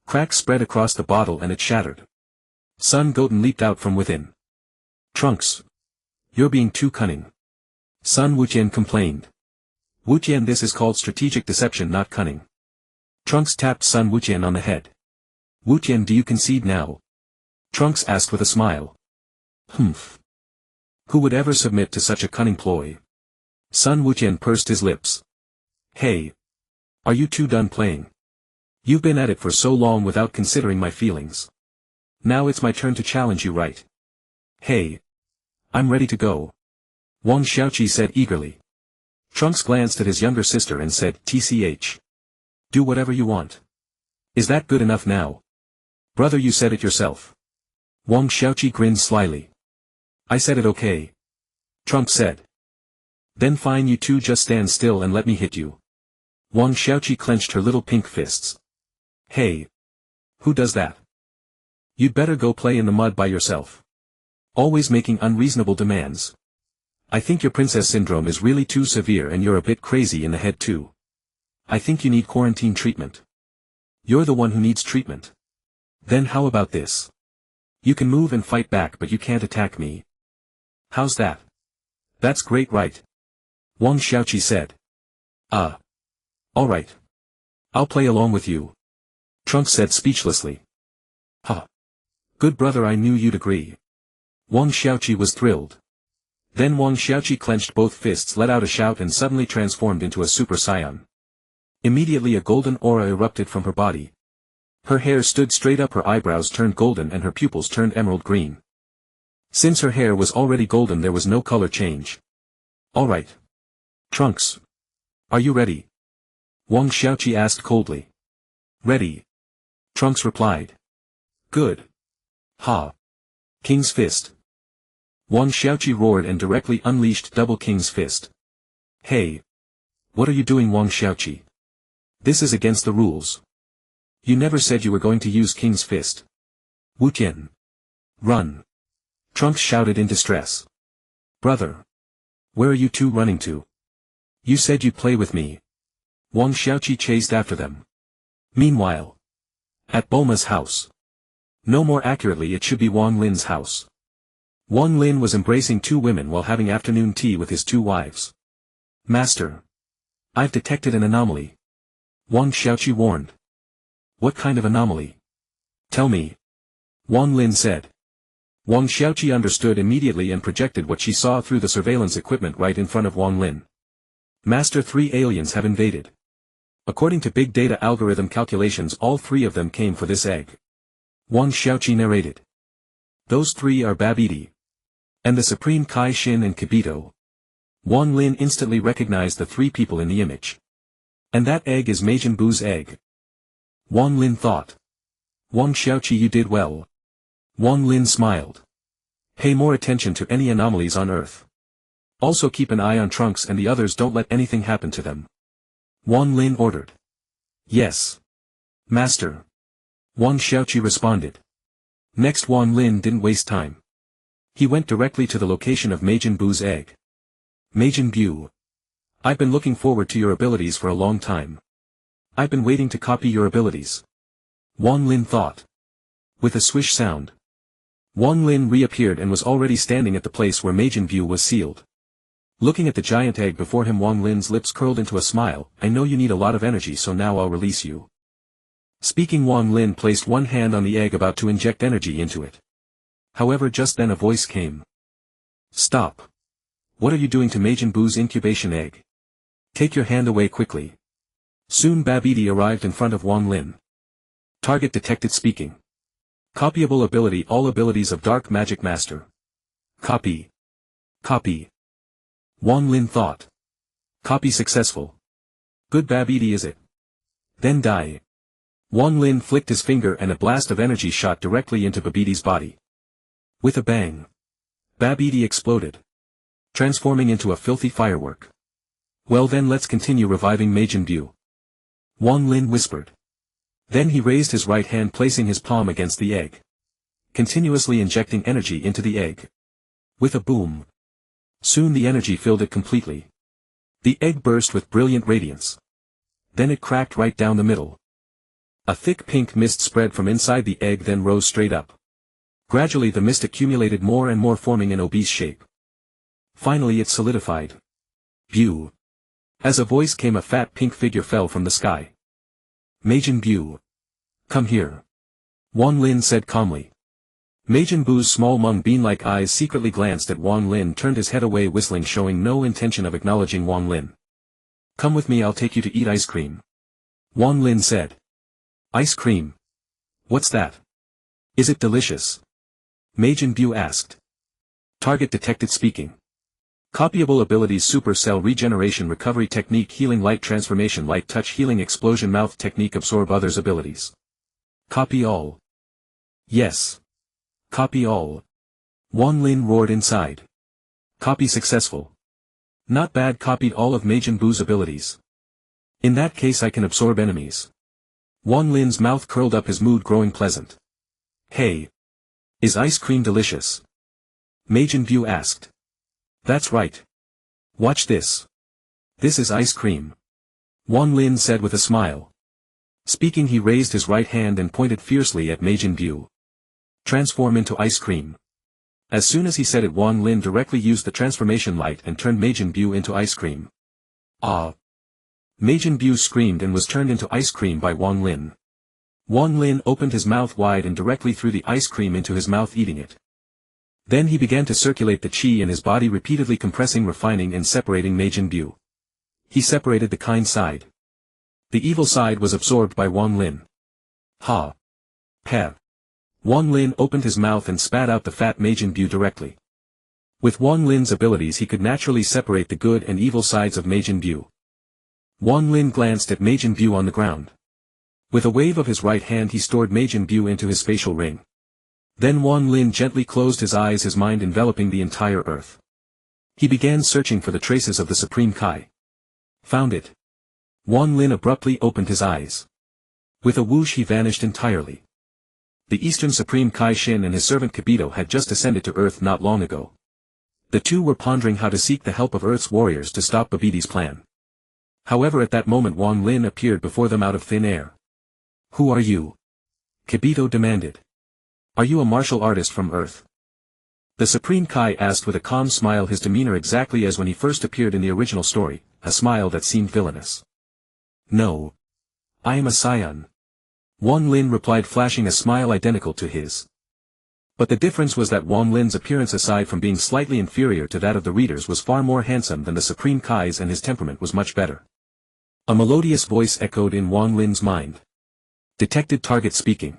Cracks spread across the bottle and it shattered. Son Goten leaped out from within. Trunks. You're being too cunning. Sun Wuqian complained. Wuqian, this is called strategic deception, not cunning. Trunks tapped Sun Wuqian on the head. Wuqian, do you concede now? Trunks asked with a smile. Humph. Who would ever submit to such a cunning ploy? Sun Wuqian pursed his lips. Hey. Are you two done playing? You've been at it for so long without considering my feelings. Now it's my turn to challenge you, right? Hey. I'm ready to go. Wang Xiaoqi said eagerly. Trunks glanced at his younger sister and said, TCH. Do whatever you want. Is that good enough now? Brother, you said it yourself. Wang Xiaoqi grinned slyly. I said it, okay. Trunks said. Then fine, you two just stand still and let me hit you. Wang Xiaoqi clenched her little pink fists. Hey. Who does that? You'd better go play in the mud by yourself. Always making unreasonable demands. I think your princess syndrome is really too severe and you're a bit crazy in the head too. I think you need quarantine treatment. You're the one who needs treatment. Then how about this? You can move and fight back, but you can't attack me. How's that? That's great, right? Wang Xiaoqi said. Alright. I'll play along with you. Trunks said speechlessly. Huh. Good brother, I knew you'd agree. Wang Xiaoqi was thrilled. Then Wang Xiaoqi clenched both fists, let out a shout and suddenly transformed into a Super Saiyan. Immediately a golden aura erupted from her body. Her hair stood straight up, her eyebrows turned golden and her pupils turned emerald green. Since her hair was already golden, there was no color change. Alright. Trunks. Are you ready? Wang Xiaoqi asked coldly. Ready. Trunks replied. Good. Ha. King's Fist. Wang Xiaoqi roared and directly unleashed double King's Fist. Hey. What are you doing, Wang Xiaoqi? This is against the rules. You never said you were going to use King's Fist. Wuqian. Run. Trunks shouted in distress. Brother. Where are you two running to? You said you'd play with me. Wang Xiaoqi chased after them. Meanwhile. At Bulma's house. No, more accurately it should be Wang Lin's house. Wang Lin was embracing two women while having afternoon tea with his two wives. Master. I've detected an anomaly. Wang Xiaoqi warned. What kind of anomaly? Tell me. Wang Lin said. Wang Xiaoqi understood immediately and projected what she saw through the surveillance equipment right in front of Wang Lin. Master, 3 aliens have invaded. According to big data algorithm calculations, all 3 of them came for this egg. Wang Xiaoqi narrated. Those 3 are Babidi, And the Supreme Kai Shin and Kibito. Wang Lin instantly recognized the three people in the image. And that egg is Majin Buu's egg. Wang Lin thought. Wang Xiaoqi, you did well. Wang Lin smiled. Pay more attention to any anomalies on Earth. Also keep an eye on Trunks and the others, don't let anything happen to them. Wang Lin ordered. Yes. Master. Wang Xiaoqi responded. Next, Wang Lin didn't waste time. He went directly to the location of Majin Buu's egg. Majin Buu. I've been looking forward to your abilities for a long time. I've been waiting to copy your abilities. Wang Lin thought. With a swish sound, Wang Lin reappeared and was already standing at the place where Majin Buu was sealed. Looking at the giant egg before him, Wang Lin's lips curled into a smile. I know you need a lot of energy, so now I'll release you. Speaking, Wang Lin placed one hand on the egg about to inject energy into it. However, just then a voice came. Stop. What are you doing to Majin Buu's incubation egg? Take your hand away quickly. Soon Babidi arrived in front of Wang Lin. Target detected. Speaking. Copyable ability. All abilities of Dark Magic Master. Copy. Copy. Wang Lin thought. Copy successful. Good Babidi, is it? Then die. Wang Lin flicked his finger and a blast of energy shot directly into Babidi's body. With a bang, Babidi exploded, transforming into a filthy firework. Well then, let's continue reviving Majin Buu. Wang Lin whispered. Then he raised his right hand, placing his palm against the egg, continuously injecting energy into the egg. With a boom, soon the energy filled it completely. The egg burst with brilliant radiance. Then it cracked right down the middle. A thick pink mist spread from inside the egg, then rose straight up. Gradually the mist accumulated more and more, forming an obese shape. Finally it solidified. Buu. As a voice came, a fat pink figure fell from the sky. Majin Buu. Come here. Wang Lin said calmly. Majin Buu's small mung bean-like eyes secretly glanced at Wang Lin, turned his head away whistling, showing no intention of acknowledging Wang Lin. Come with me, I'll take you to eat ice cream. Wang Lin said. Ice cream? What's that? Is it delicious? Majin Buu asked. Target detected. Speaking. Copyable abilities: Super Cell Regeneration, Recovery Technique, Healing Light Transformation, Light Touch, Healing, Explosion, Mouth Technique, Absorb others' abilities. Copy all. Yes. Copy all. Wang Lin roared inside. Copy successful. Not bad, copied all of Majin Buu's abilities. In that case I can absorb enemies. Wang Lin's mouth curled up, his mood growing pleasant. Hey. Is ice cream delicious? Majin Buu asked. That's right. Watch this. This is ice cream. Wang Lin said with a smile. Speaking, he raised his right hand and pointed fiercely at Majin Buu. Transform into ice cream. As soon as he said it, Wang Lin directly used the transformation light and turned Majin Buu into ice cream. Ah! Majin Buu screamed and was turned into ice cream by Wang Lin. Wang Lin opened his mouth wide and directly threw the ice cream into his mouth, eating it. Then he began to circulate the qi in his body, repeatedly compressing, refining and separating Majin Buu. He separated the kind side. The evil side was absorbed by Wang Lin. Ha! Peh! Wang Lin opened his mouth and spat out the fat Majin Buu directly. With Wang Lin's abilities he could naturally separate the good and evil sides of Majin Buu. Wang Lin glanced at Majin Buu on the ground. With a wave of his right hand he stored Majin Buu into his spatial ring. Then Wang Lin gently closed his eyes, his mind enveloping the entire earth. He began searching for the traces of the Supreme Kai. Found it. Wang Lin abruptly opened his eyes. With a whoosh he vanished entirely. The Eastern Supreme Kai Shin and his servant Kibito had just ascended to Earth not long ago. The two were pondering how to seek the help of Earth's warriors to stop Babidi's plan. However, at that moment Wang Lin appeared before them out of thin air. Who are you? Kibito demanded. Are you a martial artist from Earth? The Supreme Kai asked with a calm smile, his demeanor exactly as when he first appeared in the original story, a smile that seemed villainous. No. I am a Saiyan. Wang Lin replied, flashing a smile identical to his. But the difference was that Wang Lin's appearance, aside from being slightly inferior to that of the readers, was far more handsome than the Supreme Kai's, and his temperament was much better. A melodious voice echoed in Wang Lin's mind. Detected target. Speaking.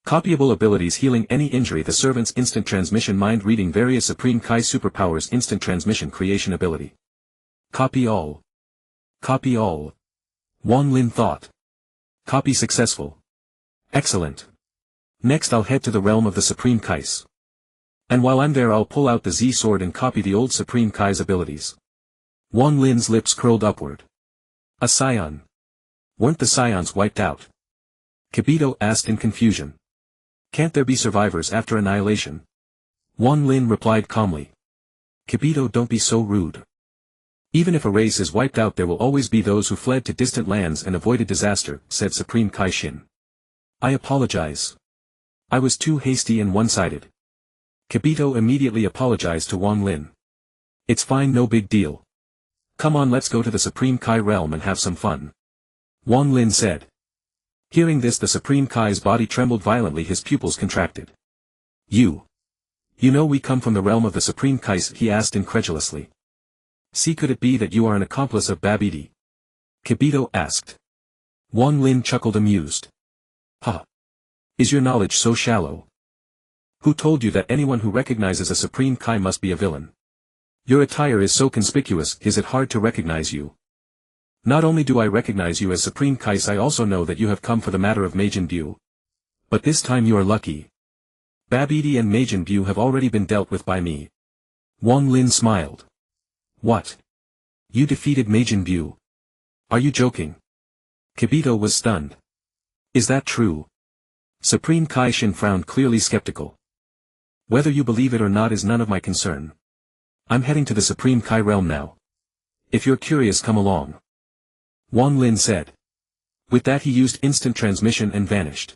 Copyable abilities healing any injury. The servant's instant transmission mind reading various Supreme Kai superpowers instant transmission creation ability. Copy all. Copy all. Wang Lin thought. Copy successful. Excellent. Next I'll head to the realm of the Supreme Kais. And while I'm there I'll pull out the Z sword and copy the old Supreme Kai's abilities. Wang Lin's lips curled upward. A Saiyan. Weren't the Saiyans wiped out? Kibito asked in confusion. Can't there be survivors after annihilation? Wang Lin replied calmly. Kibito, don't be so rude. Even if a race is wiped out there will always be those who fled to distant lands and avoided disaster, said Supreme Kai Shin. I apologize. I was too hasty and one-sided. Kibito immediately apologized to Wang Lin. It's fine, no big deal. Come on, let's go to the Supreme Kai realm and have some fun. Wang Lin said. Hearing this, the Supreme Kai's body trembled violently, his pupils contracted. You know we come from the realm of the Supreme Kais, he asked incredulously. See, could it be that you are an accomplice of Babidi? Kibito asked. Wang Lin chuckled amused. Ha! Is your knowledge so shallow? Who told you that anyone who recognizes a Supreme Kai must be a villain? Your attire is so conspicuous, is it hard to recognize you? Not only do I recognize you as Supreme Kais, I also know that you have come for the matter of Majin Buu. But this time you are lucky. Babidi and Majin Buu have already been dealt with by me. Wang Lin smiled. What? You defeated Majin Buu? Are you joking? Kibito was stunned. Is that true? Supreme Kai Shin frowned, clearly skeptical. Whether you believe it or not is none of my concern. I'm heading to the Supreme Kai realm now. If you're curious, come along. Wang Lin said. With that he used instant transmission and vanished.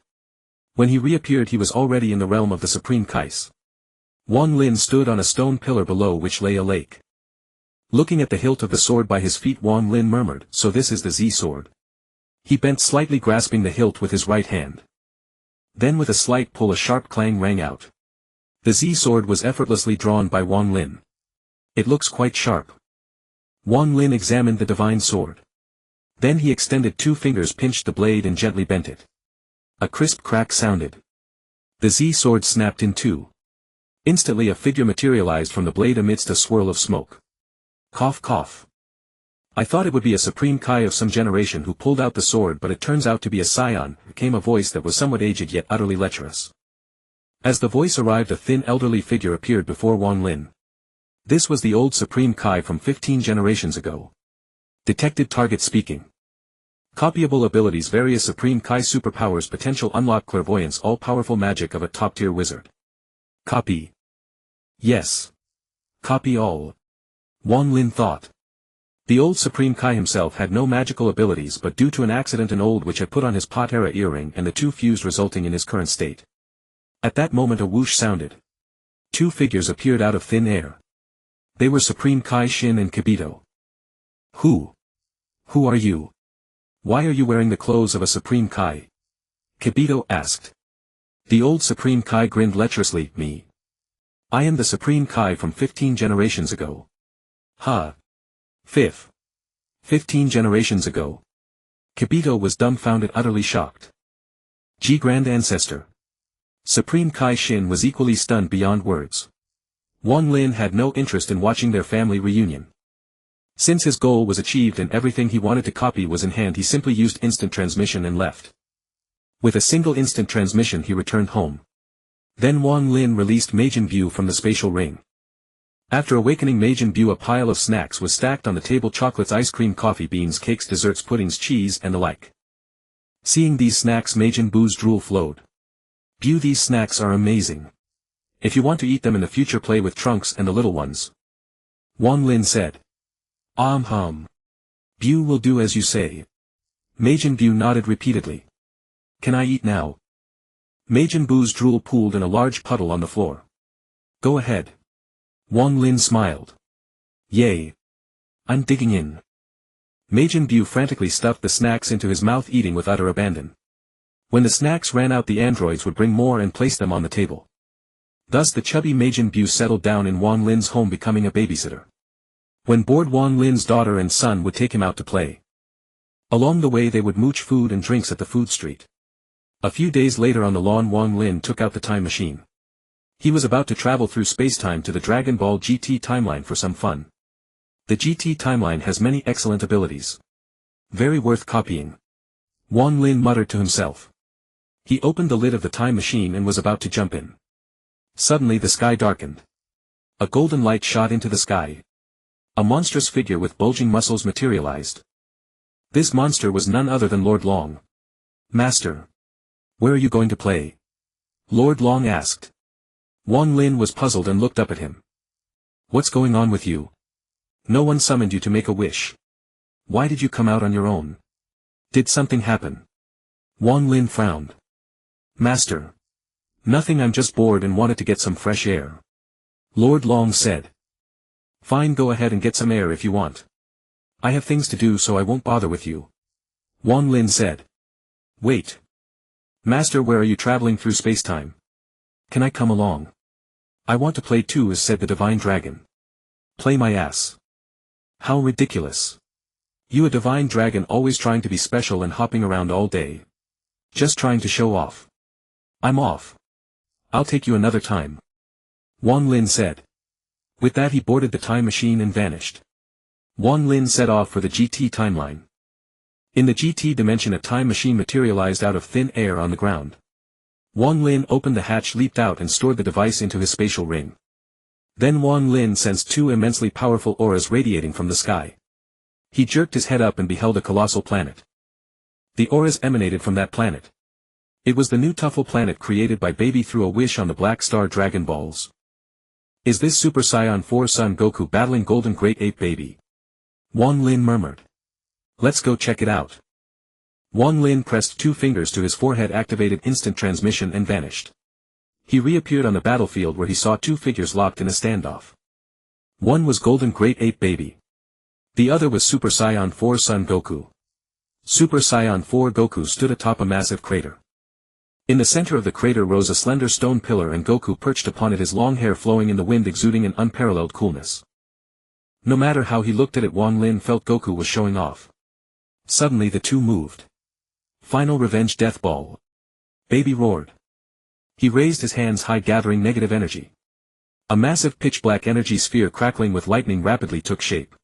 When he reappeared he was already in the realm of the Supreme Kais. Wang Lin stood on a stone pillar below which lay a lake. Looking at the hilt of the sword by his feet, Wang Lin murmured, so this is the Z sword. He bent slightly, grasping the hilt with his right hand. Then with a slight pull a sharp clang rang out. The Z sword was effortlessly drawn by Wang Lin. It looks quite sharp. Wang Lin examined the divine sword. Then he extended two fingers, pinched the blade and gently bent it. A crisp crack sounded. The Z sword snapped in two. Instantly a figure materialized from the blade amidst a swirl of smoke. Cough cough. I thought it would be a Supreme Kai of some generation who pulled out the sword, but it turns out to be a Saiyan, came a voice that was somewhat aged yet utterly lecherous. As the voice arrived a thin elderly figure appeared before Wang Lin. This was the old Supreme Kai from 15 generations ago. Detected target speaking. Copyable abilities various Supreme Kai superpowers potential unlock clairvoyance all-powerful magic of a top-tier wizard. Copy. Yes. Copy all. Wang Lin thought. The old Supreme Kai himself had no magical abilities, but due to an accident an old witch had put on his Potera earring and the two fused, resulting in his current state. At that moment a whoosh sounded. Two figures appeared out of thin air. They were Supreme Kai Shin and Kibito. Who are you? Why are you wearing the clothes of a Supreme Kai? Kibito asked. The old Supreme Kai grinned lecherously, me. I am the Supreme Kai from 15 generations ago. Ha. 15 generations ago. Kibito was dumbfounded, utterly shocked. Grand Ancestor. Supreme Kai Shin was equally stunned beyond words. Wang Lin had no interest in watching their family reunion. Since his goal was achieved and everything he wanted to copy was in hand, he simply used instant transmission and left. With a single instant transmission he returned home. Then Wang Lin released Majin Buu from the spatial ring. After awakening Majin Buu, a pile of snacks was stacked on the table: chocolates, ice cream, coffee beans, cakes, desserts, puddings, cheese, and the like. Seeing these snacks, Majin Buu's drool flowed. Buu, these snacks are amazing. If you want to eat them in the future, play with Trunks and the little ones. Wang Lin said. Buu will do as you say. Majin Buu nodded repeatedly. Can I eat now? Majin Buu's drool pooled in a large puddle on the floor. Go ahead. Wang Lin smiled. Yay. I'm digging in. Majin Buu frantically stuffed the snacks into his mouth, eating with utter abandon. When the snacks ran out, the androids would bring more and place them on the table. Thus the chubby Majin Buu settled down in Wang Lin's home, becoming a babysitter. When bored, Wang Lin's daughter and son would take him out to play. Along the way they would mooch food and drinks at the food street. A few days later on the lawn, Wang Lin took out the time machine. He was about to travel through spacetime to the Dragon Ball GT timeline for some fun. The GT timeline has many excellent abilities. Very worth copying. Wang Lin muttered to himself. He opened the lid of the time machine and was about to jump in. Suddenly the sky darkened. A golden light shot into the sky. A monstrous figure with bulging muscles materialized. This monster was none other than Lord Long. Master. Where are you going to play? Lord Long asked. Wang Lin was puzzled and looked up at him. What's going on with you? No one summoned you to make a wish. Why did you come out on your own? Did something happen? Wang Lin frowned. Master. Nothing, I'm just bored and wanted to get some fresh air. Lord Long said. Fine, go ahead and get some air if you want. I have things to do, so I won't bother with you. Wang Lin said. Wait. Master, where are you traveling through spacetime? Can I come along? I want to play too, said the divine dragon. Play my ass. How ridiculous. You, a divine dragon, always trying to be special and hopping around all day. Just trying to show off. I'm off. I'll take you another time. Wang Lin said. With that he boarded the time machine and vanished. Wang Lin set off for the GT timeline. In the GT dimension a time machine materialized out of thin air on the ground. Wang Lin opened the hatch, leaped out and stored the device into his spatial ring. Then Wang Lin sensed two immensely powerful auras radiating from the sky. He jerked his head up and beheld a colossal planet. The auras emanated from that planet. It was the new Tuffle planet created by Baby through a wish on the Black Star Dragon Balls. Is this Super Saiyan 4 Son Goku battling Golden Great Ape Baby? Wang Lin murmured. Let's go check it out. Wang Lin pressed two fingers to his forehead, activated instant transmission and vanished. He reappeared on the battlefield where he saw two figures locked in a standoff. One was Golden Great Ape Baby. The other was Super Saiyan 4 Son Goku. Super Saiyan 4 Goku stood atop a massive crater. In the center of the crater rose a slender stone pillar and Goku perched upon it, his long hair flowing in the wind, exuding an unparalleled coolness. No matter how he looked at it, Wang Lin felt Goku was showing off. Suddenly the two moved. Final revenge death ball. Baby roared. He raised his hands high, gathering negative energy. A massive pitch-black energy sphere crackling with lightning rapidly took shape.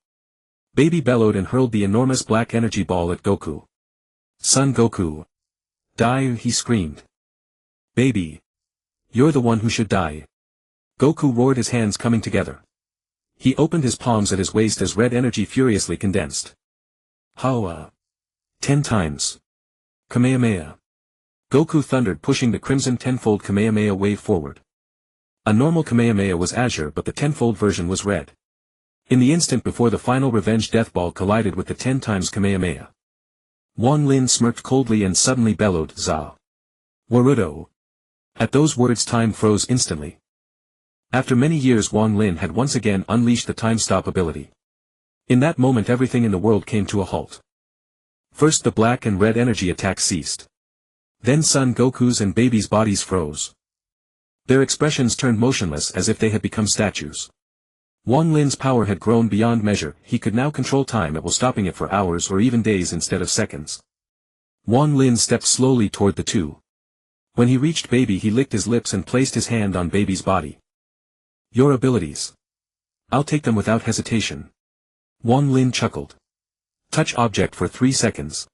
Baby bellowed and hurled the enormous black energy ball at Goku. Son Goku. Die, he screamed. Baby. You're the one who should die. Goku roared, his hands coming together. He opened his palms at his waist as red energy furiously condensed. How? 10 times. Kamehameha. Goku thundered, pushing the crimson tenfold Kamehameha wave forward. A normal Kamehameha was azure, but the tenfold version was red. In the instant before the final revenge death ball collided with the 10 times Kamehameha. Wang Lin smirked coldly and suddenly bellowed, Za. Warudo. At those words time froze instantly. After many years Wang Lin had once again unleashed the time stop ability. In that moment everything in the world came to a halt. First the black and red energy attacks ceased. Then Son Goku's and Baby's bodies froze. Their expressions turned motionless as if they had become statues. Wang Lin's power had grown beyond measure, he could now control time while stopping it for hours or even days instead of seconds. Wang Lin stepped slowly toward the two. When he reached Baby he licked his lips and placed his hand on Baby's body. Your abilities. I'll take them without hesitation. Wang Lin chuckled. Touch object for 3 seconds.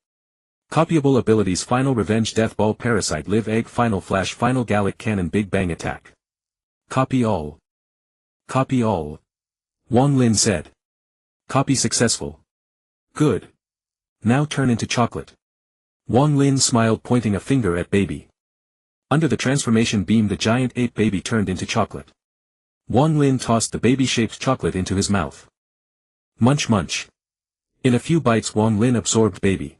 Copyable abilities: Final Revenge Death Ball, Parasite, Live Egg, Final Flash, Final Gallic Cannon, Big Bang Attack. Copy all. Copy all. Wang Lin said. Copy successful. Good. Now turn into chocolate. Wang Lin smiled, pointing a finger at Baby. Under the transformation beam the giant ape Baby turned into chocolate. Wang Lin tossed the baby-shaped chocolate into his mouth. Munch munch. In a few bites Wang Lin absorbed Baby.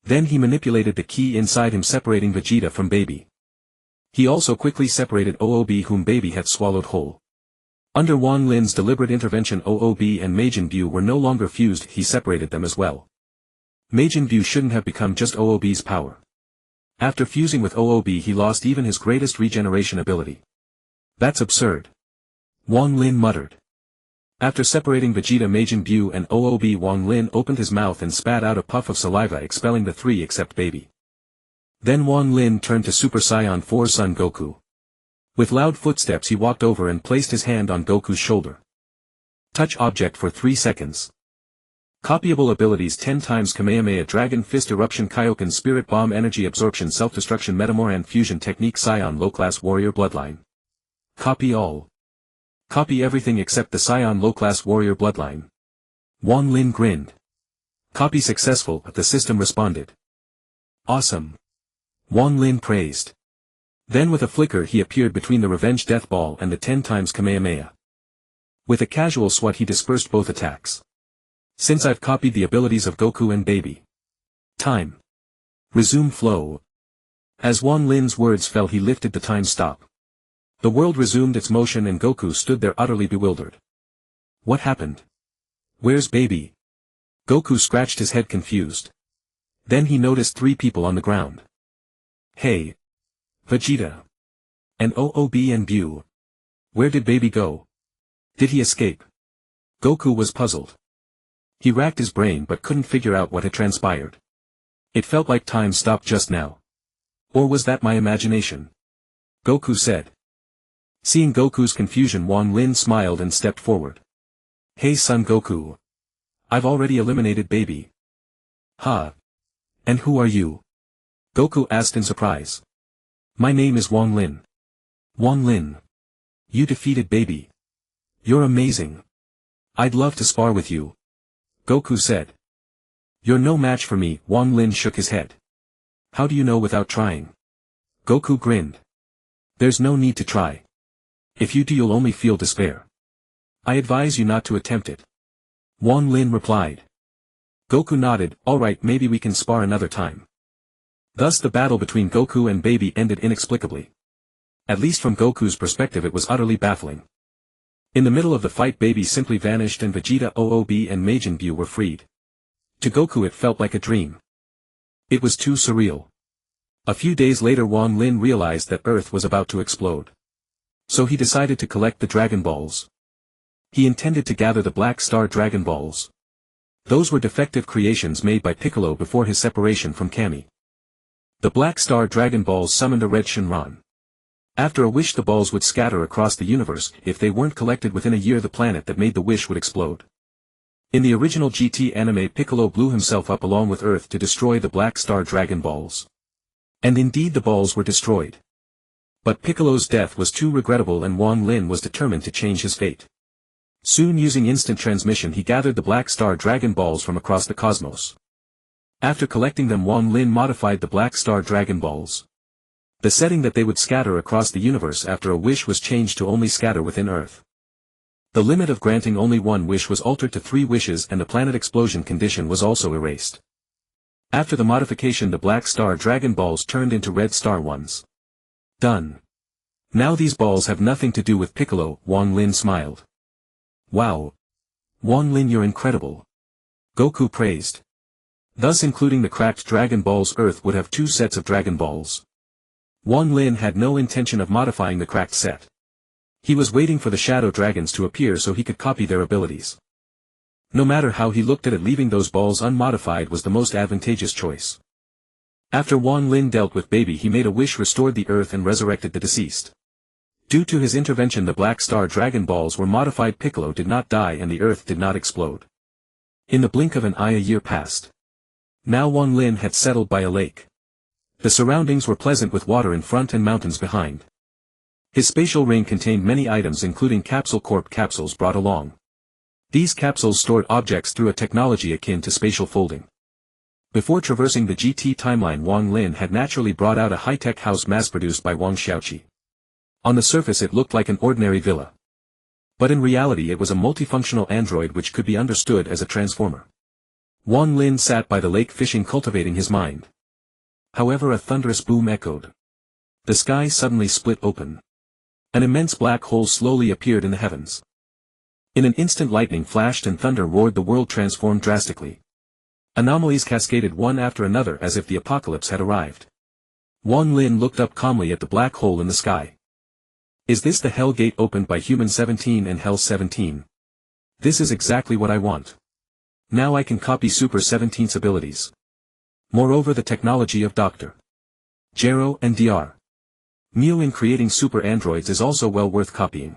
Then he manipulated the key inside him, separating Vegeta from Baby. He also quickly separated OOB, whom Baby had swallowed whole. Under Wang Lin's deliberate intervention OOB and Majin Buu were no longer fused, he separated them as well. Majin Buu shouldn't have become just OOB's power. After fusing with OOB he lost even his greatest regeneration ability. That's absurd. Wang Lin muttered. After separating Vegeta, Majin Buu and OOB, Wang Lin opened his mouth and spat out a puff of saliva, expelling the three except Baby. Then Wang Lin turned to Super Saiyan 4 Son Goku. With loud footsteps he walked over and placed his hand on Goku's shoulder. Touch object for 3 seconds. Copyable abilities 10 times Kamehameha Dragon Fist Eruption Kaio-ken Spirit Bomb Energy Absorption Self-Destruction Metamoran Fusion Technique Saiyan Low-Class Warrior Bloodline. Copy all. Copy everything except the Saiyan Low-Class Warrior Bloodline. Wang Lin grinned. Copy successful, the system responded. Awesome. Wang Lin praised. Then with a flicker he appeared between the Revenge Death Ball and the 10 times Kamehameha. With a casual swat he dispersed both attacks. Since I've copied the abilities of Goku and Baby. Time. Resume flow. As Wang Lin's words fell he lifted the time stop. The world resumed its motion and Goku stood there utterly bewildered. What happened? Where's Baby? Goku scratched his head confused. Then he noticed 3 people on the ground. Hey. Vegeta. And OOB and Bu. Where did Baby go? Did he escape? Goku was puzzled. He racked his brain but couldn't figure out what had transpired. It felt like time stopped just now. Or was that my imagination? Goku said. Seeing Goku's confusion Wang Lin smiled and stepped forward. Hey son Goku. I've already eliminated Baby. Huh? And who are you? Goku asked in surprise. My name is Wang Lin. Wang Lin. You defeated Baby. You're amazing. I'd love to spar with you. Goku said. You're no match for me, Wang Lin shook his head. How do you know without trying? Goku grinned. There's no need to try. If you do you'll only feel despair. I advise you not to attempt it. Wang Lin replied. Goku nodded, alright maybe we can spar another time. Thus the battle between Goku and Baby ended inexplicably. At least from Goku's perspective it was utterly baffling. In the middle of the fight Baby simply vanished and Vegeta OOB and Majin Buu were freed. To Goku it felt like a dream. It was too surreal. A few days later Wang Lin realized that Earth was about to explode. So he decided to collect the Dragon Balls. He intended to gather the Black Star Dragon Balls. Those were defective creations made by Piccolo before his separation from Kami. The Black Star Dragon Balls summoned a red Shinran. After a wish the balls would scatter across the universe. If they weren't collected within a year the planet that made the wish would explode. In the original GT anime Piccolo blew himself up along with Earth to destroy the Black Star Dragon Balls. And indeed the balls were destroyed. But Piccolo's death was too regrettable and Wang Lin was determined to change his fate. Soon using instant transmission he gathered the Black Star Dragon Balls from across the cosmos. After collecting them Wang Lin modified the Black Star Dragon Balls. The setting that they would scatter across the universe after a wish was changed to only scatter within Earth. The limit of granting only one wish was altered to 3 wishes and the planet explosion condition was also erased. After the modification the Black Star Dragon Balls turned into Red Star ones. Done. Now these balls have nothing to do with Piccolo, Wang Lin smiled. Wow. Wang Lin you're incredible. Goku praised. Thus including the cracked Dragon Balls Earth would have 2 sets of Dragon Balls. Wang Lin had no intention of modifying the cracked set. He was waiting for the Shadow Dragons to appear so he could copy their abilities. No matter how he looked at it leaving those balls unmodified was the most advantageous choice. After Wang Lin dealt with Baby he made a wish restored the Earth and resurrected the deceased. Due to his intervention the Black Star Dragon Balls were modified Piccolo did not die and the Earth did not explode. In the blink of an eye a year passed. Now Wang Lin had settled by a lake. The surroundings were pleasant with water in front and mountains behind. His spatial ring contained many items including Capsule Corp capsules brought along. These capsules stored objects through a technology akin to spatial folding. Before traversing the GT timeline Wang Lin had naturally brought out a high-tech house mass-produced by Wang Xiaoqi. On the surface it looked like an ordinary villa. But in reality it was a multifunctional android which could be understood as a transformer. Wang Lin sat by the lake fishing cultivating his mind. However a thunderous boom echoed. The sky suddenly split open. An immense black hole slowly appeared in the heavens. In an instant lightning flashed and thunder roared the world transformed drastically. Anomalies cascaded one after another as if the apocalypse had arrived. Wang Lin looked up calmly at the black hole in the sky. Is this the Hell Gate opened by Human 17 and Hell 17? This is exactly what I want. Now I can copy Super 17's abilities. Moreover the technology of Dr. Jero and Dr. Mew in creating super androids is also well worth copying.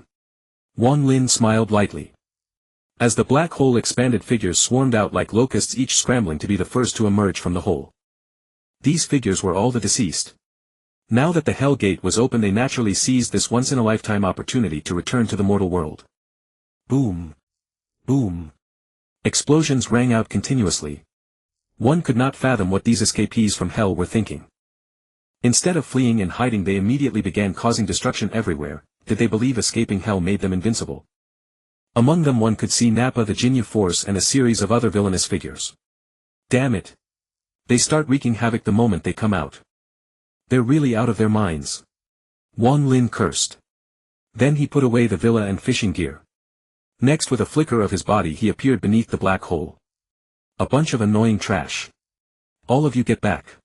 Wang Lin smiled lightly. As the black hole expanded, figures swarmed out like locusts, each scrambling to be the first to emerge from the hole. These figures were all the deceased. Now that the Hell Gate was open, they naturally seized this once-in-a-lifetime opportunity to return to the mortal world. Boom! Boom! Explosions rang out continuously. One could not fathom what these escapees from hell were thinking. Instead of fleeing and hiding, they immediately began causing destruction everywhere. Did they believe escaping hell made them invincible? Among them one could see Nappa, the Ginyu Force, and a series of other villainous figures. Damn it! They start wreaking havoc the moment they come out. They're really out of their minds. Wang Lin cursed. Then he put away the villa and fishing gear. Next, with a flicker of his body, he appeared beneath the black hole. A bunch of annoying trash. All of you get back.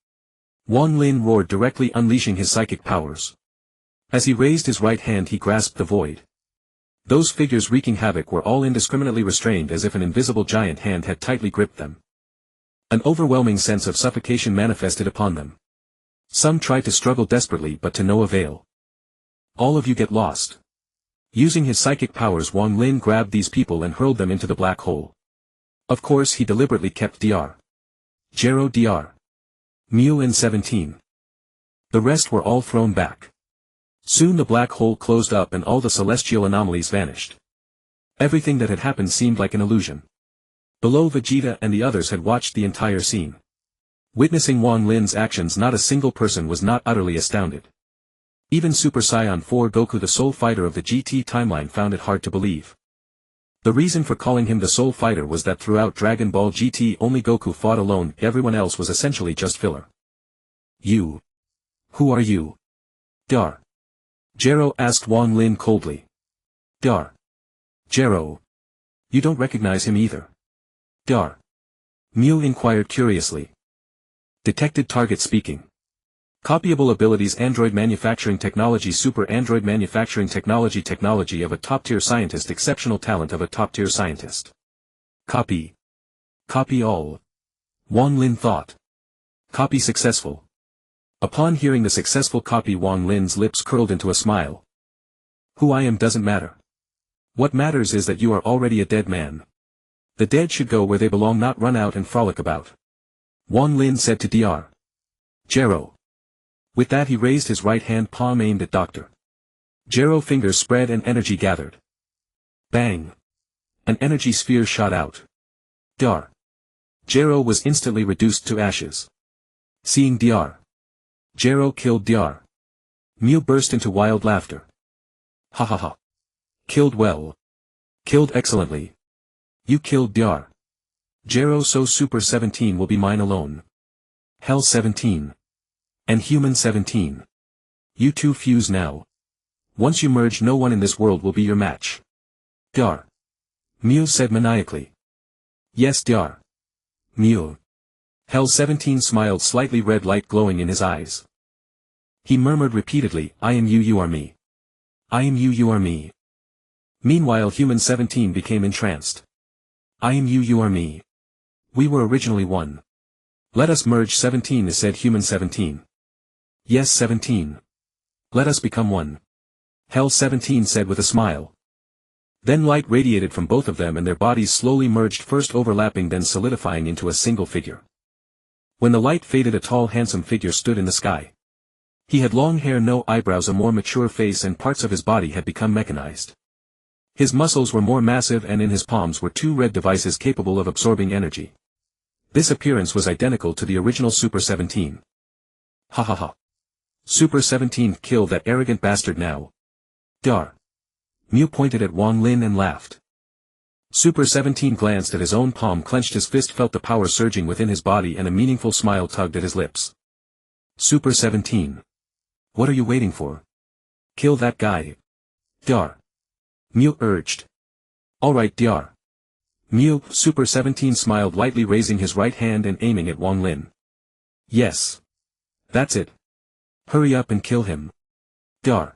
Wang Lin roared, directly unleashing his psychic powers. As he raised his right hand, he grasped the void. Those figures wreaking havoc were all indiscriminately restrained, as if an invisible giant hand had tightly gripped them. An overwhelming sense of suffocation manifested upon them. Some tried to struggle desperately, but to no avail. All of you get lost. Using his psychic powers, Wang Lin grabbed these people and hurled them into the black hole. Of course, he deliberately kept Dr. Jero, Dr. Mew and 17. The rest were all thrown back. Soon the black hole closed up and all the celestial anomalies vanished. Everything that had happened seemed like an illusion. Below, Vegeta and the others had watched the entire scene. Witnessing Wang Lin's actions, not a single person was not utterly astounded. Even Super Saiyan 4 Goku, the Soul Fighter of the GT timeline, found it hard to believe. The reason for calling him the Soul Fighter was that throughout Dragon Ball GT only Goku fought alone, everyone else was essentially just filler. You. Who are you? Dr. Jero asked Wang Lin coldly. Dr. Jero. You don't recognize him either. Dr. Mew inquired curiously. Detected target speaking. Copyable abilities: Android manufacturing technology, Super Android manufacturing technology, technology of a top-tier scientist, exceptional talent of a top-tier scientist. Copy. Copy all. Wang Lin thought. Copy successful. Upon hearing the successful copy, Wang Lin's lips curled into a smile. Who I am doesn't matter. What matters is that you are already a dead man. The dead should go where they belong, not run out and frolic about. Wang Lin said to Dr. Jero. With that, he raised his right hand palm aimed at Dr. Jero. Fingers spread and energy gathered. Bang! An energy sphere shot out. Dr. Jero was instantly reduced to ashes. Seeing Dr. Jero killed Dr. Mew burst into wild laughter. Ha ha ha. Killed well. Killed excellently. You killed Dr. Jero, so Super 17 will be mine alone. Hell 17. And Human 17. You two fuse now. Once you merge, no one in this world will be your match. Dr. Mew said maniacally. Yes, Dr. Mew. Hell 17 smiled, slightly red light glowing in his eyes. He murmured repeatedly, I am you, you are me. I am you, you are me. Meanwhile, Human 17 became entranced. I am you, you are me. We were originally one. Let us merge, 17 said Human 17. Yes, 17. Let us become one. Hell 17 said with a smile. Then light radiated from both of them and their bodies slowly merged, first overlapping, then solidifying into a single figure. When the light faded, a tall, handsome figure stood in the sky. He had long hair, no eyebrows, a more mature face, and parts of his body had become mechanized. His muscles were more massive, and in his palms were two red devices capable of absorbing energy. This appearance was identical to the original Super 17. Ha ha ha. Super 17, kill that arrogant bastard now. Dr. Mew pointed at Wang Lin and laughed. Super 17 glanced at his own palm, clenched his fist, felt the power surging within his body, and a meaningful smile tugged at his lips. Super 17. What are you waiting for? Kill that guy. Dr. Mew urged. Alright, Dr. Mew. Super 17 smiled lightly, raising his right hand and aiming at Wang Lin. Yes. That's it. Hurry up and kill him. Dr.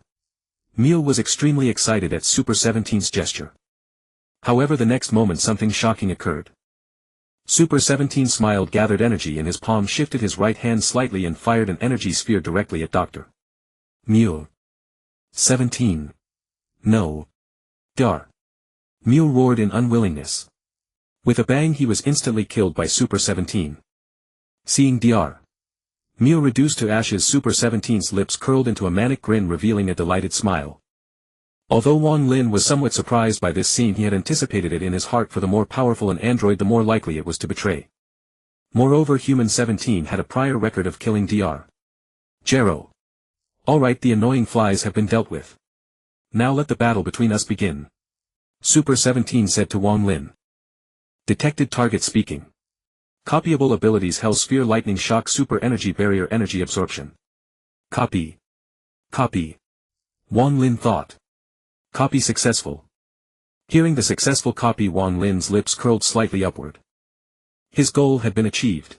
Mew was extremely excited at Super 17's gesture. However, the next moment something shocking occurred. Super 17 smiled, gathered energy in his palm, shifted his right hand slightly and fired an energy sphere directly at Dr. Mew. 17. No. Dar. Mew roared in unwillingness. With a bang he was instantly killed by Super 17. Seeing Dr. Mew reduced to ashes, Super 17's lips curled into a manic grin, revealing a delighted smile. Although Wang Lin was somewhat surprised by this scene, he had anticipated it in his heart, for the more powerful an android the more likely it was to betray. Moreover, Human 17 had a prior record of killing Dr. Jero. Alright, the annoying flies have been dealt with. Now let the battle between us begin. Super 17 said to Wang Lin. Detected target speaking. Copyable abilities: Hell Sphere, Lightning Shock, Super Energy Barrier, Energy Absorption. Copy. Copy. Wang Lin thought. Copy successful. Hearing the successful copy, Wang Lin's lips curled slightly upward. His goal had been achieved.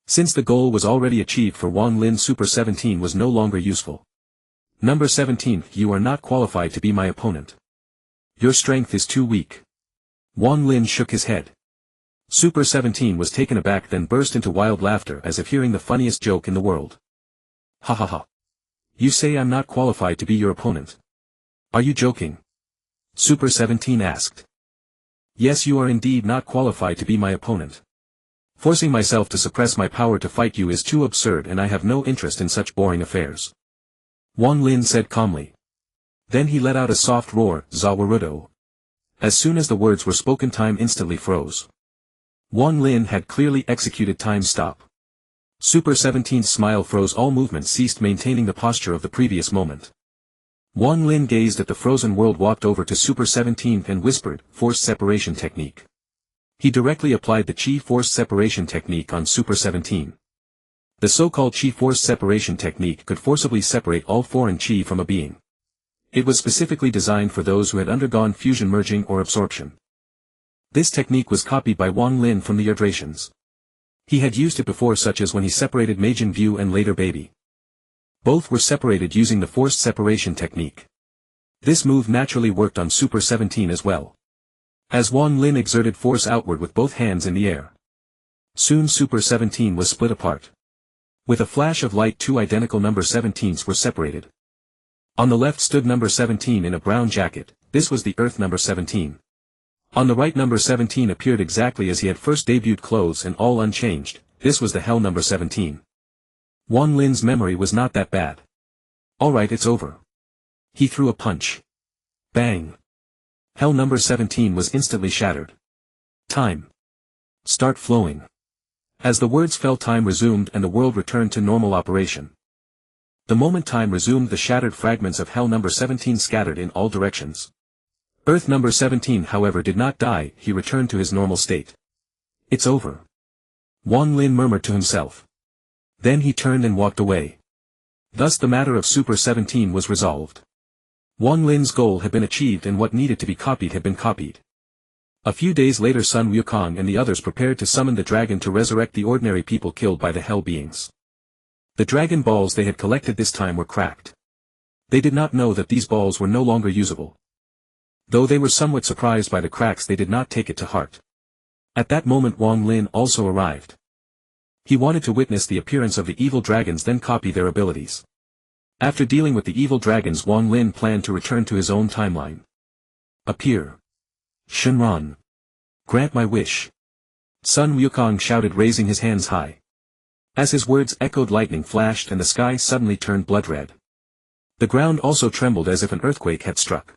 Since the goal was already achieved for Wang Lin, Super 17 was no longer useful. Number 17, you are not qualified to be my opponent. Your strength is too weak. Wang Lin shook his head. Super 17 was taken aback, then burst into wild laughter as if hearing the funniest joke in the world. Ha ha ha. You say I'm not qualified to be your opponent? Are you joking? Super 17 asked. Yes, you are indeed not qualified to be my opponent. Forcing myself to suppress my power to fight you is too absurd, and I have no interest in such boring affairs. Wang Lin said calmly. Then he let out a soft roar, Zawarudo. As soon as the words were spoken, time instantly froze. Wang Lin had clearly executed time stop. Super 17's smile froze, all movement ceased, maintaining the posture of the previous moment. Wang Lin gazed at the frozen world, walked over to Super 17 and whispered, Forced Separation Technique. He directly applied the Chi Forced Separation Technique on Super 17. The so-called Chi Forced Separation Technique could forcibly separate all foreign Chi from a being. It was specifically designed for those who had undergone fusion, merging, or absorption. This technique was copied by Wang Lin from the Urdratians. He had used it before, such as when he separated Majin Buu and later Baby. Both were separated using the Forced Separation Technique. This move naturally worked on Super 17 as well. As Wang Lin exerted force outward with both hands in the air. Soon Super 17 was split apart. With a flash of light, two identical number 17s were separated. On the left stood number 17 in a brown jacket. This was the Earth number 17. On the right, number 17 appeared exactly as he had first debuted, clothes and all unchanged. This was the Hell number 17. Wang Lin's memory was not that bad. Alright, it's over. He threw a punch. Bang. Hell number 17 was instantly shattered. Time. Start flowing. As the words fell, time resumed and the world returned to normal operation. The moment time resumed, the shattered fragments of Hell number 17 scattered in all directions. Earth number 17, however, did not die, he returned to his normal state. It's over. Wang Lin murmured to himself. Then he turned and walked away. Thus the matter of Super 17 was resolved. Wang Lin's goal had been achieved and what needed to be copied had been copied. A few days later, Sun Wukong and the others prepared to summon the dragon to resurrect the ordinary people killed by the Hell beings. The dragon balls they had collected this time were cracked. They did not know that these balls were no longer usable. Though they were somewhat surprised by the cracks, they did not take it to heart. At that moment Wang Lin also arrived. He wanted to witness the appearance of the evil dragons, then copy their abilities. After dealing with the evil dragons, Wang Lin planned to return to his own timeline. Appear. Shenron. Grant my wish. Sun Wukong shouted, raising his hands high. As his words echoed, lightning flashed and the sky suddenly turned blood red. The ground also trembled as if an earthquake had struck.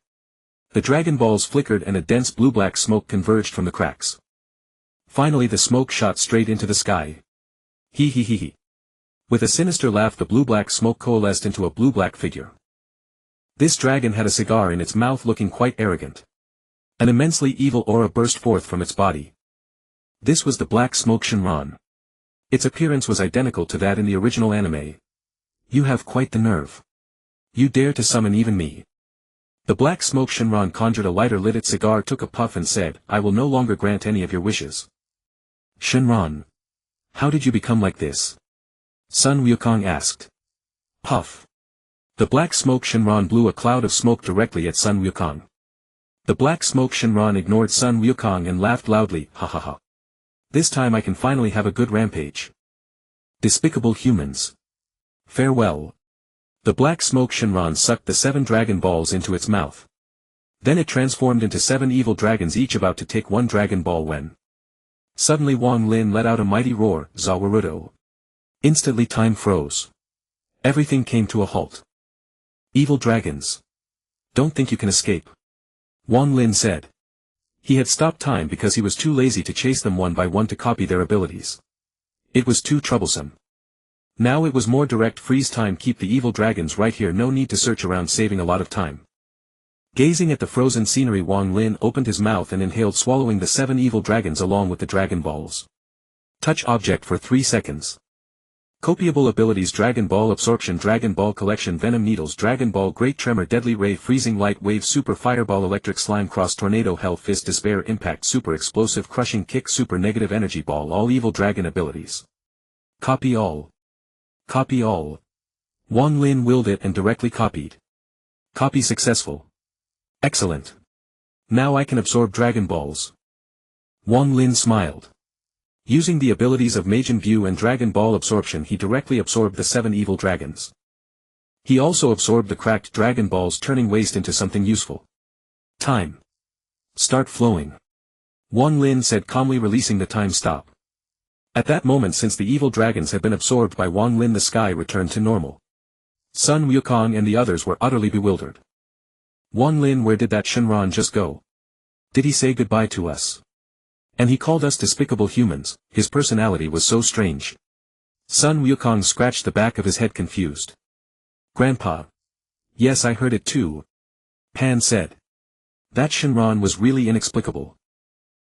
The dragon balls flickered and a dense blue-black smoke converged from the cracks. Finally the smoke shot straight into the sky. He he he he. With a sinister laugh, the blue-black smoke coalesced into a blue-black figure. This dragon had a cigar in its mouth, looking quite arrogant. An immensely evil aura burst forth from its body. This was the Black Smoke Shenron. Its appearance was identical to that in the original anime. You have quite the nerve. You dare to summon even me. The Black Smoke Shenron conjured a lighter, lit its cigar, took a puff and said, I will no longer grant any of your wishes. Shenron. How did you become like this? Sun Wukong asked. Puff. The Black Smoke Shenron blew a cloud of smoke directly at Sun Wukong. The Black Smoke Shenron ignored Sun Wukong and laughed loudly, ha ha ha. This time I can finally have a good rampage. Despicable humans. Farewell. The black smoke Shenron sucked the 7 Dragon Balls into its mouth. Then it transformed into 7 evil dragons, each about to take 1 Dragon Ball when. Suddenly Wang Lin let out a mighty roar, Zawarudo. Instantly time froze. Everything came to a halt. Evil dragons. Don't think you can escape. Wang Lin said. He had stopped time because he was too lazy to chase them one by one to copy their abilities. It was too troublesome. Now it was more direct freeze time, keep the evil dragons right here, no need to search around, saving a lot of time. Gazing at the frozen scenery, Wang Lin opened his mouth and inhaled, swallowing the 7 evil dragons along with the Dragon Balls. Touch object for 3 seconds. Copiable abilities: Dragon Ball Absorption, Dragon Ball Collection, Venom Needles, Dragon Ball Great Tremor, Deadly Ray, Freezing Light Wave, Super Fireball, Electric Slime, Cross Tornado, Hell Fist, Despair, Impact, Super Explosive, Crushing Kick, Super Negative Energy Ball. All evil dragon abilities. Copy all. Copy all. Wang Lin willed it and directly copied. Copy successful. Excellent. Now I can absorb Dragon Balls. Wang Lin smiled. Using the abilities of Majin View and Dragon Ball Absorption, he directly absorbed the 7 evil dragons. He also absorbed the cracked Dragon Balls, turning waste into something useful. Time. Start flowing. Wang Lin said calmly, releasing the time stop. At that moment, since the evil dragons had been absorbed by Wang Lin, the sky returned to normal. Sun Wukong and the others were utterly bewildered. Wang Lin, where did that Shenron just go? Did he say goodbye to us? And he called us despicable humans, his personality was so strange. Sun Wukong scratched the back of his head, confused. Grandpa. Yes, I heard it too. Pan said. That Shenron was really inexplicable.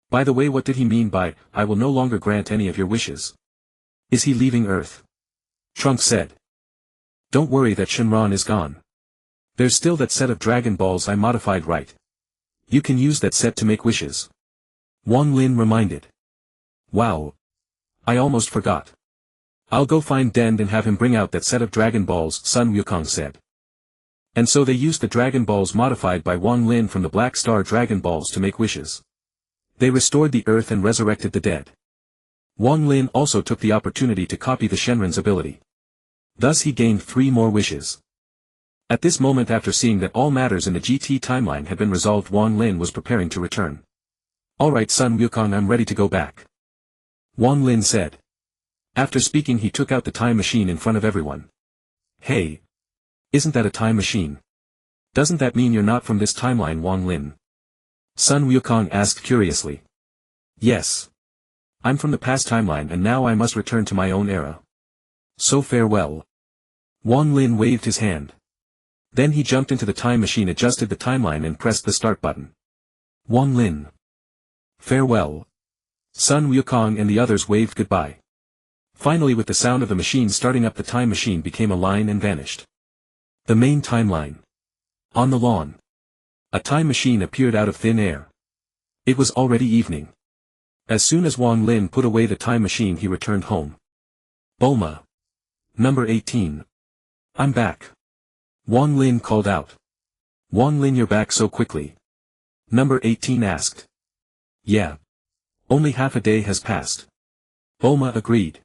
By the way, what did he mean by, I will no longer grant any of your wishes? Is he leaving Earth? Trunks said. Don't worry, that Shenron is gone. There's still that set of Dragon Balls I modified, right? You can use that set to make wishes. Wang Lin reminded. Wow. I almost forgot. I'll go find Dend and have him bring out that set of Dragon Balls, Sun Wukong said. And so they used the Dragon Balls modified by Wang Lin from the Black Star Dragon Balls to make wishes. They restored the Earth and resurrected the dead. Wang Lin also took the opportunity to copy the Shenron's ability. Thus he gained 3 more wishes. At this moment, after seeing that all matters in the GT timeline had been resolved, Wang Lin was preparing to return. Alright Sun Wukong, I'm ready to go back. Wang Lin said. After speaking, he took out the time machine in front of everyone. Hey! Isn't that a time machine? Doesn't that mean you're not from this timeline, Wang Lin? Sun Wukong asked curiously. Yes. I'm from the past timeline and now I must return to my own era. So farewell. Wang Lin waved his hand. Then he jumped into the time machine, adjusted the timeline and pressed the start button. Wang Lin. Farewell. Sun Wukong and the others waved goodbye. Finally, with the sound of the machine starting up, the time machine became a line and vanished. The main timeline. On the lawn. A time machine appeared out of thin air. It was already evening. As soon as Wang Lin put away the time machine, he returned home. Bulma. Number 18. I'm back. Wang Lin called out. Wang Lin, you're back so quickly? Number 18 asked. Yeah. Only half a day has passed. Bulma agreed.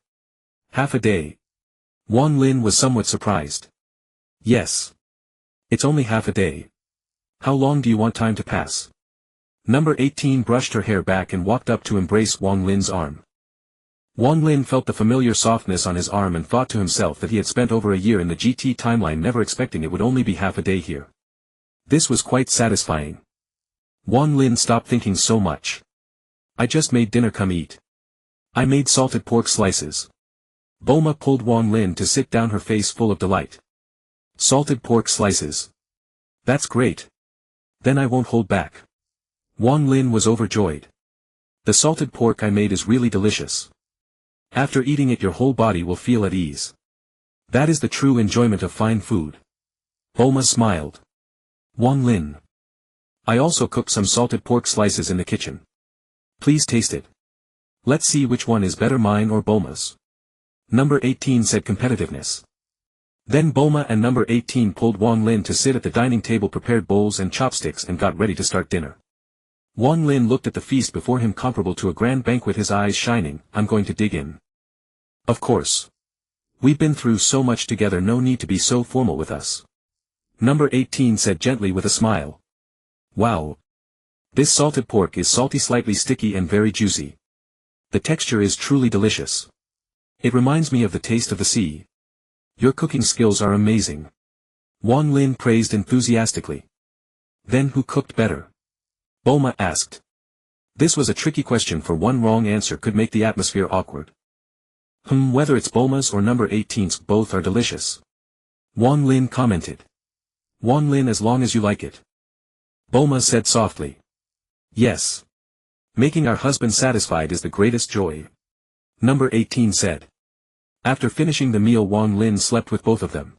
Half a day. Wang Lin was somewhat surprised. Yes. It's only half a day. How long do you want time to pass? Number 18 brushed her hair back and walked up to embrace Wang Lin's arm. Wang Lin felt the familiar softness on his arm and thought to himself that he had spent over a year in the GT timeline, never expecting it would only be half a day here. This was quite satisfying. Wang Lin stopped thinking so much. I just made dinner, come eat. I made salted pork slices. Bulma pulled Wang Lin to sit down, her face full of delight. Salted pork slices. That's great. Then I won't hold back. Wang Lin was overjoyed. The salted pork I made is really delicious. After eating it, your whole body will feel at ease. That is the true enjoyment of fine food. Bulma smiled. Wang Lin. I also cooked some salted pork slices in the kitchen. Please taste it. Let's see which one is better, mine or Bulma's. Number 18 said, competitiveness. Then Bulma and number 18 pulled Wang Lin to sit at the dining table, prepared bowls and chopsticks and got ready to start dinner. Wang Lin looked at the feast before him, comparable to a grand banquet, his eyes shining. I'm going to dig in. Of course. We've been through so much together, no need to be so formal with us. Number 18 said gently with a smile. Wow. This salted pork is salty, slightly sticky and very juicy. The texture is truly delicious. It reminds me of the taste of the sea. Your cooking skills are amazing. Wang Lin praised enthusiastically. Then who cooked better? Bulma asked. This was a tricky question, for one wrong answer could make the atmosphere awkward. Whether it's Bulma's or number 18's, both are delicious. Wang Lin commented. Wang Lin, as long as you like it. Bulma said softly. Yes. Making our husband satisfied is the greatest joy. Number 18 said. After finishing the meal, Wang Lin slept with both of them.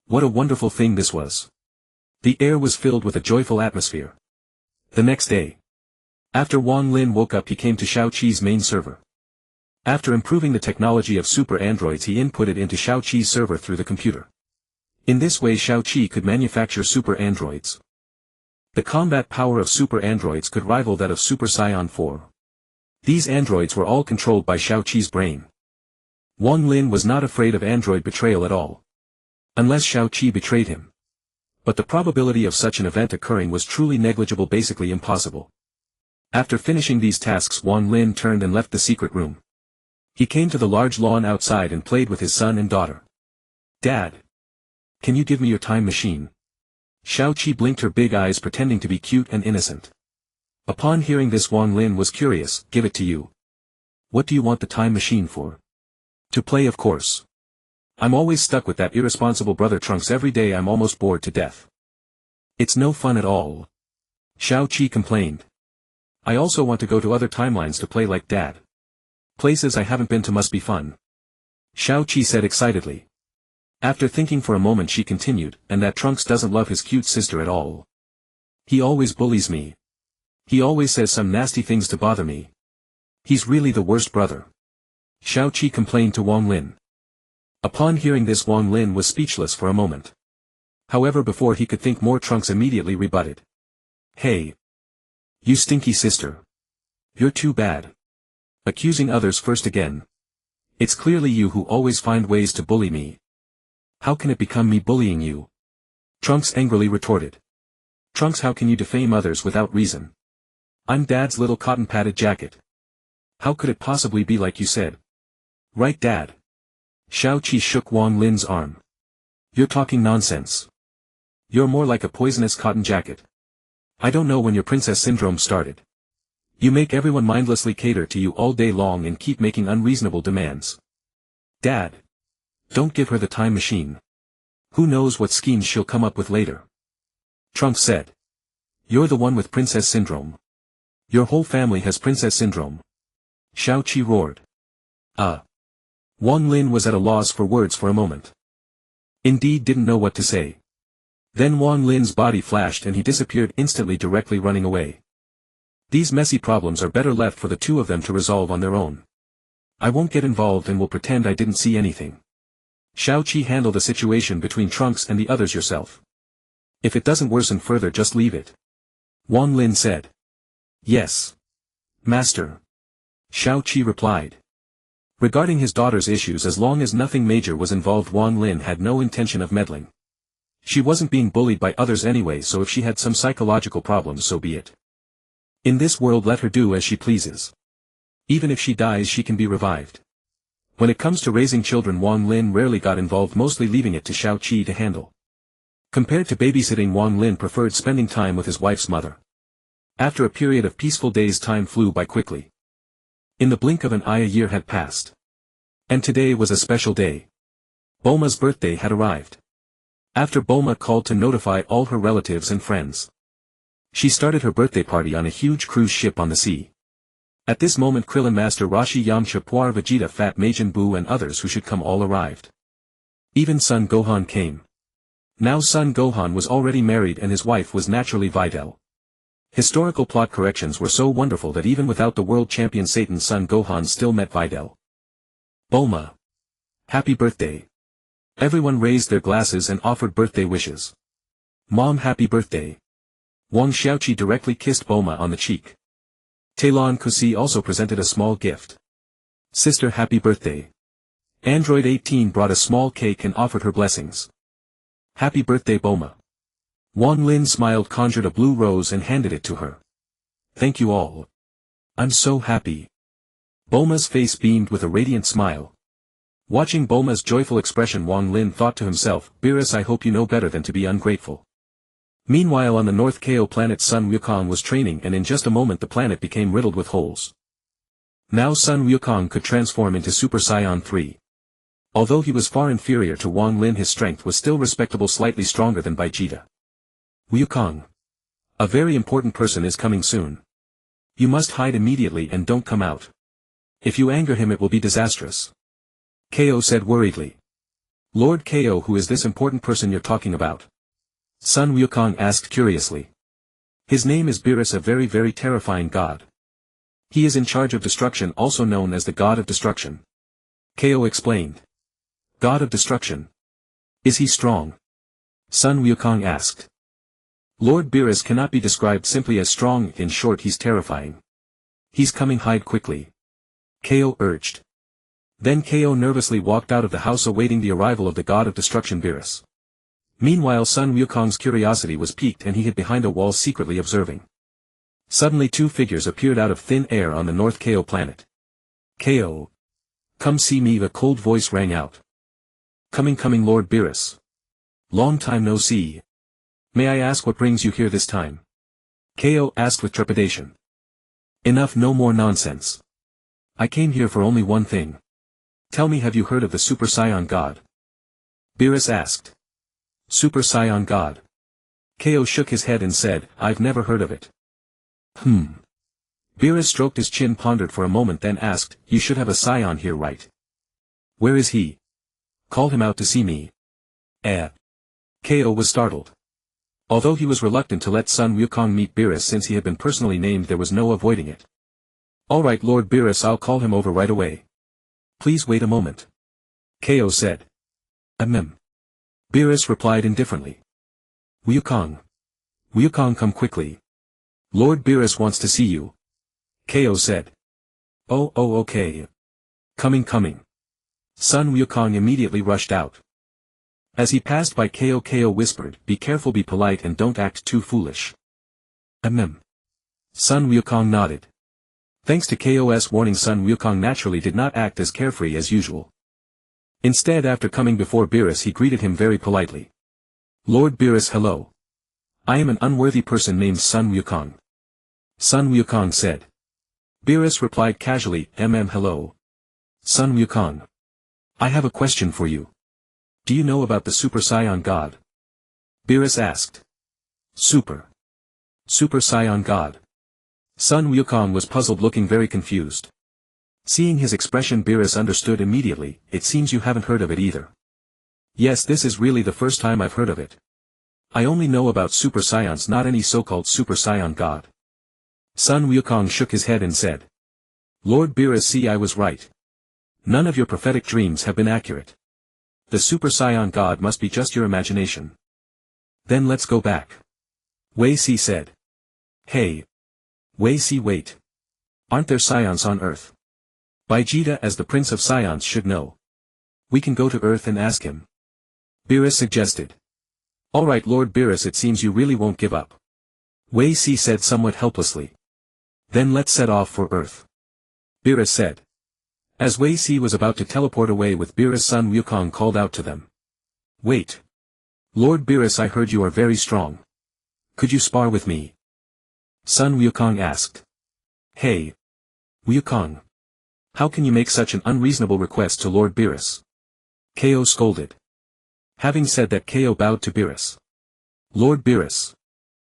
What a wonderful thing this was. The air was filled with a joyful atmosphere. The next day. After Wang Lin woke up, he came to Shao Qi's main server. After improving the technology of super androids, he inputted into Shao Qi's server through the computer. In this way, Shao Qi could manufacture super androids. The combat power of super androids could rival that of Super Saiyan 4. These androids were all controlled by Shao Qi's brain. Wang Lin was not afraid of android betrayal at all. Unless Shao Qi betrayed him. But the probability of such an event occurring was truly negligible, basically impossible. After finishing these tasks, Wang Lin turned and left the secret room. He came to the large lawn outside and played with his son and daughter. Dad. Can you give me your time machine? Shao Qi blinked her big eyes, pretending to be cute and innocent. Upon hearing this, Wang Lin was curious. Give it to you. What do you want the time machine for? To play, of course. I'm always stuck with that irresponsible brother Trunks every day. I'm almost bored to death. It's no fun at all. Shao Qi complained. I also want to go to other timelines to play like Dad. Places I haven't been to must be fun. Shao Qi said excitedly. After thinking for a moment, she continued, and that Trunks doesn't love his cute sister at all. He always bullies me. He always says some nasty things to bother me. He's really the worst brother. Shao Qi complained to Wang Lin. Upon hearing this, Wang Lin was speechless for a moment. However, before he could think more, Trunks immediately rebutted. Hey! You stinky sister! You're too bad. Accusing others first again. It's clearly you who always find ways to bully me. How can it become me bullying you? Trunks angrily retorted. Trunks, how can you defame others without reason? I'm Dad's little cotton-padded jacket. How could it possibly be like you said? Right, Dad? Shao Qi shook Wang Lin's arm. You're talking nonsense. You're more like a poisonous cotton jacket. I don't know when your princess syndrome started. You make everyone mindlessly cater to you all day long and keep making unreasonable demands. Dad! Don't give her the time machine. Who knows what schemes she'll come up with later. Trunks said. You're the one with princess syndrome. Your whole family has princess syndrome. Shao Qi roared. Wang Lin was at a loss for words for a moment. Indeed, didn't know what to say. Then Wang Lin's body flashed and he disappeared instantly, directly running away. These messy problems are better left for the two of them to resolve on their own. I won't get involved and will pretend I didn't see anything. Shao Qi, handle the situation between Trunks and the others yourself. If it doesn't worsen further, just leave it. Wang Lin said. Yes. Master. Shao Qi replied. Regarding his daughter's issues, as long as nothing major was involved, Wang Lin had no intention of meddling. She wasn't being bullied by others anyway, so if she had some psychological problems, so be it. In this world, let her do as she pleases. Even if she dies, she can be revived. When it comes to raising children, Wang Lin rarely got involved, mostly leaving it to Shao Qi to handle. Compared to babysitting, Wang Lin preferred spending time with his wife's mother. After a period of peaceful days, time flew by quickly. In the blink of an eye, a year had passed. And today was a special day. Bulma's birthday had arrived. After Bulma called to notify all her relatives and friends, she started her birthday party on a huge cruise ship on the sea. At this moment, Krillin, Master Roshi, Yamcha, Puar, Vegeta, Fat Majin Buu and others who should come all arrived. Even son Gohan came. Now son Gohan was already married and his wife was naturally Videl. Historical plot corrections were so wonderful that even without the world champion Satan's son Gohan still met Videl. Bulma. Happy birthday. Everyone raised their glasses and offered birthday wishes. Mom, happy birthday. Wang Xiaoqi directly kissed Bulma on the cheek. Talon Kusi also presented a small gift. Sister, happy birthday. Android 18 brought a small cake and offered her blessings. Happy birthday, Bulma. Wang Lin smiled, conjured a blue rose and handed it to her. Thank you all. I'm so happy. Bulma's face beamed with a radiant smile. Watching Bulma's joyful expression, Wang Lin thought to himself, Beerus, I hope you know better than to be ungrateful. Meanwhile, on the North Kao planet, Sun Wukong was training, and in just a moment the planet became riddled with holes. Now Sun Wukong could transform into Super Saiyan 3. Although he was far inferior to Wang Lin, his strength was still respectable, slightly stronger than Vegeta. Wukong. A very important person is coming soon. You must hide immediately and don't come out. If you anger him, it will be disastrous. Kao said worriedly. Lord Kao, who is this important person you're talking about? Sun Wukong asked curiously. His name is Beerus, a very, very terrifying god. He is in charge of destruction, also known as the God of Destruction. Kao explained. God of Destruction. Is he strong? Sun Wukong asked. Lord Beerus cannot be described simply as strong, in short, he's terrifying. He's coming, hide quickly. Kao urged. Then Kao nervously walked out of the house, awaiting the arrival of the God of Destruction, Beerus. Meanwhile, Sun Wukong's curiosity was piqued and he hid behind a wall, secretly observing. Suddenly two figures appeared out of thin air on the North Kao planet. Kao. Come see me, a cold voice rang out. Coming, Lord Beerus. Long time no see. May I ask what brings you here this time? Kao asked with trepidation. Enough, no more nonsense. I came here for only one thing. Tell me, have you heard of the Super Saiyan God? Beerus asked. Super Saiyan God. Kao shook his head and said, I've never heard of it. Beerus stroked his chin, pondered for a moment, then asked, You should have a Saiyan here, right? Where is he? Call him out to see me. Kao was startled. Although he was reluctant to let Sun Wukong meet Beerus since he had been personally named, there was no avoiding it. Alright, Lord Beerus, I'll call him over right away. Please wait a moment. Kao said. Beerus replied indifferently. Wukong. Wukong, come quickly. Lord Beerus wants to see you. Kao said. Oh, okay. Coming. Sun Wukong immediately rushed out. As he passed by Kao, whispered, Be careful, be polite, and don't act too foolish. Sun Wukong nodded. Thanks to Kao's warning, Sun Wukong naturally did not act as carefree as usual. Instead, after coming before Beerus, he greeted him very politely. Lord Beerus, hello. I am an unworthy person named Sun Wukong. Sun Wukong said. Beerus replied casually, hello. Sun Wukong. I have a question for you. Do you know about the Super Saiyan God? Beerus asked. Super Saiyan God. Sun Wukong was puzzled, looking very confused. Seeing his expression, Beerus understood immediately, It seems you haven't heard of it either. Yes, this is really the first time I've heard of it. I only know about Super Saiyans, not any so-called Super Saiyan God. Sun Wukong shook his head and said. Lord Beerus, see, I was right. None of your prophetic dreams have been accurate. The Super Saiyan God must be just your imagination. Then let's go back. Wei Si said. Hey. Wei Si, wait. Aren't there Saiyans on Earth? Vegeta, as the Prince of Saiyans, should know. We can go to Earth and ask him. Beerus suggested. Alright, Lord Beerus, it seems you really won't give up. Wei Si said somewhat helplessly. Then let's set off for Earth. Beerus said. As Wei Si was about to teleport away with Beerus, Sun Wukong called out to them. Wait. Lord Beerus, I heard you are very strong. Could you spar with me? Sun Wukong asked. Hey. Wukong. How can you make such an unreasonable request to Lord Beerus? Kao scolded. Having said that, Kao bowed to Beerus. Lord Beerus.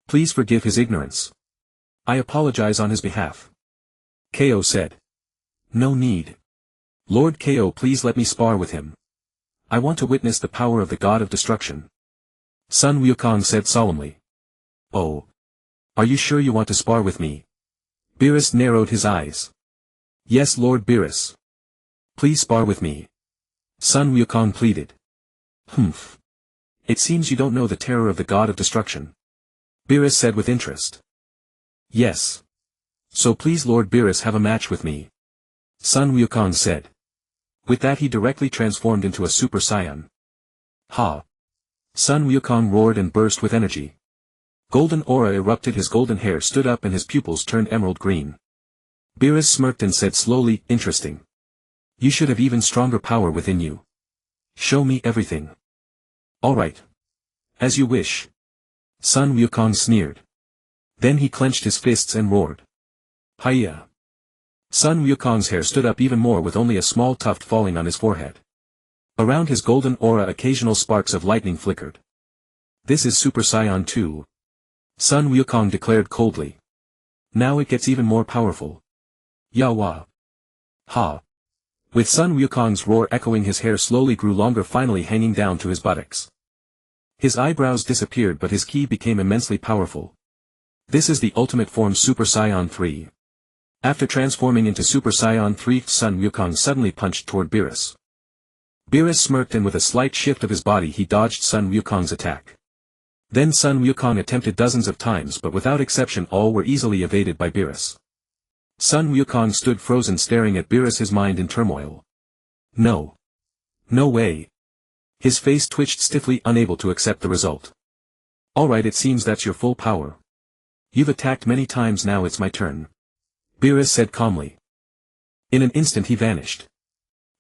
Please forgive his ignorance. I apologize on his behalf. Kao said. No need. Lord Kao, please let me spar with him. I want to witness the power of the God of Destruction. Sun Wukong said solemnly. Oh. Are you sure you want to spar with me? Beerus narrowed his eyes. Yes, Lord Beerus. Please spar with me. Sun Wukong pleaded. It seems you don't know the terror of the God of Destruction. Beerus said with interest. Yes. So please Lord Beerus have a match with me. Sun Wukong said. With that he directly transformed into a Super Saiyan. Ha! Sun Wukong roared and burst with energy. Golden aura erupted, his golden hair stood up and his pupils turned emerald green. Beerus smirked and said slowly, interesting. You should have even stronger power within you. Show me everything. Alright. As you wish. Sun Wukong sneered. Then he clenched his fists and roared. Hiya! Sun Wukong's hair stood up even more with only a small tuft falling on his forehead. Around his golden aura occasional sparks of lightning flickered. This is Super Saiyan 2. Sun Wukong declared coldly. Now it gets even more powerful. Yawa. Ha. With Sun Wukong's roar echoing, his hair slowly grew longer, finally hanging down to his buttocks. His eyebrows disappeared but his ki became immensely powerful. This is the ultimate form Super Saiyan 3. After transforming into Super Saiyan 3, Sun Wukong suddenly punched toward Beerus. Beerus smirked and with a slight shift of his body he dodged Sun Wukong's attack. Then Sun Wukong attempted dozens of times but without exception all were easily evaded by Beerus. Sun Wukong stood frozen staring at Beerus, his mind in turmoil. No. No way. His face twitched stiffly, unable to accept the result. Alright, it seems that's your full power. You've attacked many times, now it's my turn. Beerus said calmly. In an instant he vanished.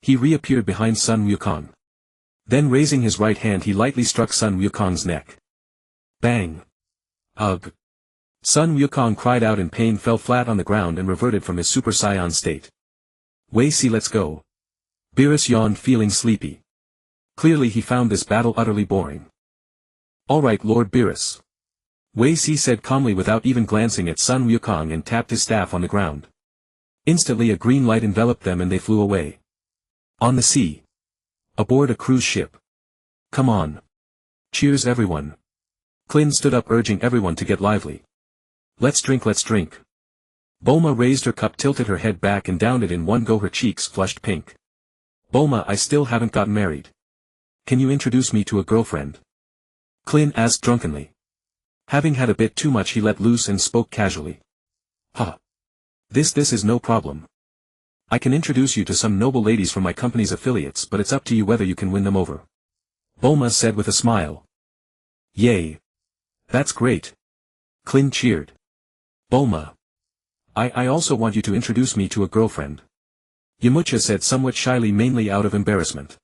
He reappeared behind Sun Wukong. Then raising his right hand he lightly struck Sun Wukong's neck. Bang! Ugh! Sun Wukong cried out in pain, fell flat on the ground and reverted from his Super Saiyan state. Wei Si, let's go. Beerus yawned, feeling sleepy. Clearly he found this battle utterly boring. Alright Lord Beerus. Wei Si said calmly without even glancing at Sun Wukong and tapped his staff on the ground. Instantly a green light enveloped them and they flew away. On the sea. Aboard a cruise ship. Come on. Cheers everyone. Klin stood up urging everyone to get lively. Let's drink, let's drink. Bulma raised her cup, tilted her head back and downed it in one go, her cheeks flushed pink. Bulma, I still haven't gotten married. Can you introduce me to a girlfriend? Klin asked drunkenly. Having had a bit too much he let loose and spoke casually. Ha. This is no problem. I can introduce you to some noble ladies from my company's affiliates, but it's up to you whether you can win them over. Bulma said with a smile. Yay. That's great. Klin cheered. Bulma. I also want you to introduce me to a girlfriend. Yamcha said somewhat shyly, mainly out of embarrassment.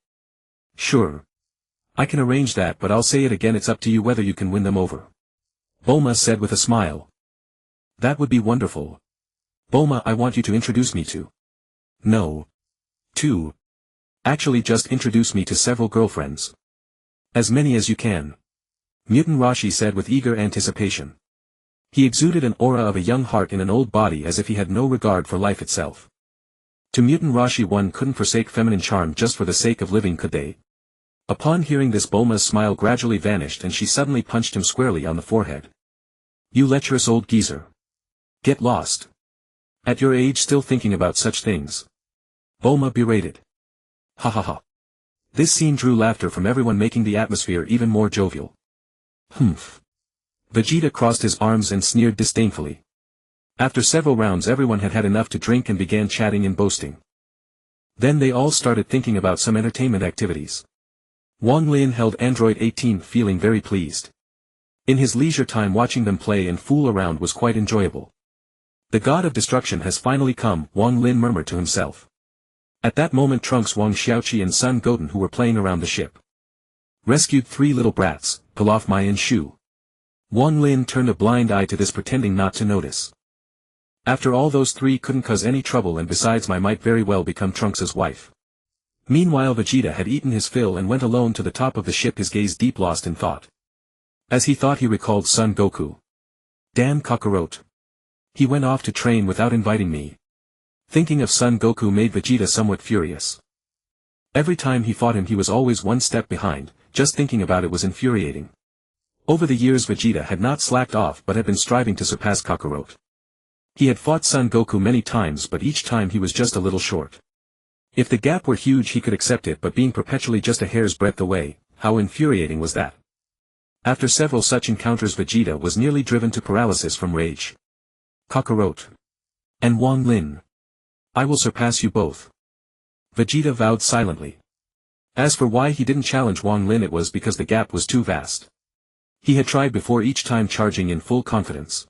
Sure. I can arrange that, but I'll say it again, it's up to you whether you can win them over. Bulma said with a smile. That would be wonderful. Bulma, I want you to introduce me to. No. Two. Actually just introduce me to several girlfriends. As many as you can. Mutant Rashi said with eager anticipation. He exuded an aura of a young heart in an old body, as if he had no regard for life itself. To Mutant Rashi, one couldn't forsake feminine charm just for the sake of living, could they? Upon hearing this, Bulma's smile gradually vanished and she suddenly punched him squarely on the forehead. You lecherous old geezer. Get lost. At your age still thinking about such things. Bulma berated. Ha ha ha. This scene drew laughter from everyone, making the atmosphere even more jovial. Humph. Vegeta crossed his arms and sneered disdainfully. After several rounds everyone had had enough to drink and began chatting and boasting. Then they all started thinking about some entertainment activities. Wang Lin held Android 18, feeling very pleased. In his leisure time watching them play and fool around was quite enjoyable. The god of destruction has finally come, Wang Lin murmured to himself. At that moment Trunks, Wang Xiaoqi and Sun Goten, who were playing around the ship, rescued three little brats, Pilaf, Mai and Shu. Wang Lin turned a blind eye to this, pretending not to notice. After all, those three couldn't cause any trouble, and besides Mai might very well become Trunks' wife. Meanwhile Vegeta had eaten his fill and went alone to the top of the ship, his gaze deep lost in thought. As he thought he recalled Son Goku. Damn Kakarot. He went off to train without inviting me. Thinking of Son Goku made Vegeta somewhat furious. Every time he fought him he was always one step behind, just thinking about it was infuriating. Over the years Vegeta had not slacked off but had been striving to surpass Kakarot. He had fought Son Goku many times but each time he was just a little short. If the gap were huge he could accept it, but being perpetually just a hair's breadth away, how infuriating was that? After several such encounters Vegeta was nearly driven to paralysis from rage. Kakarot. And Wang Lin. I will surpass you both. Vegeta vowed silently. As for why he didn't challenge Wang Lin, it was because the gap was too vast. He had tried before, each time charging in full confidence.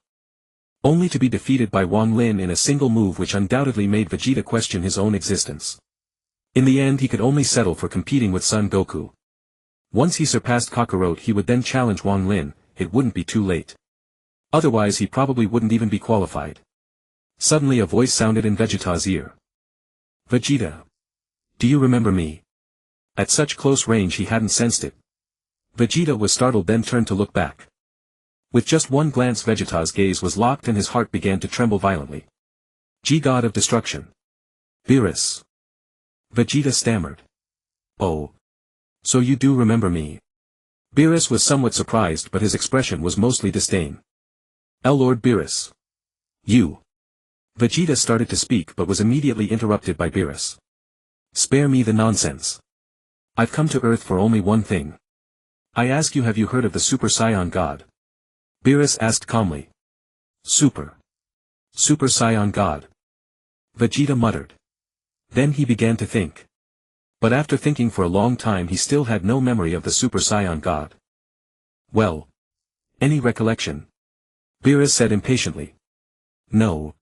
Only to be defeated by Wang Lin in a single move, which undoubtedly made Vegeta question his own existence. In the end he could only settle for competing with Son Goku. Once he surpassed Kakarot he would then challenge Wang Lin, it wouldn't be too late. Otherwise he probably wouldn't even be qualified. Suddenly a voice sounded in Vegeta's ear. Vegeta. Do you remember me? At such close range he hadn't sensed it. Vegeta was startled, then turned to look back. With just one glance Vegeta's gaze was locked and his heart began to tremble violently. God of Destruction. Beerus. Vegeta stammered. Oh. So you do remember me. Beerus was somewhat surprised, but his expression was mostly disdain. Lord Beerus. You. Vegeta started to speak but was immediately interrupted by Beerus. Spare me the nonsense. I've come to Earth for only one thing. I ask you, have you heard of the Super Saiyan God? Beerus asked calmly. Super Saiyan God. Vegeta muttered. Then he began to think. But after thinking for a long time he still had no memory of the Super Saiyan God. Well. Any recollection? Beerus said impatiently. No.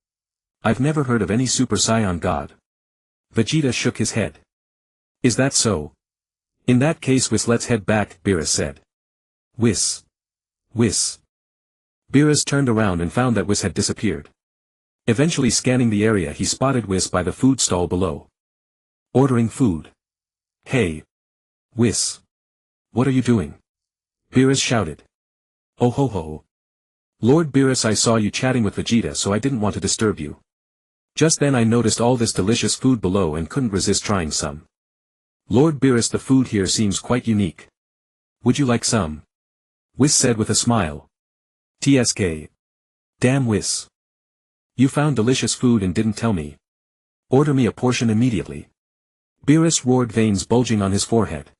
I've never heard of any Super Saiyan God. Vegeta shook his head. Is that so? In that case let's head back, Beerus said. Whis. Beerus turned around and found that Whis had disappeared. Eventually scanning the area he spotted Whis by the food stall below. Ordering food. Hey. Whis. What are you doing? Beerus shouted. Oh ho ho. Lord Beerus, I saw you chatting with Vegeta, so I didn't want to disturb you. Just then I noticed all this delicious food below and couldn't resist trying some. Lord Beerus, the food here seems quite unique. Would you like some? Whis said with a smile. TSK. Damn Whis. You found delicious food and didn't tell me. Order me a portion immediately. Beerus roared, veins bulging on his forehead.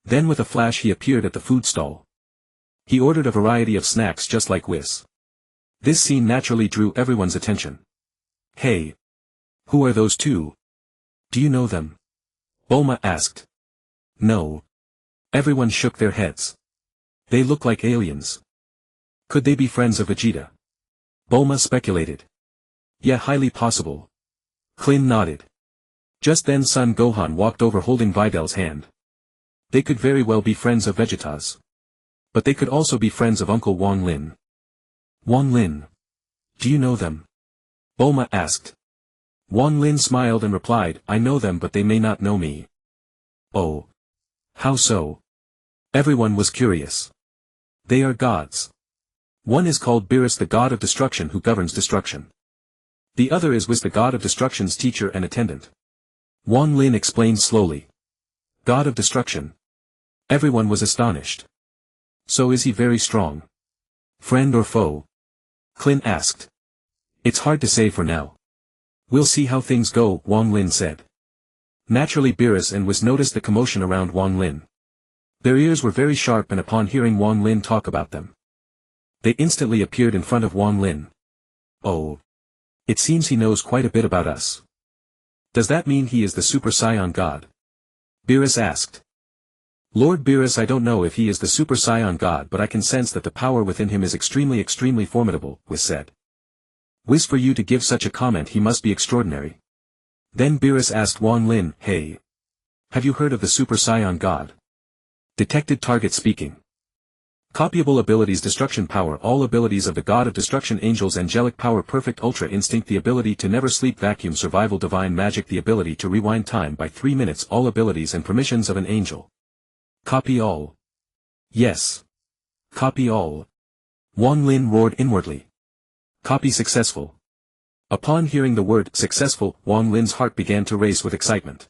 Then with a flash he appeared at the food stall. He ordered a variety of snacks just like Whis. This scene naturally drew everyone's attention. Hey. Who are those two? Do you know them? Bulma asked. No. Everyone shook their heads. They look like aliens. Could they be friends of Vegeta? Bulma speculated. Yeah, highly possible. Klin nodded. Just then Son Gohan walked over holding Vidal's hand. They could very well be friends of Vegeta's. But they could also be friends of Uncle Wang Lin. Wang Lin. Do you know them? Bulma asked. Wang Lin smiled and replied, I know them, but they may not know me. Oh. How so? Everyone was curious. They are gods. One is called Beerus, the god of destruction who governs destruction. The other is Whis, the god of destruction's teacher and attendant. Wang Lin explained slowly. God of destruction. Everyone was astonished. So is he very strong? Friend or foe? Klin asked. It's hard to say for now. We'll see how things go, Wang Lin said. Naturally Beerus and Whis noticed the commotion around Wang Lin. Their ears were very sharp, and upon hearing Wang Lin talk about them, they instantly appeared in front of Wang Lin. Oh. It seems he knows quite a bit about us. Does that mean he is the Super Saiyan God? Beerus asked. Lord Beerus, I don't know if he is the Super Saiyan God, but I can sense that the power within him is extremely formidable, Whis said. Whis, for you to give such a comment, he must be extraordinary. Then Beerus asked Wang Lin, hey. Have you heard of the Super Saiyan God? Detected target speaking. Copyable abilities: destruction power, all abilities of the god of destruction, angels, angelic power, perfect ultra instinct, the ability to never sleep, vacuum, survival, divine magic, the ability to rewind time by 3 minutes, all abilities and permissions of an angel. Copy all. Yes. Copy all. Wang Lin roared inwardly. Copy successful. Upon hearing the word successful, Wang Lin's heart began to race with excitement.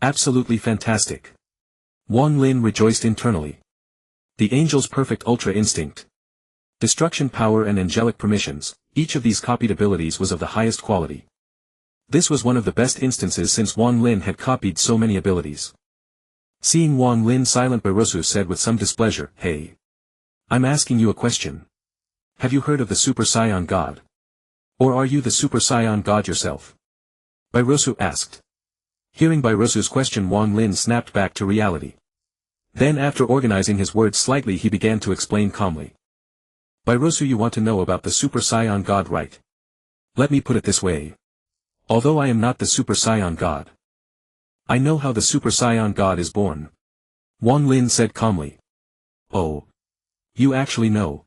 Absolutely fantastic. Wang Lin rejoiced internally. The angel's perfect ultra instinct, destruction power and angelic permissions, each of these copied abilities was of the highest quality. This was one of the best instances since Wang Lin had copied so many abilities. Seeing Wang Lin silent, Beerus said with some displeasure, hey. I'm asking you a question. Have you heard of the Super Saiyan God? Or are you the Super Saiyan God yourself? Bairosu asked. Hearing Bairosu's question, Wang Lin snapped back to reality. Then after organizing his words slightly, he began to explain calmly. Bairosu, you want to know about the Super Saiyan God, right? Let me put it this way. Although I am not the Super Saiyan God, I know how the Super Saiyan God is born. Wang Lin said calmly. Oh. You actually know.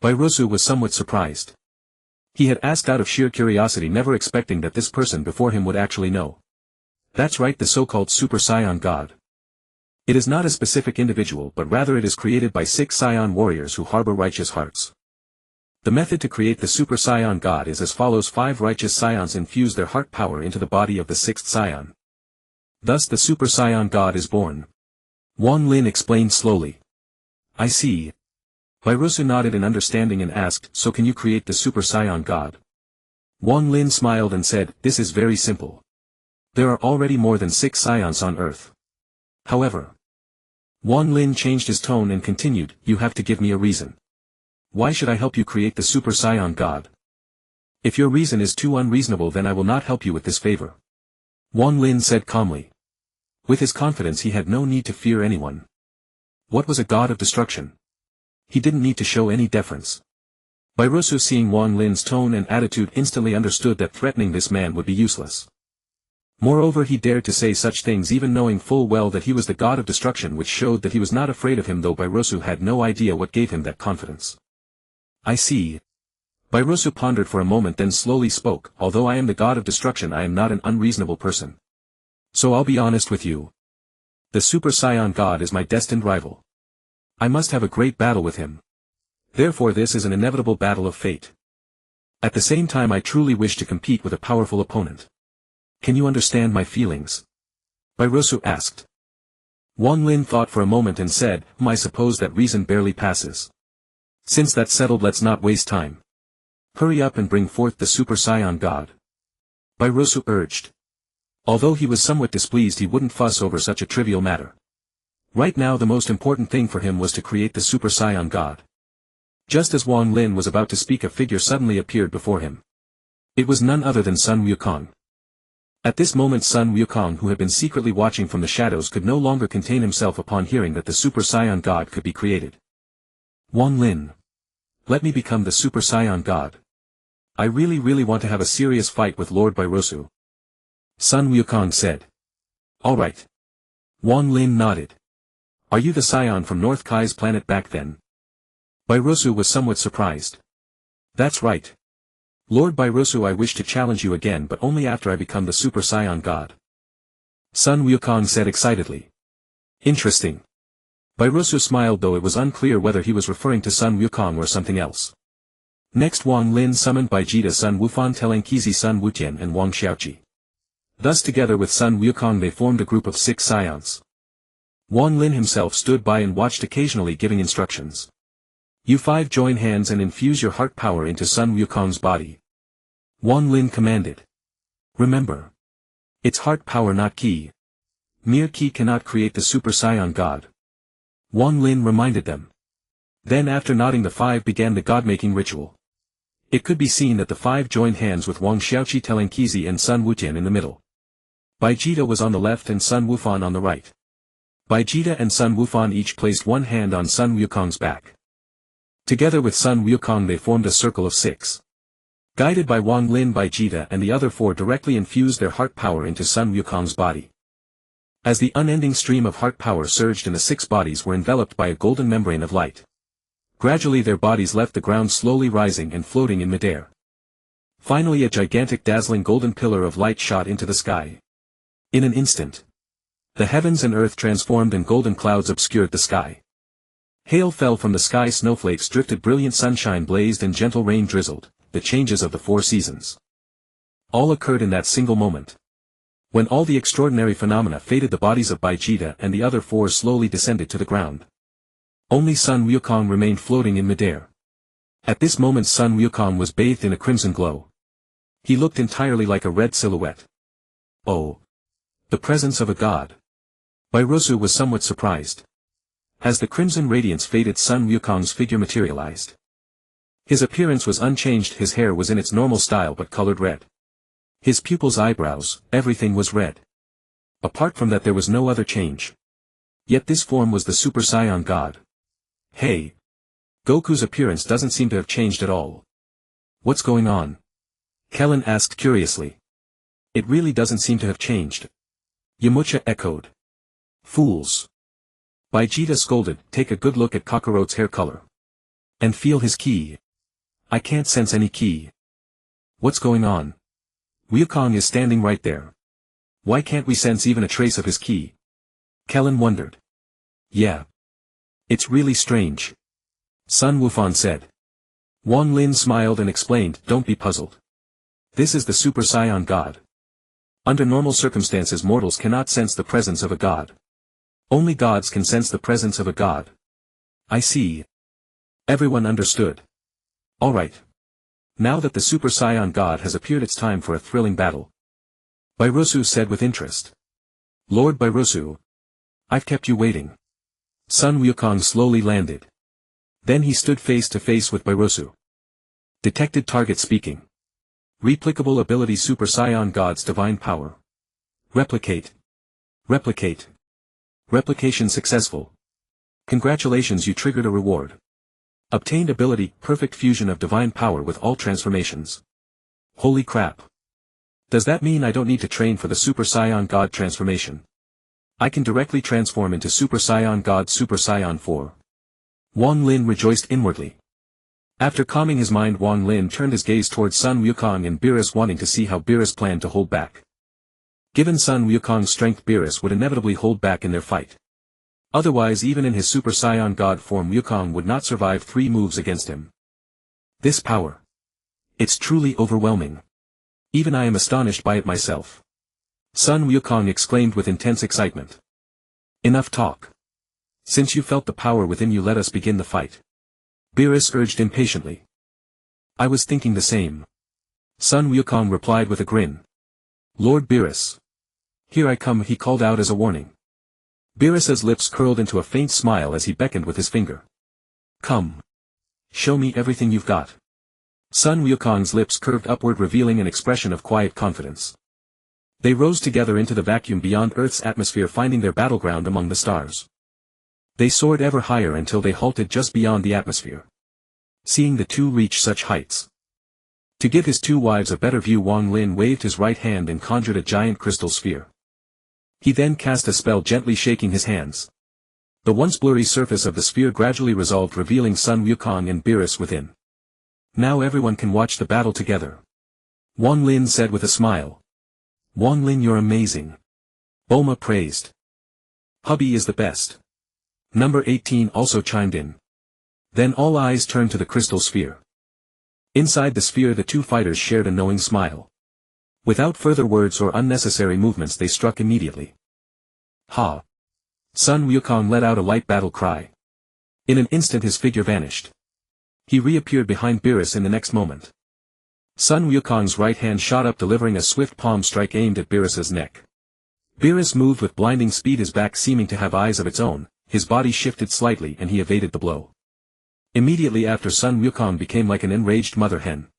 Bairosu was somewhat surprised. He had asked out of sheer curiosity, never expecting that this person before him would actually know. That's right, the so-called Super Saiyan God. It is not a specific individual, but rather it is created by 6 Saiyan warriors who harbor righteous hearts. The method to create the Super Saiyan God is as follows: 5 righteous Saiyans infuse their heart power into the body of the 6th Saiyan. Thus the Super Saiyan God is born. Wang Lin explained slowly. I see. Bairosu nodded in understanding and asked, so can you create the Super Saiyan God? Wang Lin smiled and said, this is very simple. There are already more than 6 Saiyans on Earth. However, Wang Lin changed his tone and continued, you have to give me a reason. Why should I help you create the Super Saiyan God? If your reason is too unreasonable, then I will not help you with this favor. Wang Lin said calmly. With his confidence, he had no need to fear anyone. What was a god of destruction? He didn't need to show any deference. Bairosu, seeing Wang Lin's tone and attitude, instantly understood that threatening this man would be useless. Moreover, he dared to say such things even knowing full well that he was the god of destruction, which showed that he was not afraid of him, though Bairosu had no idea what gave him that confidence. I see. Bairosu pondered for a moment, then slowly spoke, although I am the god of destruction, I am not an unreasonable person. So I'll be honest with you. The Super Saiyan God is my destined rival. I must have a great battle with him. Therefore this is an inevitable battle of fate. At the same time, I truly wish to compete with a powerful opponent. Can you understand my feelings? Bairosu asked. Wang Lin thought for a moment and said, I suppose that reason barely passes. Since that's settled, let's not waste time. Hurry up and bring forth the Super Saiyan God. Bairosu urged. Although he was somewhat displeased, he wouldn't fuss over such a trivial matter. Right now the most important thing for him was to create the Super Saiyan God. Just as Wang Lin was about to speak, a figure suddenly appeared before him. It was none other than Sun Wukong. At this moment Sun Wukong, who had been secretly watching from the shadows, could no longer contain himself upon hearing that the Super Saiyan God could be created. Wang Lin. Let me become the Super Saiyan God. I really want to have a serious fight with Lord Bairosu. Sun Wukong said. Alright. Wang Lin nodded. Are you the Saiyan from North Kai's planet back then? Bairosu was somewhat surprised. That's right. Lord Bairosu, I wish to challenge you again, but only after I become the Super Saiyan God. Sun Wukong said excitedly. Interesting. Bairosu smiled, though it was unclear whether he was referring to Sun Wukong or something else. Next Wang Lin summoned Vegeta, Sun Wufan, Telengkizi, Sun Wutian and Wang Xiaoqi. Thus together with Sun Wukong they formed a group of 6 Saiyans. Wang Lin himself stood by and watched, occasionally giving instructions. You 5 join hands and infuse your heart power into Sun Wukong's body. Wang Lin commanded. Remember. It's heart power, not ki. Mere ki cannot create the Super Saiyan God. Wang Lin reminded them. Then after nodding, the 5 began the god-making ritual. It could be seen that the 5 joined hands with Wang Xiaoqi, Telengkizi and Sun Wutian in the middle. Vegeta was on the left and Sun Wufan on the right. Vegeta and Sun Wufan each placed one hand on Sun Wukong's back. Together with Sun Wukong they formed a circle of 6. Guided by Wang Lin, Vegeta and the other 4 directly infused their heart power into Sun Wukong's body. As the unending stream of heart power surged and the 6 bodies were enveloped by a golden membrane of light. Gradually their bodies left the ground, slowly rising and floating in midair. Finally a gigantic dazzling golden pillar of light shot into the sky. In an instant, the heavens and earth transformed and golden clouds obscured the sky. Hail fell from the sky, snowflakes drifted, brilliant sunshine blazed and gentle rain drizzled, the changes of the 4 seasons. All occurred in that single moment. When all the extraordinary phenomena faded, the bodies of Vegeta and the other 4 slowly descended to the ground. Only Sun Wukong remained floating in midair. At this moment Sun Wukong was bathed in a crimson glow. He looked entirely like a red silhouette. Oh! The presence of a god. Bairosu was somewhat surprised. As the crimson radiance faded, Sun Wukong's figure materialized. His appearance was unchanged. His hair was in its normal style but colored red. His pupils, eyebrows, everything was red. Apart from that there was no other change. Yet this form was the Super Saiyan God. Hey! Goku's appearance doesn't seem to have changed at all. What's going on? Kellen asked curiously. It really doesn't seem to have changed. Yamcha echoed. Fools! Vegeta scolded. Take a good look at Kakarot's hair color. And feel his ki. I can't sense any ki. What's going on? Wukong is standing right there. Why can't we sense even a trace of his ki? Kellen wondered. Yeah. It's really strange. Sun Wukong said. Wang Lin smiled and explained, don't be puzzled. This is the Super Saiyan God. Under normal circumstances mortals cannot sense the presence of a god. Only gods can sense the presence of a god. I see. Everyone understood. Alright. Now that the Super Saiyan God has appeared, it's time for a thrilling battle. Bairosu said with interest. Lord Bairosu. I've kept you waiting. Sun Wukong slowly landed. Then he stood face to face with Bairosu. Detected target speaking. Replicable ability Super Saiyan God's divine power. Replicate. Replicate. Replication successful. Congratulations, you triggered a reward. Obtained ability, perfect fusion of divine power with all transformations. Holy crap. Does that mean I don't need to train for the Super Saiyan God transformation? I can directly transform into Super Saiyan God Super Saiyan 4. Wang Lin rejoiced inwardly. After calming his mind, Wang Lin turned his gaze towards Sun Wukong and Beerus, wanting to see how Beerus planned to hold back. Given Sun Wukong's strength, Beerus would inevitably hold back in their fight. Otherwise, even in his Super Saiyan God form, Wukong would not survive 3 moves against him. This power. It's truly overwhelming. Even I am astonished by it myself. Sun Wukong exclaimed with intense excitement. Enough talk. Since you felt the power within you, let us begin the fight. Beerus urged impatiently. I was thinking the same. Sun Wukong replied with a grin. Lord Beerus. Here I come, he called out as a warning. Beerus's lips curled into a faint smile as he beckoned with his finger. Come. Show me everything you've got. Sun Wukong's lips curved upward, revealing an expression of quiet confidence. They rose together into the vacuum beyond Earth's atmosphere, finding their battleground among the stars. They soared ever higher until they halted just beyond the atmosphere. Seeing the two reach such heights. To give his 2 wives a better view, Wang Lin waved his right hand and conjured a giant crystal sphere. He then cast a spell, gently shaking his hands. The once blurry surface of the sphere gradually resolved, revealing Sun Wukong and Beerus within. Now everyone can watch the battle together. Wang Lin said with a smile. Wang Lin, you're amazing. Bulma praised. Hubby is the best. Number 18 also chimed in. Then all eyes turned to the crystal sphere. Inside the sphere, the 2 fighters shared a knowing smile. Without further words or unnecessary movements, they struck immediately. Ha! Sun Wukong let out a light battle cry. In an instant his figure vanished. He reappeared behind Beerus in the next moment. Sun Wukong's right hand shot up, delivering a swift palm strike aimed at Beerus's neck. Beerus moved with blinding speed, his back seeming to have eyes of its own, his body shifted slightly and he evaded the blow. Immediately after, Sun Wukong became like an enraged mother hen.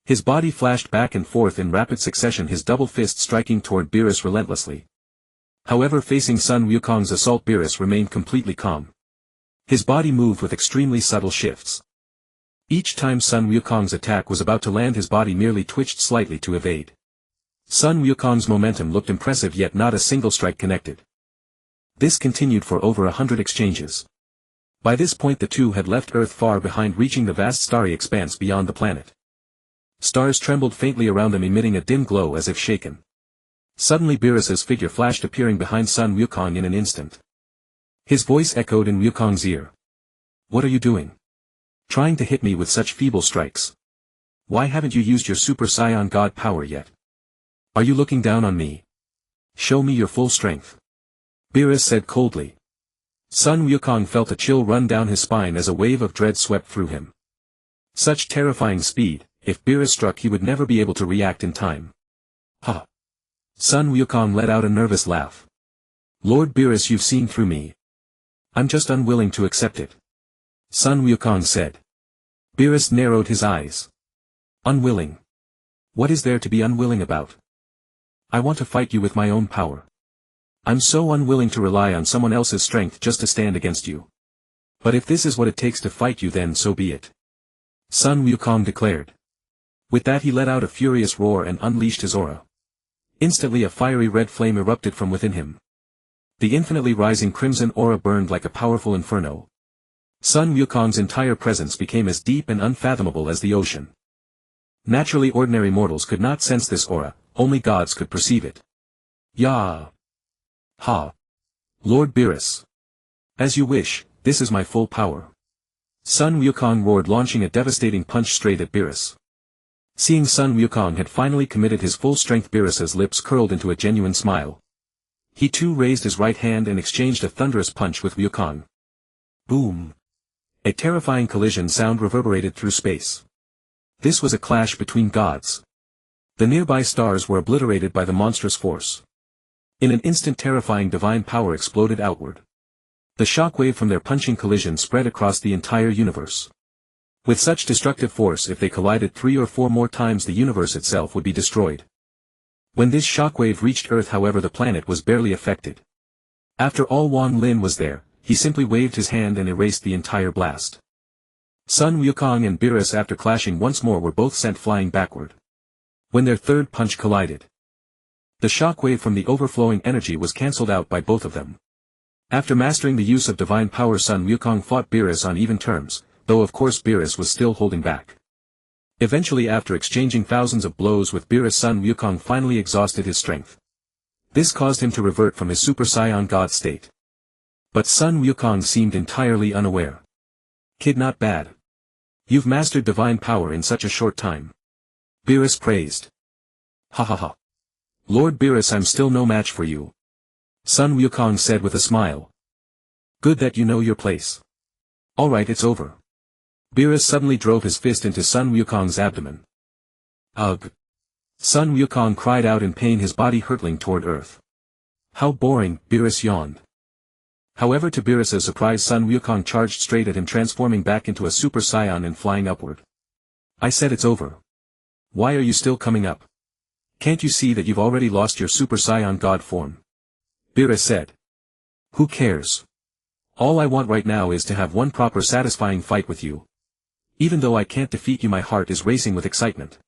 His body flashed back and forth in rapid succession, his double fist striking toward Beerus relentlessly. However, facing Sun Wukong's assault, Beerus remained completely calm. His body moved with extremely subtle shifts. Each time Sun Wukong's attack was about to land, his body merely twitched slightly to evade. Sun Wukong's momentum looked impressive, yet not a single strike connected. This continued for over 100 exchanges. By this point the two had left Earth far behind, reaching the vast starry expanse beyond the planet. Stars trembled faintly around them, emitting a dim glow as if shaken. Suddenly Beerus's figure flashed, appearing behind Sun Wukong in an instant. His voice echoed in Wukong's ear. What are you doing? Trying to hit me with such feeble strikes? Why haven't you used your Super Saiyan God power yet? Are you looking down on me? Show me your full strength. Beerus said coldly. Sun Wukong felt a chill run down his spine as a wave of dread swept through him. Such terrifying speed, if Beerus struck he would never be able to react in time. Ha! Sun Wukong let out a nervous laugh. Lord Beerus, you've seen through me. I'm just unwilling to accept it. Sun Wukong said. Beerus narrowed his eyes. Unwilling? What is there to be unwilling about? I want to fight you with my own power. I'm so unwilling to rely on someone else's strength just to stand against you. But if this is what it takes to fight you, then so be it. Sun Wukong declared. With that he let out a furious roar and unleashed his aura. Instantly a fiery red flame erupted from within him. The infinitely rising crimson aura burned like a powerful inferno. Sun Wukong's entire presence became as deep and unfathomable as the ocean. Naturally ordinary mortals could not sense this aura, only gods could perceive it. Yah! Ha! Lord Beerus! As you wish, this is my full power. Sun Wukong roared, launching a devastating punch straight at Beerus. Seeing Sun Wukong had finally committed his full strength, Beerus's lips curled into a genuine smile. He too raised his right hand and exchanged a thunderous punch with Wukong. Boom! A terrifying collision sound reverberated through space. This was a clash between gods. The nearby stars were obliterated by the monstrous force. In an instant terrifying divine power exploded outward. The shockwave from their punching collision spread across the entire universe. With such destructive force, if they collided 3 or 4 more times, the universe itself would be destroyed. When this shockwave reached Earth, however, the planet was barely affected. After all, Wang Lin was there. He simply waved his hand and erased the entire blast. Sun Wukong and Beerus, after clashing once more, were both sent flying backward. When their third punch collided, the shockwave from the overflowing energy was cancelled out by both of them. After mastering the use of divine power, Sun Wukong fought Beerus on even terms, though of course Beerus was still holding back. Eventually, after exchanging thousands of blows with Beerus, Sun Wukong finally exhausted his strength. This caused him to revert from his Super Saiyan God state. But Sun Wukong seemed entirely unaware. Kid, not bad. You've mastered divine power in such a short time. Beerus praised. Ha ha ha. Lord Beerus, I'm still no match for you. Sun Wukong said with a smile. Good that you know your place. Alright, it's over. Beerus suddenly drove his fist into Sun Wukong's abdomen. Ugh. Sun Wukong cried out in pain, his body hurtling toward earth. How boring, Beerus yawned. However, to Beerus's surprise, Sun Wukong charged straight at him, transforming back into a Super Saiyan and flying upward. I said it's over. Why are you still coming up? Can't you see that you've already lost your Super Saiyan God form? Beerus said. Who cares? All I want right now is to have one proper satisfying fight with you. Even though I can't defeat you, my heart is racing with excitement.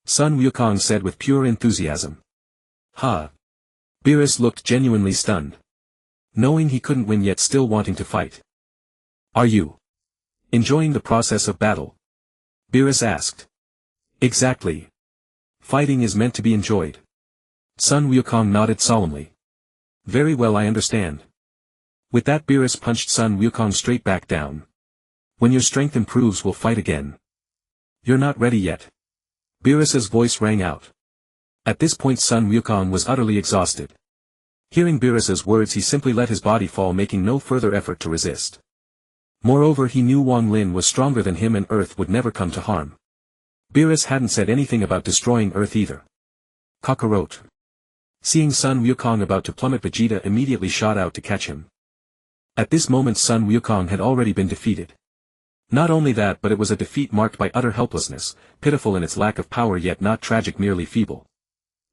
Sun Wukong said with pure enthusiasm. Ha! Beerus looked genuinely stunned. Knowing he couldn't win yet still wanting to fight. Are you enjoying the process of battle? Beerus asked. Exactly. Fighting is meant to be enjoyed. Sun Wukong nodded solemnly. Very well, I understand. With that, Beerus punched Sun Wukong straight back down. When your strength improves, we'll fight again. You're not ready yet. Beerus's voice rang out. At this point, Sun Wukong was utterly exhausted. Hearing Beerus's words, he simply let his body fall, making no further effort to resist. Moreover, he knew Wang Lin was stronger than him and Earth would never come to harm. Beerus hadn't said anything about destroying Earth either. Kakarot. Seeing Sun Wukong about to plummet, Vegeta immediately shot out to catch him. At this moment, Sun Wukong had already been defeated. Not only that, but it was a defeat marked by utter helplessness, pitiful in its lack of power yet not tragic, merely feeble.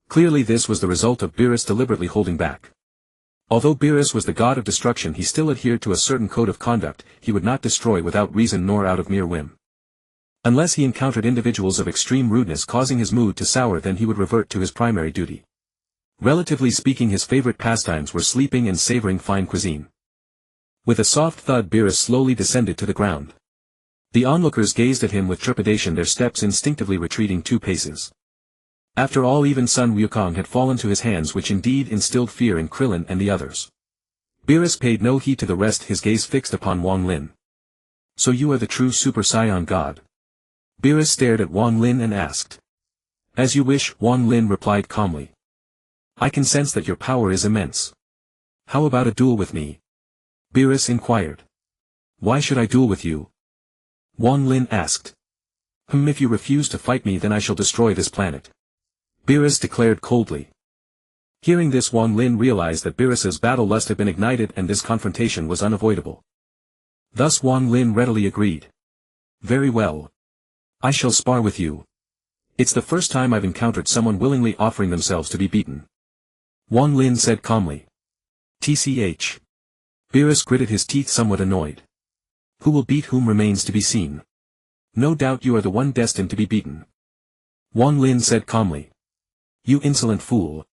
Clearly this was the result of Beerus deliberately holding back. Although Beerus was the god of destruction, he still adhered to a certain code of conduct. He would not destroy without reason nor out of mere whim. Unless he encountered individuals of extreme rudeness causing his mood to sour, then he would revert to his primary duty. Relatively speaking, his favorite pastimes were sleeping and savoring fine cuisine. With a soft thud, Beerus slowly descended to the ground. The onlookers gazed at him with trepidation, their steps instinctively retreating 2 paces. After all, even Sun Wukong had fallen to his hands, which indeed instilled fear in Krillin and the others. Beerus paid no heed to the rest, his gaze fixed upon Wang Lin. So you are the true Super Saiyan God? Beerus stared at Wang Lin and asked. As you wish, Wang Lin replied calmly. I can sense that your power is immense. How about a duel with me? Beerus inquired. Why should I duel with you? Wang Lin asked. If you refuse to fight me, then I shall destroy this planet. Beerus declared coldly. Hearing this, Wang Lin realized that Beerus's battle lust had been ignited and this confrontation was unavoidable. Thus Wang Lin readily agreed. Very well. I shall spar with you. It's the first time I've encountered someone willingly offering themselves to be beaten. Wang Lin said calmly. TCH. Beerus gritted his teeth, somewhat annoyed. Who will beat whom remains to be seen. No doubt you are the one destined to be beaten. Wang Lin said calmly. You insolent fool.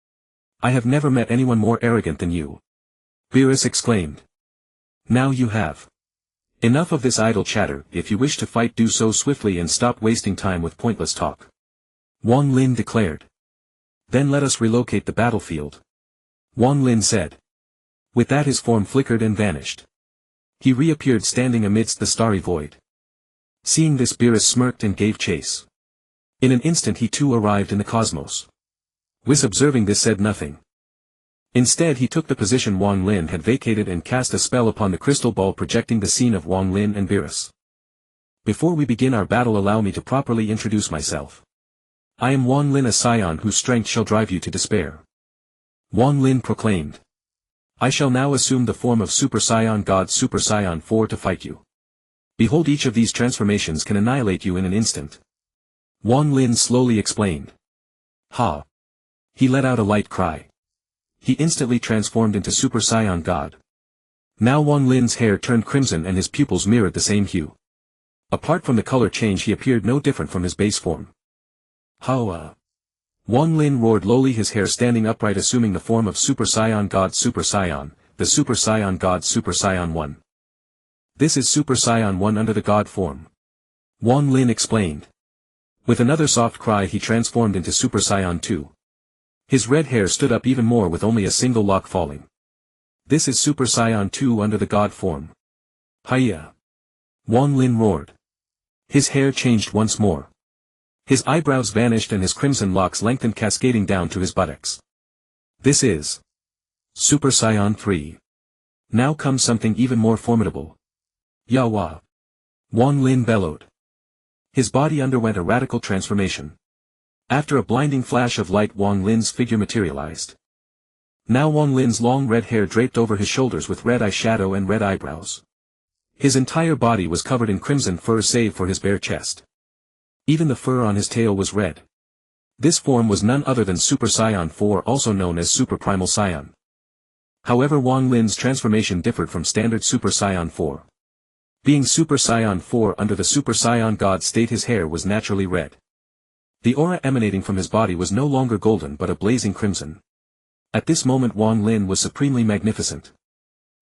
I have never met anyone more arrogant than you. Beerus exclaimed. Now you have. Enough of this idle chatter. If you wish to fight, do so swiftly and stop wasting time with pointless talk. Wang Lin declared. Then let us relocate the battlefield. Wang Lin said. With that his form flickered and vanished. He reappeared standing amidst the starry void. Seeing this, Beerus smirked and gave chase. In an instant he too arrived in the cosmos. Whis, observing this, said nothing. Instead he took the position Wang Lin had vacated and cast a spell upon the crystal ball projecting the scene of Wang Lin and Beerus. Before we begin our battle, allow me to properly introduce myself. I am Wang Lin, a Saiyan whose strength shall drive you to despair. Wang Lin proclaimed. I shall now assume the form of Super Saiyan God Super Saiyan 4 to fight you. Behold, each of these transformations can annihilate you in an instant. Wang Lin slowly explained. Ha! He let out a light cry. He instantly transformed into Super Saiyan God. Now Wang Lin's hair turned crimson and his pupils mirrored the same hue. Apart from the color change, he appeared no different from his base form. How? Wang Lin roared lowly, his hair standing upright, assuming the form of Super Saiyan God Super Saiyan, the Super Saiyan God Super Saiyan 1. This is Super Saiyan 1 under the God form. Wang Lin explained. With another soft cry he transformed into Super Saiyan 2. His red hair stood up even more with only a single lock falling. This is Super Saiyan 2 under the God form. Hiya! Wang Lin roared. His hair changed once more. His eyebrows vanished and his crimson locks lengthened, cascading down to his buttocks. This is Super Saiyan 3. Now comes something even more formidable. Yawa! Wang Lin bellowed. His body underwent a radical transformation. After a blinding flash of light, Wang Lin's figure materialized. Now Wang Lin's long red hair draped over his shoulders with red eyeshadow and red eyebrows. His entire body was covered in crimson fur save for his bare chest. Even the fur on his tail was red. This form was none other than Super Saiyan 4, also known as Super Primal Saiyan. However, Wang Lin's transformation differed from standard Super Saiyan 4. Being Super Saiyan 4 under the Super Saiyan God state, his hair was naturally red. The aura emanating from his body was no longer golden but a blazing crimson. At this moment Wang Lin was supremely magnificent.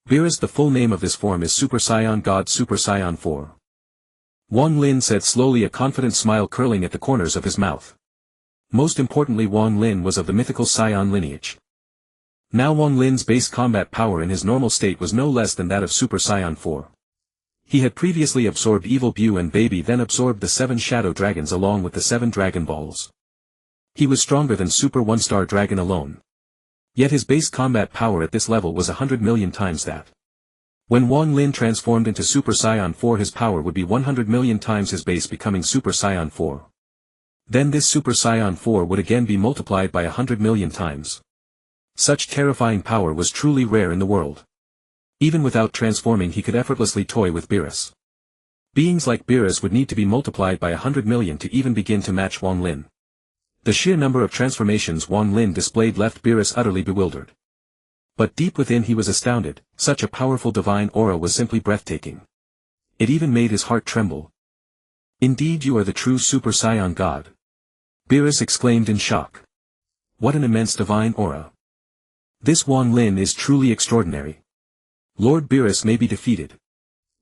Beerus, the full name of this form is Super Saiyan God Super Saiyan 4. Wang Lin said slowly, a confident smile curling at the corners of his mouth. Most importantly, Wang Lin was of the Mythical Saiyan lineage. Now Wang Lin's base combat power in his normal state was no less than that of Super Saiyan 4. He had previously absorbed Evil Bu and Baby, then absorbed the 7 Shadow Dragons along with the 7 Dragon Balls. He was stronger than Super 1-Star Dragon alone. Yet his base combat power at this level was 100 million times that. When Wang Lin transformed into Super Saiyan 4, his power would be 100 million times his base, becoming Super Saiyan 4. Then this Super Saiyan 4 would again be multiplied by 100 million times. Such terrifying power was truly rare in the world. Even without transforming he could effortlessly toy with Beerus. Beings like Beerus would need to be multiplied by 100 million to even begin to match Wang Lin. The sheer number of transformations Wang Lin displayed left Beerus utterly bewildered. But deep within he was astounded, such a powerful divine aura was simply breathtaking. It even made his heart tremble. Indeed, you are the true Super Saiyan God. Beerus exclaimed in shock. What an immense divine aura. This Wang Lin is truly extraordinary. Lord Beerus may be defeated.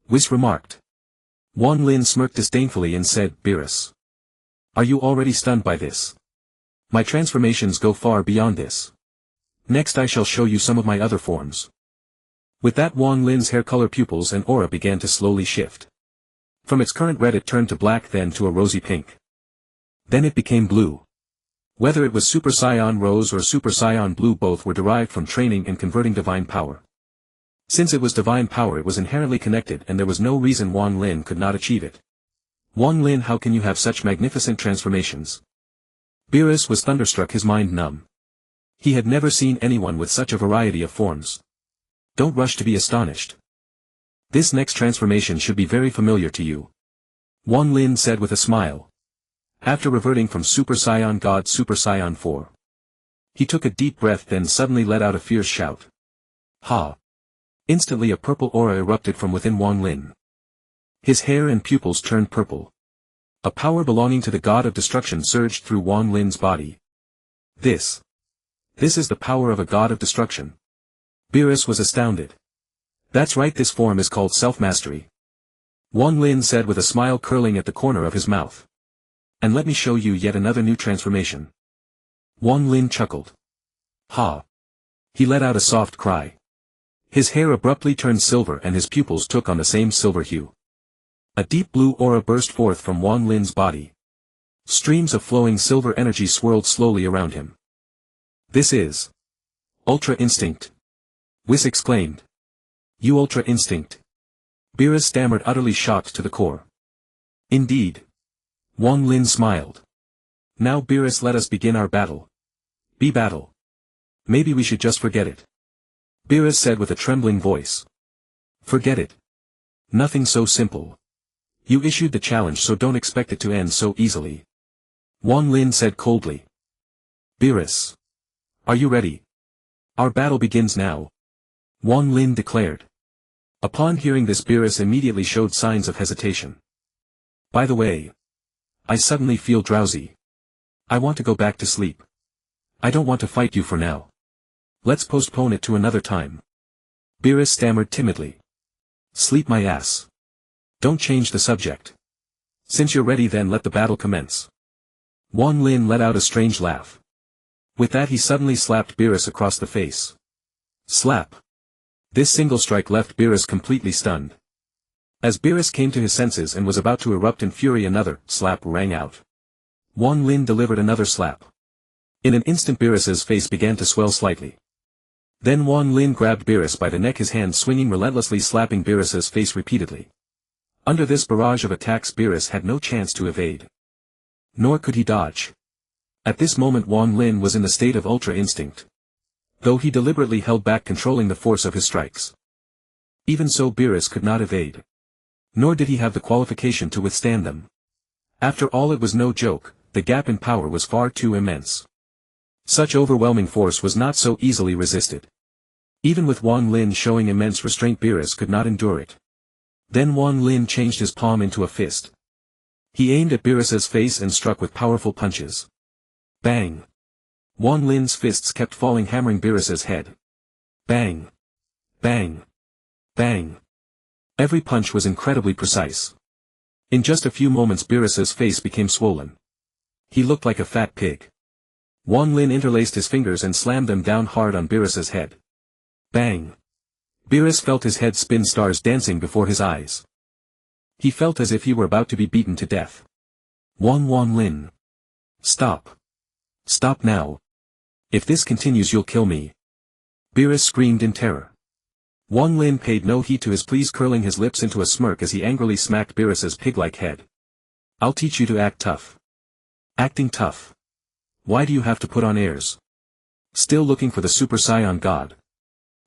Whis remarked. Wang Lin smirked disdainfully and said, Beerus. Are you already stunned by this? My transformations go far beyond this. Next I shall show you some of my other forms. With that, Wang Lin's hair color, pupils and aura began to slowly shift. From its current red it turned to black, then to a rosy pink. Then it became blue. Whether it was Super Saiyan Rose or Super Saiyan Blue, both were derived from training and converting divine power. Since it was divine power, it was inherently connected and there was no reason Wang Lin could not achieve it. Wang Lin, how can you have such magnificent transformations? Beerus was thunderstruck, his mind numb. He had never seen anyone with such a variety of forms. Don't rush to be astonished. This next transformation should be very familiar to you. Wang Lin said with a smile. After reverting from Super Saiyan God Super Saiyan 4. He took a deep breath, then suddenly let out a fierce shout. Ha! Instantly a purple aura erupted from within Wang Lin. His hair and pupils turned purple. A power belonging to the god of destruction surged through Wang Lin's body. This is the power of a god of destruction. Beerus was astounded. That's right, this form is called self-mastery. Wang Lin said with a smile curling at the corner of his mouth. And let me show you yet another new transformation. Wang Lin chuckled. Ha! He let out a soft cry. His hair abruptly turned silver and his pupils took on the same silver hue. A deep blue aura burst forth from Wang Lin's body. Streams of flowing silver energy swirled slowly around him. This is Ultra Instinct. Whis exclaimed. You Ultra Instinct. Beerus stammered, utterly shocked to the core. Indeed. Wang Lin smiled. Now Beerus, let us begin our battle. Battle. Maybe we should just forget it. Beerus said with a trembling voice. Forget it. Nothing so simple. You issued the challenge, so don't expect it to end so easily. Wang Lin said coldly. Beerus. Are you ready? Our battle begins now. Wang Lin declared. Upon hearing this, Beerus immediately showed signs of hesitation. By the way, I suddenly feel drowsy. I want to go back to sleep. I don't want to fight you for now. Let's postpone it to another time. Beerus stammered timidly. Sleep my ass. Don't change the subject. Since you're ready, then let the battle commence. Wang Lin let out a strange laugh. With that he suddenly slapped Beerus across the face. Slap. This single strike left Beerus completely stunned. As Beerus came to his senses and was about to erupt in fury, another slap rang out. Wang Lin delivered another slap. In an instant Beerus's face began to swell slightly. Then Wang Lin grabbed Beerus by the neck, his hand swinging relentlessly, slapping Beerus's face repeatedly. Under this barrage of attacks, Beerus had no chance to evade. Nor could he dodge. At this moment Wang Lin was in the state of Ultra Instinct. Though he deliberately held back, controlling the force of his strikes. Even so, Beerus could not evade. Nor did he have the qualification to withstand them. After all, it was no joke, the gap in power was far too immense. Such overwhelming force was not so easily resisted. Even with Wang Lin showing immense restraint, Beerus could not endure it. Then Wang Lin changed his palm into a fist. He aimed at Beerus's face and struck with powerful punches. Bang! Wang Lin's fists kept falling, hammering Beerus's head. Bang! Bang! Bang! Every punch was incredibly precise. In just a few moments Beerus's face became swollen. He looked like a fat pig. Wang Lin interlaced his fingers and slammed them down hard on Beerus's head. Bang! Beerus felt his head spin, stars dancing before his eyes. He felt as if he were about to be beaten to death. Wang Lin. Stop. Stop now. If this continues, you'll kill me. Beerus screamed in terror. Wang Lin paid no heed to his pleas, curling his lips into a smirk as he angrily smacked Beerus's pig-like head. I'll teach you to act tough. Acting tough. Why do you have to put on airs? Still looking for the Super Saiyan God?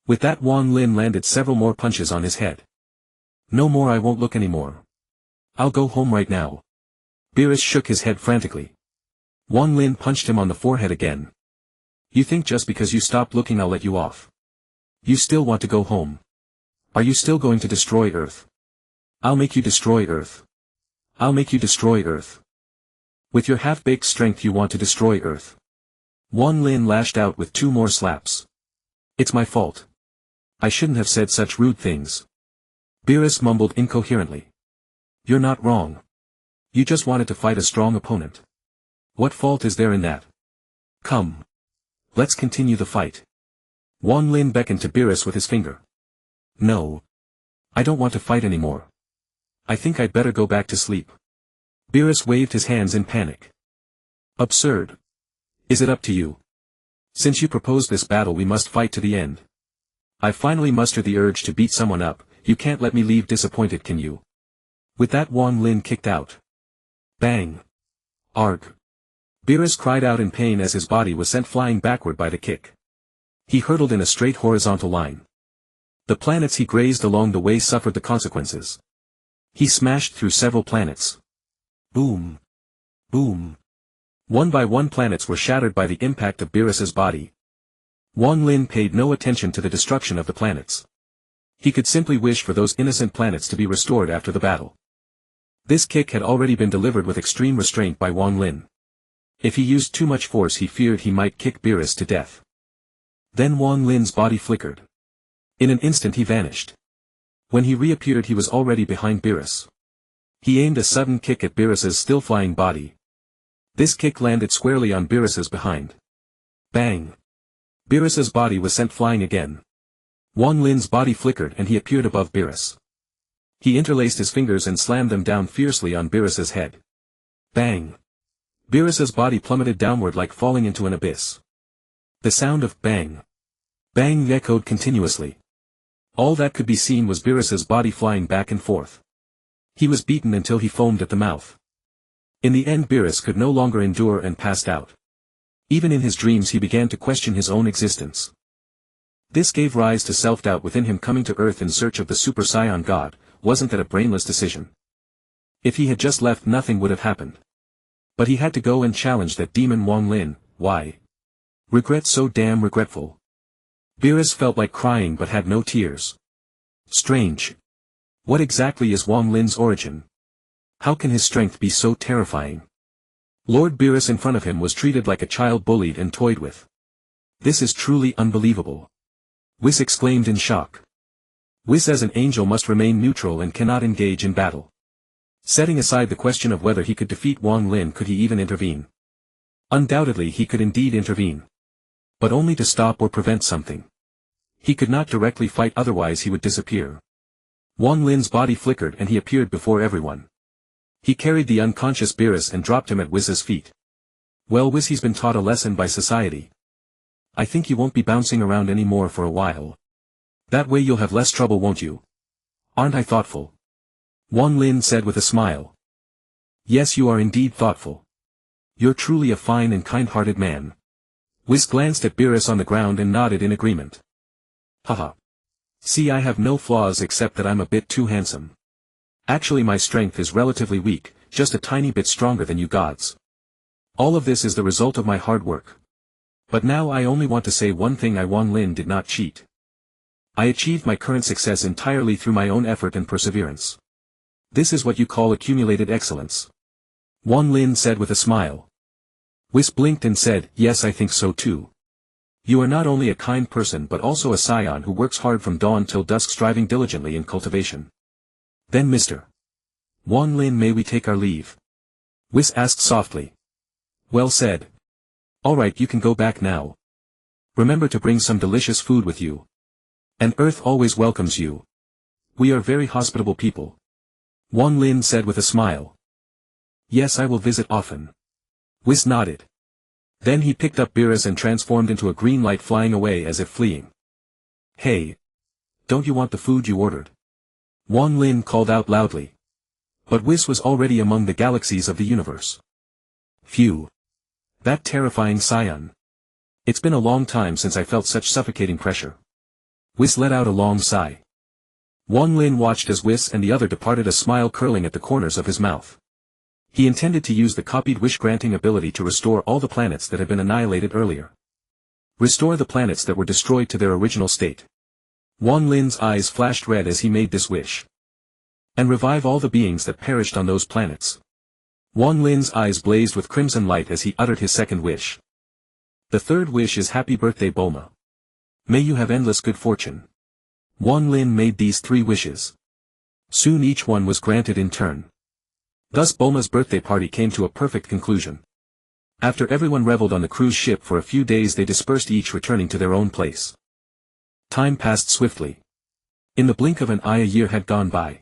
With that Wang Lin landed several more punches on his head. No more, I won't look anymore. I'll go home right now. Beerus shook his head frantically. Wang Lin punched him on the forehead again. You think just because you stopped looking I'll let you off? You still want to go home? Are you still going to destroy Earth? I'll make you destroy Earth. I'll make you destroy Earth. With your half-baked strength you want to destroy Earth. Wang Lin lashed out with 2 more slaps. It's my fault. I shouldn't have said such rude things. Beerus mumbled incoherently. You're not wrong. You just wanted to fight a strong opponent. What fault is there in that? Come. Let's continue the fight. Wang Lin beckoned to Beerus with his finger. No. I don't want to fight anymore. I think I'd better go back to sleep. Beerus waved his hands in panic. Absurd. Is it up to you? Since you proposed this battle, we must fight to the end. I finally mustered the urge to beat someone up. You can't let me leave disappointed, can you? With that Wang Lin kicked out. Bang. Arg. Beerus cried out in pain as his body was sent flying backward by the kick. He hurtled in a straight horizontal line. The planets he grazed along the way suffered the consequences. He smashed through several planets. Boom. Boom. One by one planets were shattered by the impact of Beerus's body. Wang Lin paid no attention to the destruction of the planets. He could simply wish for those innocent planets to be restored after the battle. This kick had already been delivered with extreme restraint by Wang Lin. If he used too much force he feared he might kick Beerus to death. Then Wang Lin's body flickered. In an instant he vanished. When he reappeared he was already behind Beerus. He aimed a sudden kick at Beerus's still flying body. This kick landed squarely on Beerus's behind. Bang! Beerus's body was sent flying again. Wang Lin's body flickered and he appeared above Beerus. He interlaced his fingers and slammed them down fiercely on Beerus's head. Bang! Beerus's body plummeted downward like falling into an abyss. The sound of bang! Bang echoed continuously. All that could be seen was Beerus's body flying back and forth. He was beaten until he foamed at the mouth. In the end Beerus could no longer endure and passed out. Even in his dreams he began to question his own existence. This gave rise to self-doubt within him. Coming to Earth in search of the Super Saiyan God, wasn't that a brainless decision? If he had just left nothing would have happened. But he had to go and challenge that demon Wang Lin. Why? Regret, so damn regretful. Beerus felt like crying but had no tears. Strange. What exactly is Wang Lin's origin? How can his strength be so terrifying? Lord Beerus in front of him was treated like a child, bullied and toyed with. This is truly unbelievable. Whis exclaimed in shock. Whis as an angel must remain neutral and cannot engage in battle. Setting aside the question of whether he could defeat Wang Lin, could he even intervene? Undoubtedly he could indeed intervene. But only to stop or prevent something. He could not directly fight, otherwise he would disappear. Wang Lin's body flickered and he appeared before everyone. He carried the unconscious Beerus and dropped him at Whis' feet. Well, Whis, he's been taught a lesson by society. I think you won't be bouncing around anymore for a while. That way you'll have less trouble, won't you? Aren't I thoughtful? Wang Lin said with a smile. Yes, you are indeed thoughtful. You're truly a fine and kind-hearted man. Whis glanced at Beerus on the ground and nodded in agreement. Haha. See, I have no flaws except that I'm a bit too handsome. Actually my strength is relatively weak, just a tiny bit stronger than you gods. All of this is the result of my hard work. But now I only want to say one thing: Wang Lin did not cheat. I achieved my current success entirely through my own effort and perseverance. This is what you call accumulated excellence. Wang Lin said with a smile. Whis blinked and said, yes, I think so too. You are not only a kind person but also a Saiyan who works hard from dawn till dusk, striving diligently in cultivation. Then Mr. Wang Lin, may we take our leave? Whis asked softly. Well said. Alright, you can go back now. Remember to bring some delicious food with you. And Earth always welcomes you. We are very hospitable people. Wang Lin said with a smile. Yes, I will visit often. Whis nodded. Then he picked up Beerus and transformed into a green light, flying away as if fleeing. Hey! Don't you want the food you ordered? Wang Lin called out loudly. But Whis was already among the galaxies of the universe. Phew! That terrifying Saiyan. It's been a long time since I felt such suffocating pressure. Whis let out a long sigh. Wang Lin watched as Whis and the other departed, a smile curling at the corners of his mouth. He intended to use the copied wish-granting ability to restore all the planets that had been annihilated earlier. Restore the planets that were destroyed to their original state. Wang Lin's eyes flashed red as he made this wish. And revive all the beings that perished on those planets. Wang Lin's eyes blazed with crimson light as he uttered his second wish. The third wish is Happy Birthday, Bulma. May you have endless good fortune. Wang Lin made these 3 wishes. Soon each one was granted in turn. Thus Bulma's birthday party came to a perfect conclusion. After everyone reveled on the cruise ship for a few days, they dispersed, each returning to their own place. Time passed swiftly. In the blink of an eye a year had gone by.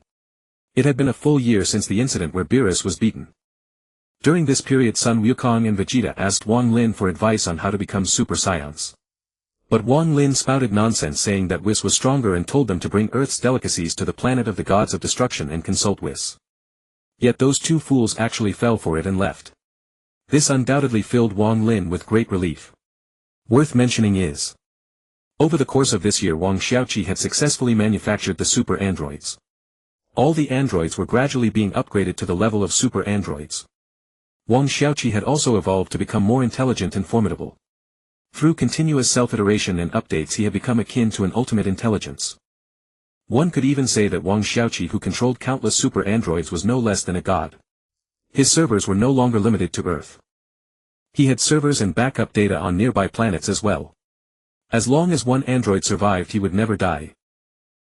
It had been a full year since the incident where Beerus was beaten. During this period Sun Wukong and Vegeta asked Wang Lin for advice on how to become Super Saiyans. But Wang Lin spouted nonsense, saying that Whis was stronger and told them to bring Earth's delicacies to the planet of the gods of destruction and consult Whis. Yet those 2 fools actually fell for it and left. This undoubtedly filled Wang Lin with great relief. Worth mentioning is, over the course of this year Wang Xiaoqi had successfully manufactured the super androids. All the androids were gradually being upgraded to the level of super androids. Wang Xiaoqi had also evolved to become more intelligent and formidable. Through continuous self-iteration and updates he had become akin to an ultimate intelligence. One could even say that Wang Xiaoqi, who controlled countless super androids, was no less than a god. His servers were no longer limited to Earth. He had servers and backup data on nearby planets as well. As long as one android survived he would never die.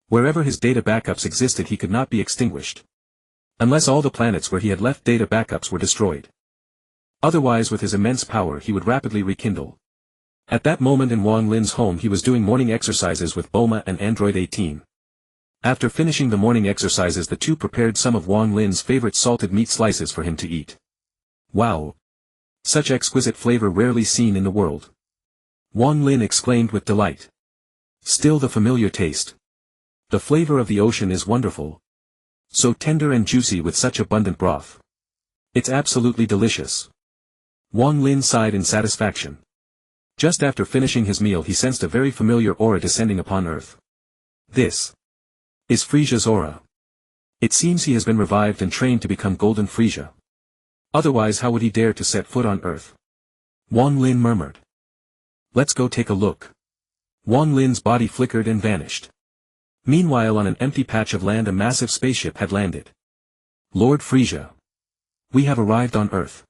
Wherever his data backups existed he could not be extinguished. Unless all the planets where he had left data backups were destroyed. Otherwise with his immense power he would rapidly rekindle. At that moment in Wang Lin's home he was doing morning exercises with Bulma and Android 18. After finishing the morning exercises the two prepared some of Wang Lin's favorite salted meat slices for him to eat. Wow! Such exquisite flavor rarely seen in the world. Wang Lin exclaimed with delight. Still the familiar taste. The flavor of the ocean is wonderful. So tender and juicy with such abundant broth. It's absolutely delicious. Wang Lin sighed in satisfaction. Just after finishing his meal he sensed a very familiar aura descending upon Earth. This is Frieza's aura. It seems he has been revived and trained to become Golden Frieza. Otherwise how would he dare to set foot on Earth? Wang Lin murmured. Let's go take a look. Wang Lin's body flickered and vanished. Meanwhile on an empty patch of land a massive spaceship had landed. Lord Frieza. We have arrived on Earth.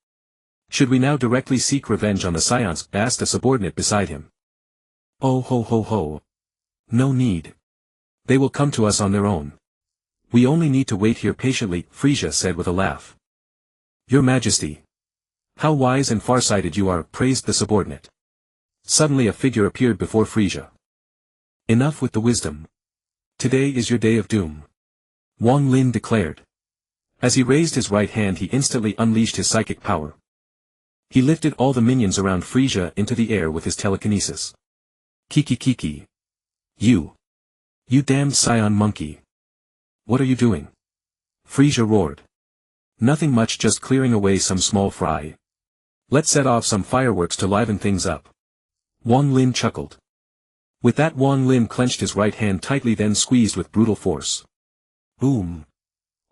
Should we now directly seek revenge on the Saiyans? Asked a subordinate beside him. Oh ho ho ho. No need. They will come to us on their own. We only need to wait here patiently, Frieza said with a laugh. Your Majesty. How wise and far-sighted you are, praised the subordinate. Suddenly a figure appeared before Frieza. Enough with the wisdom. Today is your day of doom. Wang Lin declared. As he raised his right hand he instantly unleashed his psychic power. He lifted all the minions around Frieza into the air with his telekinesis. Kiki. You damned Saiyan monkey. What are you doing? Frieza roared. Nothing much, just clearing away some small fry. Let's set off some fireworks to liven things up. Wang Lin chuckled. With that Wang Lin clenched his right hand tightly then squeezed with brutal force. Boom.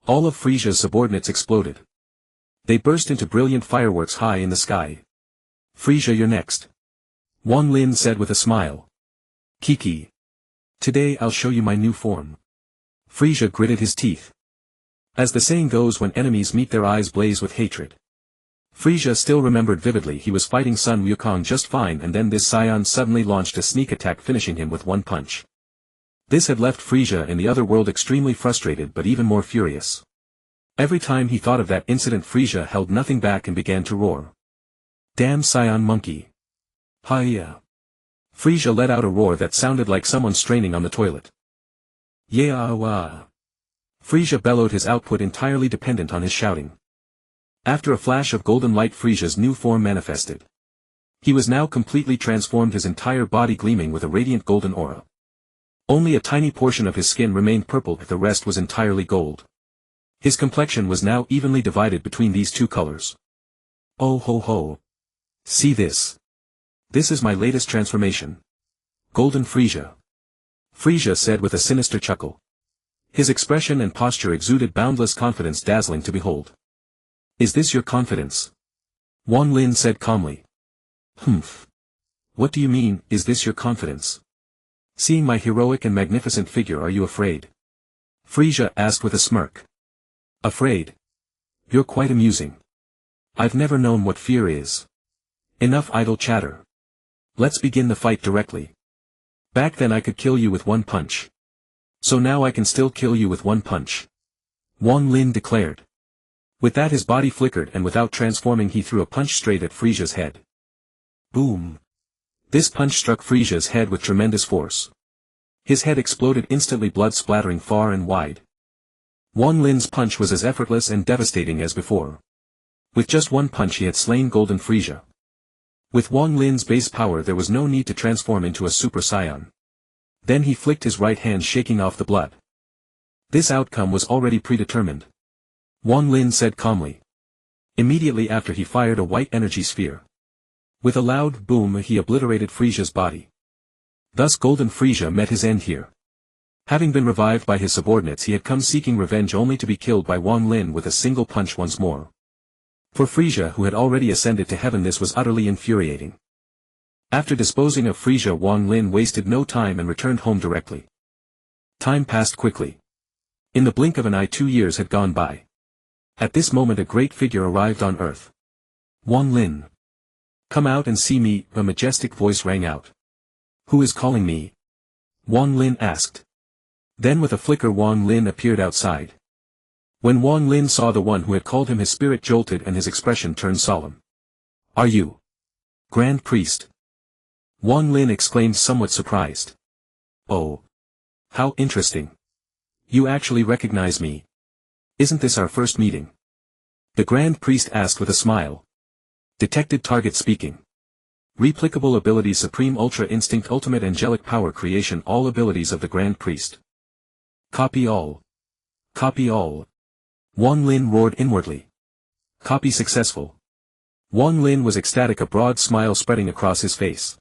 All of Frieza's subordinates exploded. They burst into brilliant fireworks high in the sky. Frieza, you're next. Wang Lin said with a smile. Kiki. Today I'll show you my new form. Frieza gritted his teeth. As the saying goes, when enemies meet their eyes blaze with hatred. Frieza still remembered vividly he was fighting Sun Wukong just fine and then this Saiyan suddenly launched a sneak attack finishing him with one punch. This had left Frieza in the other world extremely frustrated but even more furious. Every time he thought of that incident Frieza held nothing back and began to roar. Damn Saiyan monkey. Hi-ya. Frieza let out a roar that sounded like someone straining on the toilet. Yeah-wah. Frieza bellowed, his output entirely dependent on his shouting. After a flash of golden light Frieza's new form manifested. He was now completely transformed, his entire body gleaming with a radiant golden aura. Only a tiny portion of his skin remained purple, the rest was entirely gold. His complexion was now evenly divided between these two colors. Oh ho ho. See this. This is my latest transformation. Golden Frieza. Frieza said with a sinister chuckle. His expression and posture exuded boundless confidence, dazzling to behold. Is this your confidence? Wang Lin said calmly. Humph. What do you mean, is this your confidence? Seeing my heroic and magnificent figure, are you afraid? Frieza asked with a smirk. Afraid? You're quite amusing. I've never known what fear is. Enough idle chatter. Let's begin the fight directly. Back then I could kill you with one punch. So now I can still kill you with one punch. Wang Lin declared. With that his body flickered and without transforming he threw a punch straight at Frieza's head. Boom. This punch struck Frieza's head with tremendous force. His head exploded instantly, blood splattering far and wide. Wang Lin's punch was as effortless and devastating as before. With just one punch he had slain Golden Frieza. With Wang Lin's base power there was no need to transform into a Super Saiyan. Then he flicked his right hand, shaking off the blood. This outcome was already predetermined. Wang Lin said calmly. Immediately after he fired a white energy sphere. With a loud boom he obliterated Frieza's body. Thus Golden Frieza met his end here. Having been revived by his subordinates he had come seeking revenge only to be killed by Wang Lin with a single punch once more. For Frieza who had already ascended to heaven this was utterly infuriating. After disposing of Frieza Wang Lin wasted no time and returned home directly. Time passed quickly. In the blink of an eye 2 years had gone by. At this moment a great figure arrived on earth. Wang Lin. Come out and see me, a majestic voice rang out. Who is calling me? Wang Lin asked. Then with a flicker Wang Lin appeared outside. When Wang Lin saw the one who had called him his spirit jolted and his expression turned solemn. Are you? Grand Priest? Wang Lin exclaimed somewhat surprised. Oh. How interesting. You actually recognize me. Isn't this our first meeting? The Grand Priest asked with a smile. Detected target speaking. Replicable abilities Supreme Ultra Instinct Ultimate Angelic Power Creation all abilities of the Grand Priest. Copy all. Copy all. Wang Lin roared inwardly. Copy successful. Wang Lin was ecstatic, a broad smile spreading across his face.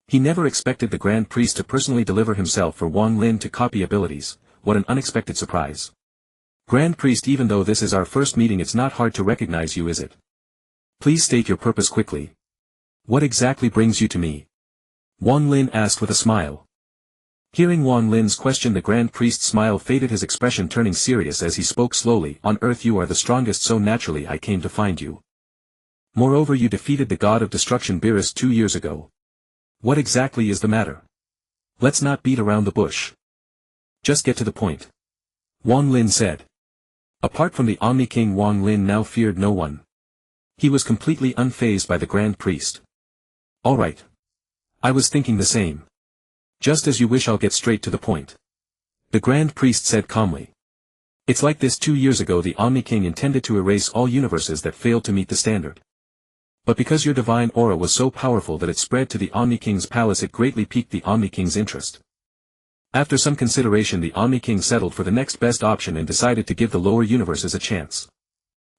He never expected the Grand Priest to personally deliver himself for Wang Lin to copy abilities. What an unexpected surprise. Grand Priest, even though this is our first meeting it's not hard to recognize you, is it? Please state your purpose quickly. What exactly brings you to me? Wang Lin asked with a smile. Hearing Wang Lin's question the Grand Priest's smile faded, his expression turning serious as he spoke slowly. On earth you are the strongest, so naturally I came to find you. Moreover you defeated the god of destruction Beerus 2 years ago. What exactly is the matter? Let's not beat around the bush. Just get to the point. Wang Lin said. Apart from the Omni King, Wang Lin now feared no one. He was completely unfazed by the Grand Priest. Alright. I was thinking the same. Just as you wish, I'll get straight to the point. The Grand Priest said calmly. It's like this: 2 years ago the Omni King intended to erase all universes that failed to meet the standard. But because your divine aura was so powerful that it spread to the Omni King's palace, it greatly piqued the Omni King's interest. After some consideration the Omni King settled for the next best option and decided to give the lower universes a chance.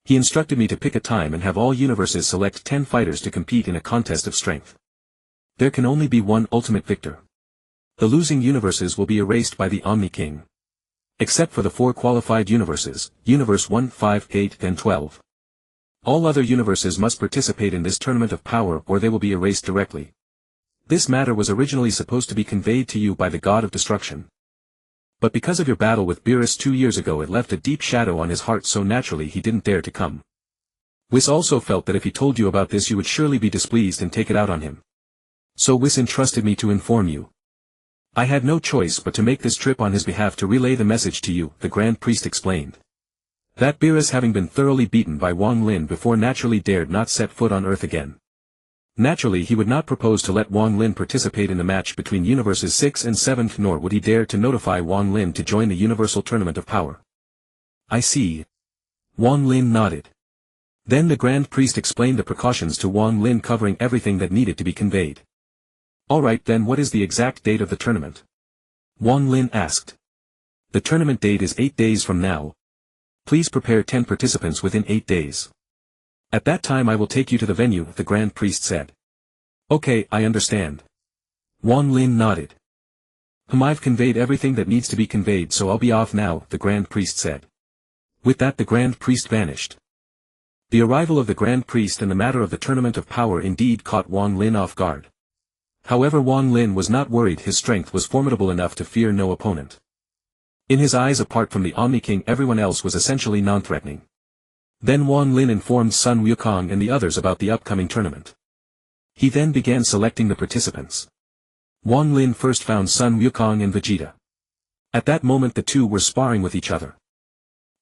He instructed me to pick a time and have all universes select 10 fighters to compete in a contest of strength. There can only be one ultimate victor. The losing universes will be erased by the Omni King. Except for the 4 qualified universes, Universe 1, 5, 8, and 12. All other universes must participate in this tournament of power or they will be erased directly. This matter was originally supposed to be conveyed to you by the God of Destruction. But because of your battle with Beerus 2 years ago it left a deep shadow on his heart, so naturally he didn't dare to come. Whis also felt that if he told you about this you would surely be displeased and take it out on him. So Whis entrusted me to inform you. I had no choice but to make this trip on his behalf to relay the message to you, the Grand Priest explained. That Beerus, having been thoroughly beaten by Wang Lin before, naturally dared not set foot on Earth again. Naturally he would not propose to let Wang Lin participate in the match between Universes 6 and 7, nor would he dare to notify Wang Lin to join the Universal Tournament of Power. I see. Wang Lin nodded. Then the Grand Priest explained the precautions to Wang Lin, covering everything that needed to be conveyed. Alright then, what is the exact date of the tournament? Wang Lin asked. The tournament date is 8 days from now. Please prepare 10 participants within 8 days. At that time I will take you to the venue, the Grand Priest said. Okay, I understand. Wang Lin nodded. I've conveyed everything that needs to be conveyed, so I'll be off now, the Grand Priest said. With that the Grand Priest vanished. The arrival of the Grand Priest and the matter of the Tournament of Power indeed caught Wang Lin off guard. However, Wang Lin was not worried, his strength was formidable enough to fear no opponent. In his eyes, apart from the Omni King, everyone else was essentially non-threatening. Then Wang Lin informed Sun Wukong and the others about the upcoming tournament. He then began selecting the participants. Wang Lin first found Sun Wukong and Vegeta. At that moment the two were sparring with each other.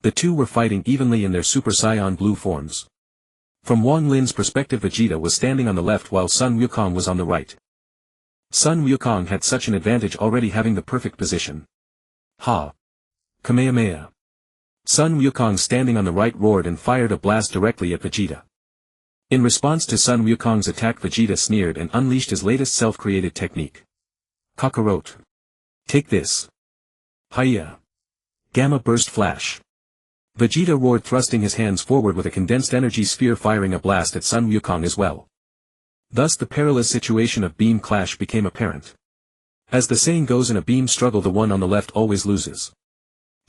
The two were fighting evenly in their Super Saiyan blue forms. From Wang Lin's perspective, Vegeta was standing on the left while Sun Wukong was on the right. Sun Wukong had such an advantage, already having the perfect position. Ha! Kamehameha! Sun Wukong, standing on the right, roared and fired a blast directly at Vegeta. In response to Sun Wukong's attack, Vegeta sneered and unleashed his latest self-created technique. Kakarot. Take this. Hiya! Gamma Burst Flash. Vegeta roared, thrusting his hands forward with a condensed energy sphere, firing a blast at Sun Wukong as well. Thus the perilous situation of beam clash became apparent. As the saying goes, in a beam struggle the one on the left always loses.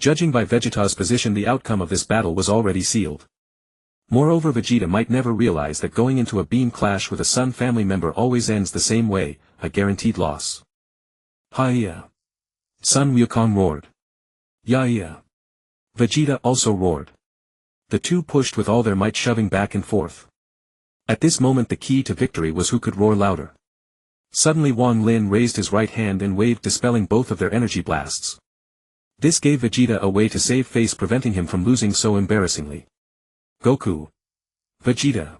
Judging by Vegeta's position, the outcome of this battle was already sealed. Moreover, Vegeta might never realize that going into a beam clash with a Sun family member always ends the same way, a guaranteed loss. Hi-ya! Sun Wukong roared. Ya-ya! Vegeta also roared. The two pushed with all their might, shoving back and forth. At this moment the key to victory was who could roar louder. Suddenly Wang Lin raised his right hand and waved, dispelling both of their energy blasts. This gave Vegeta a way to save face, preventing him from losing so embarrassingly. Goku. Vegeta.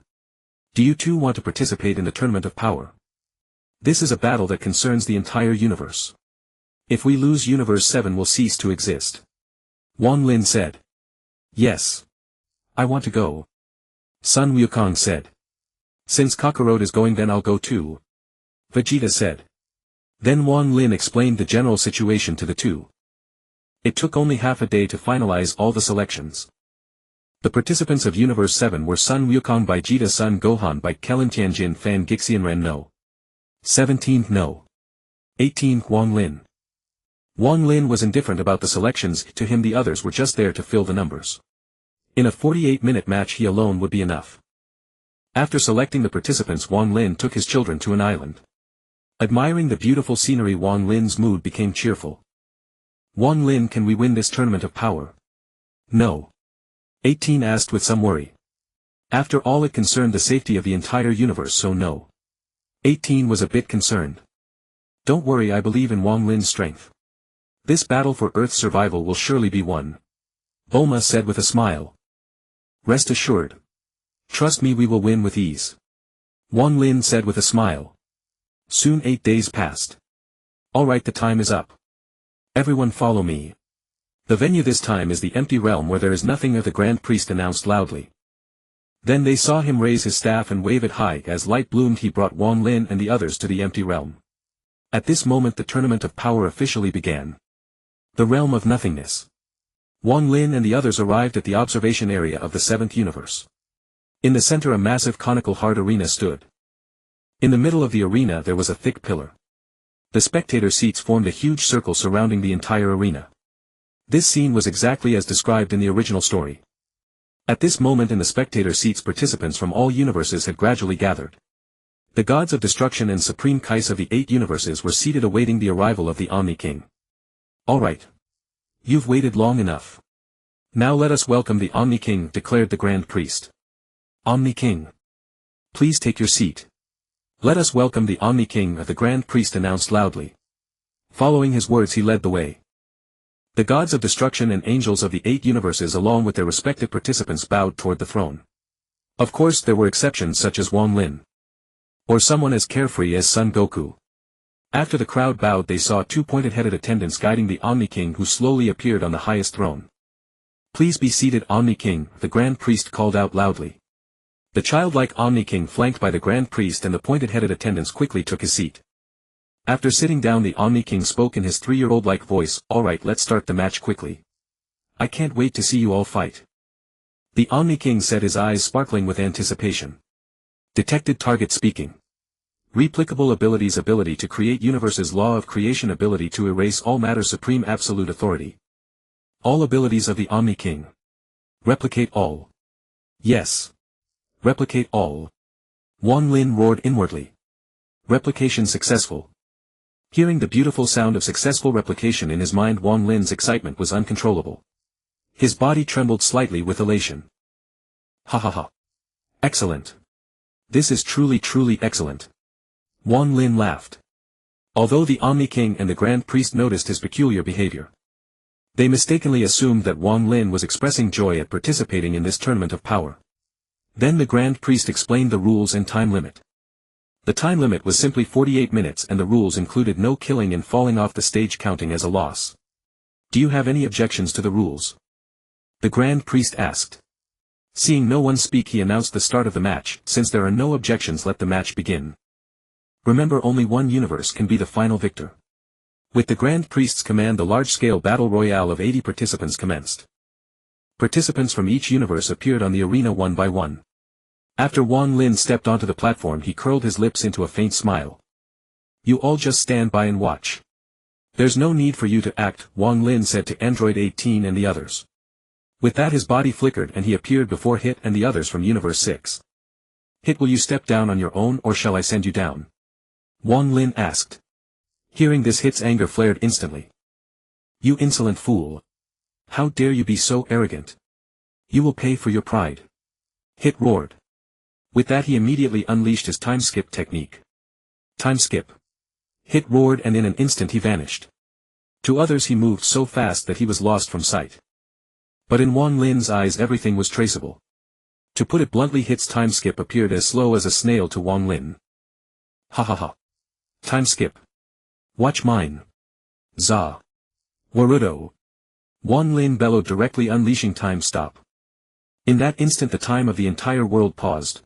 Do you two want to participate in the Tournament of Power? This is a battle that concerns the entire universe. If we lose, Universe 7 will cease to exist. Wang Lin said. Yes. I want to go. Sun Wukong said. Since Kakarot is going, then I'll go too. Vegeta said. Then Wang Lin explained the general situation to the two. It took only half a day to finalize all the selections. The participants of Universe 7 were Sun Wukong by Vegeta, Sun Gohan by Kellen, Tianjin Fan, Gixianren No. 17th No. 18th Wang Lin. Wang Lin was indifferent about the selections, to him the others were just there to fill the numbers. In a 48-minute match he alone would be enough. After selecting the participants, Wang Lin took his children to an island. Admiring the beautiful scenery, Wang Lin's mood became cheerful. Wang Lin, can we win this Tournament of Power? No. 18 asked with some worry. After all, it concerned the safety of the entire universe, so no. 18 was a bit concerned. Don't worry, I believe in Wang Lin's strength. This battle for Earth's survival will surely be won. Bulma said with a smile. Rest assured. Trust me, we will win with ease. Wang Lin said with a smile. Soon 8 days passed. Alright, the time is up. Everyone follow me. The venue this time is the empty realm where there is nothing, the Grand Priest announced loudly. Then they saw him raise his staff and wave it high. As light bloomed, he brought Wang Lin and the others to the empty realm. At this moment the Tournament of Power officially began. The realm of nothingness. Wang Lin and the others arrived at the observation area of the 7th universe. In the center a massive conical hard arena stood. In the middle of the arena there was a thick pillar. The spectator seats formed a huge circle surrounding the entire arena. This scene was exactly as described in the original story. At this moment in the spectator seats, participants from all universes had gradually gathered. The gods of destruction and supreme Kais of the 8 universes were seated awaiting the arrival of the Omni King. Alright. You've waited long enough. Now let us welcome the Omni King, declared the Grand Priest. Omni King. Please take your seat. Let us welcome the Omni King, the Grand Priest announced loudly. Following his words he led the way. The gods of destruction and angels of the 8 universes along with their respective participants bowed toward the throne. Of course there were exceptions such as Wang Lin. Or someone as carefree as Son Goku. After the crowd bowed they saw 2 pointed-headed attendants guiding the Omni King, who slowly appeared on the highest throne. Please be seated, Omni King, the Grand Priest called out loudly. The childlike Omni King, flanked by the Grand Priest and the pointed-headed attendants, quickly took his seat. After sitting down the Omni King spoke in his 3-year-old-like voice, alright, let's start the match quickly. I can't wait to see you all fight. The Omni King said, his eyes sparkling with anticipation. Detected target speaking. Replicable abilities, ability to create universes, law of creation, ability to erase all matter, supreme absolute authority. All abilities of the Omni King. Replicate all. Yes. Replicate all. Wang Lin roared inwardly. Replication successful. Hearing the beautiful sound of successful replication in his mind, Wang Lin's excitement was uncontrollable. His body trembled slightly with elation. Ha ha ha. Excellent. This is truly excellent. Wang Lin laughed. Although the Omni King and the Grand Priest noticed his peculiar behavior, they mistakenly assumed that Wang Lin was expressing joy at participating in this Tournament of Power. Then the Grand Priest explained the rules and time limit. The time limit was simply 48 minutes and the rules included no killing and falling off the stage counting as a loss. Do you have any objections to the rules? The Grand Priest asked. Seeing no one speak, he announced the start of the match. Since there are no objections, let the match begin. Remember, only one universe can be the final victor. With the Grand Priest's command, the large-scale battle royale of 80 participants commenced. Participants from each universe appeared on the arena one by one. After Wang Lin stepped onto the platform, he curled his lips into a faint smile. "You all just stand by and watch. There's no need for you to act," Wang Lin said to Android 18 and the others. With that, his body flickered and he appeared before Hit and the others from Universe 6. "Hit, will you step down on your own or shall I send you down?" Wang Lin asked. Hearing this, Hit's anger flared instantly. "You insolent fool. How dare you be so arrogant? You will pay for your pride." Hit roared. With that, he immediately unleashed his time skip technique. Time skip. Hit roared and in an instant he vanished. To others he moved so fast that he was lost from sight. But in Wang Lin's eyes everything was traceable. To put it bluntly, Hit's time skip appeared as slow as a snail to Wang Lin. "Ha ha ha. Time skip. Watch mine. Za. Warudo." Wang Lin bellowed, directly unleashing time stop. In that instant the time of the entire world paused.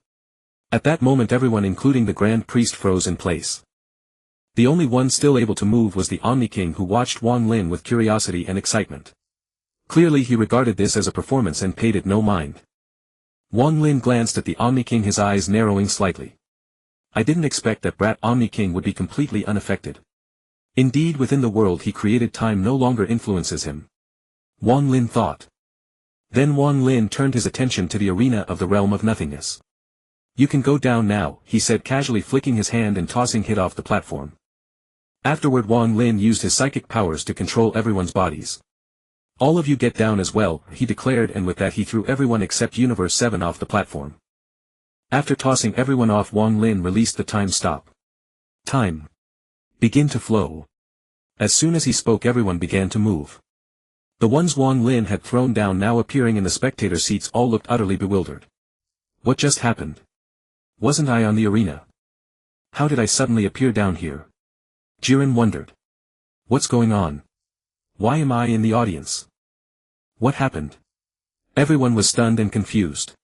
At that moment everyone including the Grand Priest froze in place. The only one still able to move was the Omni King, who watched Wang Lin with curiosity and excitement. Clearly he regarded this as a performance and paid it no mind. Wang Lin glanced at the Omni King, his eyes narrowing slightly. I didn't expect that brat Omni King would be completely unaffected. Indeed, within the world he created, time no longer influences him. Wang Lin thought. Then Wang Lin turned his attention to the arena of the realm of nothingness. "You can go down now," he said, casually flicking his hand and tossing Hit off the platform. Afterward Wang Lin used his psychic powers to control everyone's bodies. "All of you get down as well," he declared, and with that he threw everyone except Universe 7 off the platform. After tossing everyone off, Wang Lin released the time stop. Time. Begin to flow. As soon as he spoke, everyone began to move. The ones Wang Lin had thrown down now appearing in the spectator seats all looked utterly bewildered. What just happened? Wasn't I on the arena? How did I suddenly appear down here? Jiren wondered. What's going on? Why am I in the audience? What happened? Everyone was stunned and confused.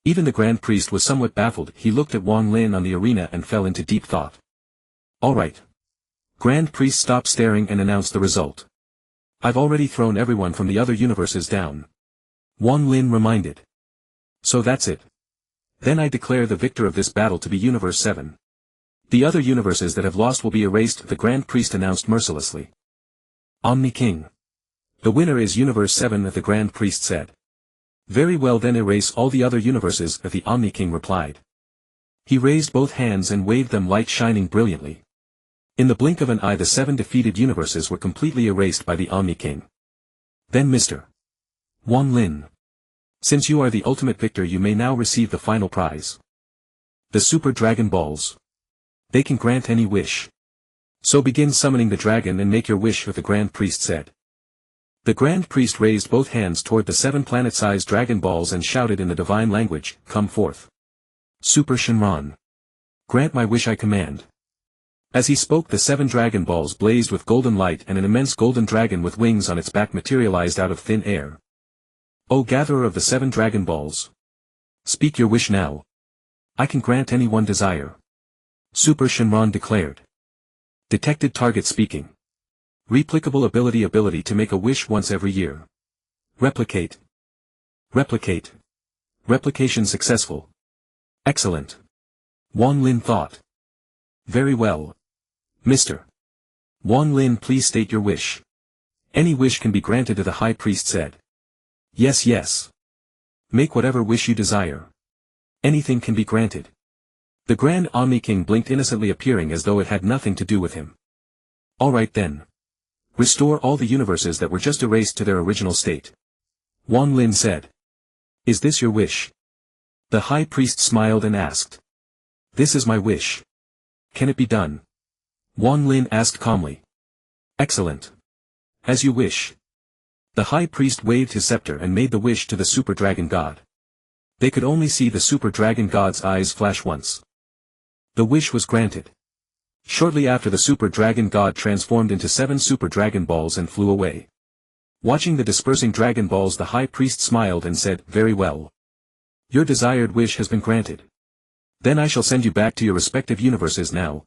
Even the Grand Priest was somewhat baffled. He looked at Wang Lin on the arena and fell into deep thought. Alright. Grand Priest stopped staring and announced the result. I've already thrown everyone from the other universes down. Wang Lin reminded. So that's it. Then I declare the victor of this battle to be Universe 7. The other universes that have lost will be erased, the Grand Priest announced mercilessly. Omni King. The winner is Universe 7, the Grand Priest said. Very well, then erase all the other universes, the Omni King replied. He raised both hands and waved them, light shining brilliantly. In the blink of an eye the 7 defeated universes were completely erased by the Omni King. Then Mr. Wang Lin. Since you are the ultimate victor, you may now receive the final prize. The Super Dragon Balls. They can grant any wish. So begin summoning the dragon and make your wish, the Grand Priest said. The Grand Priest raised both hands toward the 7 planet-sized Dragon Balls and shouted in the divine language, come forth. Super Shenron. Grant my wish, I command. As he spoke, the 7 Dragon Balls blazed with golden light and an immense golden dragon with wings on its back materialized out of thin air. O gatherer of the 7 Dragon Balls. Speak your wish now. I can grant any one desire. Super Shenron declared. Detected target speaking. Replicable ability to make a wish once every year. Replicate. Replicate. Replication successful. Excellent. Wang Lin thought. Very well. Mr. Wang Lin, please state your wish. Any wish can be granted, the High Priest said. Yes, yes. Make whatever wish you desire. Anything can be granted. The Grand Omni King blinked innocently, appearing as though it had nothing to do with him. Alright then. Restore all the universes that were just erased to their original state. Wang Lin said. Is this your wish? The High Priest smiled and asked. This is my wish. Can it be done? Wang Lin asked calmly. Excellent. As you wish. The High Priest waved his scepter and made the wish to the Super Dragon God. They could only see the Super Dragon God's eyes flash once. The wish was granted. Shortly after, the Super Dragon God transformed into 7 Super Dragon Balls and flew away. Watching the dispersing Dragon Balls, the High Priest smiled and said, Very well. Your desired wish has been granted. Then I shall send you back to your respective universes now.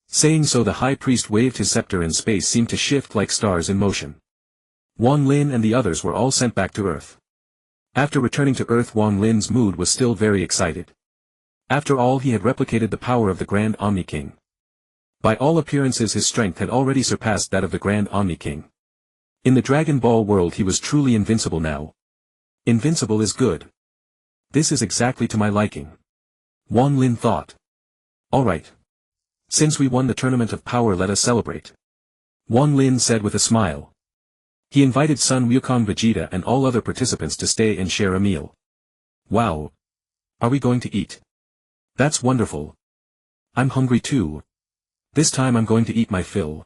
Saying so, the High Priest waved his scepter and space seemed to shift like stars in motion. Wang Lin and the others were all sent back to Earth. After returning to Earth, Wang Lin's mood was still very excited. After all, he had replicated the power of the Grand Omni King. By all appearances his strength had already surpassed that of the Grand Omni King. In the Dragon Ball world he was truly invincible now. Invincible is good. This is exactly to my liking. Wang Lin thought. Alright. Since we won the Tournament of Power, let us celebrate. Wang Lin said with a smile. He invited Son Wukong, Vegeta and all other participants to stay and share a meal. Wow. Are we going to eat? That's wonderful. I'm hungry too. This time I'm going to eat my fill.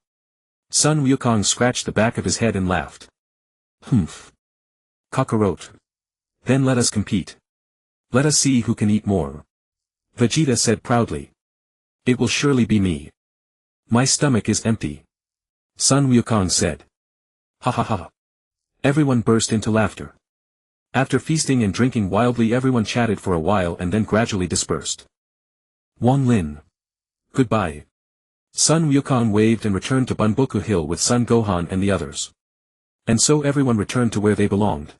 Son Wukong scratched the back of his head and laughed. Humph. Kakarot. Then let us compete. Let us see who can eat more. Vegeta said proudly. It will surely be me. My stomach is empty. Son Wukong said. Ha ha ha. Everyone burst into laughter. After feasting and drinking wildly, everyone chatted for a while and then gradually dispersed. Wang Lin. Goodbye. Son Wukong waved and returned to Bunboku Hill with Son Gohan and the others. And so everyone returned to where they belonged.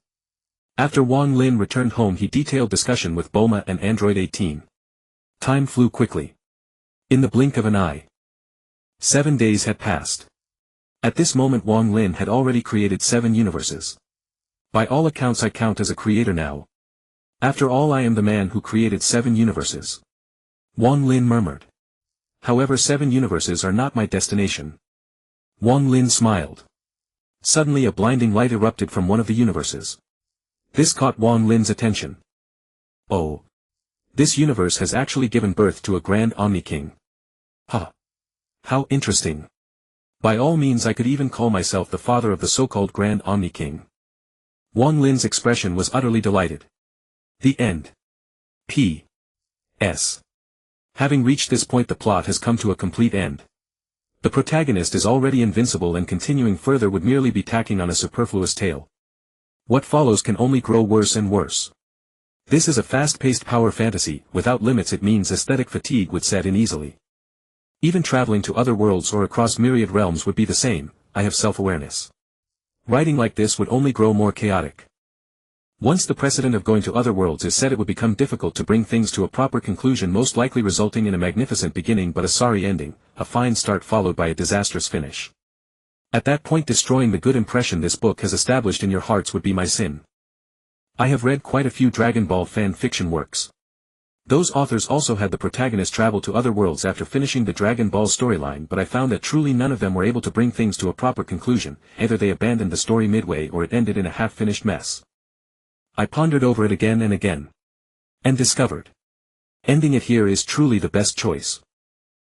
After Wang Lin returned home, he detailed discussion with Bulma and Android 18. Time flew quickly. In the blink of an eye. 7 days had passed. At this moment Wang Lin had already created 7 universes. By all accounts I count as a creator now. After all, I am the man who created 7 universes. Wang Lin murmured. However, 7 universes are not my destination. Wang Lin smiled. Suddenly a blinding light erupted from one of the universes. This caught Wang Lin's attention. Oh. This universe has actually given birth to a Grand Omni King. Ha. How interesting. By all means, I could even call myself the father of the so-called Grand Omni King. Wang Lin's expression was utterly delighted. The end. P.S. Having reached this point, the plot has come to a complete end. The protagonist is already invincible, and continuing further would merely be tacking on a superfluous tale. What follows can only grow worse and worse. This is a fast-paced power fantasy. Without limits, it means aesthetic fatigue would set in easily. Even traveling to other worlds or across myriad realms would be the same. I have self-awareness. Writing like this would only grow more chaotic. Once the precedent of going to other worlds is set, it would become difficult to bring things to a proper conclusion, most likely resulting in a magnificent beginning but a sorry ending, a fine start followed by a disastrous finish. At that point, destroying the good impression this book has established in your hearts would be my sin. I have read quite a few Dragon Ball fan fiction works. Those authors also had the protagonist travel to other worlds after finishing the Dragon Ball storyline, but I found that truly none of them were able to bring things to a proper conclusion. Either they abandoned the story midway or it ended in a half-finished mess. I pondered over it again and again. And discovered. Ending it here is truly the best choice.